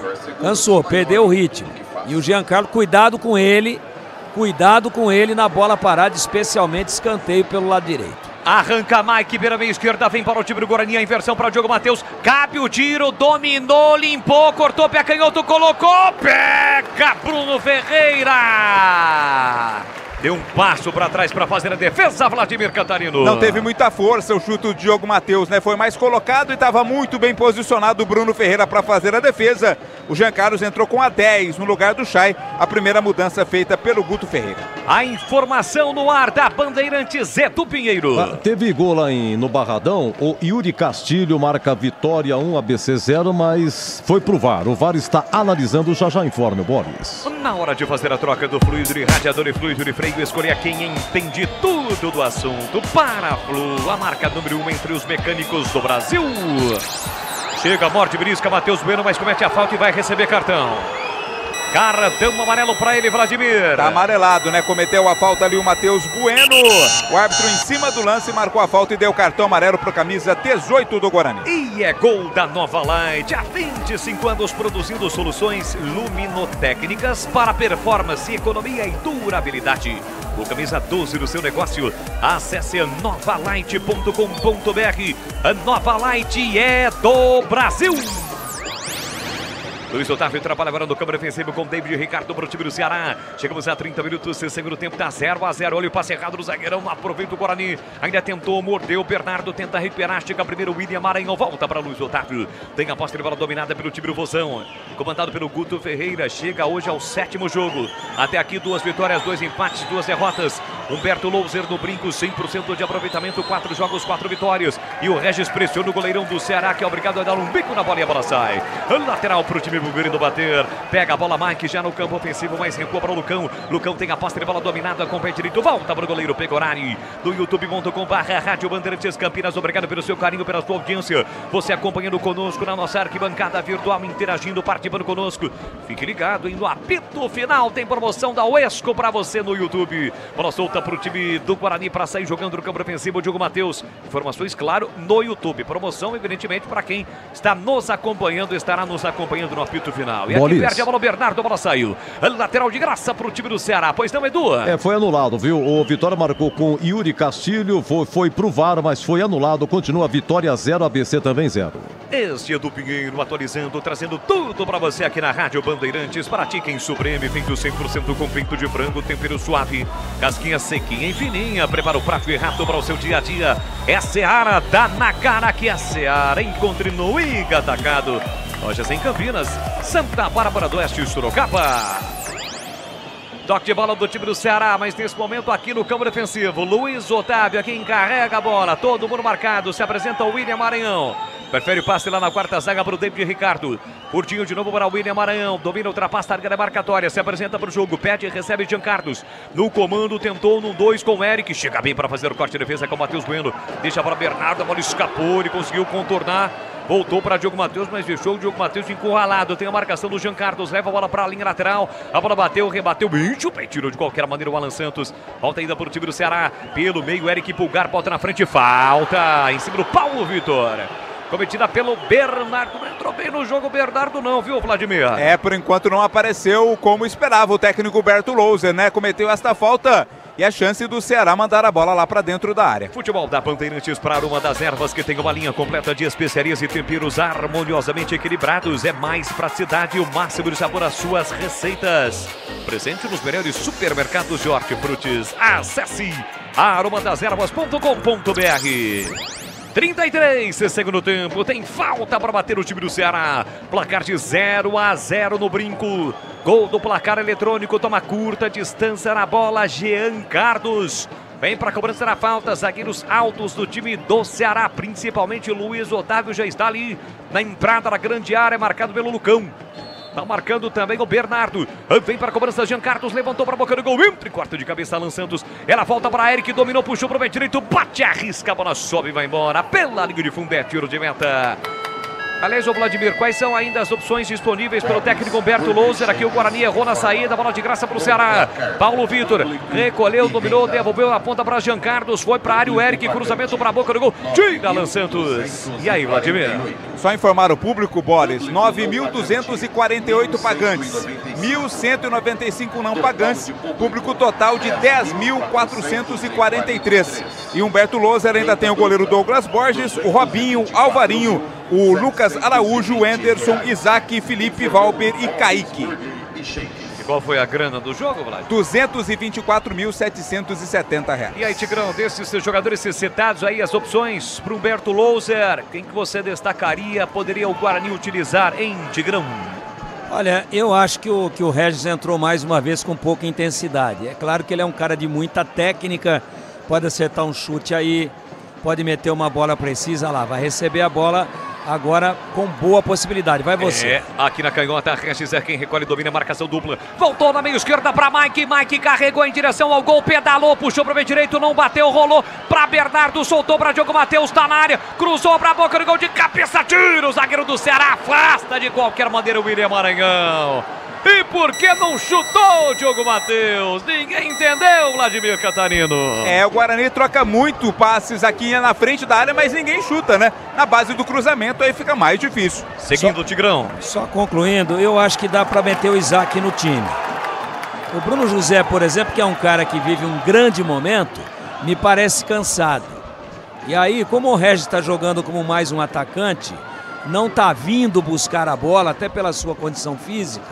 perdeu o ritmo. E o Jean Carlos, cuidado com ele na bola parada, especialmente escanteio pelo lado direito. Arranca Mike, beira meia esquerda, vem para o time do Guarani, a inversão para o Diogo Matheus, cabe o tiro, dominou, limpou, cortou, pé canhoto, colocou, pega Bruno Ferreira! Deu um passo para trás para fazer a defesa, Vladimir Catarino. Não teve muita força o chute do Diogo Matheus, né? Foi mais colocado e estava muito bem posicionado o Bruno Ferreira para fazer a defesa. O Jean Carlos entrou com a 10 no lugar do Chay, a primeira mudança feita pelo Guto Ferreira. A informação no ar da Bandeirantes, Edu Pinheiro. Teve gol lá no Barradão, o Yuri Castilho marca vitória 1, ABC 0, mas foi pro VAR. O VAR está analisando, já informe, Boris. Na hora de fazer a troca do fluido de radiador e fluido de freio, escolher quem entende tudo do assunto. Paraflu, a marca número 1 entre os mecânicos do Brasil. Chega, morde, belisca, Matheus Bueno, mas comete a falta e vai receber cartão. Cartão amarelo para ele, Vladimir. Tá amarelado, né? Cometeu a falta ali o Matheus Bueno. O árbitro em cima do lance marcou a falta e deu cartão amarelo para a camisa 18 do Guarani. E é gol da Nova Light. Há 25 anos produzindo soluções luminotécnicas para performance, economia e durabilidade. O camisa 12 do seu negócio. Acesse novalight.com.br. A Nova Light é do Brasil. Luiz Otávio trabalha agora no câmara ofensivo com David Ricardo para o time do Ceará. Chegamos a 30 minutos, segundo tempo, tá 0-0. Olha o passe errado do zagueirão, aproveita o Guarani. Ainda tentou, mordeu, Bernardo tenta recuperar, chega primeiro o William Maranhão, volta para Luiz Otávio. Tem a posse de bola dominada pelo time do Vozão, comandado pelo Guto Ferreira. Chega hoje ao 7º jogo. Até aqui 2 vitórias, 2 empates, 2 derrotas. Humberto Louser no brinco, 100% de aproveitamento, 4 jogos, 4 vitórias. E o Regis pressiona o goleirão do Ceará, que é obrigado a dar um bico na bola e a bola sai. Lateral para o time bulgarino bater. Pega a bola, Mike já no campo ofensivo, mas recua para o Lucão. Lucão tem a posse de bola dominada com o pé direito. Volta para o goleiro Pegorari. Do youtube.com/Rádio Bandeirantes Campinas. Obrigado pelo seu carinho, pela sua audiência. Você acompanhando conosco na nossa arquibancada virtual, interagindo, participando conosco. Fique ligado, hein? No apito final tem promoção da Uesco para você no YouTube. Bola solta para o time do Guarani para sair jogando no campo ofensivo. Diogo Matheus. Informações, claro, no YouTube. Promoção, evidentemente, para quem está nos acompanhando, estará nos acompanhando no apito final. E aqui perde a bola o Bernardo, a bola saiu. Lateral de graça para o time do Ceará. Pois não, Edu? Foi anulado, viu? O Vitória marcou com Yuri Castilho, foi pro VAR, mas foi anulado. Continua Vitória 0, ABC também 0. Este é Edu Pinheiro atualizando, trazendo tudo para você aqui na Rádio Bandeirantes. Pratique em Supreme, feito 100% com peito de frango, tempero suave, casquinha sequinha e fininha. Prepara o prato errado para o seu dia a dia. É Seara, dá na cara que é Seara. Encontre no Iga Atacado. Lojas em Campinas, Santa Bárbara do Oeste e Sorocaba. Toque de bola do time do Ceará, mas nesse momento aqui no campo defensivo, Luiz Otávio aqui encarrega a bola, todo mundo marcado, se apresenta o William Maranhão. Prefere o passe lá na quarta zaga para o David Ricardo. Curtinho de novo para o William Maranhão. Domina, ultrapassa a área demarcatória. Se apresenta para o jogo. Pede e recebe Jean Carlos. No comando, tentou no 2 com o Eric. Chega bem para fazer o corte de defesa com o Matheus Bueno. Deixa para Bernardo. A bola escapou. Ele conseguiu contornar. Voltou para Diogo Matheus, mas deixou o Diogo Matheus encurralado. Tem a marcação do Jean Carlos. Leva a bola para a linha lateral. A bola bateu, rebateu. Bem, tirou de qualquer maneira o Alan Santos. Volta ainda para o time do Ceará. Pelo meio, Eric Pulgar. Bota na frente. Falta em cima do Paulo Vitor. Cometida pelo Bernardo. Não entrou bem no jogo o Bernardo não, viu, Vladimir? Por enquanto não apareceu como esperava o técnico Humberto Louser, né? Cometeu esta falta e a chance do Ceará mandar a bola lá para dentro da área. Futebol da Bandeirantes para Aroma das Ervas, que tem uma linha completa de especiarias e temperos harmoniosamente equilibrados. É mais praticidade e o máximo de sabor às suas receitas. Presente nos melhores supermercados de hortifrutis. Acesse aromadeservas.com.br. 33, segundo tempo, tem falta para bater o time do Ceará. Placar de 0-0 no Brinco. Gol do placar eletrônico, toma curta distância na bola, Jean Carlos. Vem para a cobrança da falta, zagueiros altos do time do Ceará, principalmente Luiz Otávio já está ali na entrada da grande área, marcado pelo Lucão. Tá marcando também o Bernardo. Vem para a cobrança, Jean Carlos levantou para a boca do gol. Entre quarto de cabeça, Alan Santos. Ela volta para Eric, dominou, puxou para o pé direito. Bate, arrisca, a bola sobe e vai embora. Pela linha de fundo, é tiro de meta. Aliás, ô Vladimir, quais são ainda as opções disponíveis pelo técnico Humberto Louser? Aqui o Guarani errou na saída, bola de graça para o Ceará. Paulo Vitor recolheu, dominou, devolveu a ponta para Jean Carlos, foi para a área o Eric, cruzamento para a boca do gol. Tira Alan Santos. E aí, Vladimir? Só informar o público, Boris, 9.248 pagantes, 1.195 não pagantes, público total de 10.443. E Humberto Louser ainda tem o goleiro Douglas Borges, o Robinho, Alvarinho, o Lucas Araújo, o Anderson, Isaac, Felipe, Valber e Kaique. E qual foi a grana do jogo, Vlad? R$ 224.770. E aí, Tigrão, desses jogadores citados aí, as opções para Humberto Louser, quem que você destacaria, poderia o Guarani utilizar em Tigrão? Olha, eu acho que o Regis entrou mais uma vez com pouca intensidade. É claro que ele é um cara de muita técnica, pode acertar um chute aí, pode meter uma bola precisa lá, vai receber a bola agora com boa possibilidade. Vai você. Aqui na canhota, Regis é quem recolhe, domina, marcação dupla. Voltou na meia esquerda para Mike. Mike carregou em direção ao gol, pedalou, puxou para o meio direito, não bateu, rolou para Bernardo, soltou para Diogo Matheus, tá na área, cruzou para a boca do gol de cabeça, tira o zagueiro do Ceará, afasta de qualquer maneira o William Maranhão. E por que não chutou o Diogo Matheus? Ninguém entendeu, Vladimir Catarino. O Guarani troca muito passes aqui na frente da área, mas ninguém chuta, né? Na base do cruzamento aí fica mais difícil. Seguindo o Tigrão. Só concluindo, eu acho que dá para meter o Isaac no time. O Bruno José, por exemplo, que é um cara que vive um grande momento, me parece cansado. E aí, como o Regis está jogando como mais um atacante, não está vindo buscar a bola, até pela sua condição física,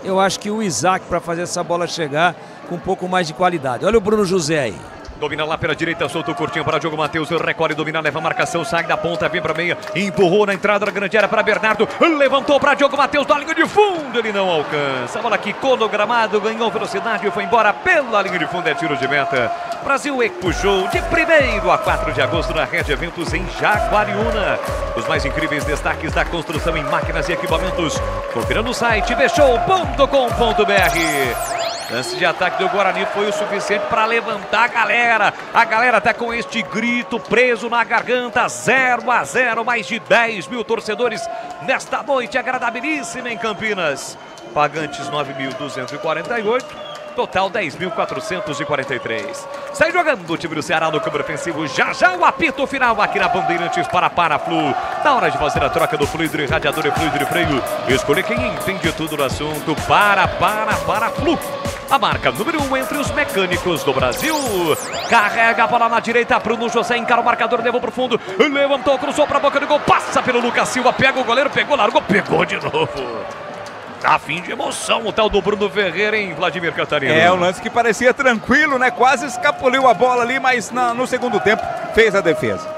eu acho que o Isaac para fazer essa bola chegar com um pouco mais de qualidade. Olha o Bruno José aí. Domina lá pela direita, soltou curtinho para Diogo Matheus, recolhe, domina, leva a marcação, sai da ponta, vem para meia, empurrou na entrada da grande área para Bernardo, levantou para Diogo Matheus, da linha de fundo, ele não alcança. A bola quicou no gramado, ganhou velocidade e foi embora pela linha de fundo, é tiro de meta. Brasil Expo Show de 1º a 4 de agosto na Rede Eventos em Jaguariúna. Os mais incríveis destaques da construção em máquinas e equipamentos. Confira no site bshow.com.br. Lance de ataque do Guarani foi o suficiente para levantar a galera. A galera tá com este grito preso na garganta. 0-0, mais de 10 mil torcedores nesta noite agradabilíssima em Campinas. Pagantes 9.248. Total 10.443. Sai jogando o time do Ceará no campo ofensivo. Já o apito final aqui na Bandeirantes para Paraflu. Na hora de fazer a troca do fluido e radiador e fluido de freio, escolher quem entende tudo do assunto. Paraflu. A marca número 1 entre os mecânicos do Brasil. Carrega a bola na direita. Bruno José encara o marcador, levou pro fundo. Levantou, cruzou para a boca do gol. Passa pelo Lucas Silva. Pega o goleiro, pegou, largou, pegou de novo. Tá fim de emoção o tal do Bruno Ferreira, hein, Vladimir Catarino? Um lance que parecia tranquilo, né? Quase escapuliu a bola ali, mas no segundo tempo fez a defesa.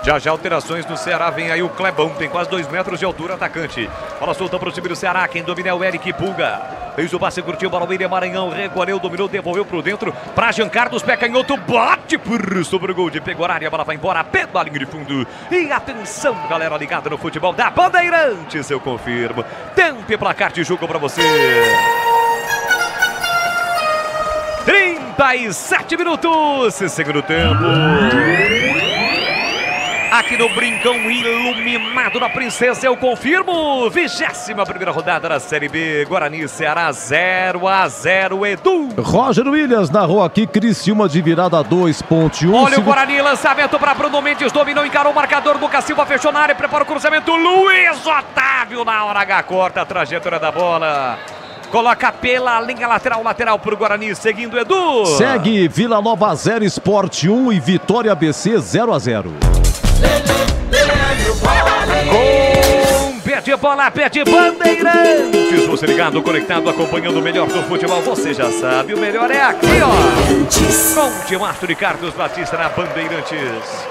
Já alterações no Ceará, vem aí o Clebão, tem quase 2 metros de altura, atacante. Bola solta para o time do Ceará, quem domina é o Eric Pulga. Fez o passe, curtiu, bola o William Maranhão, recolheu, dominou, devolveu pro dentro, para Jean Carlos, pé canhoto, bate sobre o gol de Pegorária, a bola vai embora pela linha de fundo. E atenção, galera ligada no futebol da Bandeirantes, eu confirmo. Tempo e placar de jogo para você. 37 minutos, segundo tempo. Aqui no Brincão iluminado na Princesa, eu confirmo. 21ª rodada da Série B. Guarani Ceará 0-0, Edu. Roger Williams narrou aqui, Criciúma de virada 2.1. Olha o Guarani, lançamento para Bruno Mendes, dominou, encarou o marcador, Lucas Silva fechou na área, prepara o cruzamento, Luiz Otávio na hora H, corta a trajetória da bola. Coloca pela linha lateral pro Guarani, seguindo Edu. Segue Vila Nova 0, Sport 1 e Vitória ABC 0-0. Com pé de bola, pé de Bandeirantes. Você ligado, conectado, acompanhando o melhor do futebol. Você já sabe, o melhor é aqui, ó. Com o Timarto de Carlos Batista na Bandeirantes.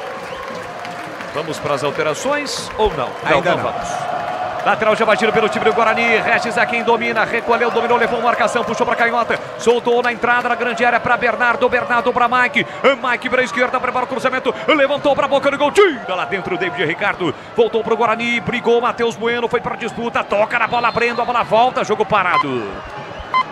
Vamos para as alterações ou não? Ainda não. Vamos. Lateral já batido pelo time do Guarani. Regis é quem domina. Recolheu, dominou, levou marcação, puxou para canhota. Soltou na entrada na grande área para Bernardo. Bernardo para Mike. Mike para a esquerda, prepara o cruzamento. Levantou para a boca do gol. Tira lá dentro o David Ricardo. Voltou para o Guarani. Brigou. Matheus Bueno foi para a disputa. Toca na bola, Brendo. A bola volta. Jogo parado.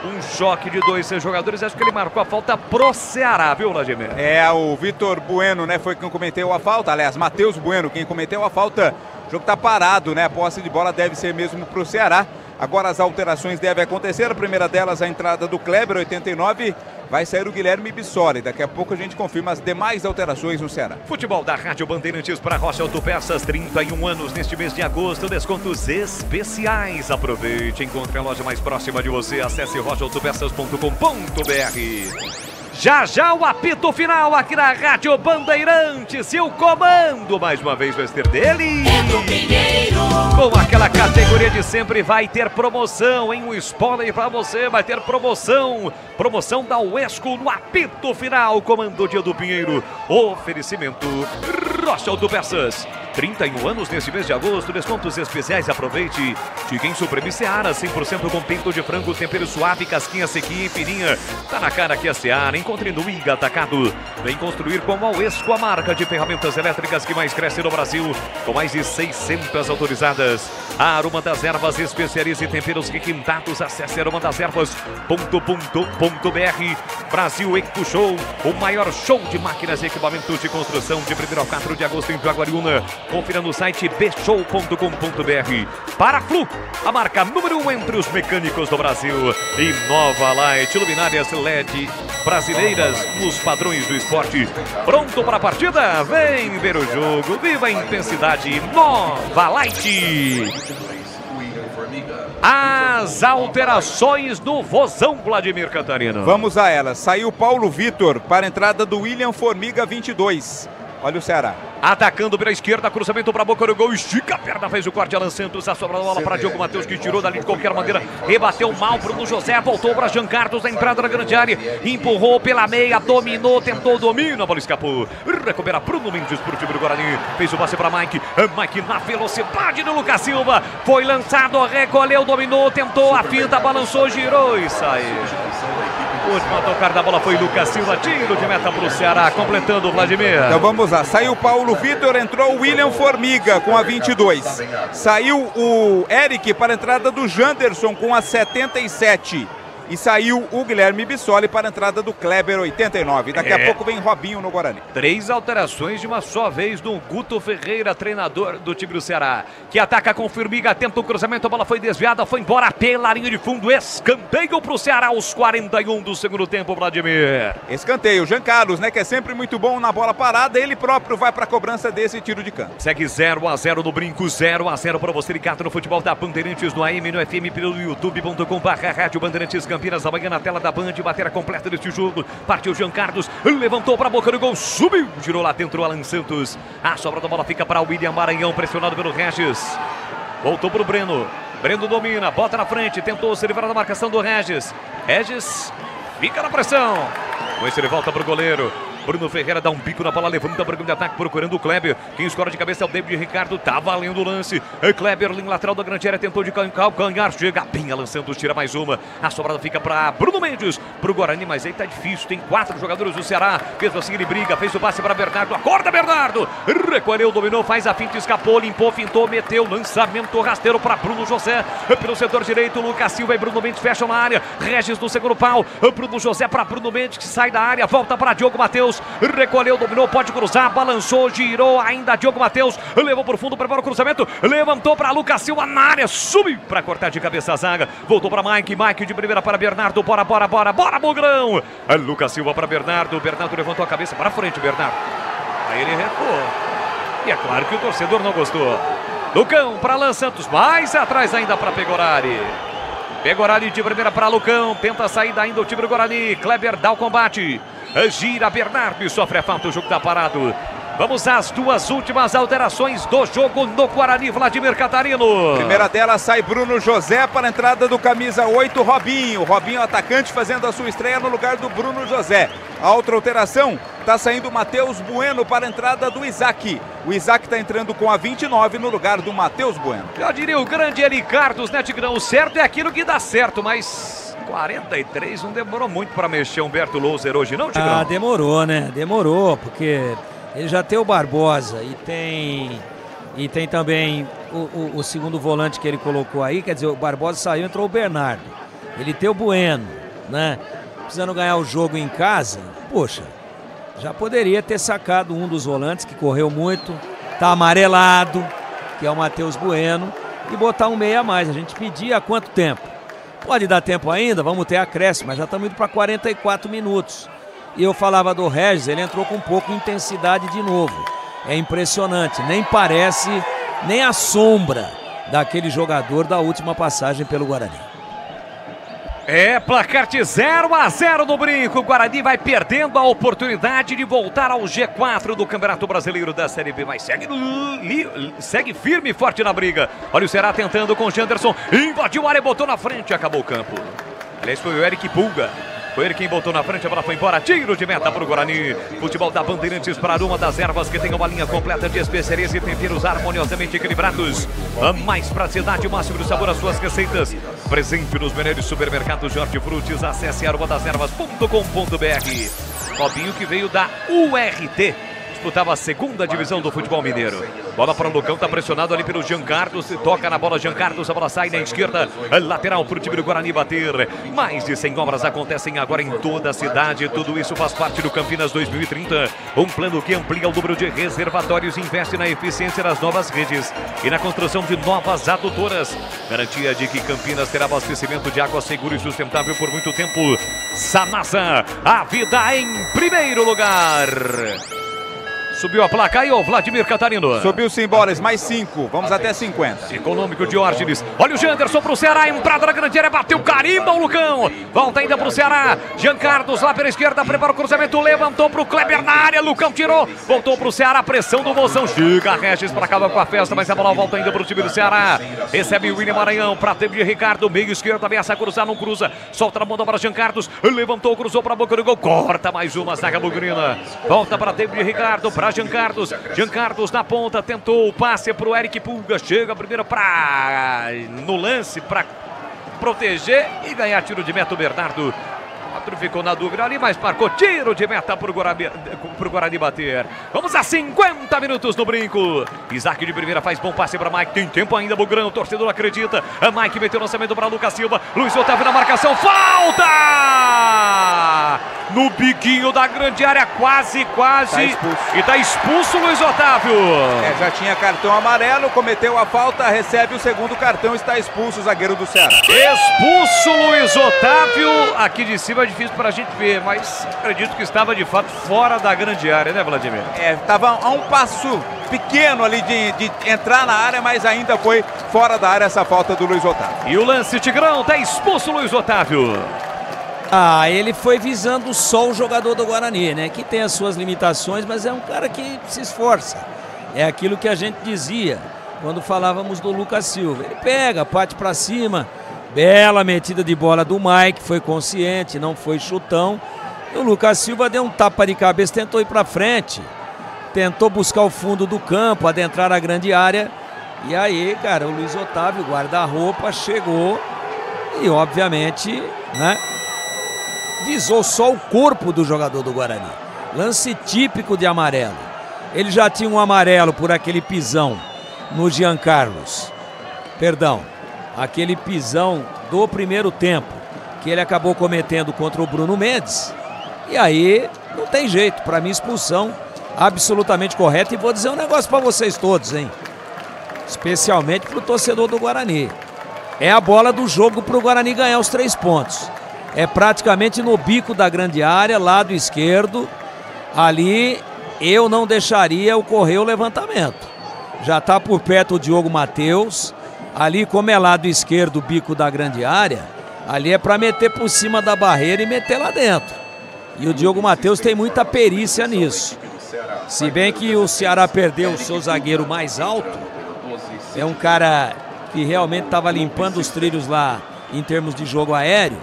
Um choque de 2 jogadores. Acho que ele marcou a falta pro Ceará, viu, Vladimir? É, o Vitor Bueno, né? Foi quem cometeu a falta. Aliás, Matheus Bueno, quem cometeu a falta. O jogo tá parado, né? A posse de bola deve ser mesmo pro Ceará. Agora as alterações devem acontecer. A primeira delas, a entrada do Kleber, 89. Vai sair o Guilherme Bissoli. Daqui a pouco a gente confirma as demais alterações no Ceará. Futebol da Rádio Bandeirantes para Rocha Autopeças, 31 anos neste mês de agosto, descontos especiais. Aproveite, encontre a loja mais próxima de você. Acesse rochaautopeças.com.br. Já o apito final aqui na Rádio Bandeirantes. E o comando, mais uma vez, vai ser dele. Com aquela categoria de sempre, vai ter promoção, hein? Um spoiler pra você, vai ter promoção. Promoção da Uesco no apito final. Comando de Edu Pinheiro. Oferecimento Rocha Autopeças. 31 anos neste mês de agosto, descontos especiais, aproveite. Chicken Supreme Seara, 100% com peito de frango, tempero suave, casquinha sequinha e fininha. Tá na cara que é Seara, encontre no Iga Atacado. Vem construir com a Uesco, a marca de ferramentas elétricas que mais cresce no Brasil, com mais de 600 autorizadas. A Aroma das Ervas, especializa em temperos requintados. Acesse aromadeservas.com.br. Brasil Eco Show, o maior show de máquinas e equipamentos de construção de 1º ao 4 de agosto em Jaguariúna. Confira no site bshow.com.br. Paraflu, a marca número 1 entre os mecânicos do Brasil. E Nova Light, luminárias LED brasileiras nos padrões do esporte. Pronto para a partida? Vem ver o jogo, viva a intensidade. Nova Light. As alterações do Vozão, Vladimir Cantarino. Vamos a elas. Saiu Paulo Vitor para a entrada do William Formiga, 22. Olha o Ceará. Atacando pela esquerda, cruzamento para a boca do gol, estica a perna, fez o corte, Alan Santos, a sobra da bola para Diogo Matheus, que tirou dali de qualquer maneira, rebateu mal Bruno José, voltou para Jean Carlos na entrada da grande área, empurrou pela meia, dominou, tentou o domínio, a bola escapou, recupera Bruno Mendes para o time do Guarani, fez o passe para Mike, Mike na velocidade do Lucas Silva, foi lançado, recolheu, dominou, tentou a finta, balançou, girou e saiu. O último a tocar da bola foi Lucas Silva, tiro de meta para o Ceará, completando o Vladimir. Então vamos lá, saiu Paulo Vitor, entrou o William Formiga com a 22. Saiu o Eric para a entrada do Janderson com a 77. E saiu o Guilherme Bissoli para a entrada do Kleber, 89. Daqui a pouco vem Robinho no Guarani. 3 alterações de uma só vez do Guto Ferreira, treinador do time do Ceará, que ataca com Formiga, tenta o cruzamento, a bola foi desviada, foi embora pela linha de fundo, escanteio para o Ceará aos 41 do segundo tempo, Vladimir. Escanteio, Jean Carlos, né, que é sempre muito bom na bola parada, ele próprio vai para a cobrança desse tiro de canto. Segue 0-0 no brinco, 0-0 para você ligado no futebol da Bandeirantes, no AM, no FM, pelo youtube.com/Rádio Bandeirantes Campinas, amanhã na tela da Band, bateria completa deste jogo, partiu Jean Carlos, levantou para a boca do gol, subiu, girou lá dentro o Alan Santos, a sobra da bola fica para o William Maranhão, pressionado pelo Regis, voltou para o Breno, Breno domina, bota na frente, tentou se livrar da marcação do Regis, Regis fica na pressão, com esse ele volta para o goleiro, Bruno Ferreira dá um bico na bola, levanta para o grande ataque, procurando o Kleber. Quem escora de cabeça é o David Ricardo, tá valendo o lance. Kleber, linha lateral da grande área, tentou de calcanhar, chega bem, Alan Santos tira mais uma. A sobrada fica para Bruno Mendes, para o Guarani, mas aí tá difícil, tem 4 jogadores do Ceará. Mesmo assim ele briga, fez o passe para Bernardo, acorda Bernardo! Recolheu, dominou, faz a finta, escapou, limpou, fintou, meteu, lançamento rasteiro para Bruno José. Pelo setor direito, Lucas Silva e Bruno Mendes fecham na área. Regis no segundo pau, Bruno José para Bruno Mendes, que sai da área, volta para Diogo Matheus. Recolheu, dominou, pode cruzar, balançou, girou, ainda Diogo Matheus, levou por fundo, preparou o cruzamento, levantou para Lucas Silva na área, subiu para cortar de cabeça a zaga, voltou para Mike de primeira para Bernardo, bora Bugrão, Lucas Silva para Bernardo levantou a cabeça para frente, Bernardo, aí ele recuou, e é claro que o torcedor não gostou, Lucão para Alan Santos, mais atrás ainda para Pegorari. Pega Guarani de primeira para Lucão. Tenta a saída ainda o time do Guarani. Kleber dá o combate. Gira Bernardo e sofre a falta. O jogo tá parado. Vamos às duas últimas alterações do jogo no Guarani, Vladimir Catarino. Primeira dela sai Bruno José para a entrada do camisa 8, Robinho. Robinho atacante fazendo a sua estreia no lugar do Bruno José. A outra alteração, está saindo o Matheus Bueno para a entrada do Isaac. O Isaac está entrando com a 29 no lugar do Matheus Bueno. Já diria o grande Eli Carlos, né, Tigrão? O certo é aquilo que dá certo, mas 43 não demorou muito para mexer Humberto Louser hoje, não, Tigrão? Ah, demorou, né? Demorou, porque ele já tem o Barbosa e tem também o segundo volante que ele colocou aí. Quer dizer, o Barbosa saiu, entrou o Bernardo. Ele tem o Bueno, né? Precisando ganhar o jogo em casa, poxa, já poderia ter sacado um dos volantes que correu muito, tá amarelado, que é o Matheus Bueno, e botar um meia a mais. A gente pedia há quanto tempo? Pode dar tempo ainda, vamos ter acréscimo, mas já estamos indo para 44 minutos. E eu falava do Regis, ele entrou com um pouco de intensidade de novo. É impressionante, nem parece, nem a sombra daquele jogador da última passagem pelo Guarani. É placar de 0-0 no Brinco. O Guarani vai perdendo a oportunidade de voltar ao G4 do Campeonato Brasileiro da Série B. Mas segue firme e forte na briga. Olha o Ceará tentando com o Janderson. Invadiu a área e botou na frente. Acabou o campo. Aliás, foi o Eric Pulga. Foi ele quem botou na frente, a bola foi embora. Tiro de meta para o Guarani. Futebol da Bandeirantes para uma das ervas que tem uma linha completa de especiarias e temperos harmoniosamente equilibrados. A mais praticidade, o máximo do sabor às suas receitas. Presente nos melhores supermercados de hortifrutis. Acesse arrobadas-ervas.com.br. Robinho que veio da URT. Disputava a segunda divisão do futebol mineiro. Bola para o Lucão, tá pressionado ali pelo Jean Carlos. Toca na bola Jean Carlos, a bola sai na esquerda. Lateral para o time do Guarani bater. Mais de 100 obras acontecem agora em toda a cidade. Tudo isso faz parte do Campinas 2030. Um plano que amplia o número de reservatórios e investe na eficiência das novas redes e na construção de novas adutoras. Garantia de que Campinas terá abastecimento de água seguro e sustentável por muito tempo. Sanasa, a vida em primeiro lugar. Subiu a placa aí, o Vladimir Catarino. Subiu sim, Boris, mais 5. Vamos até 50. Econômico Diógenes. Olha o Janderson pro Ceará. Entrada na grande área. Bateu, carimba o Lucão. Volta ainda pro Ceará. Jean Carlos lá pela esquerda. Prepara o cruzamento. Levantou pro Kleber na área. Lucão tirou. Voltou pro Ceará. Pressão do Moção. Chega Regis para acabar com a festa. Mas a bola volta ainda pro time do Ceará. Recebe o William Maranhão. Pra tempo de Ricardo. Meio esquerdo. Ameaça cruzar. Não cruza. Solta na mão da bola Jean Carlos. Levantou, cruzou pra boca do gol. Corta mais uma. Zaga bugrina. Volta para tempo de Ricardo. Pra Jean Carlos. Jean Carlos na ponta, tentou o passe para o Eric Pulga. Chega primeiro no lance para proteger e ganhar tiro de meta o Bernardo. O outro ficou na dúvida ali, mas marcou tiro de meta para o Guarani bater. Vamos a 50 minutos no Brinco. Isaac de primeira faz bom passe para Mike. Tem tempo ainda, Bugrão. O torcedor acredita. A Mike meteu o lançamento para Lucas Silva. Luiz Otávio na marcação. Falta! No biquinho da grande área, quase. Tá expulso. E tá expulso o Luiz Otávio. Já tinha cartão amarelo, cometeu a falta, recebe o segundo cartão, está expulso o zagueiro do Ceará. Expulso o Luiz Otávio. Aqui de cima é difícil pra gente ver, mas acredito que estava de fato fora da grande área, né, Vladimir? Estava a um passo pequeno ali de entrar na área, mas ainda foi fora da área essa falta do Luiz Otávio. E o lance, Tigrão, tá expulso o Luiz Otávio. Ele foi visando só o jogador do Guarani, né? Que tem as suas limitações, mas é um cara que se esforça. É aquilo que a gente dizia quando falávamos do Lucas Silva. Ele pega, parte para cima. Bela metida de bola do Mike, foi consciente, não foi chutão. E o Lucas Silva deu um tapa de cabeça, tentou ir para frente. Tentou buscar o fundo do campo, adentrar a grande área. E aí, cara, o Luiz Otávio, guarda-roupa, chegou e, obviamente, né? Visou só o corpo do jogador do Guarani. Lance típico de amarelo. Ele já tinha um amarelo por aquele pisão no Jean Carlos. Perdão, aquele pisão do primeiro tempo que ele acabou cometendo contra o Bruno Mendes. E aí, não tem jeito. Para mim, expulsão absolutamente correta. E vou dizer um negócio para vocês todos, hein? Especialmente para o torcedor do Guarani. É a bola do jogo para o Guarani ganhar os 3 pontos. É praticamente no bico da grande área, lado esquerdo. Ali eu não deixaria ocorrer o levantamento. Já está por perto o Diogo Matheus. Ali, como é lado esquerdo, o bico da grande área, ali é para meter por cima da barreira e meter lá dentro. E o Diogo Matheus tem muita perícia nisso. Se bem que o Ceará perdeu o seu zagueiro mais alto, é um cara que realmente estava limpando os trilhos lá em termos de jogo aéreo.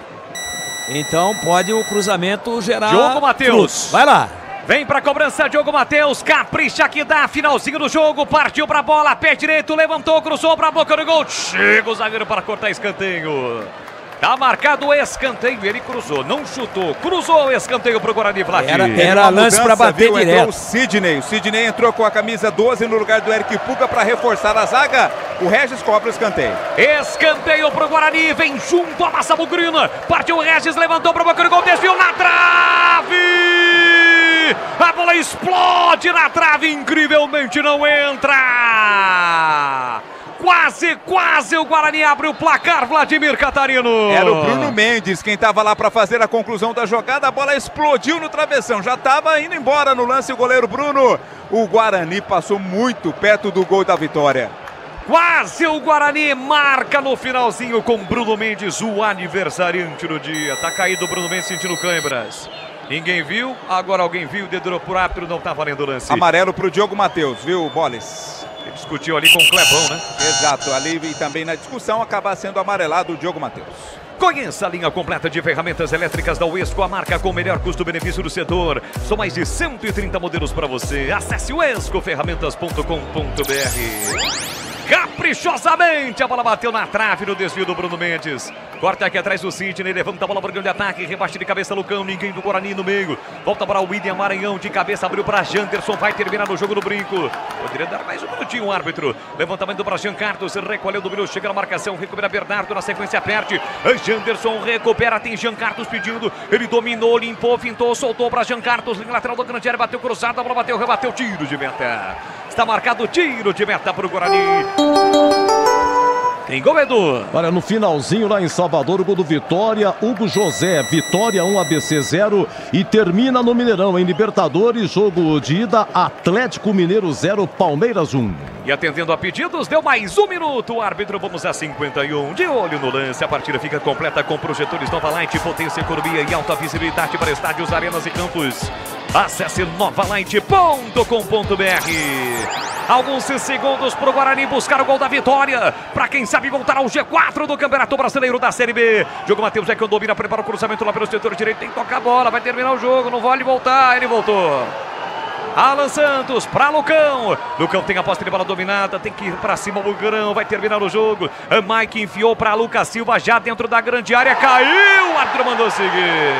Então pode o cruzamento gerar... Diogo Matheus. Vai lá. Vem pra cobrança, Diogo Matheus, capricha que dá, finalzinho do jogo, partiu pra bola, pé direito, levantou, cruzou pra boca do gol, chega o zagueiro para cortar escanteio. Tá marcado o escanteio, ele cruzou, não chutou, cruzou o escanteio pro Guarani, Vladimir. Era lance pra bater direto. Entrou o Sidney entrou com a camisa 12 no lugar do Eric Puga para reforçar a zaga. O Regis cobra o escanteio. Escanteio pro Guarani, vem junto a massa bugrina, partiu o Regis, levantou pra boca do gol, desviou na trave! A bola explode na trave, incrivelmente não entra! Quase o Guarani abre o placar, Vladimir Catarino. Era o Bruno Mendes quem estava lá para fazer a conclusão da jogada. A bola explodiu no travessão, já estava indo embora no lance o goleiro Bruno. O Guarani passou muito perto do gol da vitória. Quase o Guarani marca no finalzinho com Bruno Mendes, o aniversariante do dia. Tá caído o Bruno Mendes sentindo câimbras. Ninguém viu, agora alguém viu, dedurou por árbitro, não tá valendo o lance. Amarelo pro Diogo Matheus, viu, Boles? Ele discutiu ali com o Clebão, né? Exato, ali e também na discussão acabar sendo amarelado o Diogo Matheus. Conheça a linha completa de ferramentas elétricas da Uesco, a marca com o melhor custo-benefício do setor. São mais de 130 modelos para você. Acesse uescoferramentas.com.br. Caprichosamente, a bola bateu na trave no desvio do Bruno Mendes. Corta aqui atrás do Sidney, levanta a bola para o grande ataque, rebate de cabeça Lucão, ninguém do Guarani no meio. Volta para o William Maranhão, de cabeça abriu para Janderson, vai terminar no jogo do brinco. Poderia dar mais um minutinho o árbitro. Levantamento para Jean Carlos, recolheu do minuto, chega na marcação, recupera Bernardo, na sequência perde. Janderson recupera, tem Jean Carlos pedindo, ele dominou, limpou, fintou, soltou para Jean Carlos, linha lateral do grande área, bateu cruzado, a bola bateu, rebateu, tiro de meta. Está marcado o tiro de meta para o Guarani. Tem gol, Edu. Olha, no finalzinho lá em Salvador, o gol do Vitória, Hugo José, Vitória 1, ABC 0 e termina no Mineirão, em Libertadores, jogo de ida, Atlético Mineiro 0, Palmeiras 1. E atendendo a pedidos, deu mais um minuto, o árbitro, vamos a 51, de olho no lance, a partida fica completa com projetores Nova Light, potência, economia e alta visibilidade para estádios, arenas e campos. Acesse novalight.com.br. Alguns segundos para o Guarani buscar o gol da vitória. Para quem sabe voltar ao G4 do Campeonato Brasileiro da Série B. Diogo Matheus é que domina, prepara o cruzamento lá pelo setor direito. Tem que tocar a bola, vai terminar o jogo. Não vale voltar, ele voltou. Alan Santos para Lucão. Lucão tem a posse de bola dominada, tem que ir para cima o Bugrão, vai terminar o jogo. A Mike enfiou para Lucas Silva já dentro da grande área, caiu, o árbitro mandou seguir.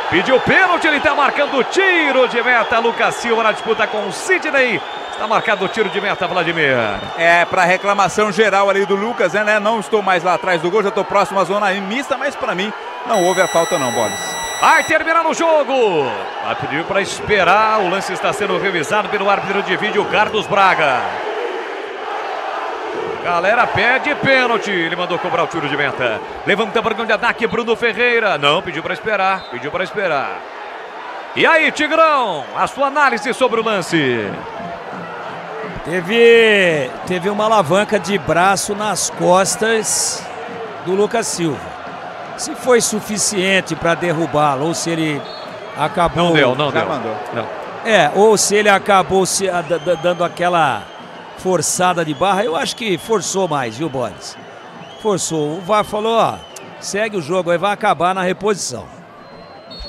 Pediu pênalti, ele está marcando o tiro de meta. Lucas Silva na disputa com o Sidney. Está marcado o tiro de meta, Vladimir. É, para reclamação geral ali do Lucas, né? Não estou mais lá atrás do gol, já estou próximo à zona mista, mas para mim não houve a falta não, Boles. Vai terminar o jogo. Vai pedir para esperar, o lance está sendo revisado pelo árbitro de vídeo, Carlos Braga. Galera pede pênalti, ele mandou cobrar o tiro de meta. Levanta para o grande ataque, Bruno Ferreira. Não, pediu para esperar, E aí, Tigrão, a sua análise sobre o lance? Teve uma alavanca de braço nas costas do Lucas Silva. Se foi suficiente para derrubá-lo ou se ele acabou... Não deu. Já mandou. Não. Ou se ele acabou dando aquela forçada de barra, eu acho que forçou mais, viu, Boris? Forçou. O VAR falou, ó, segue o jogo aí, vai acabar na reposição.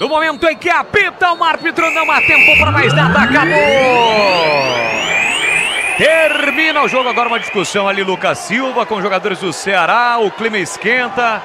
No momento em que apita o árbitro, não há tempo para mais nada, acabou! Termina o jogo, agora uma discussão ali, Lucas Silva com os jogadores do Ceará, o clima esquenta.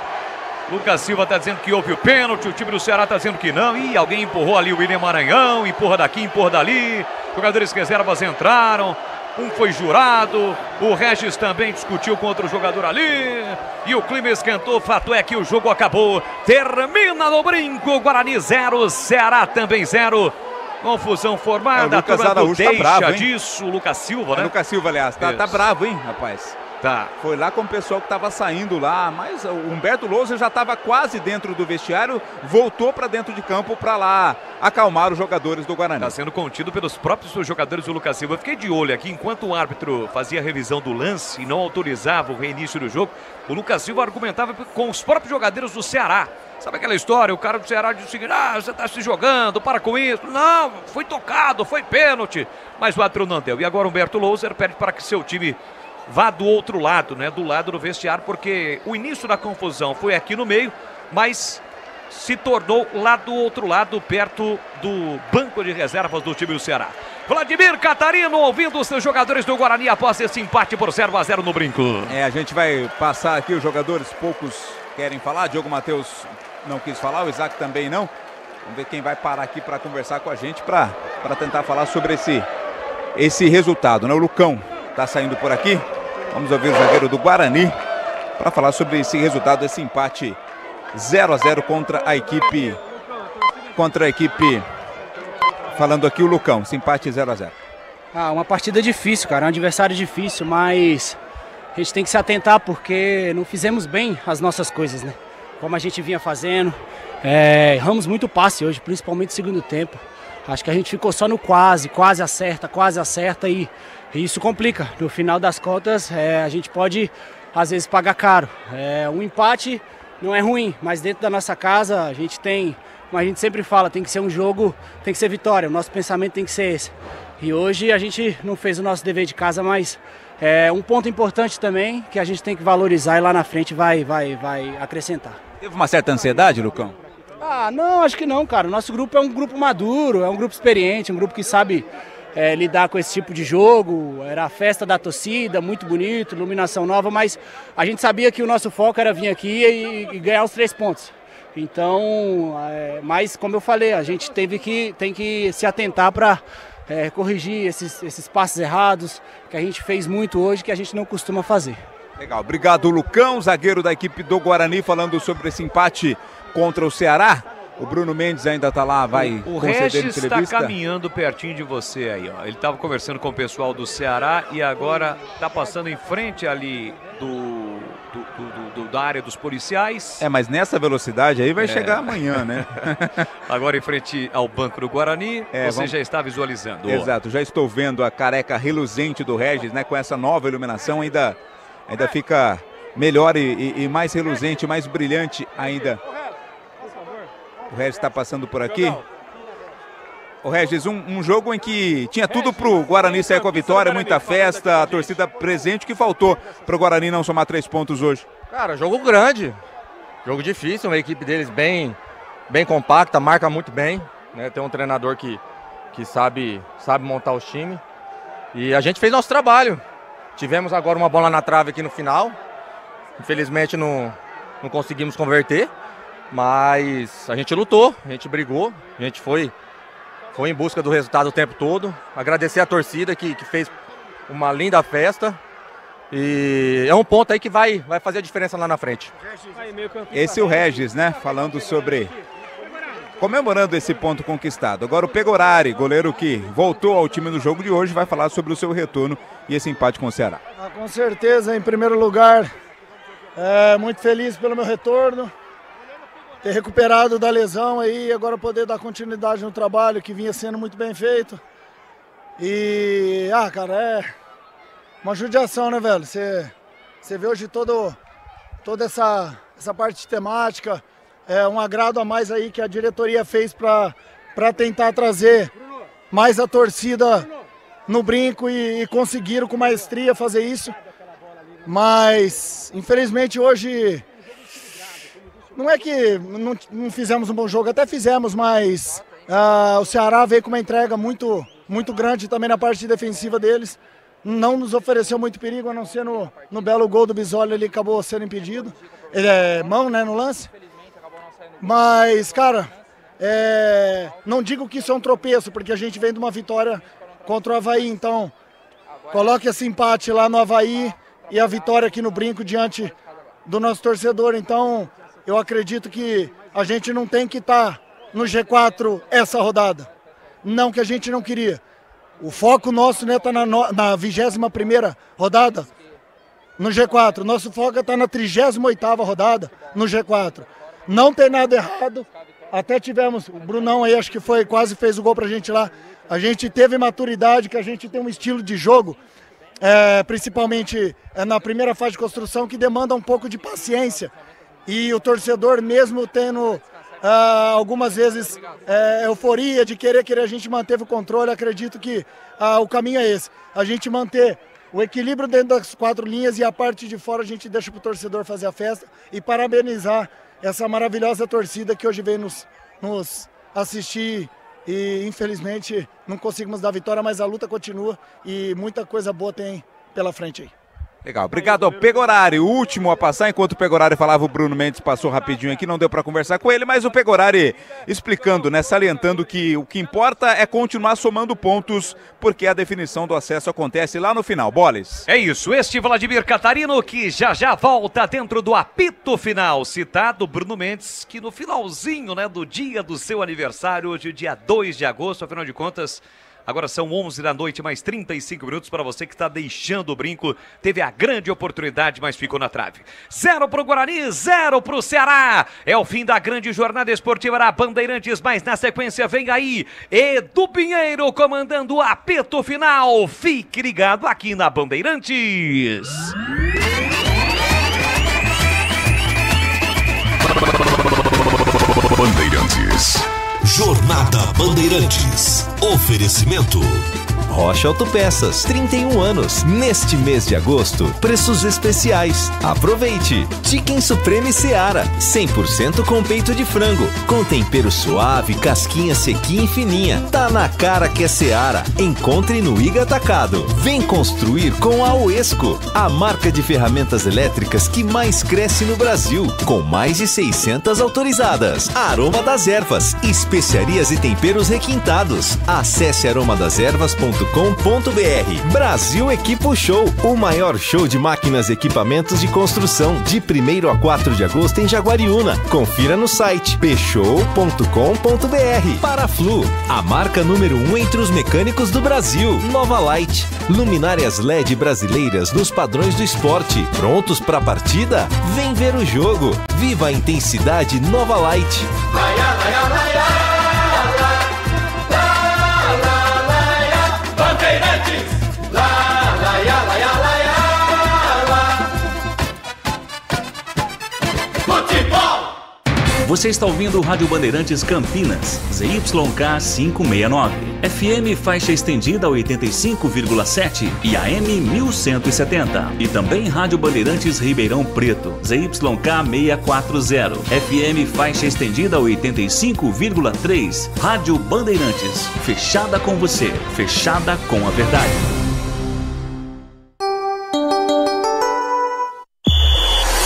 Lucas Silva está dizendo que houve o pênalti, o time do Ceará está dizendo que não. Ih, alguém empurrou ali o William Maranhão, empurra daqui, empurra dali. Jogadores reservas entraram, um foi jurado, o Regis também discutiu com outro jogador ali. E o clima esquentou, fato é que o jogo acabou. Termina no brinco, Guarani 0, Ceará também 0. Confusão formada, o Lucas Araújo deixa tá bravo, hein? disso, o Lucas Silva, né? Lucas Silva, aliás, tá bravo, hein, rapaz? Tá. Foi lá com o pessoal que estava saindo lá, mas o Humberto Louser já estava quase dentro do vestiário, voltou para dentro de campo para lá acalmar os jogadores do Guarani. Está sendo contido pelos próprios jogadores do Lucas Silva. Eu fiquei de olho aqui, enquanto o árbitro fazia a revisão do lance e não autorizava o reinício do jogo, o Lucas Silva argumentava com os próprios jogadores do Ceará. Sabe aquela história? O cara do Ceará disse o seguinte: você está se jogando, para com isso. Não, foi tocado, foi pênalti. Mas o árbitro não deu. E agora o Humberto Louser pede para que seu time vá do outro lado, né? Do lado do vestiário, porque o início da confusão foi aqui no meio, mas se tornou lá do outro lado, perto do banco de reservas do time do Ceará. Vladimir Catarino ouvindo os seus jogadores do Guarani após esse empate por 0-0 no Brinco. A gente vai passar aqui os jogadores, poucos querem falar. Diogo Matheus não quis falar, o Isaac também não. Vamos ver quem vai parar aqui para conversar com a gente, para tentar falar sobre esse resultado, né? O Lucão está saindo por aqui. Vamos ouvir o zagueiro do Guarani para falar sobre esse resultado, esse empate 0-0 contra a equipe. Falando aqui o Lucão, esse empate 0-0. Uma partida difícil, cara, um adversário difícil, mas a gente tem que se atentar porque não fizemos bem as nossas coisas, né? Como a gente vinha fazendo, erramos muito passe hoje, principalmente no segundo tempo. Acho que a gente ficou só no quase acerta e isso complica. No final das contas, a gente pode, às vezes, pagar caro. Um empate não é ruim, mas dentro da nossa casa a gente tem, como a gente sempre fala, tem que ser um jogo, tem que ser vitória. O nosso pensamento tem que ser esse. E hoje a gente não fez o nosso dever de casa, mas um ponto importante também que a gente tem que valorizar e lá na frente vai acrescentar. Teve uma certa ansiedade, Lucão? Não, acho que não, cara. O nosso grupo é um grupo maduro, é um grupo experiente, um grupo que sabe lidar com esse tipo de jogo. Era a festa da torcida, muito bonito, iluminação nova, mas a gente sabia que o nosso foco era vir aqui e ganhar os 3 pontos. Então, mas como eu falei, a gente tem que se atentar para corrigir esses passes errados que a gente fez muito hoje, que a gente não costuma fazer. Legal, obrigado Lucão, zagueiro da equipe do Guarani, falando sobre esse empate contra o Ceará. O Bruno Mendes ainda está lá, vai o Regis está caminhando pertinho de você aí, ó. Ele estava conversando com o pessoal do Ceará e agora está passando em frente ali da área dos policiais. Mas nessa velocidade aí vai chegar amanhã, né? Agora em frente ao banco do Guarani, você já está visualizando. Exato, já estou vendo a careca reluzente do Regis, né? Com essa nova iluminação ainda fica melhor e mais reluzente, mais brilhante ainda. O Regis está passando por aqui. O Regis, um jogo em que tinha tudo para o Guarani sair com a vitória, muita festa, a torcida presente. O que faltou para o Guarani não somar 3 pontos hoje? Cara, jogo grande, jogo difícil, uma equipe deles bem compacta, marca muito bem, né? Tem um treinador que sabe montar os times. E a gente fez nosso trabalho. Tivemos agora uma bola na trave aqui no final. Infelizmente não conseguimos converter. Mas a gente lutou, a gente brigou, a gente foi em busca do resultado o tempo todo. Agradecer a torcida que fez uma linda festa. E é um ponto aí que vai fazer a diferença lá na frente. Esse é o Regis, né? Falando comemorando esse ponto conquistado. Agora o Pegorari, goleiro que voltou ao time no jogo de hoje, vai falar sobre o seu retorno e esse empate com o Ceará. Com certeza, em primeiro lugar, muito feliz pelo meu retorno. Ter recuperado da lesão aí, agora poder dar continuidade no trabalho que vinha sendo muito bem feito. E, cara, é uma judiação, né, velho? Você vê hoje toda essa parte temática, um agrado a mais aí que a diretoria fez para tentar trazer mais a torcida no Brinco e conseguiram com maestria fazer isso. Mas, infelizmente, hoje... Não é que não fizemos um bom jogo, até fizemos, mas o Ceará veio com uma entrega muito grande também na parte defensiva deles. Não nos ofereceu muito perigo, a não ser no belo gol do Bisoli, ele acabou sendo impedido. Ele é mão, né, no lance. Mas, cara, não digo que isso é um tropeço, porque a gente vem de uma vitória contra o Avaí. Então, coloque esse empate lá no Avaí e a vitória aqui no Brinco diante do nosso torcedor. Então... eu acredito que a gente não tem que estar no G4 essa rodada. Não que a gente não queria. O foco nosso, né, tá na 21ª rodada. no G4. Nosso foco está na 38ª rodada no G4. Não tem nada errado. Até tivemos, o Brunão aí acho que quase fez o gol pra gente lá. A gente teve maturidade, que a gente tem um estilo de jogo, principalmente na primeira fase de construção, que demanda um pouco de paciência. E o torcedor, mesmo tendo algumas vezes euforia de querer, a gente manteve o controle. Acredito que o caminho é esse. A gente manter o equilíbrio dentro das 4 linhas e a parte de fora a gente deixa pro torcedor fazer a festa e parabenizar essa maravilhosa torcida que hoje veio nos assistir e infelizmente não conseguimos dar vitória, mas a luta continua e muita coisa boa tem pela frente aí. Legal, obrigado ao Pegorari, o último a passar. Enquanto o Pegorari falava, o Bruno Mendes passou rapidinho aqui, não deu para conversar com ele, mas o Pegorari explicando, né, salientando que o que importa é continuar somando pontos, porque a definição do acesso acontece lá no final. Boles. É isso, este Vladimir Catarino que já volta dentro do apito final, citado Bruno Mendes, que no finalzinho, né, do dia do seu aniversário, hoje dia 2 de agosto, afinal de contas, agora são 11 da noite, mais 35 minutos para você que está deixando o brinco. Teve a grande oportunidade, mas ficou na trave. 0 para o Guarani, 0 para o Ceará. É o fim da grande jornada esportiva da Bandeirantes, mas na sequência vem aí Edu Pinheiro comandando o apito final. Fique ligado aqui na Bandeirantes. Bandeirantes. Jornada Bandeirantes. Oferecimento Rocha Autopeças, 31 anos. Neste mês de agosto, preços especiais. Aproveite! Chicken Supreme Seara, 100% com peito de frango, com tempero suave, casquinha sequinha e fininha. Tá na cara que é Seara. Encontre no Iga Atacado. Vem construir com a Oesco, a marca de ferramentas elétricas que mais cresce no Brasil, com mais de 600 autorizadas. Aroma das Ervas, especiarias e temperos requintados. Acesse aromadeservas.com.br. Brasil Equipo Show, o maior show de máquinas e equipamentos de construção, de 1º a 4 de agosto em Jaguariúna. Confira no site pshow.com.br. Paraflu, a marca número 1 entre os mecânicos do Brasil. Nova Light, luminárias LED brasileiras nos padrões do esporte. Prontos para a partida? Vem ver o jogo. Viva a intensidade Nova Light. Você está ouvindo o Rádio Bandeirantes Campinas, ZYK 569, FM faixa estendida 85,7 e AM 1170. E também Rádio Bandeirantes Ribeirão Preto, ZYK 640, FM faixa estendida 85,3. Rádio Bandeirantes, fechada com você, fechada com a verdade.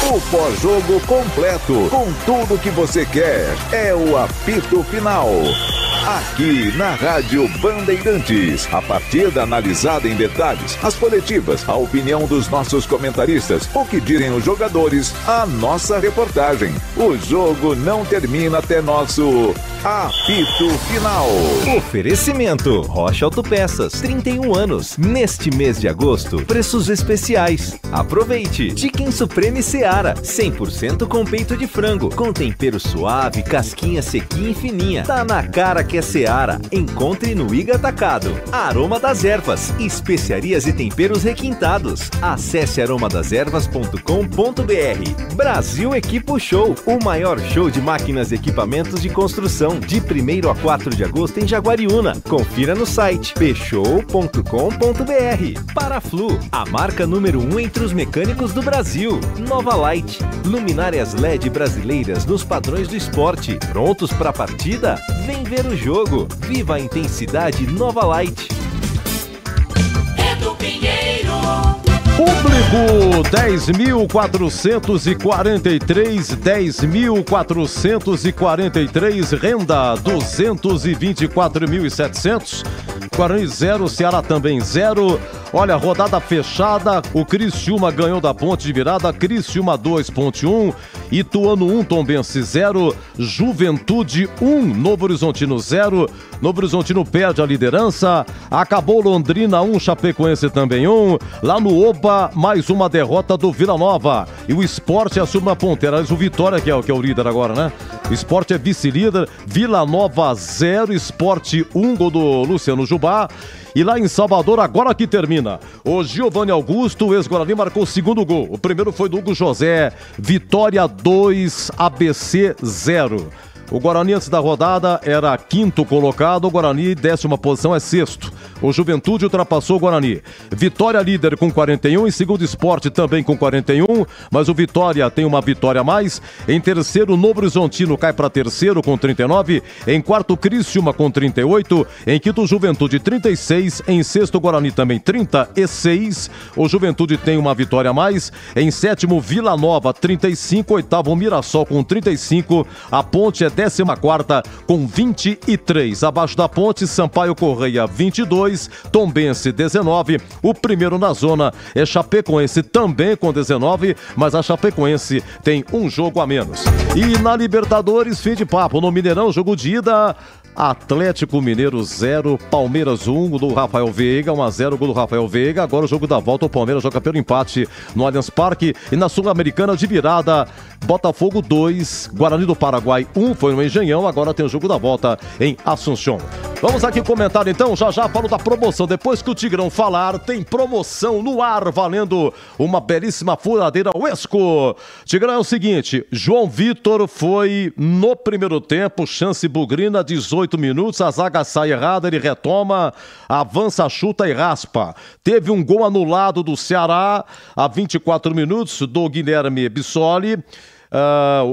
O pós-jogo completo, com tudo que você quer, é o apito final. Aqui na Rádio Bandeirantes, a partida analisada em detalhes, as coletivas, a opinião dos nossos comentaristas, o que dizem os jogadores, a nossa reportagem. O jogo não termina até nosso apito final. Oferecimento Rocha Autopeças, 31 anos. Neste mês de agosto, preços especiais. Aproveite! Chicken Supreme Seara, 100% com peito de frango, com tempero suave, casquinha sequinha e fininha. Tá na cara que é Seara. Encontre no Iga Atacado. Aroma das Ervas, especiarias e temperos requintados. Acesse aromadeservas.com.br. Brasil Equipo Show, o maior show de máquinas e equipamentos de construção, de 1º a 4 de agosto em Jaguariúna. Confira no site pshow.com.br. Paraflu, a marca número 1 entre os mecânicos do Brasil. Nova Light, luminárias LED brasileiras nos padrões do esporte. Prontos para a partida? Vem ver o jogo. Viva a intensidade Nova Light. Edu Pinheiro. Público 10.443, 10.443, renda 224.700, Guarani 0, Ceará também 0. Olha, rodada fechada, o Criciúma ganhou da Ponte de virada, Criciúma 2.1, Ituano 1, Tombense 0, Juventude 1, Novo Horizontino 0, Novo Horizontino perde a liderança, acabou Londrina 1, Chapecoense também 1, lá no Oba, mais uma derrota do Vila Nova, e o Sport assume a ponteira, o Vitória que é o líder agora, né? O Sport é vice-líder, Vila Nova 0, Sport 1, gol do Luciano Jubá. E lá em Salvador, agora que termina, o Giovanni Augusto, o ex-Guarani, marcou o segundo gol. O primeiro foi do Hugo José. Vitória 2, ABC 0. O Guarani antes da rodada era quinto colocado, o Guarani 10ª posição é sexto. O Juventude ultrapassou o Guarani. Vitória líder com 41, em segundo Sport também com 41, mas o Vitória tem uma vitória a mais. Em terceiro, Novo Horizontino cai para terceiro com 39, em quarto Criciúma com 38, em quinto Juventude 36, em sexto Guarani também 36. O Juventude tem uma vitória a mais. Em sétimo Vila Nova 35, oitavo Mirassol com 35, a Ponte é 14ª com 23. Abaixo da Ponte, Sampaio Correia 22, Tombense 19. O primeiro na zona é Chapecoense também com 19, mas a Chapecoense tem um jogo a menos. E na Libertadores, fim de papo, no Mineirão, jogo de ida, Atlético Mineiro 0, Palmeiras 1, gol do Rafael Veiga, 1-0, gol do Rafael Veiga. Agora o jogo da volta, o Palmeiras joga pelo empate no Allianz Parque. E na Sul-Americana de virada, Botafogo 2, Guarani do Paraguai 1, foi no Engenhão. Agora tem o jogo da volta em Assunção. Vamos aqui comentar então, já falo da promoção. Depois que o Tigrão falar, tem promoção no ar, valendo uma belíssima furadeira Uesco. Tigrão, é o seguinte, João Vitor foi no primeiro tempo, chance bugrina, 18 minutos, a zaga sai errada, ele retoma, avança, chuta e raspa. Teve um gol anulado do Ceará a 24 minutos do Guilherme Bissoli.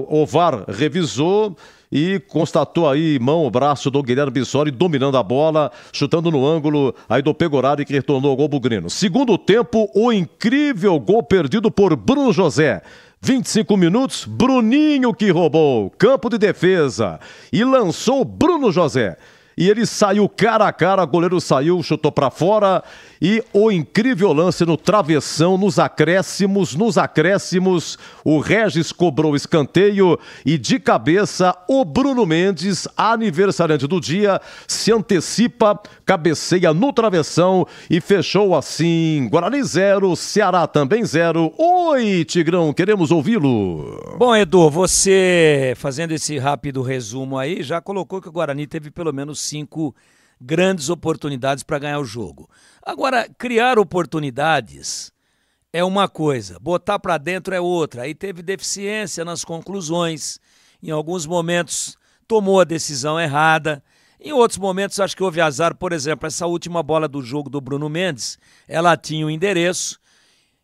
O VAR revisou e constatou aí mão, o braço do Guilherme Bissoli dominando a bola, chutando no ângulo aí do Pegorari, que retornou ao gol bugrino. Segundo tempo, o incrível gol perdido por Bruno José. 25 minutos, Bruninho que roubou, campo de defesa e lançou Bruno José. E ele saiu cara a cara, o goleiro saiu, chutou para fora. E o incrível lance no travessão, nos acréscimos, o Regis cobrou o escanteio e de cabeça o Bruno Mendes, aniversariante do dia, se antecipa, cabeceia no travessão e fechou assim, Guarani 0, Ceará também 0. Oi, Tigrão, queremos ouvi-lo. Bom, Edu, você fazendo esse rápido resumo aí, já colocou que o Guarani teve pelo menos 5 grandes oportunidades para ganhar o jogo. Agora, criar oportunidades é uma coisa, botar para dentro é outra. Aí teve deficiência nas conclusões, em alguns momentos tomou a decisão errada, em outros momentos acho que houve azar. Por exemplo, essa última bola do jogo do Bruno Mendes, ela tinha um endereço,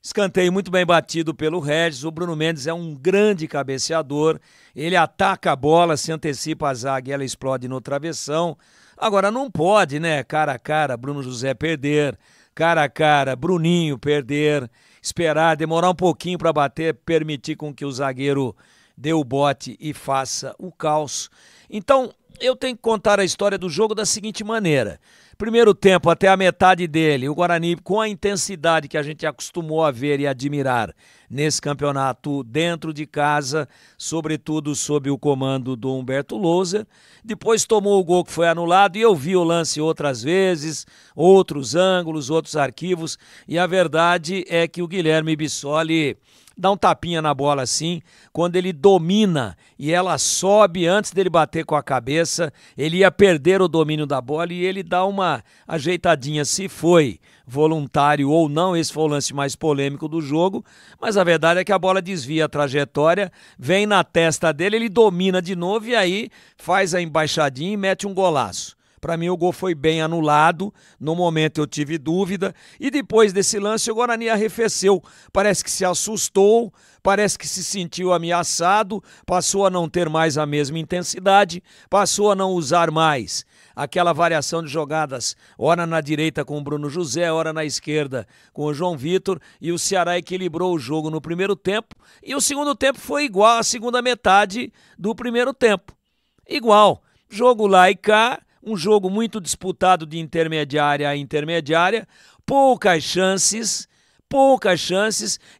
escanteio muito bem batido pelo Regis. O Bruno Mendes é um grande cabeceador, ele ataca a bola, se antecipa a zaga e ela explode no travessão. Agora não pode, né, cara a cara, Bruno José perder, cara a cara, Bruninho perder, esperar, demorar um pouquinho para bater, permitir com que o zagueiro dê o bote e faça o caos. Então, eu tenho que contar a história do jogo da seguinte maneira. Primeiro tempo, até a metade dele, o Guarani, com a intensidade que a gente acostumou a ver e admirar nesse campeonato dentro de casa, sobretudo sob o comando do Humberto Louser. Depois tomou o gol que foi anulado e eu vi o lance outras vezes, outros ângulos, outros arquivos, e a verdade é que o Guilherme Bissoli dá um tapinha na bola assim, quando ele domina e ela sobe antes dele bater com a cabeça, ele ia perder o domínio da bola e ele dá uma ajeitadinha, se foi voluntário ou não. Esse foi o lance mais polêmico do jogo, mas a verdade é que a bola desvia a trajetória, vem na testa dele, ele domina de novo e aí faz a embaixadinha e mete um golaço. Para mim o gol foi bem anulado, no momento eu tive dúvida, e depois desse lance o Guarani arrefeceu, parece que se assustou, parece que se sentiu ameaçado, passou a não ter mais a mesma intensidade, passou a não usar mais aquela variação de jogadas, ora na direita com o Bruno José, ora na esquerda com o João Vitor, e o Ceará equilibrou o jogo no primeiro tempo, e o segundo tempo foi igual à segunda metade do primeiro tempo, igual, jogo lá e cá, Um jogo muito disputado de intermediária a intermediária, poucas chances,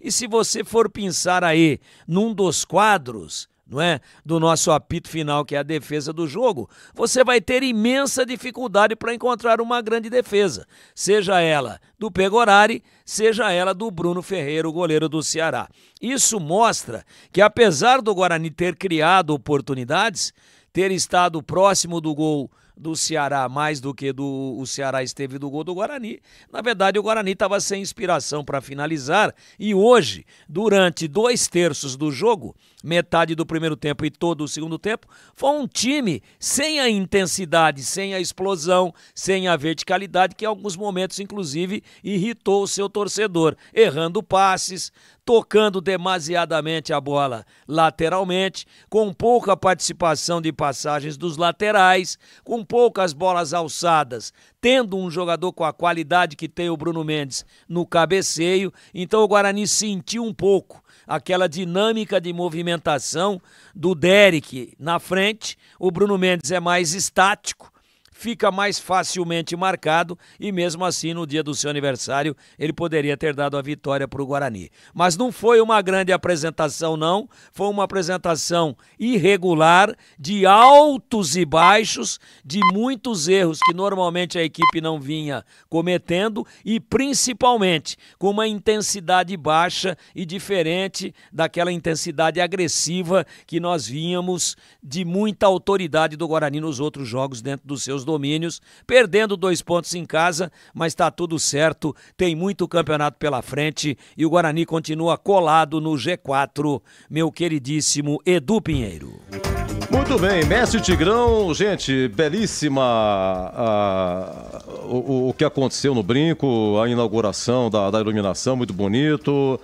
e se você for pensar aí num dos quadros, não é, do nosso apito final, que é a defesa do jogo, você vai ter imensa dificuldade para encontrar uma grande defesa, seja ela do Pegorari, seja ela do Bruno Ferreira, o goleiro do Ceará. Isso mostra que, apesar do Guarani ter criado oportunidades, ter estado próximo do gol do Ceará mais do que o Ceará esteve do gol do Guarani, na verdade o Guarani estava sem inspiração para finalizar, e hoje, durante 2/3 do jogo, metade do primeiro tempo e todo o segundo tempo, foi um time sem a intensidade, sem a explosão, sem a verticalidade, que em alguns momentos inclusive irritou o seu torcedor, errando passes, tocando demasiadamente a bola lateralmente, com pouca participação de passagens dos laterais, com poucas bolas alçadas, tendo um jogador com a qualidade que tem o Bruno Mendes no cabeceio. Então o Guarani sentiu um pouco aquela dinâmica de movimentação do Derek na frente. O Bruno Mendes é mais estático, fica mais facilmente marcado, e mesmo assim no dia do seu aniversário ele poderia ter dado a vitória para o Guarani. Mas não foi uma grande apresentação não, foi uma apresentação irregular, de altos e baixos, de muitos erros que normalmente a equipe não vinha cometendo, e principalmente com uma intensidade baixa e diferente daquela intensidade agressiva que nós víamos de muita autoridade do Guarani nos outros jogos dentro dos seus domínios, perdendo 2 pontos em casa, mas está tudo certo, tem muito campeonato pela frente e o Guarani continua colado no G4, meu queridíssimo Edu Pinheiro. Muito bem, Messi Tigrão, gente, belíssima o que aconteceu no Brinco, a inauguração da iluminação, muito bonito.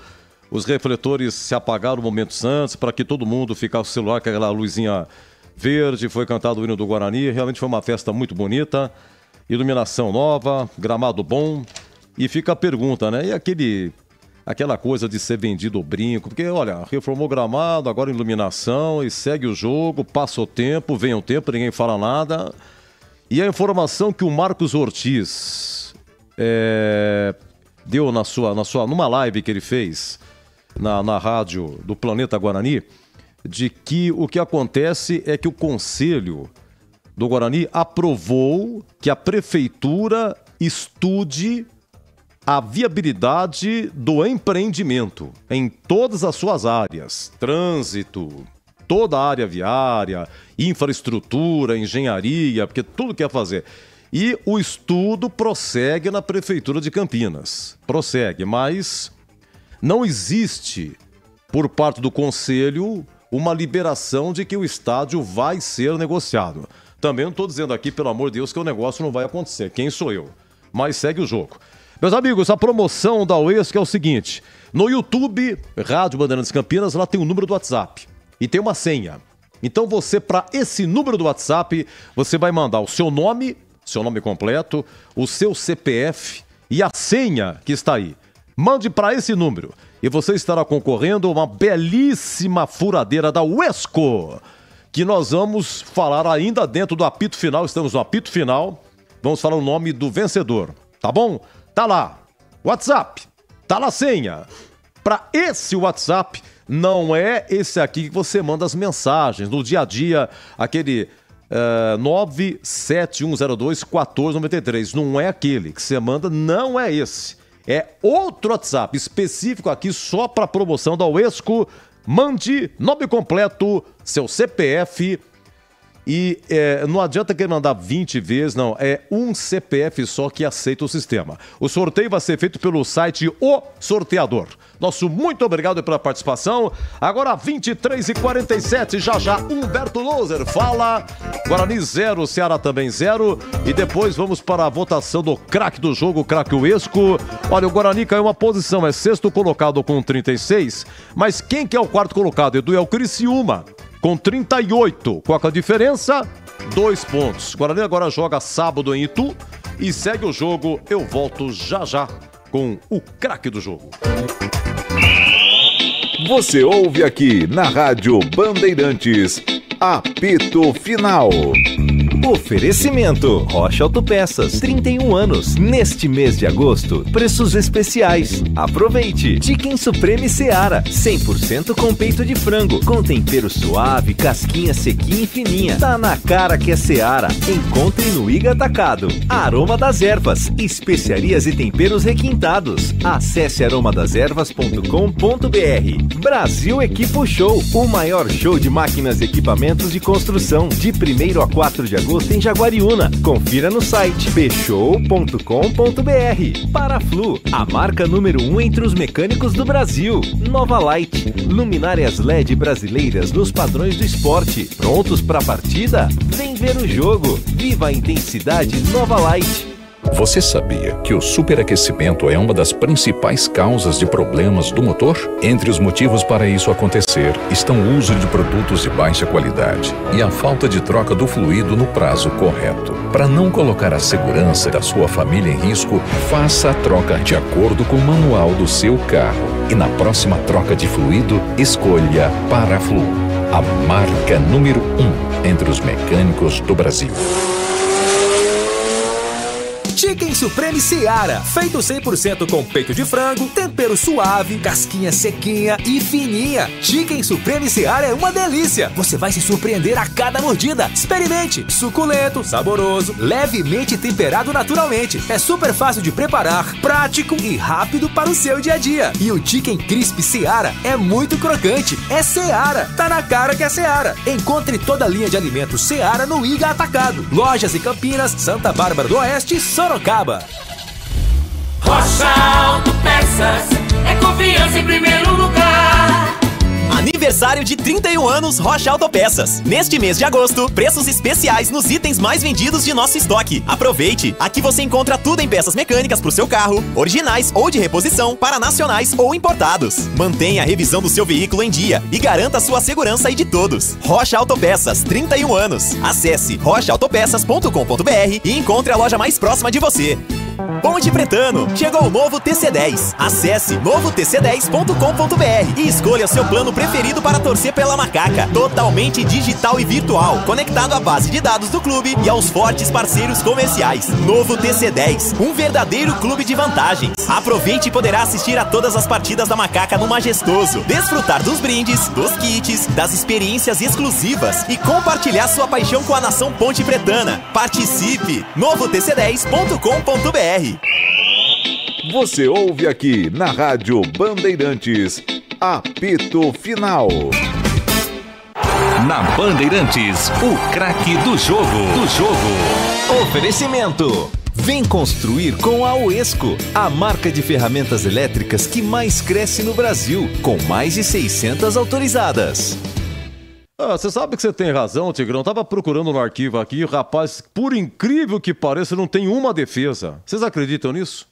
Os refletores se apagaram momentos antes para que todo mundo ficasse com o celular com aquela luzinha verde. Foi cantado o hino do Guarani, realmente foi uma festa muito bonita, iluminação nova, gramado bom. E fica a pergunta, né? E aquela coisa de ser vendido o Brinco? Porque, olha, reformou o gramado, agora iluminação, e segue o jogo, passa o tempo, vem o tempo, ninguém fala nada. E a informação que o Marcos Ortiz deu numa live que ele fez na rádio do Planeta Guarani, de que o que acontece é que o Conselho do Guarani aprovou que a Prefeitura estude a viabilidade do empreendimento em todas as suas áreas, trânsito, toda a área viária, infraestrutura, engenharia, porque tudo quer fazer. E o estudo prossegue na Prefeitura de Campinas, prossegue, mas não existe, por parte do Conselho, uma liberação de que o estádio vai ser negociado. Também não estou dizendo aqui, pelo amor de Deus, que o negócio não vai acontecer. Quem sou eu? Mas segue o jogo. Meus amigos, a promoção da UESC é o seguinte: no YouTube, Rádio Bandeirantes Campinas, lá tem o número do WhatsApp e tem uma senha. Então você, para esse número do WhatsApp, você vai mandar o seu nome completo, o seu CPF e a senha que está aí. Mande para esse número e você estará concorrendo a uma belíssima furadeira da UESCO, que nós vamos falar ainda dentro do apito final. Estamos no apito final, vamos falar o nome do vencedor, tá bom? Tá lá, WhatsApp, tá lá a senha. Para esse WhatsApp, não é esse aqui que você manda as mensagens no dia a dia, aquele 97102-1493. Não é aquele que você manda, não é esse. É outro WhatsApp específico aqui só para promoção da UESCO. Mande nome completo, seu CPF e não adianta querer mandar 20 vezes, não. É um CPF só que aceita o sistema. O sorteio vai ser feito pelo site O Sorteador. Nosso muito obrigado pela participação. Agora 23h47, já Humberto Loser fala. Guarani 0, Ceará também 0. E depois vamos para a votação do craque do jogo, craque UESCO. Olha, o Guarani caiu uma posição, é sexto colocado com 36. Mas quem que é o quarto colocado, Edu? É o Criciúma, com 38. Qual que é a diferença? 2 pontos. Guarani agora joga sábado em Itu e segue o jogo. Eu volto já com o craque do jogo. Você ouve aqui na Rádio Bandeirantes, apito final. Oferecimento Rocha Autopeças, 31 anos. Neste mês de agosto, preços especiais. Aproveite. Chicken Supreme Seara, 100% com peito de frango, com tempero suave, casquinha sequinha e fininha. Tá na cara que é Seara. Encontre no Iga Atacado. Aroma das Ervas, especiarias e temperos requintados. Acesse aromadeservas.com.br. Brasil Equipo Show, o maior show de máquinas e equipamentos de construção, de 1º a 4 de agosto em Jaguariúna. Confira no site pshow.com.br. Paraflu, a marca número 1 entre os mecânicos do Brasil. Nova Light, luminárias LED brasileiras nos padrões do esporte. Prontos para a partida? Vem ver o jogo. Viva a intensidade Nova Light. Você sabia que o superaquecimento é uma das principais causas de problemas do motor? Entre os motivos para isso acontecer estão o uso de produtos de baixa qualidade e a falta de troca do fluido no prazo correto. Para não colocar a segurança da sua família em risco, faça a troca de acordo com o manual do seu carro. E na próxima troca de fluido, escolha Paraflu, a marca número 1 entre os mecânicos do Brasil. Chicken Supreme Seara, feito 100% com peito de frango, tempero suave, casquinha sequinha e fininha. Chicken Supreme Seara é uma delícia. Você vai se surpreender a cada mordida. Experimente. Suculento, saboroso, levemente temperado naturalmente. É super fácil de preparar, prático e rápido para o seu dia a dia. E o Chicken Crisp Seara é muito crocante. É Seara. Tá na cara que é Seara. Encontre toda a linha de alimentos Seara no Iga Atacado. Lojas em Campinas, Santa Bárbara do Oeste e Sorocaba. Rocha Autopeças, é confiança em primeiro lugar. Aniversário de 31 anos Rocha Autopeças. Neste mês de agosto, preços especiais nos itens mais vendidos de nosso estoque. Aproveite! Aqui você encontra tudo em peças mecânicas para o seu carro, originais ou de reposição para nacionais ou importados. Mantenha a revisão do seu veículo em dia e garanta a sua segurança e de todos. Rocha Autopeças, 31 anos. Acesse rochaautopeças.com.br e encontre a loja mais próxima de você. Ponte Pretano, chegou o novo TC10. Acesse novotc10.com.br e escolha seu plano preferido para torcer pela macaca. Totalmente digital e virtual, conectado à base de dados do clube e aos fortes parceiros comerciais. Novo TC10, um verdadeiro clube de vantagens. Aproveite e poderá assistir a todas as partidas da macaca no Majestoso, desfrutar dos brindes, dos kits, das experiências exclusivas e compartilhar sua paixão com a nação Ponte Pretana. Participe! novotc10.com.br. Você ouve aqui na Rádio Bandeirantes, apito final. Na Bandeirantes, o craque do jogo. Oferecimento. Vem construir com a Oesco, a marca de ferramentas elétricas que mais cresce no Brasil, com mais de 600 autorizadas. Você sabe que você tem razão, Tigrão. Tava procurando no arquivo aqui, rapaz, por incrível que pareça, não tem uma defesa. Vocês acreditam nisso?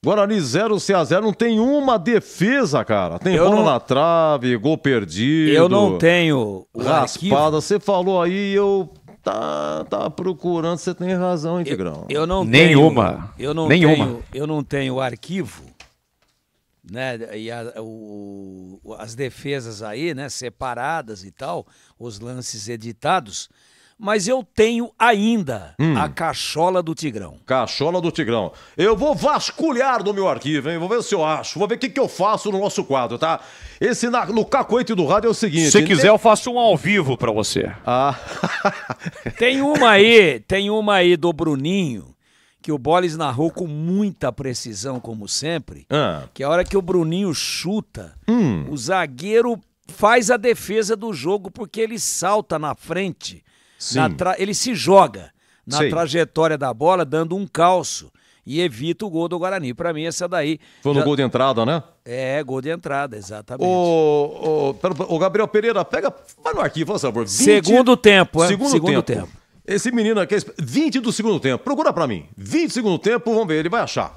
Guarani 0, CA0, não tem uma defesa, cara. Tem bola na trave, gol perdido. Eu não tenho raspada. Você falou aí, eu tá procurando, você tem razão, hein, Tigrão? Eu não Nenhuma. tenho. Eu não tenho o arquivo, né? E as defesas aí, né, separadas e tal, os lances editados, mas eu tenho ainda a cachola do Tigrão. Cachola do Tigrão. Eu vou vasculhar no meu arquivo, hein? Vou ver se eu acho. Vou ver o que eu faço no nosso quadro, tá? Esse no cacoete do rádio é o seguinte... Se quiser, eu faço um ao vivo pra você. Tem uma aí do Bruninho, que o Bolis narrou com muita precisão, como sempre, que a hora que o Bruninho chuta, o zagueiro faz a defesa do jogo porque ele salta na frente, ele se joga na trajetória da bola, dando um calço e evita o gol do Guarani. Pra mim, essa daí... Foi no gol de entrada, né? É, gol de entrada, exatamente. O Gabriel Pereira, vai no arquivo, por favor. Segundo tempo, Segundo tempo. Esse menino aqui, 20 do segundo tempo. Procura pra mim. 20 do segundo tempo, vamos ver, ele vai achar.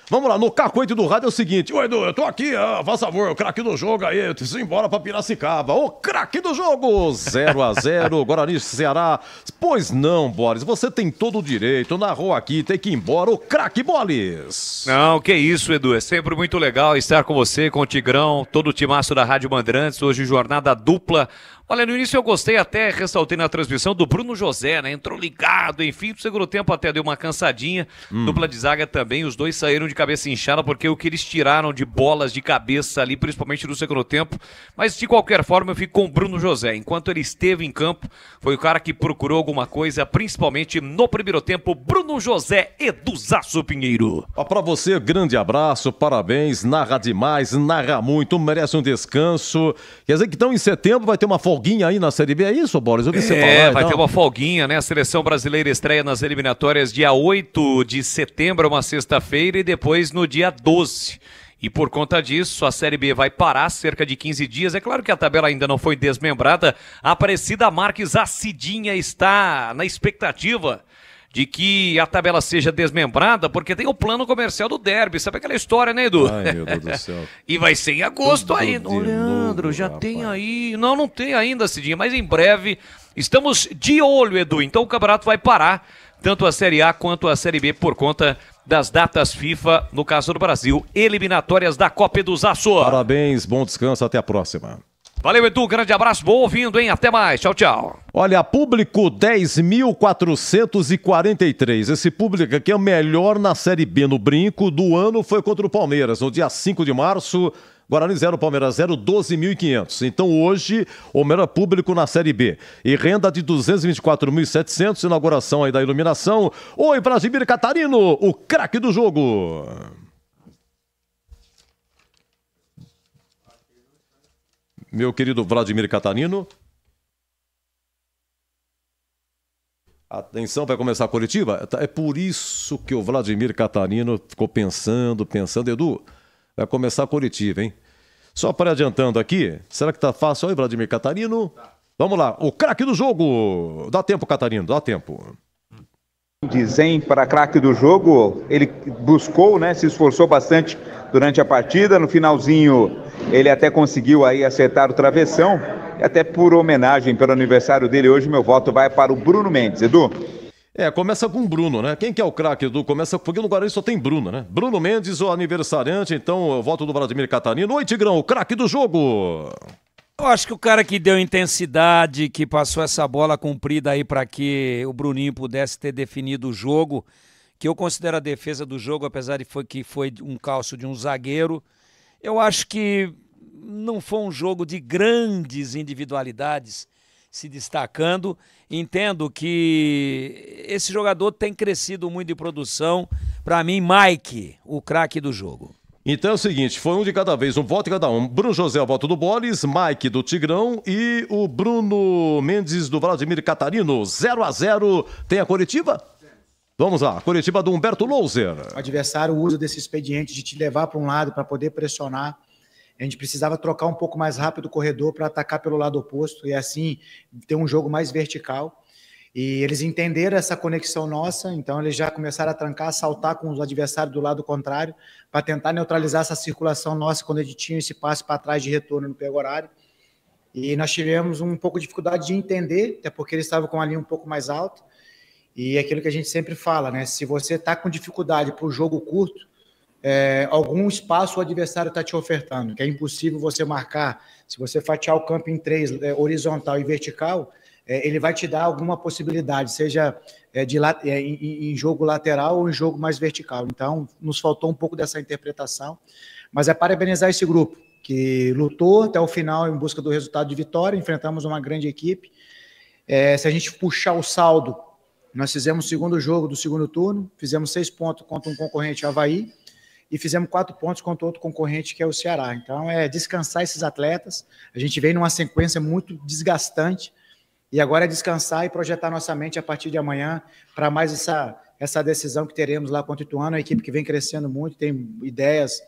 Vamos lá, no cacoete do rádio é o seguinte. Ô, Edu, eu tô aqui, faz favor, o craque do jogo aí, eu preciso ir embora pra Piracicaba. O craque do jogo, 0-0, Guarani Ceará. Pois não, Boris, você tem todo o direito, narrou aqui, tem que ir embora, o craque Boris. Não, que isso, Edu, é sempre muito legal estar com você, com o Tigrão, todo o timaço da Rádio Bandeirantes, hoje jornada dupla, Olha, no início eu gostei, até ressaltei na transmissão do Bruno José, né? Entrou ligado, enfim, no segundo tempo até deu uma cansadinha. Dupla de zaga também, os dois saíram de cabeça inchada, porque o que eles tiraram de bolas de cabeça ali, principalmente no segundo tempo. Mas de qualquer forma eu fico com o Bruno José. Enquanto ele esteve em campo, foi o cara que procurou alguma coisa, principalmente no primeiro tempo. Bruno José Eduzaço Pinheiro. Pra você, grande abraço, parabéns, narra demais, narra muito, merece um descanso. Quer dizer que então em setembro vai ter uma folguinha aí na Série B, é isso, Boris? Eu vi você falar, vai então. ter uma folguinha, né? A seleção brasileira estreia nas eliminatórias dia 8 de setembro, uma sexta-feira, e depois no dia 12. E por conta disso, a Série B vai parar cerca de 15 dias. É claro que a tabela ainda não foi desmembrada. A Aparecida Marques, a Cidinha, está na expectativa de que a tabela seja desmembrada, porque tem o plano comercial do derby. Sabe aquela história, né, Edu? Ai, meu Deus do céu. E vai ser em agosto ainda. Ô, Leandro, já tem aí... Não tem ainda, Cidinha, mas em breve estamos de olho, Edu. Então o campeonato vai parar, tanto a Série A quanto a Série B, por conta das datas FIFA, no caso do Brasil, eliminatórias da Copa Eduzaço. Parabéns, bom descanso, até a próxima. Valeu, Edu, grande abraço, bom ouvindo, hein? Até mais, tchau, tchau. Olha, público 10.443. Esse público aqui é o melhor na Série B no Brinco do ano, foi contra o Palmeiras, no dia 5 de março. Guarani 0, Palmeiras 0, 12.500. Então hoje, o melhor público na Série B. E renda de 224.700, inauguração aí da iluminação. Oi, Vladimir Catarino, o craque do jogo. Meu querido Vladimir Catarino. Atenção, vai começar a coletiva? É por isso que o Vladimir Catarino ficou pensando, Edu, vai começar a coletiva, hein? Só para adiantando aqui, será que tá fácil aí, Vladimir Catarino? Vamos lá, o craque do jogo. Dá tempo, Catarino, dá tempo. Dizem para craque do jogo, ele buscou, né, se esforçou bastante durante a partida, no finalzinho ele até conseguiu aí acertar o travessão, e até por homenagem pelo aniversário dele hoje, meu voto vai para o Bruno Mendes. Edu? Começa com o Bruno, né? Quem que é o craque, Edu? Começa porque no Guarani só tem Bruno, né? Bruno Mendes, o aniversariante, então eu voto do Vladimir Catarino. Oi, Tigrão, o craque do jogo. Eu acho que o cara que deu intensidade, que passou essa bola comprida aí para que o Bruninho pudesse ter definido o jogo, que eu considero a defesa do jogo, apesar de que foi um calço de um zagueiro, eu acho que não foi um jogo de grandes individualidades se destacando. Entendo que esse jogador tem crescido muito de produção. Para mim, Mike, o craque do jogo. Então é o seguinte, foi um de cada vez, um voto de cada um. Bruno José, o voto do Boris, Mike do Tigrão e o Bruno Mendes do Vladimir Catarino. 0-0. Tem a coletiva? Vamos lá, coletiva do Humberto Louser. O adversário usa desse expediente de te levar para um lado para poder pressionar. A gente precisava trocar um pouco mais rápido o corredor para atacar pelo lado oposto e assim ter um jogo mais vertical. E eles entenderam essa conexão nossa, então eles já começaram a trancar, saltar com os adversários do lado contrário para tentar neutralizar essa circulação nossa quando a gente tinha esse passe para trás de retorno no pego horário. E nós tivemos um pouco de dificuldade de entender, até porque eles estavam com a linha um pouco mais alta. E é aquilo que a gente sempre fala, né? Se você está com dificuldade para o jogo curto, algum espaço o adversário está te ofertando, que é impossível você marcar. Se você fatiar o campo em 3, horizontal e vertical, ele vai te dar alguma possibilidade, seja em jogo lateral ou em jogo mais vertical. Então, nos faltou um pouco dessa interpretação, mas é parabenizar esse grupo, que lutou até o final em busca do resultado de vitória, enfrentamos uma grande equipe. Se a gente puxar o saldo, nós fizemos o segundo jogo do segundo turno, fizemos 6 pontos contra um concorrente, Avaí, e fizemos 4 pontos contra outro concorrente, que é o Ceará. Então, descansar esses atletas. A gente veio numa sequência muito desgastante, e agora é descansar e projetar nossa mente a partir de amanhã para mais essa decisão que teremos lá contra o Ituano, a equipe que vem crescendo muito, tem ideias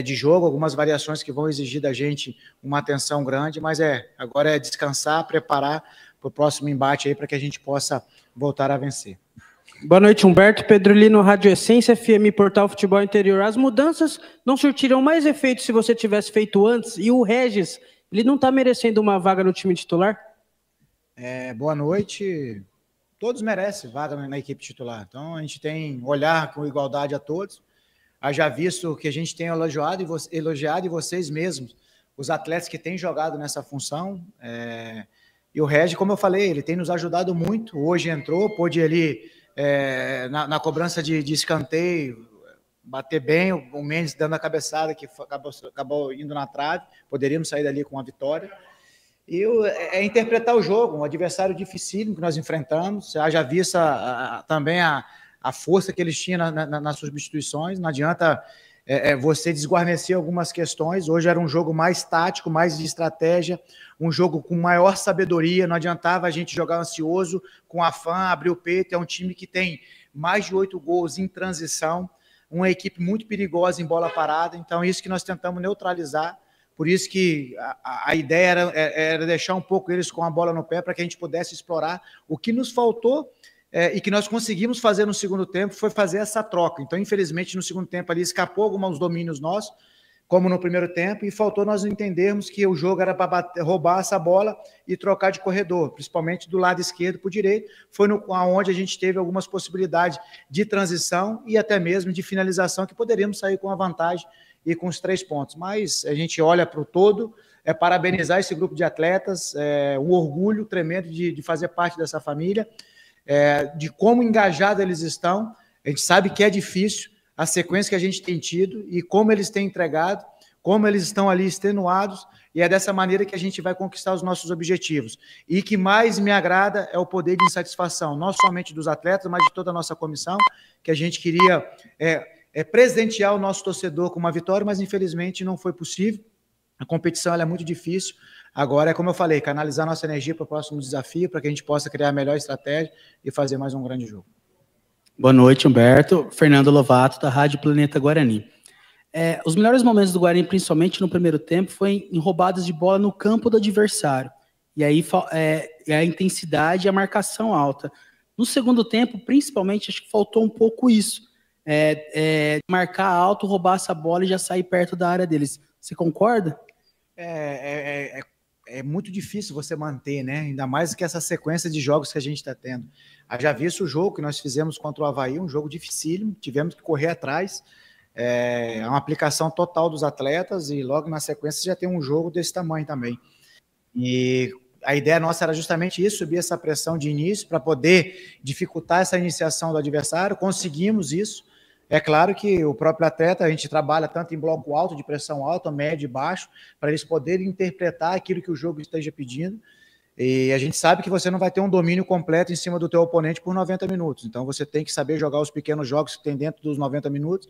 de jogo, algumas variações que vão exigir da gente uma atenção grande, mas agora é descansar, preparar para o próximo embate aí para que a gente possa voltar a vencer. Boa noite, Humberto. Pedro Lino, Rádio Essência, FM, Portal Futebol Interior. As mudanças não surtiriam mais efeito se você tivesse feito antes, e o Regis, ele não está merecendo uma vaga no time titular? Boa noite. Todos merecem vaga na equipe titular. Então, a gente tem olhar com igualdade a todos. Haja visto que a gente tem elogiado e vocês mesmos os atletas que têm jogado nessa função. E o Regi, como eu falei, ele tem nos ajudado muito. Hoje entrou, pôde ali na cobrança de escanteio, bater bem, o Mendes dando a cabeçada que acabou indo na trave, poderíamos sair dali com a vitória. E interpretar o jogo, um adversário dificílimo que nós enfrentamos, já vista também a força que eles tinham nas substituições, não adianta você desguarnecer algumas questões. Hoje era um jogo mais tático, mais de estratégia, um jogo com maior sabedoria, não adiantava a gente jogar ansioso, com afã, abrir o peito. É um time que tem mais de 8 gols em transição, uma equipe muito perigosa em bola parada, então isso que nós tentamos neutralizar, por isso que a ideia era deixar um pouco eles com a bola no pé para que a gente pudesse explorar. O que nos faltou e que nós conseguimos fazer no segundo tempo foi fazer essa troca. Então, infelizmente, no segundo tempo ali escapou alguns domínios nossos, como no primeiro tempo, e faltou nós entendermos que o jogo era para roubar essa bola e trocar de corredor, principalmente do lado esquerdo para o direito. Foi onde a gente teve algumas possibilidades de transição e até mesmo de finalização, que poderíamos sair com a vantagem e com os 3 pontos. Mas a gente olha para o todo, parabenizar esse grupo de atletas, um orgulho tremendo de fazer parte dessa família, de como engajado eles estão. A gente sabe que é difícil a sequência que a gente tem tido e como eles têm entregado, como eles estão ali extenuados, e é dessa maneira que a gente vai conquistar os nossos objetivos. E que mais me agrada é o poder de insatisfação, não somente dos atletas, mas de toda a nossa comissão, que a gente queria presentear o nosso torcedor com uma vitória, mas infelizmente não foi possível. A competição ela é muito difícil. Agora, como eu falei, canalizar nossa energia para o próximo desafio, para que a gente possa criar a melhor estratégia e fazer mais um grande jogo. Boa noite, Humberto. Fernando Lovato, da Rádio Planeta Guarani. Os melhores momentos do Guarani, principalmente no primeiro tempo, foi em roubadas de bola no campo do adversário. E aí a intensidade e a marcação alta. No segundo tempo, principalmente, acho que faltou um pouco isso. Marcar alto, roubar essa bola e já sair perto da área deles. Você concorda? É muito difícil você manter, né? Ainda mais que essa sequência de jogos que a gente está tendo. Já visto o jogo que nós fizemos contra o Avaí, um jogo dificílimo, tivemos que correr atrás, uma aplicação total dos atletas, e logo na sequência já tem um jogo desse tamanho também. E a ideia nossa era justamente isso, subir essa pressão de início para poder dificultar essa iniciação do adversário. Conseguimos isso. É claro que o próprio atleta, a gente trabalha tanto em bloco alto, de pressão alta, médio e baixo, para eles poderem interpretar aquilo que o jogo esteja pedindo. E a gente sabe que você não vai ter um domínio completo em cima do teu oponente por 90 minutos. Então você tem que saber jogar os pequenos jogos que tem dentro dos 90 minutos.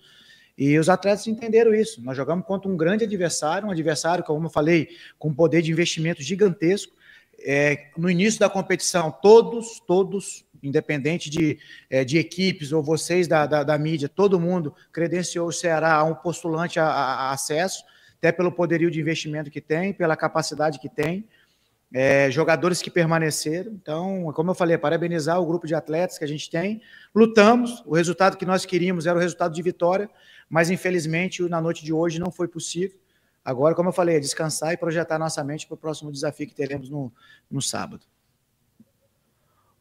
E os atletas entenderam isso. Nós jogamos contra um grande adversário, como eu falei, com um poder de investimento gigantesco. No início da competição, todos, independente de equipes ou vocês da mídia, todo mundo credenciou o Ceará a um postulante a acesso, até pelo poderio de investimento que tem, pela capacidade que tem, jogadores que permaneceram. Então, como eu falei, parabenizar o grupo de atletas que a gente tem. Lutamos, o resultado que nós queríamos era o resultado de vitória, mas infelizmente na noite de hoje não foi possível. Agora, como eu falei, descansar e projetar nossa mente para o próximo desafio que teremos no sábado.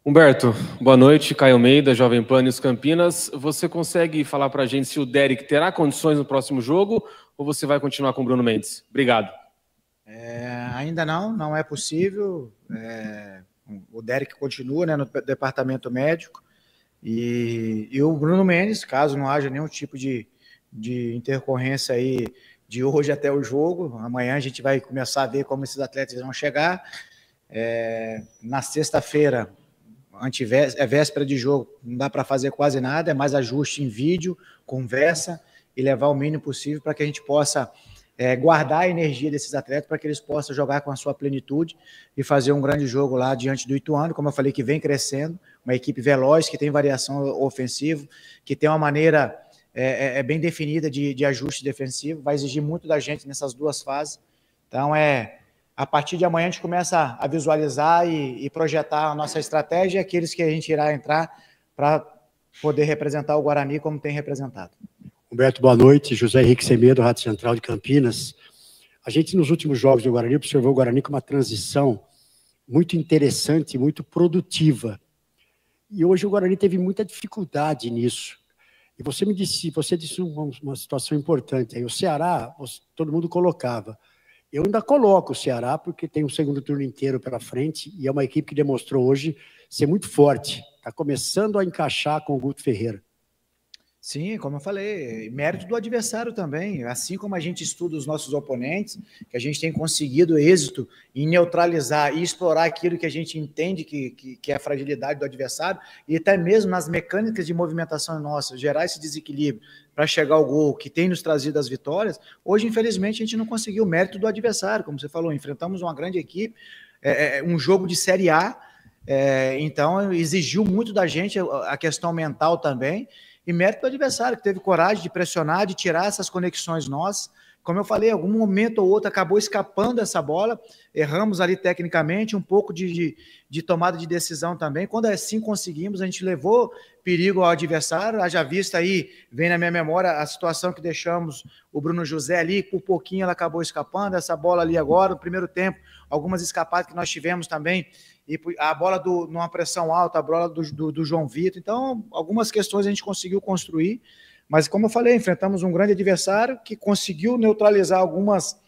Humberto, boa noite. Caio Almeida, Jovem Pan News Campinas. Você consegue falar para a gente se o Derek terá condições no próximo jogo ou você vai continuar com o Bruno Mendes? Obrigado. Ainda não é possível. O Derek continua, né, no departamento médico, e o Bruno Mendes, caso não haja nenhum tipo de intercorrência aí de hoje até o jogo, amanhã a gente vai começar a ver como esses atletas vão chegar. Na sexta-feira, véspera de jogo, não dá para fazer quase nada, é mais ajuste em vídeo, conversa e levar o mínimo possível para que a gente possa guardar a energia desses atletas para que eles possam jogar com a sua plenitude e fazer um grande jogo lá diante do Ituano, como eu falei, que vem crescendo, uma equipe veloz, que tem variação ofensiva, que tem uma maneira bem definida de ajuste defensivo, vai exigir muito da gente nessas duas fases. Então, a partir de amanhã a gente começa a visualizar e projetar a nossa estratégia e aqueles que a gente irá entrar para poder representar o Guarani como tem representado. Humberto, boa noite. José Henrique Semedo, Rádio Central de Campinas. A gente, nos últimos jogos do Guarani, observou o Guarani com uma transição muito interessante, muito produtiva. E hoje o Guarani teve muita dificuldade nisso. E você disse uma situação importante. Aí o Ceará, todo mundo colocava. Eu ainda coloco o Ceará, porque tem um segundo turno inteiro pela frente, e é uma equipe que demonstrou hoje ser muito forte. Está começando a encaixar com o Guto Ferreira. Sim, como eu falei, mérito do adversário também. Assim como a gente estuda os nossos oponentes, que a gente tem conseguido êxito em neutralizar e explorar aquilo que a gente entende que é a fragilidade do adversário, e até mesmo nas mecânicas de movimentação nossa, gerar esse desequilíbrio para chegar ao gol, que tem nos trazido as vitórias. Hoje, infelizmente, a gente não conseguiu o mérito do adversário. Como você falou, enfrentamos uma grande equipe, um jogo de Série A, então exigiu muito da gente a questão mental também. E mérito do adversário, que teve coragem de pressionar, de tirar essas conexões nossas. Como eu falei, em algum momento ou outro acabou escapando essa bola, erramos ali tecnicamente, um pouco de tomada de decisão também. Quando assim conseguimos, a gente levou perigo ao adversário. Haja vista aí, vem na minha memória a situação que deixamos o Bruno José ali, por pouquinho ela acabou escapando, essa bola ali agora, no primeiro tempo, algumas escapadas que nós tivemos também, e a bola numa pressão alta, a bola do João Vitor. Então, algumas questões a gente conseguiu construir, mas como eu falei, enfrentamos um grande adversário que conseguiu neutralizar algumas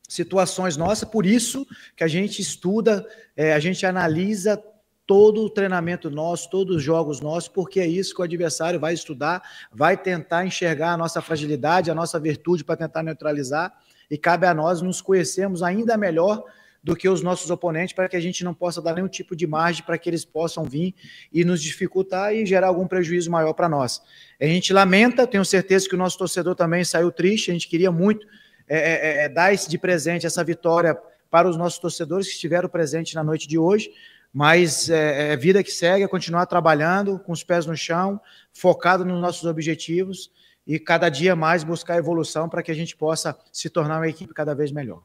situações nossas, por isso que a gente estuda, a gente analisa todo o treinamento nosso, todos os jogos nossos, porque é isso que o adversário vai estudar, vai tentar enxergar a nossa fragilidade, a nossa virtude para tentar neutralizar, e cabe a nós nos conhecermos ainda melhor do que os nossos oponentes, para que a gente não possa dar nenhum tipo de margem para que eles possam vir e nos dificultar e gerar algum prejuízo maior para nós. A gente lamenta, tenho certeza que o nosso torcedor também saiu triste, a gente queria muito dar de presente essa vitória para os nossos torcedores que estiveram presentes na noite de hoje, mas é vida que segue, é continuar trabalhando com os pés no chão, focado nos nossos objetivos e cada dia mais buscar evolução para que a gente possa se tornar uma equipe cada vez melhor.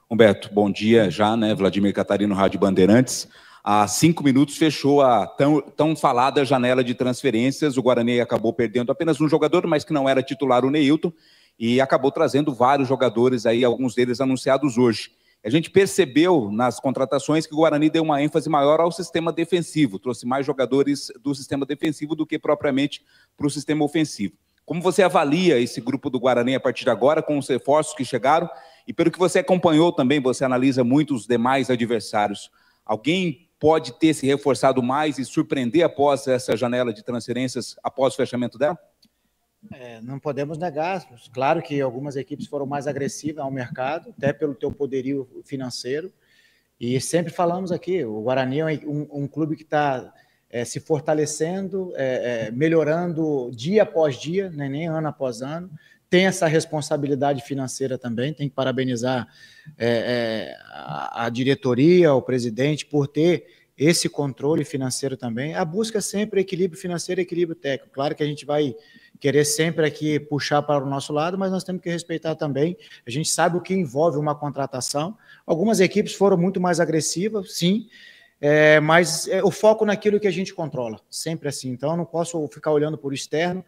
Humberto, bom dia já, né? Vladimir Catarino, Rádio Bandeirantes. Há 5 minutos fechou a tão falada janela de transferências. O Guarani acabou perdendo apenas um jogador, mas que não era titular, o Neilton, e acabou trazendo vários jogadores aí, alguns deles anunciados hoje. A gente percebeu nas contratações que o Guarani deu uma ênfase maior ao sistema defensivo, trouxe mais jogadores do sistema defensivo do que propriamente para o sistema ofensivo. Como você avalia esse grupo do Guarani a partir de agora, com os reforços que chegaram? E pelo que você acompanhou também, você analisa muito os demais adversários. Alguém pode ter se reforçado mais e surpreender após essa janela de transferências, após o fechamento dela? Não podemos negar. Claro que algumas equipes foram mais agressivas ao mercado, até pelo teu poderio financeiro. E sempre falamos aqui, o Guarani é um clube que está se fortalecendo, melhorando dia após dia, né, nem ano após ano. Tem essa responsabilidade financeira também, tem que parabenizar a diretoria, o presidente, por ter esse controle financeiro também. A busca sempre é equilíbrio financeiro e equilíbrio técnico. Claro que a gente vai querer sempre aqui puxar para o nosso lado, mas nós temos que respeitar também. A gente sabe o que envolve uma contratação. Algumas equipes foram muito mais agressivas, sim, mas o foco naquilo que a gente controla, sempre assim. Então, eu não posso ficar olhando por externo.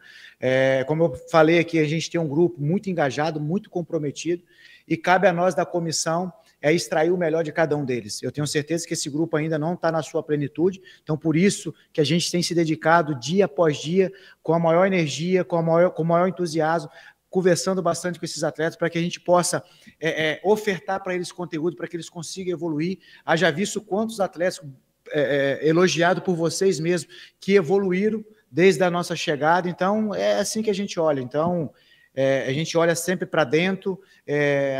Como eu falei aqui, a gente tem um grupo muito engajado, muito comprometido, e cabe a nós da comissão extrair o melhor de cada um deles. Eu tenho certeza que esse grupo ainda não está na sua plenitude, então por isso que a gente tem se dedicado dia após dia, com a maior energia, com o maior entusiasmo, conversando bastante com esses atletas para que a gente possa ofertar para eles conteúdo, para que eles consigam evoluir. Haja visto quantos atletas, elogiados por vocês mesmos, que evoluíram desde a nossa chegada. Então, é assim que a gente olha. Então, a gente olha sempre para dentro,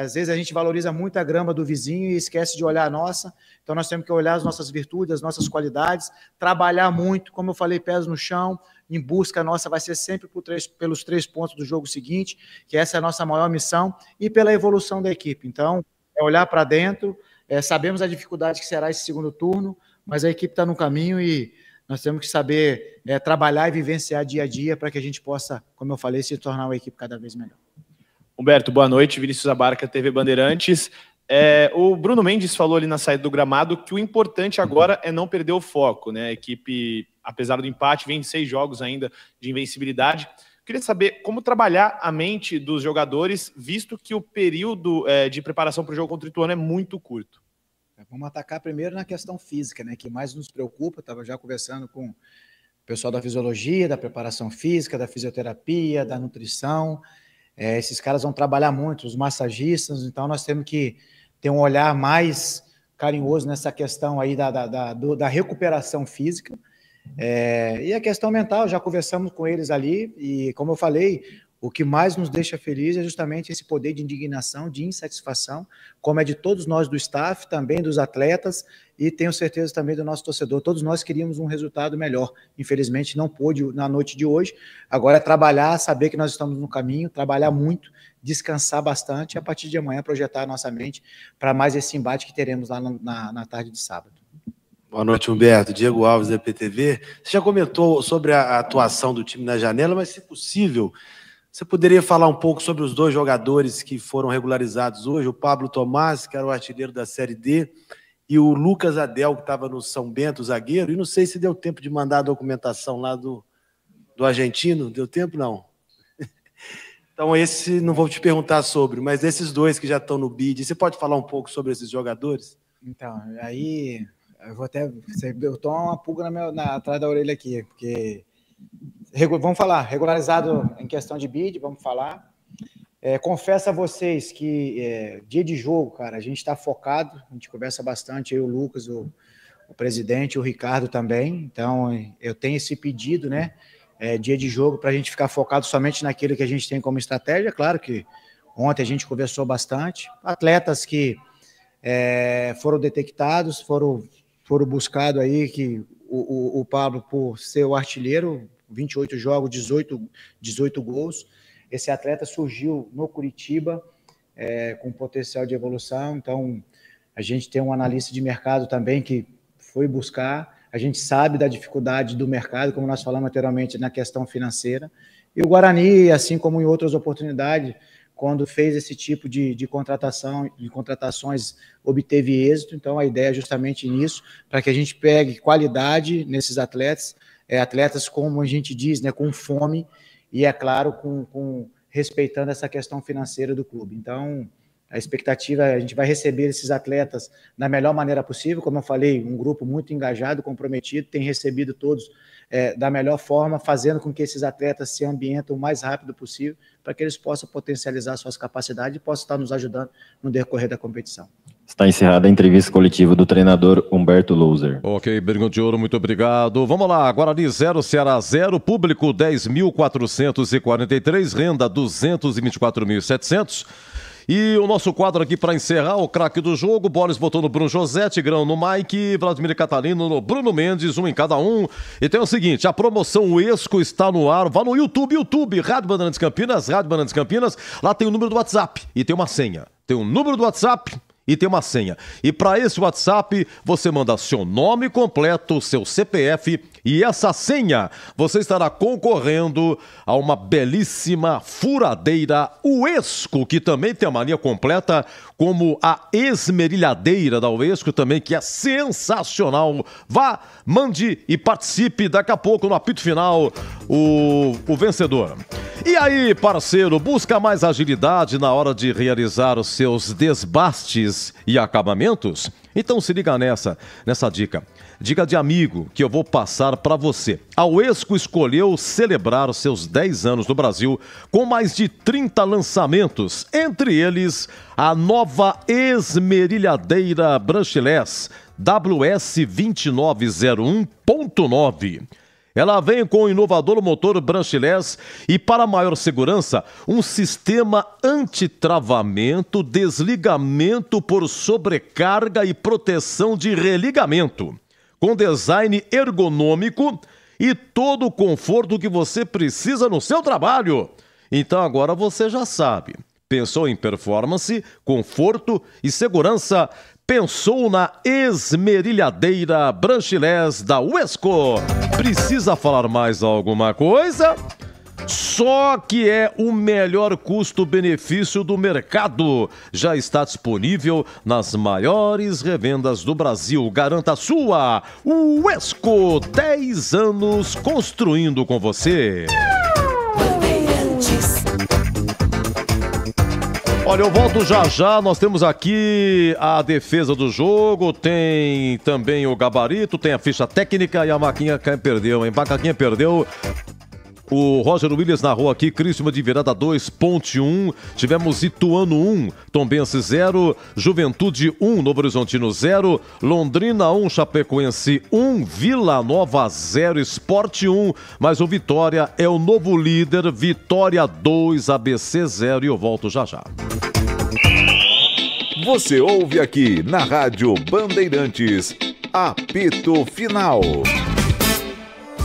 às vezes a gente valoriza muito a grama do vizinho e esquece de olhar a nossa. Então, nós temos que olhar as nossas virtudes, as nossas qualidades, trabalhar muito, como eu falei, pés no chão, em busca nossa vai ser sempre pelos 3 pontos do jogo seguinte, que essa é a nossa maior missão, e pela evolução da equipe. Então, é olhar para dentro, sabemos a dificuldade que será esse segundo turno, mas a equipe está no caminho e nós temos que saber trabalhar e vivenciar dia a dia para que a gente possa, como eu falei, se tornar uma equipe cada vez melhor. Humberto, boa noite. Vinícius Abarca, TV Bandeirantes. O Bruno Mendes falou ali na saída do gramado que o importante agora é não perder o foco, né? A equipe, apesar do empate, vem 6 jogos ainda de invencibilidade. Queria saber como trabalhar a mente dos jogadores, visto que o período de preparação para o jogo contra o Ituano é muito curto. Vamos atacar primeiro na questão física, né, que mais nos preocupa. Estava já conversando com o pessoal da fisiologia, da preparação física, da fisioterapia, da nutrição. Esses caras vão trabalhar muito, os massagistas, então nós temos que ter um olhar mais carinhoso nessa questão aí da recuperação física. E a questão mental, já conversamos com eles ali, e como eu falei, o que mais nos deixa feliz é justamente esse poder de indignação, de insatisfação, como é de todos nós do staff, também dos atletas, e tenho certeza também do nosso torcedor. Todos nós queríamos um resultado melhor. Infelizmente não pôde na noite de hoje. Agora é trabalhar, saber que nós estamos no caminho, trabalhar muito, descansar bastante e a partir de amanhã projetar a nossa mente para mais esse embate que teremos lá na tarde de sábado. Boa noite, Humberto. Diego Alves, da EPTV. Você já comentou sobre a atuação do time na janela, mas se possível, você poderia falar um pouco sobre os dois jogadores que foram regularizados hoje, o Pablo Tomás, que era o artilheiro da Série D, e o Lucas Adel, que estava no São Bento, zagueiro, e não sei se deu tempo de mandar a documentação lá do argentino, deu tempo? Não. Então esse não vou te perguntar sobre, mas esses dois que já estão no bid, você pode falar um pouco sobre esses jogadores? Então, aí eu vou até... Eu tô uma pulga atrás da orelha aqui, porque... Vamos falar, regularizado em questão de bid, vamos falar. Confesso a vocês que dia de jogo, cara, a gente está focado, a gente conversa bastante, eu, o Lucas, o presidente, o Ricardo também, então eu tenho esse pedido, né, dia de jogo para a gente ficar focado somente naquilo que a gente tem como estratégia. Claro que ontem a gente conversou bastante, atletas que foram detectados, foram buscados aí, que o Pablo, por ser o artilheiro, 28 jogos, 18 gols. Esse atleta surgiu no Curitiba com potencial de evolução. Então, a gente tem um analista de mercado também que foi buscar. A gente sabe da dificuldade do mercado, como nós falamos anteriormente, na questão financeira. E o Guarani, assim como em outras oportunidades, quando fez esse tipo de contratações, obteve êxito. Então, a ideia é justamente nisso, para que a gente pegue qualidade nesses atletas, atletas, como a gente diz, né, com fome, e, é claro, respeitando essa questão financeira do clube. Então, a expectativa é a gente vai receber esses atletas da melhor maneira possível. Como eu falei, um grupo muito engajado, comprometido, tem recebido todos da melhor forma, fazendo com que esses atletas se ambientam o mais rápido possível, para que eles possam potencializar suas capacidades e possam estar nos ajudando no decorrer da competição. Está encerrada a entrevista coletiva do treinador Humberto Louser. Ok, Bergão de Ouro, muito obrigado. Vamos lá, Guarani 0, Ceará 0, público 10.443, renda 224.700. E o nosso quadro aqui para encerrar, o craque do jogo, Boris botou no Bruno José, Tigrão no Mike, Vladimir Catalino no Bruno Mendes, um em cada um. E tem o seguinte, a promoção Esco está no ar, vá no YouTube, Rádio Bandeirantes Campinas, lá tem o número do WhatsApp e tem uma senha. Tem o número do WhatsApp e tem uma senha. E para esse WhatsApp, você manda seu nome completo, seu CPF e essa senha. Você estará concorrendo a uma belíssima furadeira Uesco, que também tem a mania completa, como a esmerilhadeira da Uesco também, que é sensacional. Vá, mande e participe. Daqui a pouco, no apito final, o vencedor. E aí, parceiro, busca mais agilidade na hora de realizar os seus desbastes e acabamentos? Então se liga nessa dica. Dica de amigo que eu vou passar para você. A Uesco escolheu celebrar os seus 10 anos no Brasil com mais de 30 lançamentos, entre eles a nova esmerilhadeira Branchless WS2901.9. Ela vem com o inovador motor Branchless e, para maior segurança, um sistema antitravamento, desligamento por sobrecarga e proteção de religamento, com design ergonômico e todo o conforto que você precisa no seu trabalho. Então agora você já sabe. Pensou em performance, conforto e segurança? Pensou na esmerilhadeira Branchless da Uesco. Precisa falar mais alguma coisa? Só que é o melhor custo-benefício do mercado. Já está disponível nas maiores revendas do Brasil. Garanta a sua. Uesco, 10 anos construindo com você. Olha, eu volto já. Nós temos aqui a defesa do jogo, tem também o gabarito, tem a ficha técnica e a Maquinha perdeu, hein? Macaquinha perdeu. O Roger Williams narrou aqui, Criciúma de virada 2, Ponte 1. Tivemos Ituano 1, Tombense 0, Juventude 1, Novo Horizontino 0, Londrina 1, Chapecoense 1, Vila Nova 0, Sport 1. Mas o Vitória é o novo líder, Vitória 2, ABC 0. E eu volto já já. Você ouve aqui na Rádio Bandeirantes, apito final.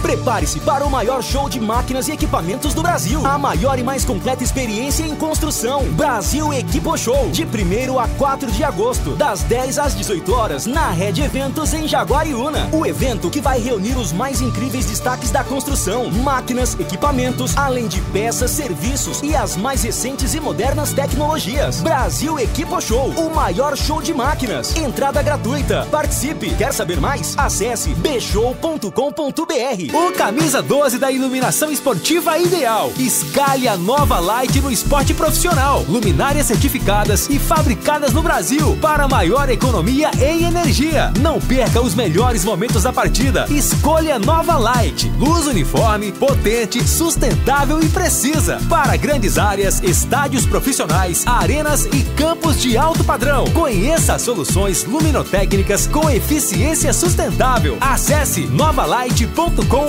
Prepare-se para o maior show de máquinas e equipamentos do Brasil. A maior e mais completa experiência em construção. Brasil Equipo Show. De 1º a 4 de agosto, das 10 às 18 horas, na Rede Eventos em Jaguariúna. O evento que vai reunir os mais incríveis destaques da construção. Máquinas, equipamentos, além de peças, serviços e as mais recentes e modernas tecnologias. Brasil Equipo Show. O maior show de máquinas. Entrada gratuita. Participe. Quer saber mais? Acesse bshow.com.br. O camisa 12 da iluminação esportiva ideal. Escale a nova Light no esporte profissional. Luminárias certificadas e fabricadas no Brasil para maior economia em energia. Não perca os melhores momentos da partida. Escolha nova Light. Luz uniforme, potente, sustentável e precisa. Para grandes áreas, estádios profissionais, arenas e campos de alto padrão. Conheça as soluções luminotécnicas com eficiência sustentável. Acesse novalight.com.br.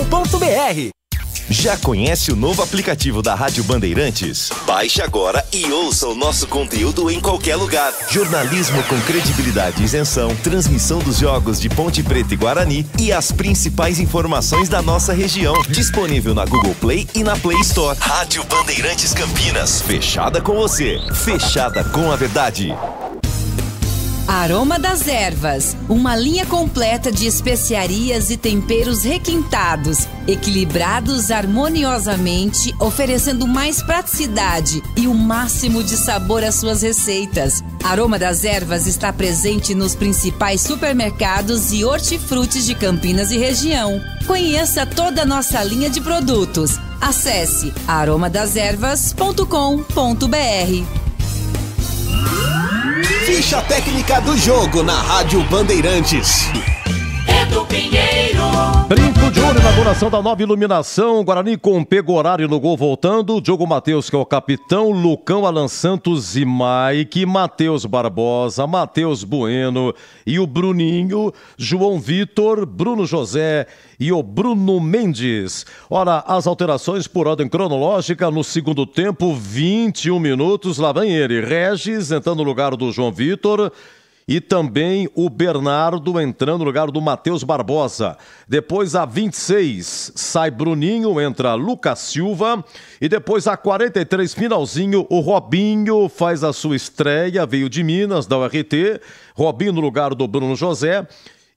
Já conhece o novo aplicativo da Rádio Bandeirantes? Baixe agora e ouça o nosso conteúdo em qualquer lugar. Jornalismo com credibilidade e isenção, transmissão dos jogos de Ponte Preta e Guarani e as principais informações da nossa região. Disponível na Google Play e na Play Store. Rádio Bandeirantes Campinas. Fechada com você. Fechada com a verdade. Aroma das Ervas, uma linha completa de especiarias e temperos requintados, equilibrados harmoniosamente, oferecendo mais praticidade e o máximo de sabor às suas receitas. Aroma das Ervas está presente nos principais supermercados e hortifrutis de Campinas e região. Conheça toda a nossa linha de produtos. Acesse aromadazervas.com.br. Ficha técnica do jogo na Rádio Bandeirantes. Edu Pinheiro. Brinco de ouro, inauguração da nova iluminação. Guarani com Pegorari no gol voltando. Diogo Matheus, que é o capitão. Lucão, Alan Santos e Mike. Matheus Barbosa, Matheus Bueno e o Bruninho. João Vitor, Bruno José e o Bruno Mendes. Ora, as alterações por ordem cronológica no segundo tempo, 21 minutos. Lá vem ele, Regis entrando no lugar do João Vitor. E também o Bernardo entrando no lugar do Matheus Barbosa. Depois, a 26, sai Bruninho, entra Lucas Silva. E depois, a 43, finalzinho, o Robinho faz a sua estreia. Veio de Minas, da URT. Robinho no lugar do Bruno José.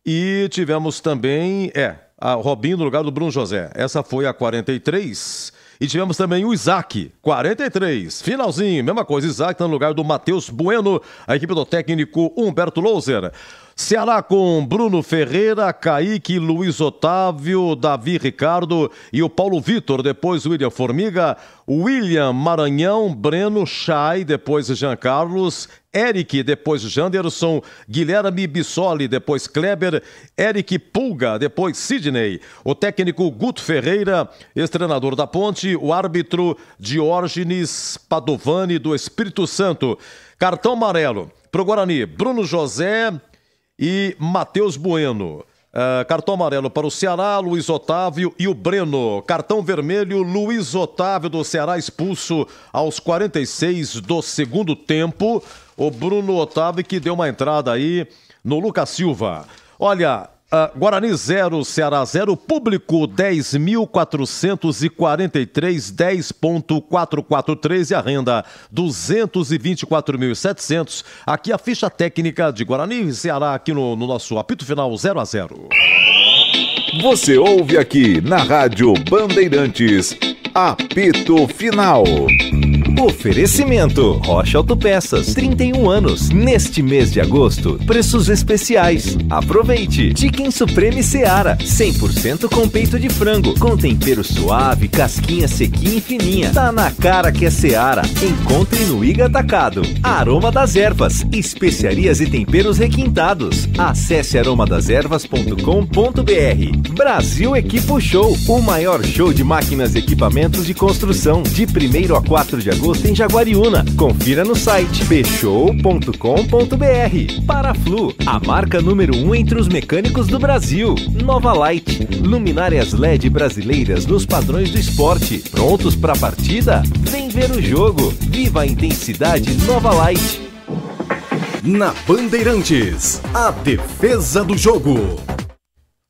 E tivemos também, a Robinho no lugar do Bruno José. Essa foi a 43. E tivemos também o Isaac, 43, finalzinho, mesma coisa, Isaac está no lugar do Matheus Bueno, a equipe do técnico Humberto Louser. Ceará com Bruno Ferreira, Kaique, Luiz Otávio, Davi Ricardo e o Paulo Vitor, depois William Formiga, William Maranhão, Breno, Chay, depois Jean Carlos, Eric, depois Janderson, Guilherme Bissoli, depois Kleber, Eric Pulga, depois Sidney, o técnico Guto Ferreira, ex-treinador da Ponte, o árbitro Diógenes Padovani do Espírito Santo. Cartão amarelo para o Guarani, Bruno José e Matheus Bueno. Cartão amarelo para o Ceará, Luiz Otávio e o Breno. Cartão vermelho, Luiz Otávio do Ceará expulso aos 46 do segundo tempo. O Bruno Otávio que deu uma entrada aí no Lucas Silva. Olha, Guarani 0, Ceará 0, público 10.443, 10.443 e a renda 224.700. Aqui a ficha técnica de Guarani e Ceará aqui no nosso apito final 0-0. Você ouve aqui na Rádio Bandeirantes, apito final. Oferecimento Rocha Autopeças, 31 anos. Neste mês de agosto, preços especiais. Aproveite. Chicken Supreme Seara, 100% com peito de frango, com tempero suave, casquinha sequinha e fininha. Tá na cara que é Seara. Encontre no Iga Atacado. Aroma das Ervas, especiarias e temperos requintados. Acesse aromadeservas.com.br. Brasil Equipo Show, o maior show de máquinas e equipamentos de construção, de 1º a 4 de agosto em Jaguariúna. Confira no site bshow.com.br. Paraflu, a marca número 1 entre os mecânicos do Brasil. Nova Light, luminárias LED brasileiras nos padrões do esporte. Prontos para a partida? Vem ver o jogo. Viva a intensidade Nova Light. Na Bandeirantes, a defesa do jogo.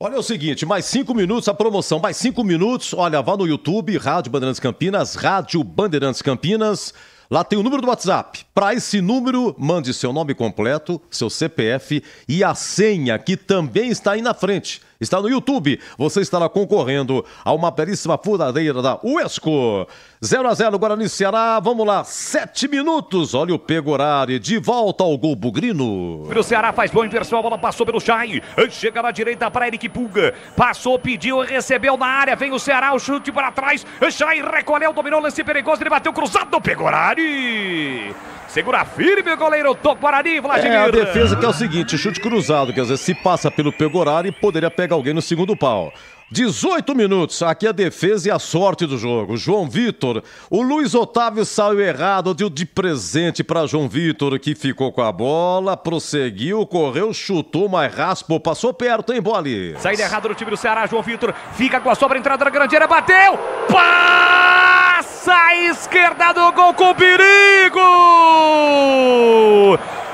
Olha o seguinte, mais 5 minutos a promoção, mais 5 minutos, olha, vá no YouTube, Rádio Bandeirantes Campinas, Rádio Bandeirantes Campinas, lá tem o número do WhatsApp. Para esse número, mande seu nome completo, seu CPF e a senha, que também está aí na frente. Está no YouTube, você estará concorrendo a uma belíssima furadeira da Uesco. 0-0 Guarani e Ceará, vamos lá, 7 minutos, olha o Pegorari, de volta ao gol bugrino. O Ceará faz boa inversão, a bola passou pelo Chay, chega na direita para Eric Pulga, passou, pediu, recebeu na área, vem o Ceará, o chute para trás, Chay recolheu, dominou o lance perigoso, ele bateu cruzado do Pegorari. Segura firme o goleiro do Guarani, Vladimir. A defesa que é o seguinte, chute cruzado, quer dizer, se passa pelo Pegorari, poderia pegar alguém no segundo pau. 18 minutos, aqui a defesa e a sorte do jogo. João Vitor, o Luiz Otávio saiu errado, deu de presente para João Vitor, que ficou com a bola, prosseguiu, correu, chutou, mas raspou, passou perto, hein, Boli? Saída errada do time do Ceará, João Vitor fica com a sobra, entrada na grande área, bateu, passa à esquerda do gol com perigo!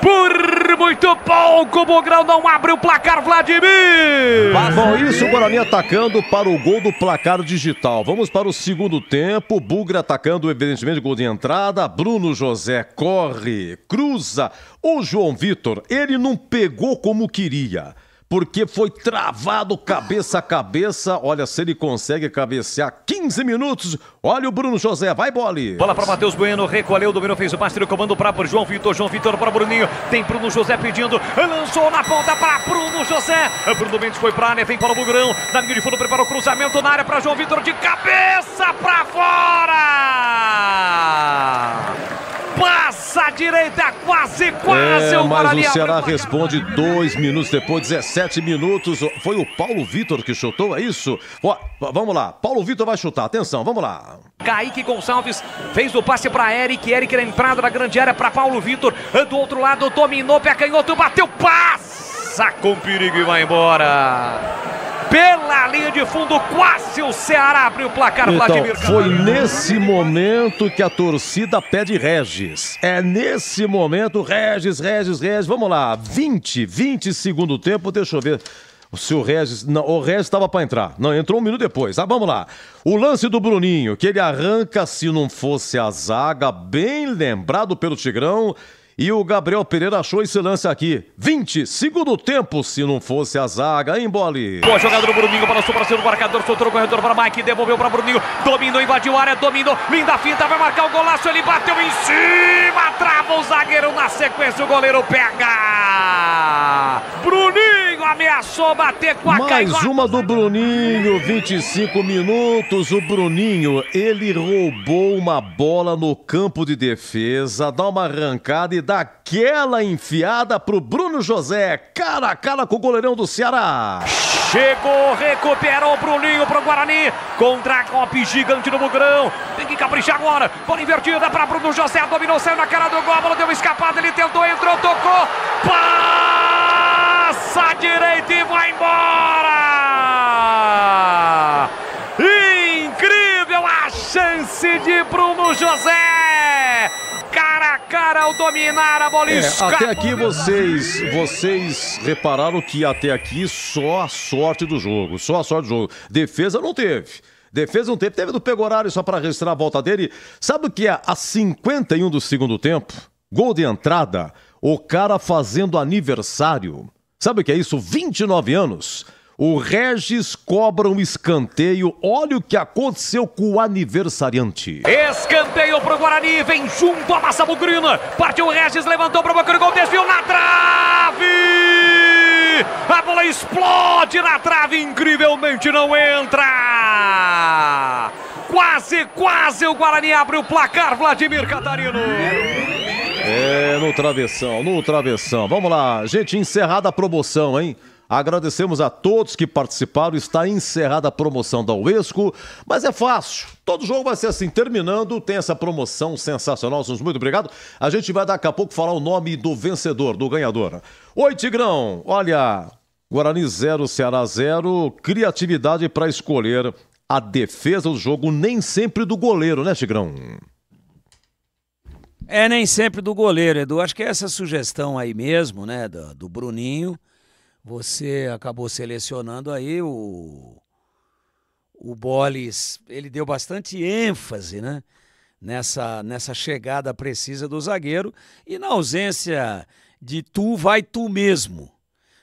Por muito pouco, o Bugrão não abre o placar, Vladimir! Bom, isso, o Guarani atacando para o gol do placar digital. Vamos para o segundo tempo, Bugra atacando, evidentemente, gol de entrada, Bruno José corre, cruza, o João Vitor, ele não pegou como queria, porque foi travado cabeça a cabeça. Olha, se ele consegue cabecear 15 minutos, olha o Bruno José, vai Boli. Bola para Matheus Bueno, recolheu, dominou, fez o passe, o comando para João Vitor para Bruninho, tem Bruno José pedindo, lançou na ponta para Bruno José, Bruno Mendes foi para a área, vem para o Bugrão, na linha de fundo, preparou o cruzamento na área para João Vitor, de cabeça para fora! Passa a direita, quase o Guarani. Mas o Ceará responde 2 minutos depois, 17 minutos. Foi o Paulo Vitor que chutou, é isso? Ó, vamos lá, Paulo Vitor vai chutar, atenção, vamos lá. Kaique Gonçalves fez o passe para Eric na entrada da grande área para Paulo Vitor. Do outro lado, dominou, pé canhoto, bateu, passa com perigo e vai embora. Pela linha de fundo, quase o Ceará abriu o placar, então, Vladimir. Foi nesse momento que a torcida pede Regis. É nesse momento, Regis, vamos lá. 20 segundo tempo, deixa eu ver. Se o Regis... Não, o Regis estava para entrar. Não, entrou 1 minuto depois. Vamos lá. O lance do Bruninho, que ele arranca, se não fosse a zaga, bem lembrado pelo Tigrão. E o Gabriel Pereira achou esse lance aqui. 20, segundo tempo, se não fosse a zaga, hein, Boli? Boa jogada do Bruninho, balançou para cima do marcador, soltou no corredor para Mike, devolveu para Bruninho, dominou, invadiu a área, dominou, linda finta, vai marcar o golaço, ele bateu em cima, trava o zagueiro, na sequência o goleiro pega. Bruninho ameaçou bater com a mais uma do Bruninho, 25 minutos, o Bruninho, ele roubou uma bola no campo de defesa, dá uma arrancada e dá aquela enfiada pro Bruno José, cara a cara com o goleirão do Ceará. Chegou, recuperou o Bruninho pro Guarani, contra-golpe gigante no Bugrão, tem que caprichar agora, bola invertida para Bruno José, dominou, saiu na cara do gol, a bola deu uma escapada, ele tentou, entrou, tocou, passa à direita e vai embora! Incrível a chance de Bruno José! Cara a cara ao dominar a bola. Até aqui vocês repararam que até aqui só a sorte do jogo. Defesa não teve. Teve do Pegorari só para registrar a volta dele. Sabe o que é? A 51 do segundo tempo, gol de entrada, o cara fazendo aniversário. Sabe o que é isso? 29 anos. O Regis cobra um escanteio. Olha o que aconteceu com o aniversariante. Escanteio pro Guarani, vem junto a Massa Bugrina. Partiu o Regis, levantou para o boca do gol, desviou na trave. A bola explode na trave, incrivelmente não entra. Quase o Guarani abre o placar, Vladimir Catarino. No travessão. Vamos lá, gente, encerrada a promoção, hein? Agradecemos a todos que participaram, está encerrada a promoção da Uesco, mas é fácil, todo jogo vai ser assim, terminando, tem essa promoção sensacional, muito obrigado. A gente vai daqui a pouco falar o nome do vencedor, do ganhador. Oi, Tigrão, olha, Guarani 0, Ceará 0, criatividade para escolher a defesa do jogo, nem sempre do goleiro, né, Tigrão? Nem sempre do goleiro, Edu, acho que é essa sugestão aí mesmo, né, do Bruninho. Você acabou selecionando aí o Bolis, ele deu bastante ênfase, né, nessa chegada precisa do zagueiro e na ausência de tu, vai tu mesmo.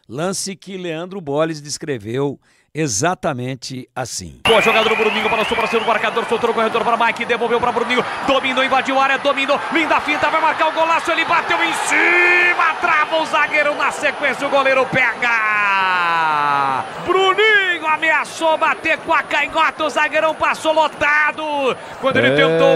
Lance que Leandro Bolis descreveu exatamente assim. Boa jogada do Bruninho, balançou para cima do marcador, soltou o corredor para Mike, devolveu para Bruninho, dominou, invadiu a área, dominou, linda finta, vai marcar o golaço, ele bateu em cima, trava o zagueiro, na sequência o goleiro pega. Bruninho ameaçou bater com a canhota, o zagueirão passou lotado. Quando ele tentou...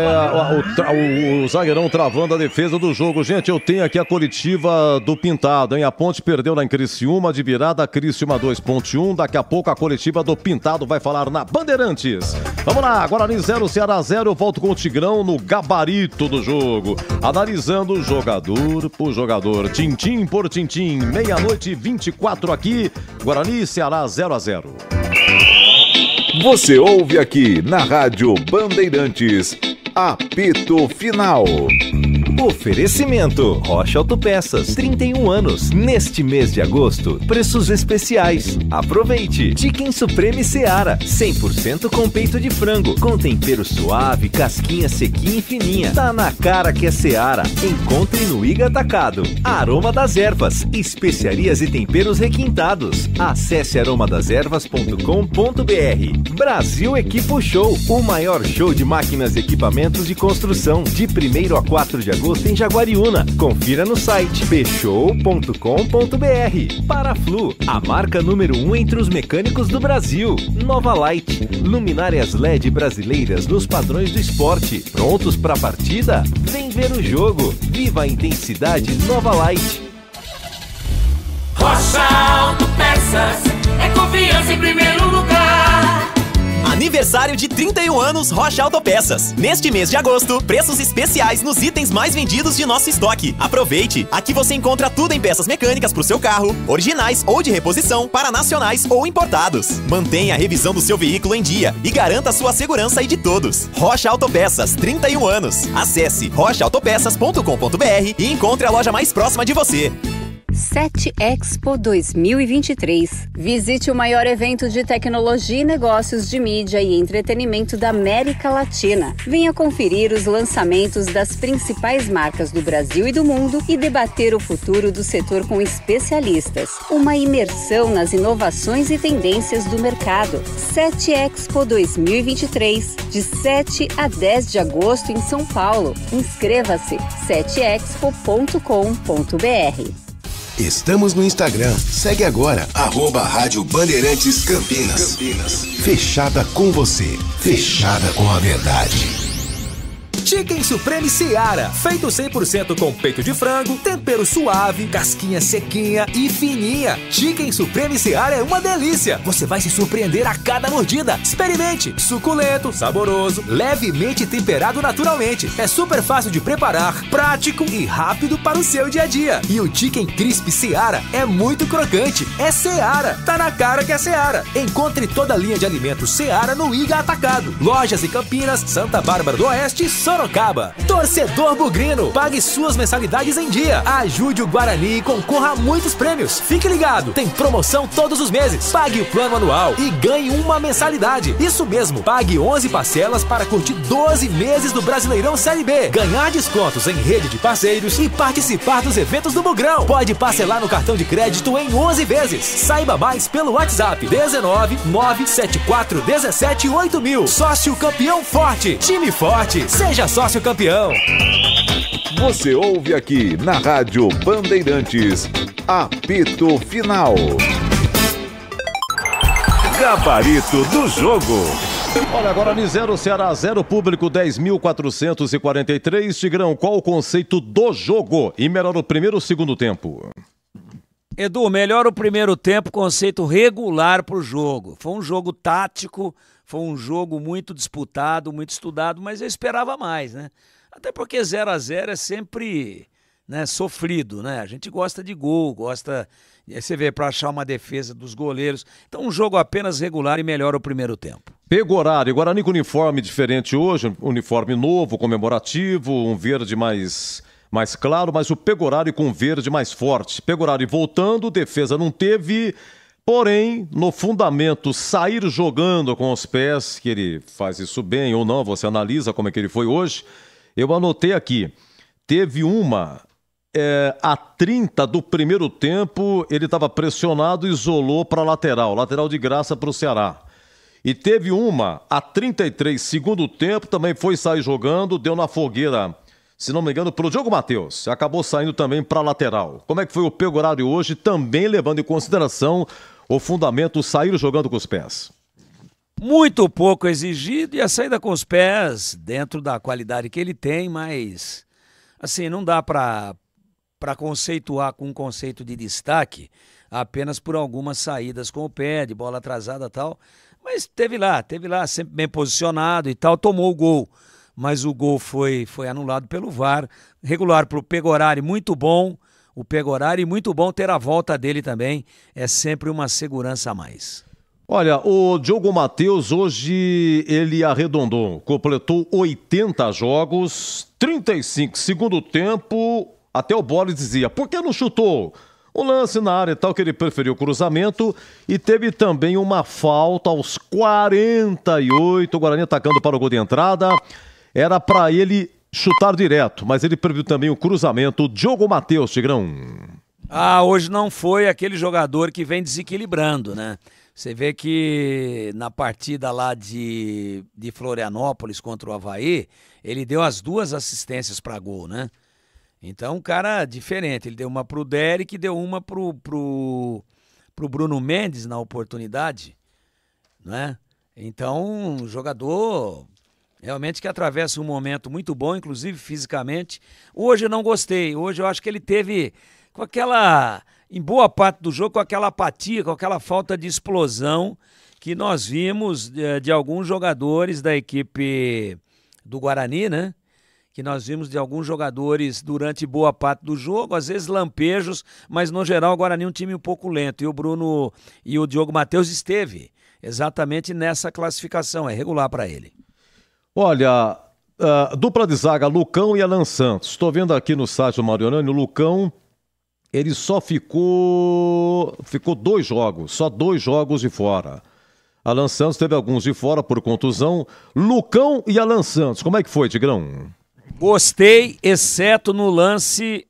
O zagueirão travando a defesa do jogo. Gente, eu tenho aqui a coletiva do Pintado, hein? A Ponte perdeu lá em Criciúma, de virada, Criciúma 2.1, daqui a pouco a coletiva do Pintado vai falar na Bandeirantes. Vamos lá, Guarani 0, Ceará 0, eu volto com o Tigrão no gabarito do jogo, analisando jogador por jogador, tintim por tintim, 00:24 aqui, Guarani Ceará 0-0. Você ouve aqui na Rádio Bandeirantes, apito final. Oferecimento Rocha Autopeças, 31 anos. Neste mês de agosto, preços especiais. Aproveite. Chicken Supreme Seara, 100% com peito de frango, com tempero suave, casquinha sequinha e fininha. Tá na cara que é Seara. Encontre no Iga Atacado. Aroma das Ervas, especiarias e temperos requintados. Acesse aromadeservas.com.br. Brasil Equipo Show, o maior show de máquinas e equipamentos de construção, de 1º a 4 de agosto em Jaguariúna. Confira no site pshow.com.br. Paraflu, a marca número 1 entre os mecânicos do Brasil. Nova Light, luminárias LED brasileiras nos padrões do esporte. Prontos para a partida? Vem ver o jogo. Viva a intensidade Nova Light. Rocha Autopeças, é confiança em primeiro lugar. Aniversário de 31 anos Rocha Autopeças. Neste mês de agosto, preços especiais nos itens mais vendidos de nosso estoque. Aproveite! Aqui você encontra tudo em peças mecânicas para o seu carro, originais ou de reposição, para nacionais ou importados. Mantenha a revisão do seu veículo em dia e garanta a sua segurança e de todos. Rocha Autopeças, 31 anos. Acesse rochaautopeças.com.br e encontre a loja mais próxima de você. 7 Expo 2023. Visite o maior evento de tecnologia e negócios de mídia e entretenimento da América Latina. Venha conferir os lançamentos das principais marcas do Brasil e do mundo e debater o futuro do setor com especialistas. Uma imersão nas inovações e tendências do mercado. 7 Expo 2023, de 7 a 10 de agosto em São Paulo. Inscreva-se 7expo.com.br. Estamos no Instagram. Segue agora, @Rádio Bandeirantes Campinas. Fechada com você. Fechada com a verdade. Chicken Supreme Seara, feito 100% com peito de frango, tempero suave, casquinha sequinha e fininha. Chicken Supreme Seara é uma delícia. Você vai se surpreender a cada mordida. Experimente. Suculento, saboroso, levemente temperado naturalmente. É super fácil de preparar, prático e rápido para o seu dia a dia. E o Chicken Crisp Seara é muito crocante. É Seara. Tá na cara que é Seara. Encontre toda a linha de alimentos Seara no Iga Atacado. Lojas em Campinas, Santa Bárbara do Oeste e São Sorocaba. Torcedor bugrino, pague suas mensalidades em dia. Ajude o Guarani e concorra a muitos prêmios. Fique ligado, tem promoção todos os meses. Pague o plano anual e ganhe uma mensalidade. Isso mesmo, pague 11 parcelas para curtir 12 meses do Brasileirão Série B. Ganhar descontos em rede de parceiros e participar dos eventos do Bugrão. Pode parcelar no cartão de crédito em 11 vezes. Saiba mais pelo WhatsApp 19 974 17 8000. Sócio campeão forte. Time forte. Seja sócio campeão. Você ouve aqui na Rádio Bandeirantes, apito final. Gabarito do jogo. Olha, Guarani 0, Ceará 0, público 10.443. Tigrão, qual o conceito do jogo? E melhor o primeiro ou segundo tempo? Edu, melhor o primeiro tempo, conceito regular para o jogo. Foi um jogo tático, foi um jogo muito disputado, muito estudado, mas eu esperava mais, né? Até porque 0-0 é sempre, né, sofrido, né? A gente gosta de gol, gosta, você vê, para achar uma defesa dos goleiros. Então um jogo apenas regular e melhor o primeiro tempo. Pegou horário, Guarani com uniforme diferente hoje, uniforme novo, comemorativo, um verde mais claro, mas o Pegorari com verde mais forte. Pegorari voltando, defesa não teve, porém, no fundamento, sair jogando com os pés, que ele faz isso bem ou não, você analisa como é que ele foi hoje. Eu anotei aqui, teve uma, a 30 do primeiro tempo, ele estava pressionado e isolou para lateral de graça para o Ceará. E teve uma, a 33, segundo tempo, também foi sair jogando, deu na fogueira, se não me engano, para o Diogo Matheus. Acabou saindo também para a lateral. Como é que foi o Pegorari hoje, também levando em consideração o fundamento, sair jogando com os pés? Muito pouco exigido e a saída com os pés, dentro da qualidade que ele tem, mas assim, não dá para conceituar com um conceito de destaque apenas por algumas saídas com o pé, de bola atrasada e tal. Mas teve lá, sempre bem posicionado e tal, tomou o gol. Mas o gol foi anulado pelo VAR. Regular para o Pegorari, muito bom. O Pegorari, muito bom ter a volta dele também. É sempre uma segurança a mais. Olha, o Diogo Matheus hoje ele arredondou, completou 80 jogos, 35 segundo tempo, até o Boris dizia, por que não chutou? Um lance na área e tal, que ele preferiu o cruzamento, e teve também uma falta aos 48, o Guarani atacando para o gol de entrada, era para ele chutar direto, mas ele preferiu também o cruzamento. O Diogo Matheus, Tigrão. Hoje não foi aquele jogador que vem desequilibrando, né? Você vê que na partida lá de Florianópolis contra o Avaí, ele deu as 2 assistências para gol, né? Então, um cara diferente. Ele deu uma pro Derek e deu uma pro Bruno Mendes na oportunidade, né? Então, um jogador realmente que atravessa um momento muito bom, inclusive fisicamente. Hoje eu não gostei. Hoje eu acho que ele teve com aquela, em boa parte do jogo, com aquela apatia, com aquela falta de explosão que nós vimos de alguns jogadores da equipe do Guarani, né? Que nós vimos de alguns jogadores durante boa parte do jogo, às vezes lampejos, mas no geral o Guarani é um time um pouco lento. E o Bruno e o Diogo Matheus esteve exatamente nessa classificação, é regular para ele. Olha, dupla de zaga, Lucão e Alan Santos. Estou vendo aqui no site do Marionani, o Lucão, ele só ficou 2 jogos, só 2 jogos de fora. Alan Santos teve alguns de fora por contusão. Lucão e Alan Santos, como é que foi, Tigrão? Gostei, exceto no lance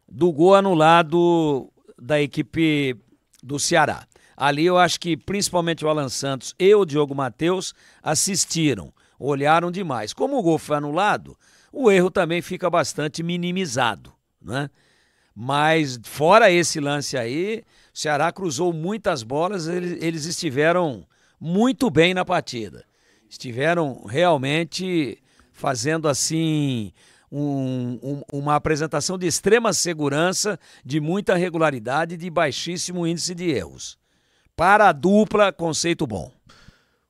do gol anulado da equipe do Ceará. Ali eu acho que principalmente o Alan Santos e o Diogo Matheus assistiram, olharam demais. Como o gol foi anulado, o erro também fica bastante minimizado, né? Mas fora esse lance aí, o Ceará cruzou muitas bolas, eles estiveram muito bem na partida. Estiveram realmente fazendo assim uma apresentação de extrema segurança, de muita regularidade e de baixíssimo índice de erros. Para a dupla, conceito bom.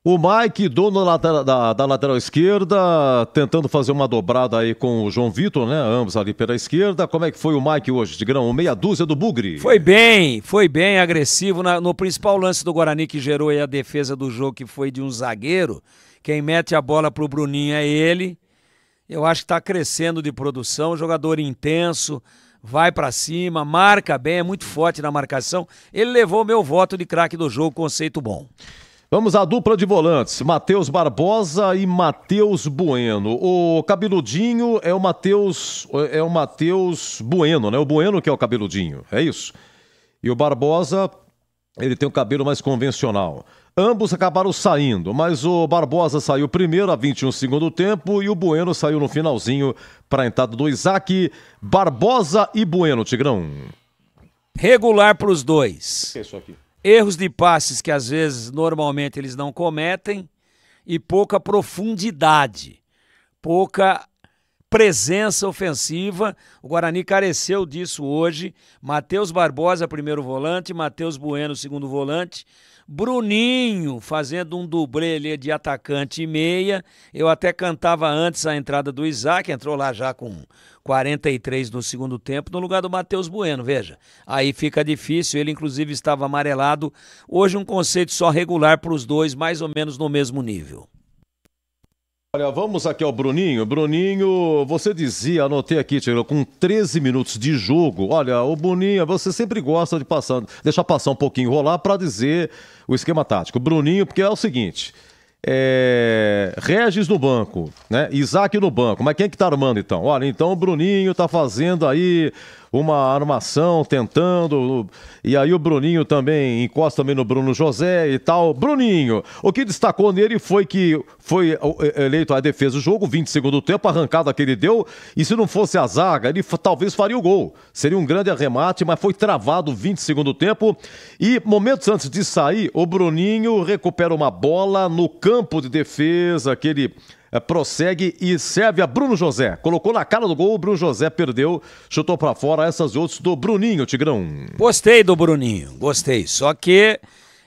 O Mike, dono da lateral esquerda, tentando fazer uma dobrada aí com o João Vitor, né? Ambos ali pela esquerda. Como é que foi o Mike hoje, Tigrão? Meia dúzia do Bugre. Foi bem agressivo no principal lance do Guarani que gerou aí a defesa do jogo, que foi de um zagueiro. Quem mete a bola pro Bruninho é ele. Eu acho que está crescendo de produção, jogador intenso, vai para cima, marca bem, é muito forte na marcação. Ele levou meu voto de craque do jogo, conceito bom. Vamos à dupla de volantes, Matheus Barbosa e Matheus Bueno. O cabeludinho é o Matheus Bueno, né? O Bueno que é o cabeludinho, é isso. E o Barbosa, ele tem o cabelo mais convencional. Ambos acabaram saindo, mas o Barbosa saiu primeiro a 21 segundo tempo e o Bueno saiu no finalzinho para a entrada do Isaac. Barbosa e Bueno, Tigrão. Regular para os dois. O que é isso aqui? Erros de passes que às vezes, normalmente, eles não cometem e pouca profundidade, pouca presença ofensiva. O Guarani careceu disso hoje. Matheus Barbosa, primeiro volante, Matheus Bueno, segundo volante. Bruninho fazendo um dublê ali de atacante e meia. Eu até cantava antes a entrada do Isaac, entrou lá já com 43 no segundo tempo, no lugar do Matheus Bueno, veja. Aí fica difícil, ele inclusive estava amarelado. Hoje um conceito só regular para os dois, mais ou menos no mesmo nível. Olha, vamos aqui ao Bruninho. Bruninho, você dizia, anotei aqui, Tigrão, com 13 minutos de jogo. Olha, o Bruninho, você sempre gosta de deixar passar um pouquinho, rolar para dizer o esquema tático. Bruninho, porque é o seguinte, Regis no banco, né? Isaac no banco, mas quem é que tá armando então? Olha, então o Bruninho tá fazendo aí uma armação, tentando, e aí o Bruninho também encosta também no Bruno José e tal. Bruninho, o que destacou nele foi que foi eleito a defesa do jogo, 20 segundo tempo, a arrancada que ele deu, e se não fosse a zaga, ele talvez faria o gol. Seria um grande arremate, mas foi travado 20 segundo tempo, e momentos antes de sair, o Bruninho recupera uma bola no campo de defesa, que ele prossegue e serve a Bruno José. Colocou na cara do gol, o Bruno José perdeu, chutou pra fora. Essas outras do Bruninho, Tigrão. Gostei do Bruninho, gostei. Só que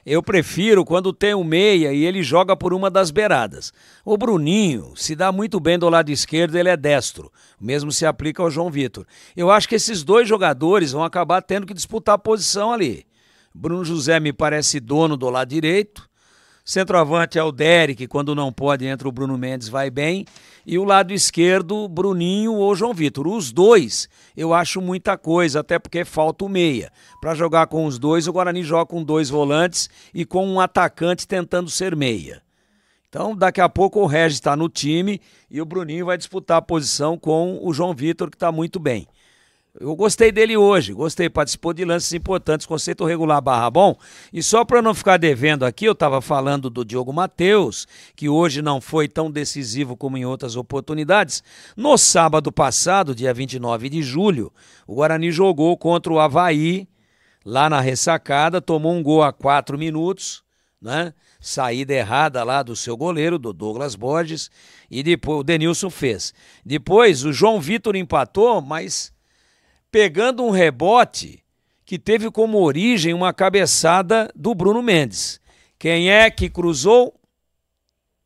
eu prefiro quando tem um meia e ele joga por uma das beiradas. O Bruninho se dá muito bem do lado esquerdo, ele é destro. O mesmo se aplica ao João Vitor. Eu acho que esses dois jogadores vão acabar tendo que disputar a posição ali. Bruno José me parece dono do lado direito. Centroavante é o Derek, quando não pode entra o Bruno Mendes, vai bem. E o lado esquerdo, Bruninho ou João Vitor. Os dois, eu acho muita coisa, até porque falta o meia. Para jogar com os dois, o Guarani joga com 2 volantes e com um atacante tentando ser meia. Então, daqui a pouco o Regis está no time e o Bruninho vai disputar a posição com o João Vitor, que está muito bem. Eu gostei dele hoje, participou de lances importantes, conceito regular / bom. E só para não ficar devendo aqui, eu estava falando do Diogo Matheus, que hoje não foi tão decisivo como em outras oportunidades. No sábado passado, dia 29 de julho, o Guarani jogou contra o Avaí, lá na ressacada, tomou um gol a 4 minutos, né? Saída errada lá do seu goleiro, do Douglas Borges, e depois o Denilson fez. Depois o João Vitor empatou, mas pegando um rebote que teve como origem uma cabeçada do Bruno Mendes. Quem é que cruzou?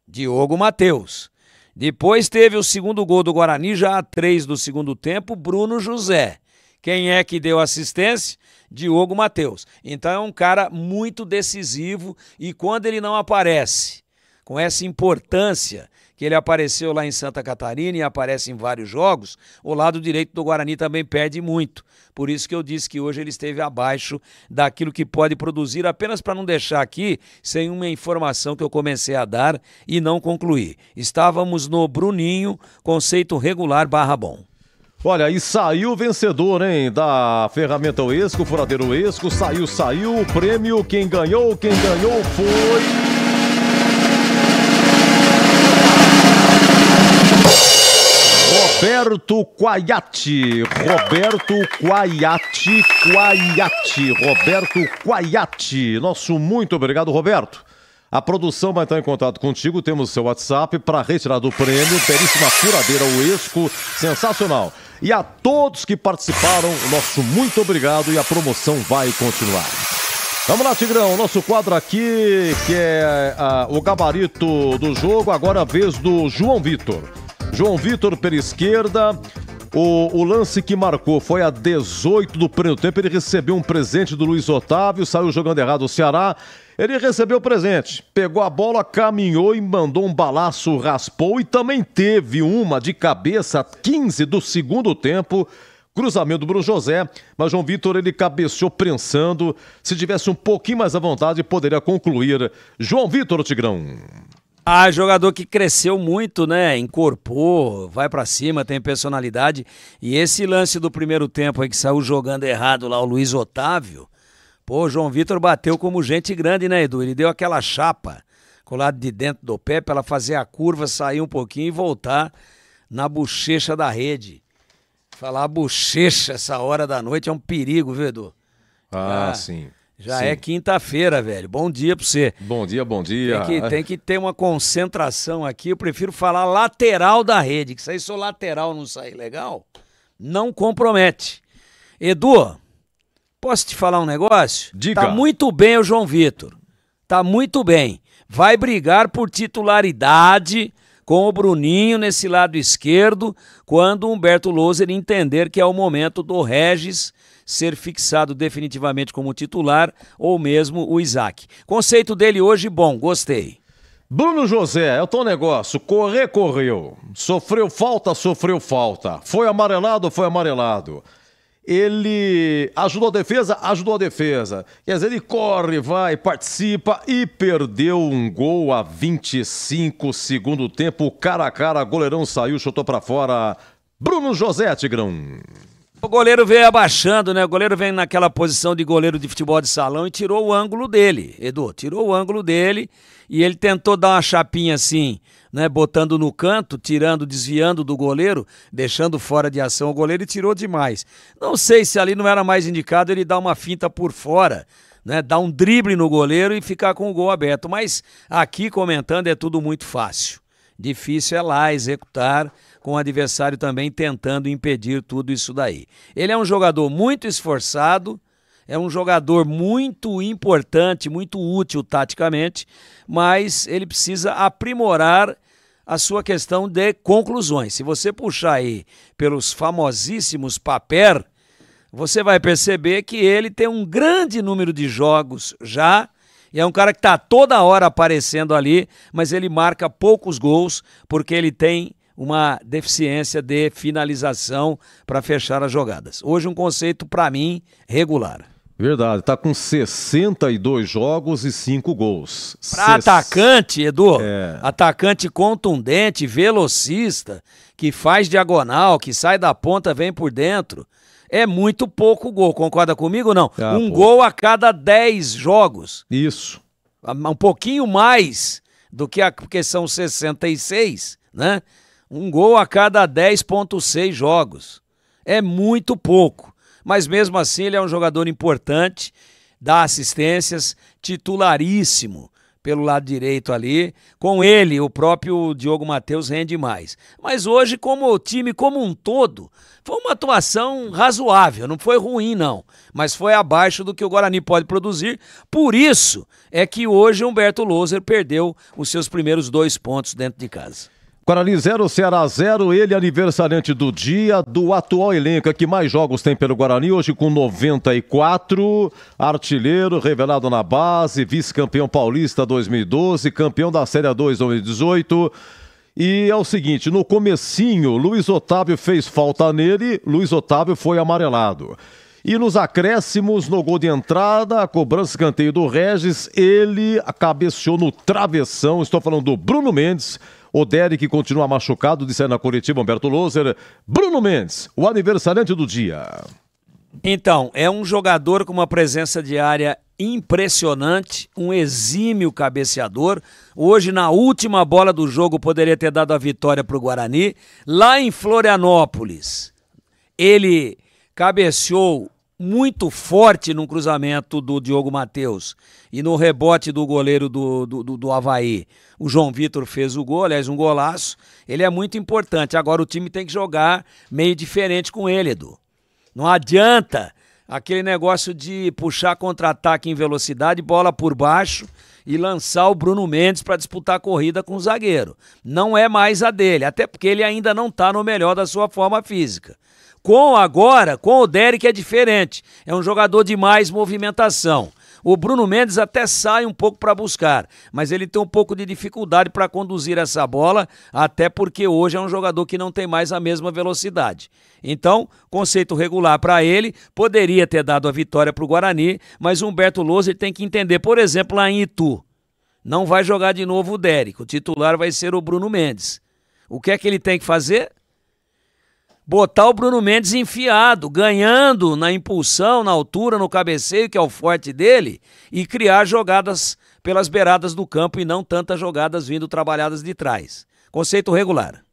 Diogo Matheus. Depois teve o segundo gol do Guarani, já a 3 do segundo tempo, Bruno José. Quem é que deu assistência? Diogo Matheus. Então é um cara muito decisivo e quando ele não aparece com essa importância que ele apareceu lá em Santa Catarina e aparece em vários jogos, o lado direito do Guarani também perde muito. Por isso que eu disse que hoje ele esteve abaixo daquilo que pode produzir, apenas para não deixar aqui sem uma informação que eu comecei a dar e não concluí. Estávamos no Bruninho, conceito regular / bom. Olha, e saiu o vencedor, hein, da ferramenta Uesco, furadeiro Uesco, saiu o prêmio, quem ganhou foi... Roberto Quaiati. Nosso muito obrigado, Roberto. A produção vai estar em contato contigo, temos o seu WhatsApp para retirar do prêmio, belíssima furadeira Uesco, sensacional. E a todos que participaram, nosso muito obrigado e a promoção vai continuar. Vamos lá, Tigrão, nosso quadro aqui, que é o gabarito do jogo, agora a vez do João Vitor. João Vitor pela esquerda, o lance que marcou foi a 18 do primeiro tempo, ele recebeu um presente do Luiz Otávio, saiu jogando errado o Ceará, Ele recebeu o presente, pegou a bola, caminhou e mandou um balaço, raspou e também teve uma de cabeça, 15 do segundo tempo, cruzamento do Bruno José, mas João Vitor ele cabeceou prensando, se tivesse um pouquinho mais à vontade poderia concluir. João Vitor, o Tigrão. Jogador que cresceu muito, né? Encorpou, vai pra cima, tem personalidade. E esse lance do primeiro tempo aí que saiu jogando errado lá, o Luiz Otávio, pô, o João Vitor bateu como gente grande, né, Edu? Ele deu aquela chapa com o lado de dentro do pé pra ela fazer a curva, sair um pouquinho e voltar na bochecha da rede. Falar bochecha essa hora da noite é um perigo, viu, Edu? Sim. Já Sim. é quinta-feira, velho. Bom dia pra você. Bom dia, bom dia. Tem que ter uma concentração aqui. Eu prefiro falar lateral da rede, que se aí sou lateral não sair legal, não compromete. Edu, posso te falar um negócio? Diga. Tá muito bem o João Vitor. Tá muito bem. Vai brigar por titularidade com o Bruninho nesse lado esquerdo, quando o Humberto Loser entender que é o momento do Regis ser fixado definitivamente como titular, ou mesmo o Isaac. Conceito dele hoje, bom, gostei. Bruno José, é o teu negócio, correu. Sofreu falta. Foi amarelado. Ele ajudou a defesa. Quer dizer, ele corre, vai, participa e perdeu um gol a 25 segundo tempo, cara a cara, goleirão saiu, chutou pra fora. Bruno José, Tigrão. O goleiro veio abaixando, né? O goleiro vem naquela posição de goleiro de futebol de salão e tirou o ângulo dele, Edu. Tirou o ângulo dele e ele tentou dar uma chapinha assim, né? Botando no canto, tirando, desviando do goleiro, deixando fora de ação o goleiro e tirou demais. Não sei se ali não era mais indicado ele dar uma finta por fora, né? Dar um drible no goleiro e ficar com o gol aberto. Mas aqui comentando é tudo muito fácil. Difícil é lá executar, com o adversário também tentando impedir tudo isso daí. Ele é um jogador muito esforçado, é um jogador muito importante, muito útil taticamente, mas ele precisa aprimorar a sua questão de conclusões. Se você puxar aí pelos famosíssimos Paper, você vai perceber que ele tem um grande número de jogos já, e é um cara que está toda hora aparecendo ali, mas ele marca poucos gols porque ele tem uma deficiência de finalização para fechar as jogadas. Hoje um conceito, para mim, regular. Verdade, tá com 62 jogos e 5 gols. Para atacante, Edu, atacante contundente, velocista, que faz diagonal, que sai da ponta, vem por dentro, é muito pouco gol, concorda comigo ou não? Gol a cada 10 jogos. Isso. Um pouquinho mais do que porque são 66, né? Um gol a cada 10,6 jogos. É muito pouco. Mas mesmo assim ele é um jogador importante, dá assistências, titularíssimo pelo lado direito ali. Com ele, o próprio Diogo Matheus rende mais. Mas hoje, como o time como um todo, foi uma atuação razoável, não foi ruim não, mas foi abaixo do que o Guarani pode produzir. Por isso é que hoje Humberto Loser perdeu os seus primeiros 2 pontos dentro de casa. Guarani 0, Ceará 0, ele aniversariante do dia, do atual elenco que mais jogos tem pelo Guarani, hoje com 94, artilheiro, revelado na base, vice-campeão paulista 2012, campeão da Série A2 2018, e é o seguinte, no comecinho, Luiz Otávio fez falta nele, Luiz Otávio foi amarelado. E nos acréscimos, no gol de entrada, a cobrança escanteio do Regis, ele cabeceou no travessão, estou falando do Bruno Mendes. O Derek continua machucado, disse aí na coletiva Humberto Loser. Bruno Mendes, o aniversariante do dia. Então, é um jogador com uma presença de área impressionante, um exímio cabeceador. Hoje, na última bola do jogo, poderia ter dado a vitória para o Guarani. Lá em Florianópolis, ele cabeceou muito forte no cruzamento do Diogo Matheus e no rebote do goleiro do Avaí. O João Vitor fez o gol, aliás, um golaço. Ele é muito importante. Agora o time tem que jogar meio diferente com ele, Edu. Não adianta aquele negócio de puxar contra-ataque em velocidade, bola por baixo e lançar o Bruno Mendes para disputar a corrida com o zagueiro. Não é mais a dele, até porque ele ainda não está no melhor da sua forma física. Com o Derek é diferente, é um jogador de mais movimentação. O Bruno Mendes até sai um pouco para buscar, mas ele tem um pouco de dificuldade para conduzir essa bola, até porque hoje é um jogador que não tem mais a mesma velocidade. Então, conceito regular para ele, poderia ter dado a vitória para o Guarani, mas o Humberto Loser tem que entender, por exemplo, lá em Itu, não vai jogar de novo o Derek, o titular vai ser o Bruno Mendes. O que é que ele tem que fazer? Botar o Bruno Mendes enfiado, ganhando na impulsão, na altura, no cabeceio, que é o forte dele, e criar jogadas pelas beiradas do campo e não tantas jogadas vindo trabalhadas de trás. Conceito regular.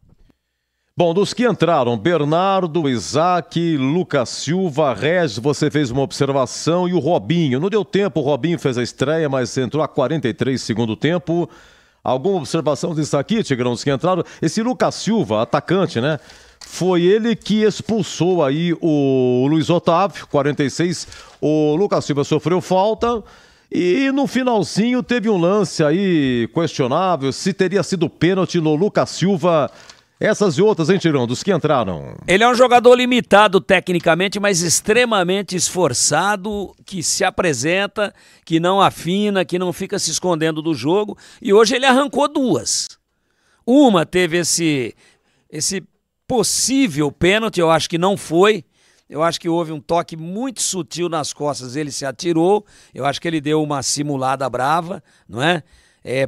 Bom, dos que entraram, Bernardo, Isaac, Lucas Silva, Regis, você fez uma observação, e o Robinho. Não deu tempo, o Robinho fez a estreia, mas entrou a 43 segundo tempo. Alguma observação disso aqui, Tigrão, dos que entraram? Esse Lucas Silva, atacante, né? Foi ele que expulsou aí o Luiz Otávio, 46. O Lucas Silva sofreu falta e no finalzinho teve um lance aí questionável, se teria sido pênalti no Lucas Silva. Essas e outras, hein, Tirão, dos que entraram. Ele é um jogador limitado tecnicamente, mas extremamente esforçado, que se apresenta, que não afina, que não fica se escondendo do jogo. E hoje ele arrancou duas. Uma teve esse possível pênalti, eu acho que não foi. Eu acho que houve um toque muito sutil nas costas, ele se atirou. Eu acho que ele deu uma simulada brava, não é?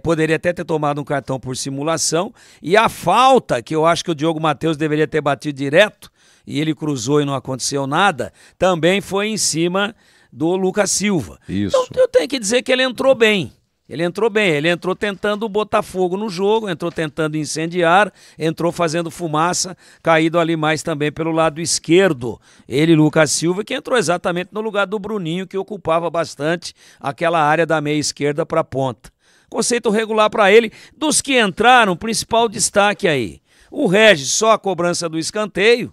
Poderia até ter tomado um cartão por simulação. E a falta, que eu acho que o Diogo Matheus deveria ter batido direto, e ele cruzou e não aconteceu nada, também foi em cima do Lucas Silva. Isso. Então eu tenho que dizer que ele entrou bem. Ele entrou tentando botar fogo no jogo, entrou tentando incendiar, entrou fazendo fumaça, caído ali mais também pelo lado esquerdo. Ele, Lucas Silva, que entrou exatamente no lugar do Bruninho, que ocupava bastante aquela área da meia esquerda para a ponta. Conceito regular para ele. Dos que entraram, principal destaque aí. O Regis, só a cobrança do escanteio,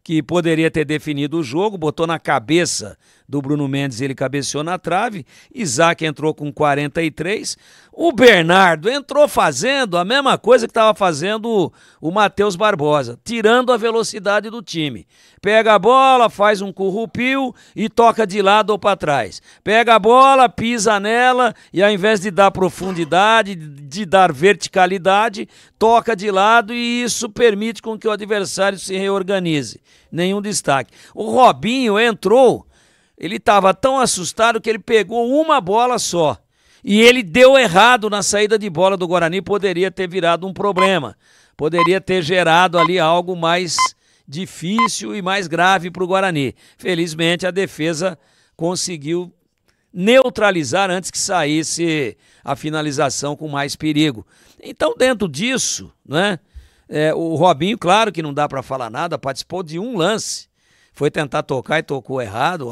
que poderia ter definido o jogo, botou na cabeça do Bruno Mendes, ele cabeceou na trave. Isaac entrou com 43. O Bernardo entrou fazendo a mesma coisa que estava fazendo o Matheus Barbosa, tirando a velocidade do time. Pega a bola, faz um currupio e toca de lado ou para trás. Pega a bola, pisa nela e ao invés de dar profundidade, de dar verticalidade, toca de lado e isso permite com que o adversário se reorganize. Nenhum destaque. O Robinho entrou, ele estava tão assustado que ele pegou uma bola só. E ele deu errado na saída de bola do Guarani, poderia ter virado um problema. Poderia ter gerado ali algo mais difícil e mais grave para o Guarani. Felizmente a defesa conseguiu neutralizar antes que saísse a finalização com mais perigo. Então dentro disso, né, o Robinho, claro que não dá para falar nada, participou de um lance. Foi tentar tocar e tocou errado,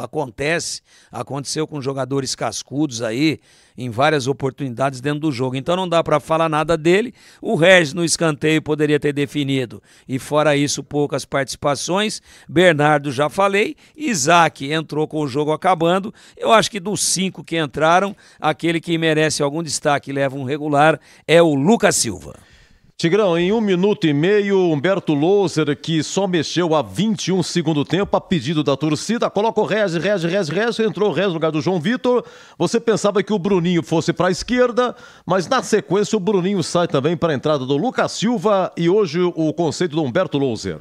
aconteceu com jogadores cascudos aí, em várias oportunidades dentro do jogo, então não dá para falar nada dele. O Regis no escanteio poderia ter definido, e fora isso poucas participações. Bernardo já falei, Isaac entrou com o jogo acabando. Eu acho que dos 5 que entraram, aquele que merece algum destaque e leva um regular é o Lucas Silva. Tigrão, em 1 minuto e meio, Humberto Loser, que só mexeu a 21 segundo tempo, a pedido da torcida, coloca o Regis, entrou o Regis no lugar do João Vitor. Você pensava que o Bruninho fosse para a esquerda, mas na sequência o Bruninho sai também para a entrada do Lucas Silva e hoje o conceito do Humberto Loser.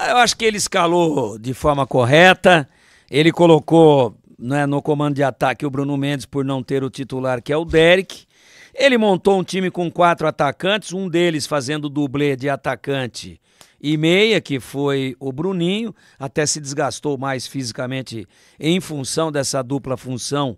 Eu acho que ele escalou de forma correta, ele colocou, né, no comando de ataque o Bruno Mendes por não ter o titular, que é o Derek. Ele montou um time com 4 atacantes, um deles fazendo dublê de atacante e meia, que foi o Bruninho, até se desgastou mais fisicamente em função dessa dupla função,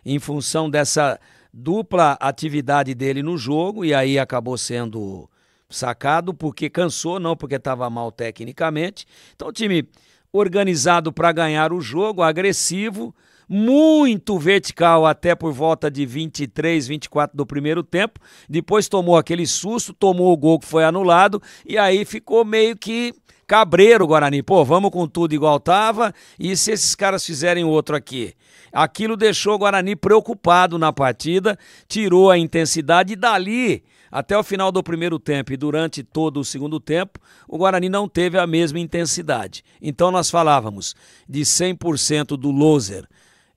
em função dessa dupla atividade dele no jogo, e aí acabou sendo sacado porque cansou, não porque estava mal tecnicamente. Então o time organizado para ganhar o jogo, agressivo, muito vertical até por volta de 23, 24 do primeiro tempo, depois tomou aquele susto, tomou o gol que foi anulado, e aí ficou meio que cabreiro o Guarani. Pô, vamos com tudo igual tava, e se esses caras fizerem outro aqui? Aquilo deixou o Guarani preocupado na partida, tirou a intensidade, e dali até o final do primeiro tempo e durante todo o segundo tempo, o Guarani não teve a mesma intensidade. Então nós falávamos de 100% do Loser,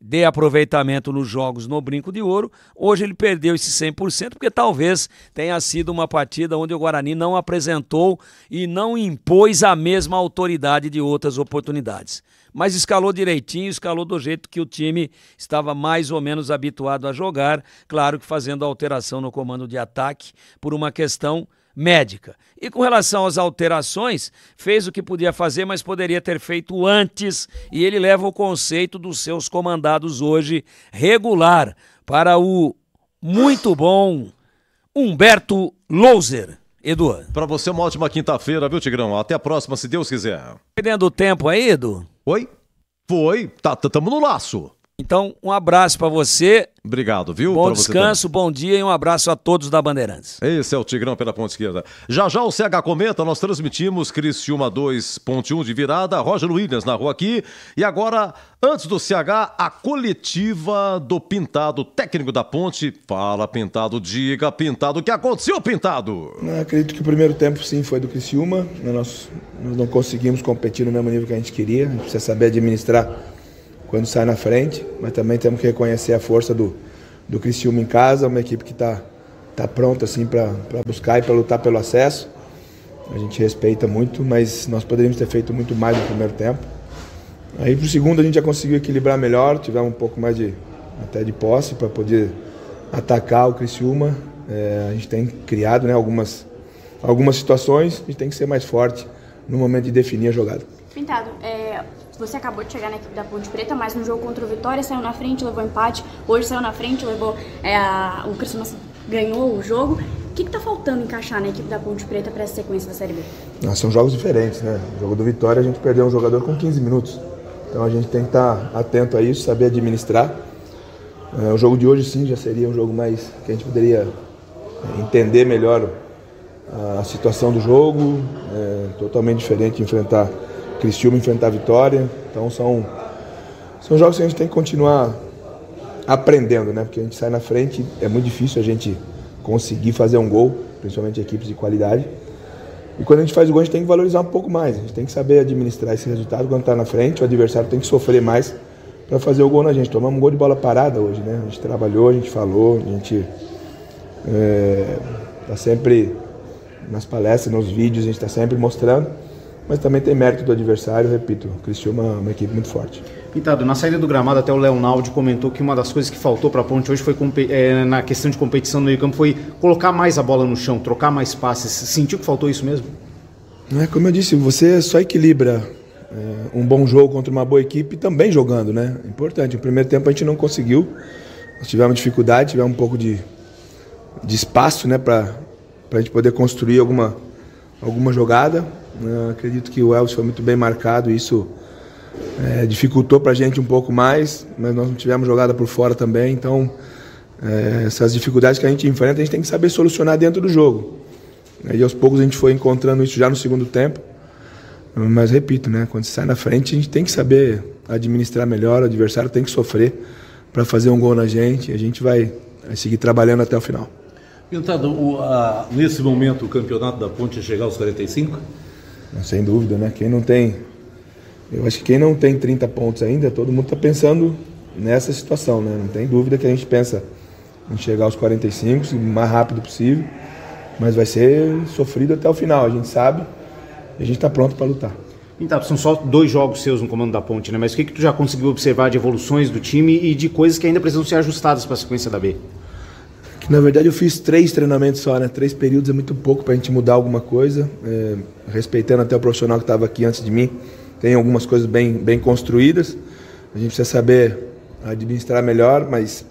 dê aproveitamento nos jogos no Brinco de Ouro. Hoje ele perdeu esse 100%, porque talvez tenha sido uma partida onde o Guarani não apresentou e não impôs a mesma autoridade de outras oportunidades. Mas escalou direitinho, escalou do jeito que o time estava mais ou menos habituado a jogar, claro que fazendo alteração no comando de ataque por uma questão médica. E com relação às alterações, fez o que podia fazer, mas poderia ter feito antes, e ele leva o conceito dos seus comandados hoje regular para o muito bom Humberto Louser. Edu. Para você, uma ótima quinta-feira, viu, Tigrão? Até a próxima, se Deus quiser. Perdendo tempo aí, Edu? Oi? Foi. Tamo no laço. Então, um abraço para você. Obrigado, viu? Bom descanso, bom dia e um abraço a todos da Bandeirantes. Esse é o Tigrão pela ponta esquerda. Já o CH comenta, nós transmitimos Criciúma 2.1 de virada, Roger Williams narrou aqui. E agora, antes do CH, a coletiva do Pintado, técnico da Ponte. Fala, Pintado, diga, Pintado, o que aconteceu, Pintado? Eu acredito que o primeiro tempo, sim, foi do Criciúma. Nós não conseguimos competir no mesmo nível que a gente queria. A gente precisa saber administrar quando sai na frente, mas também temos que reconhecer a força do Criciúma em casa, uma equipe que está pronta assim, para buscar e para lutar pelo acesso. A gente respeita muito, mas nós poderíamos ter feito muito mais no primeiro tempo. Aí para o segundo a gente já conseguiu equilibrar melhor, tivemos um pouco mais até de posse para poder atacar o Criciúma. A gente tem criado, né, algumas situações, a gente tem que ser mais forte no momento de definir a jogada. Pintado, você acabou de chegar na equipe da Ponte Preta, mas no jogo contra o Vitória saiu na frente, levou empate. Hoje saiu na frente, levou o Criciúma ganhou o jogo. O que está faltando encaixar na equipe da Ponte Preta para essa sequência da Série B? São jogos diferentes, né? No jogo do Vitória a gente perdeu um jogador com 15 minutos. Então a gente tem que estar atento a isso, saber administrar. O jogo de hoje sim já seria um jogo mais que a gente poderia entender melhor a situação do jogo. Totalmente diferente de enfrentar Criciúma, enfrentar a Vitória. Então são jogos que a gente tem que continuar aprendendo, né? Porque a gente sai na frente, é muito difícil a gente conseguir fazer um gol, principalmente equipes de qualidade. E quando a gente faz o gol, a gente tem que valorizar um pouco mais. A gente tem que saber administrar esse resultado quando está na frente. O adversário tem que sofrer mais para fazer o gol na gente. Tomamos um gol de bola parada hoje, né? A gente trabalhou, a gente falou, a gente está sempre nas palestras, nos vídeos, a gente está sempre mostrando. Mas também tem mérito do adversário, repito, o Criciúma é uma equipe muito forte. Pintado, na saída do gramado até o Leonaldo comentou que uma das coisas que faltou para a Ponte hoje foi na questão de competição no meio campo, foi colocar mais a bola no chão, trocar mais passes. Sentiu que faltou isso mesmo? Como eu disse, você só equilibra um bom jogo contra uma boa equipe também jogando, né? É importante, no primeiro tempo a gente não conseguiu, nós tivemos dificuldade, tivemos um pouco de espaço, né, para a gente poder construir alguma jogada. Acredito que o Elvis foi muito bem marcado, isso dificultou para a gente um pouco mais, mas nós não tivemos jogada por fora também, então essas dificuldades que a gente enfrenta, a gente tem que saber solucionar dentro do jogo. E aos poucos a gente foi encontrando isso já no segundo tempo, mas repito, né, quando você sai na frente a gente tem que saber administrar melhor, o adversário tem que sofrer para fazer um gol na gente, e a gente vai seguir trabalhando até o final. Pintado, nesse momento o campeonato da Ponte chegar aos 45? Sem dúvida, né? Eu acho que quem não tem 30 pontos ainda, todo mundo está pensando nessa situação, né? Não tem dúvida que a gente pensa em chegar aos 45, o mais rápido possível, mas vai ser sofrido até o final, a gente sabe, e a gente está pronto para lutar. Pintado, são só 2 jogos seus no comando da Ponte, né? Mas o que tu já conseguiu observar de evoluções do time e de coisas que ainda precisam ser ajustadas para a sequência da B? Na verdade eu fiz 3 treinamentos só, né? 3 períodos é muito pouco para a gente mudar alguma coisa, respeitando até o profissional que estava aqui antes de mim. Tem algumas coisas bem construídas, a gente precisa saber administrar melhor, mas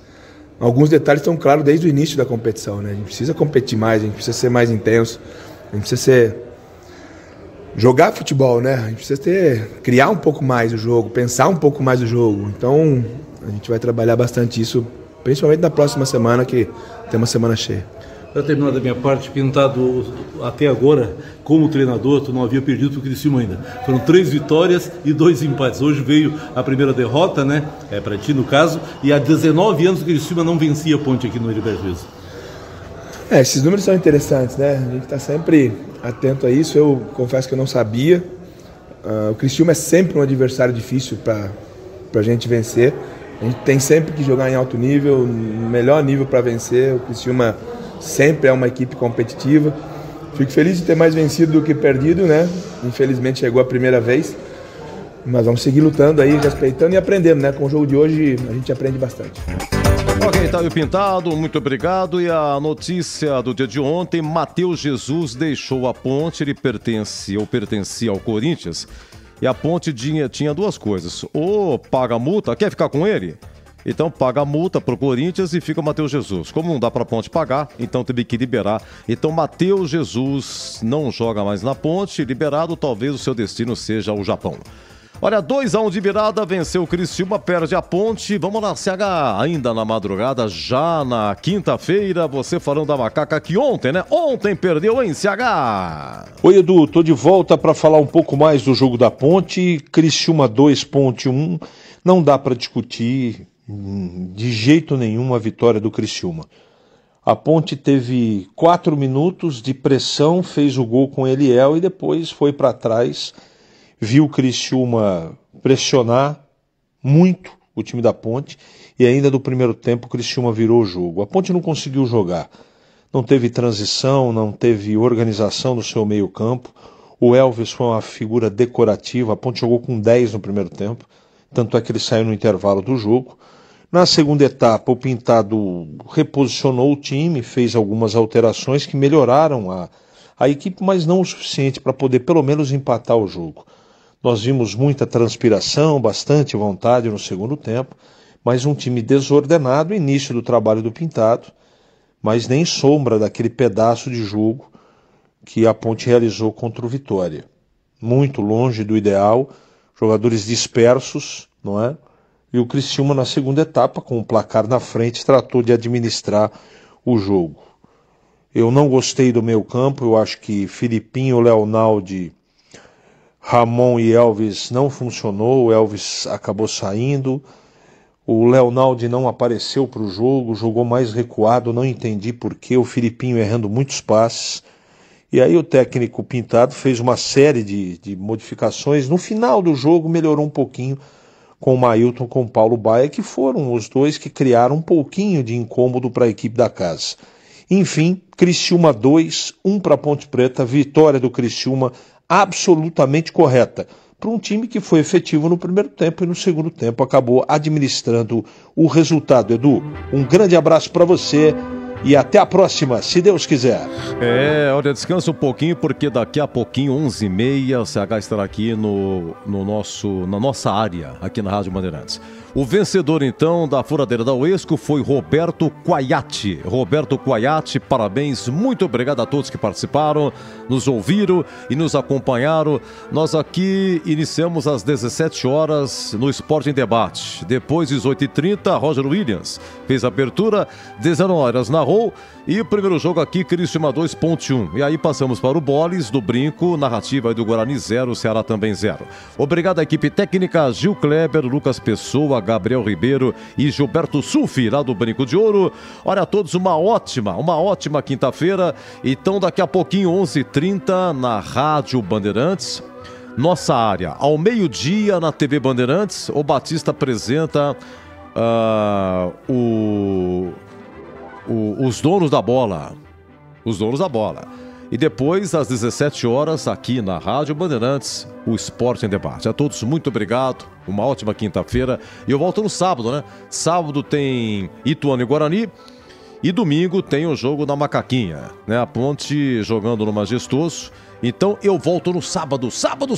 alguns detalhes estão claros desde o início da competição, né? A gente precisa competir mais, a gente precisa ser mais intenso, a gente precisa jogar futebol, né? A gente precisa criar um pouco mais o jogo, pensar um pouco mais o jogo. Então a gente vai trabalhar bastante isso, principalmente na próxima semana, que tem uma semana cheia. Para terminar da minha parte, Pintado, até agora, como treinador, tu não havia perdido para o Criciúma ainda. Foram 3 vitórias e 2 empates. Hoje veio a primeira derrota, né? Para ti, no caso, e há 19 anos o Criciúma não vencia a Ponte aqui no Heriberto Wilson. Esses números são interessantes, né? A gente está sempre atento a isso. Eu confesso que eu não sabia. O Criciúma é sempre um adversário difícil para a gente vencer. A gente tem sempre que jogar em alto nível, no melhor nível para vencer. O Criciúma sempre é uma equipe competitiva. Fico feliz de ter mais vencido do que perdido, né? Infelizmente chegou a primeira vez. Mas vamos seguir lutando aí, respeitando e aprendendo, né? Com o jogo de hoje a gente aprende bastante. Ok, tá aí o Pintado, muito obrigado. E a notícia do dia de ontem, Matheus Jesus deixou a Ponte, ele pertencia ao Corinthians, e a Ponte tinha duas coisas: ou paga a multa, quer ficar com ele? Então paga a multa pro Corinthians e fica o Matheus Jesus. Como não dá pra Ponte pagar, então teve que liberar. Então Matheus Jesus não joga mais na Ponte, liberado, talvez o seu destino seja o Japão. Olha, 2-1 de virada, venceu o Criciúma, perde a Ponte. Vamos lá, CH, ainda na madrugada, já na quinta-feira, você falando da Macaca que ontem, né? Ontem perdeu, hein, CH? Oi, Edu, tô de volta para falar um pouco mais do jogo da Ponte. Criciúma 2, Ponte 1. Não dá para discutir de jeito nenhum a vitória do Criciúma. A Ponte teve 4 minutos de pressão, fez o gol com Eliel e depois foi para trás. Viu o Criciúma pressionar muito o time da Ponte e ainda no primeiro tempo o Criciúma virou o jogo. A Ponte não conseguiu jogar, não teve transição, não teve organização no seu meio campo. O Elvis foi uma figura decorativa, a Ponte jogou com 10 no primeiro tempo, tanto é que ele saiu no intervalo do jogo. Na segunda etapa o Pintado reposicionou o time, fez algumas alterações que melhoraram a equipe, mas não o suficiente para poder pelo menos empatar o jogo. Nós vimos muita transpiração, bastante vontade no segundo tempo, mas um time desordenado, início do trabalho do Pintado, mas nem sombra daquele pedaço de jogo que a Ponte realizou contra o Vitória. Muito longe do ideal, jogadores dispersos, não é? E o Criciúma na segunda etapa, com o placar na frente, tratou de administrar o jogo. Eu não gostei do meio campo, eu acho que Filipinho, Leonaldi, Ramon e Elvis não funcionou, o Elvis acabou saindo, o Leonaldi não apareceu para o jogo, jogou mais recuado, não entendi porquê, o Filipinho errando muitos passes, e aí o técnico Pintado fez uma série de modificações, no final do jogo melhorou um pouquinho com o Mailton, com o Paulo Baia, que foram os dois que criaram um pouquinho de incômodo para a equipe da casa. Enfim, Criciúma 2, 1 para Ponte Preta, vitória do Criciúma absolutamente correta, para um time que foi efetivo no primeiro tempo e no segundo tempo acabou administrando o resultado. Edu, um grande abraço para você e até a próxima, se Deus quiser. Olha, descansa um pouquinho, porque daqui a pouquinho, 11h30, o CH estará aqui na nossa área, aqui na Rádio Bandeirantes. O vencedor, então, da furadeira da Uesco foi Roberto Quaiati. Roberto Quaiati, parabéns, muito obrigado a todos que participaram, nos ouviram e nos acompanharam. Nós aqui iniciamos às 17 horas no Esporte em Debate. Depois, às 18h30, Roger Williams fez a abertura, 19 horas narrou. E o primeiro jogo aqui, Criciúma 2, Ponte 1. E aí passamos para o Boles, do Brinco, narrativa do Guarani 0, Ceará também 0. Obrigado à equipe técnica, Gil Kleber, Lucas Pessoa, Gabriel Ribeiro e Gilberto Sulfi, lá do Brinco de Ouro. Olha a todos, uma ótima quinta-feira. Então daqui a pouquinho, 11h30, na Rádio Bandeirantes. Nossa área, ao meio-dia na TV Bandeirantes, o Batista apresenta os donos da bola. Os donos da bola. E depois, às 17 horas, aqui na Rádio Bandeirantes, o Esporte em Debate. A todos, muito obrigado. Uma ótima quinta-feira. E eu volto no sábado, né? Sábado tem Ituano e Guarani. E domingo tem o jogo da Macaquinha, né? A Ponte jogando no Majestoso. Então eu volto no sábado. Sábado,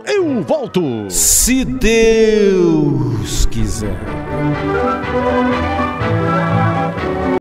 eu volto! Se Deus quiser.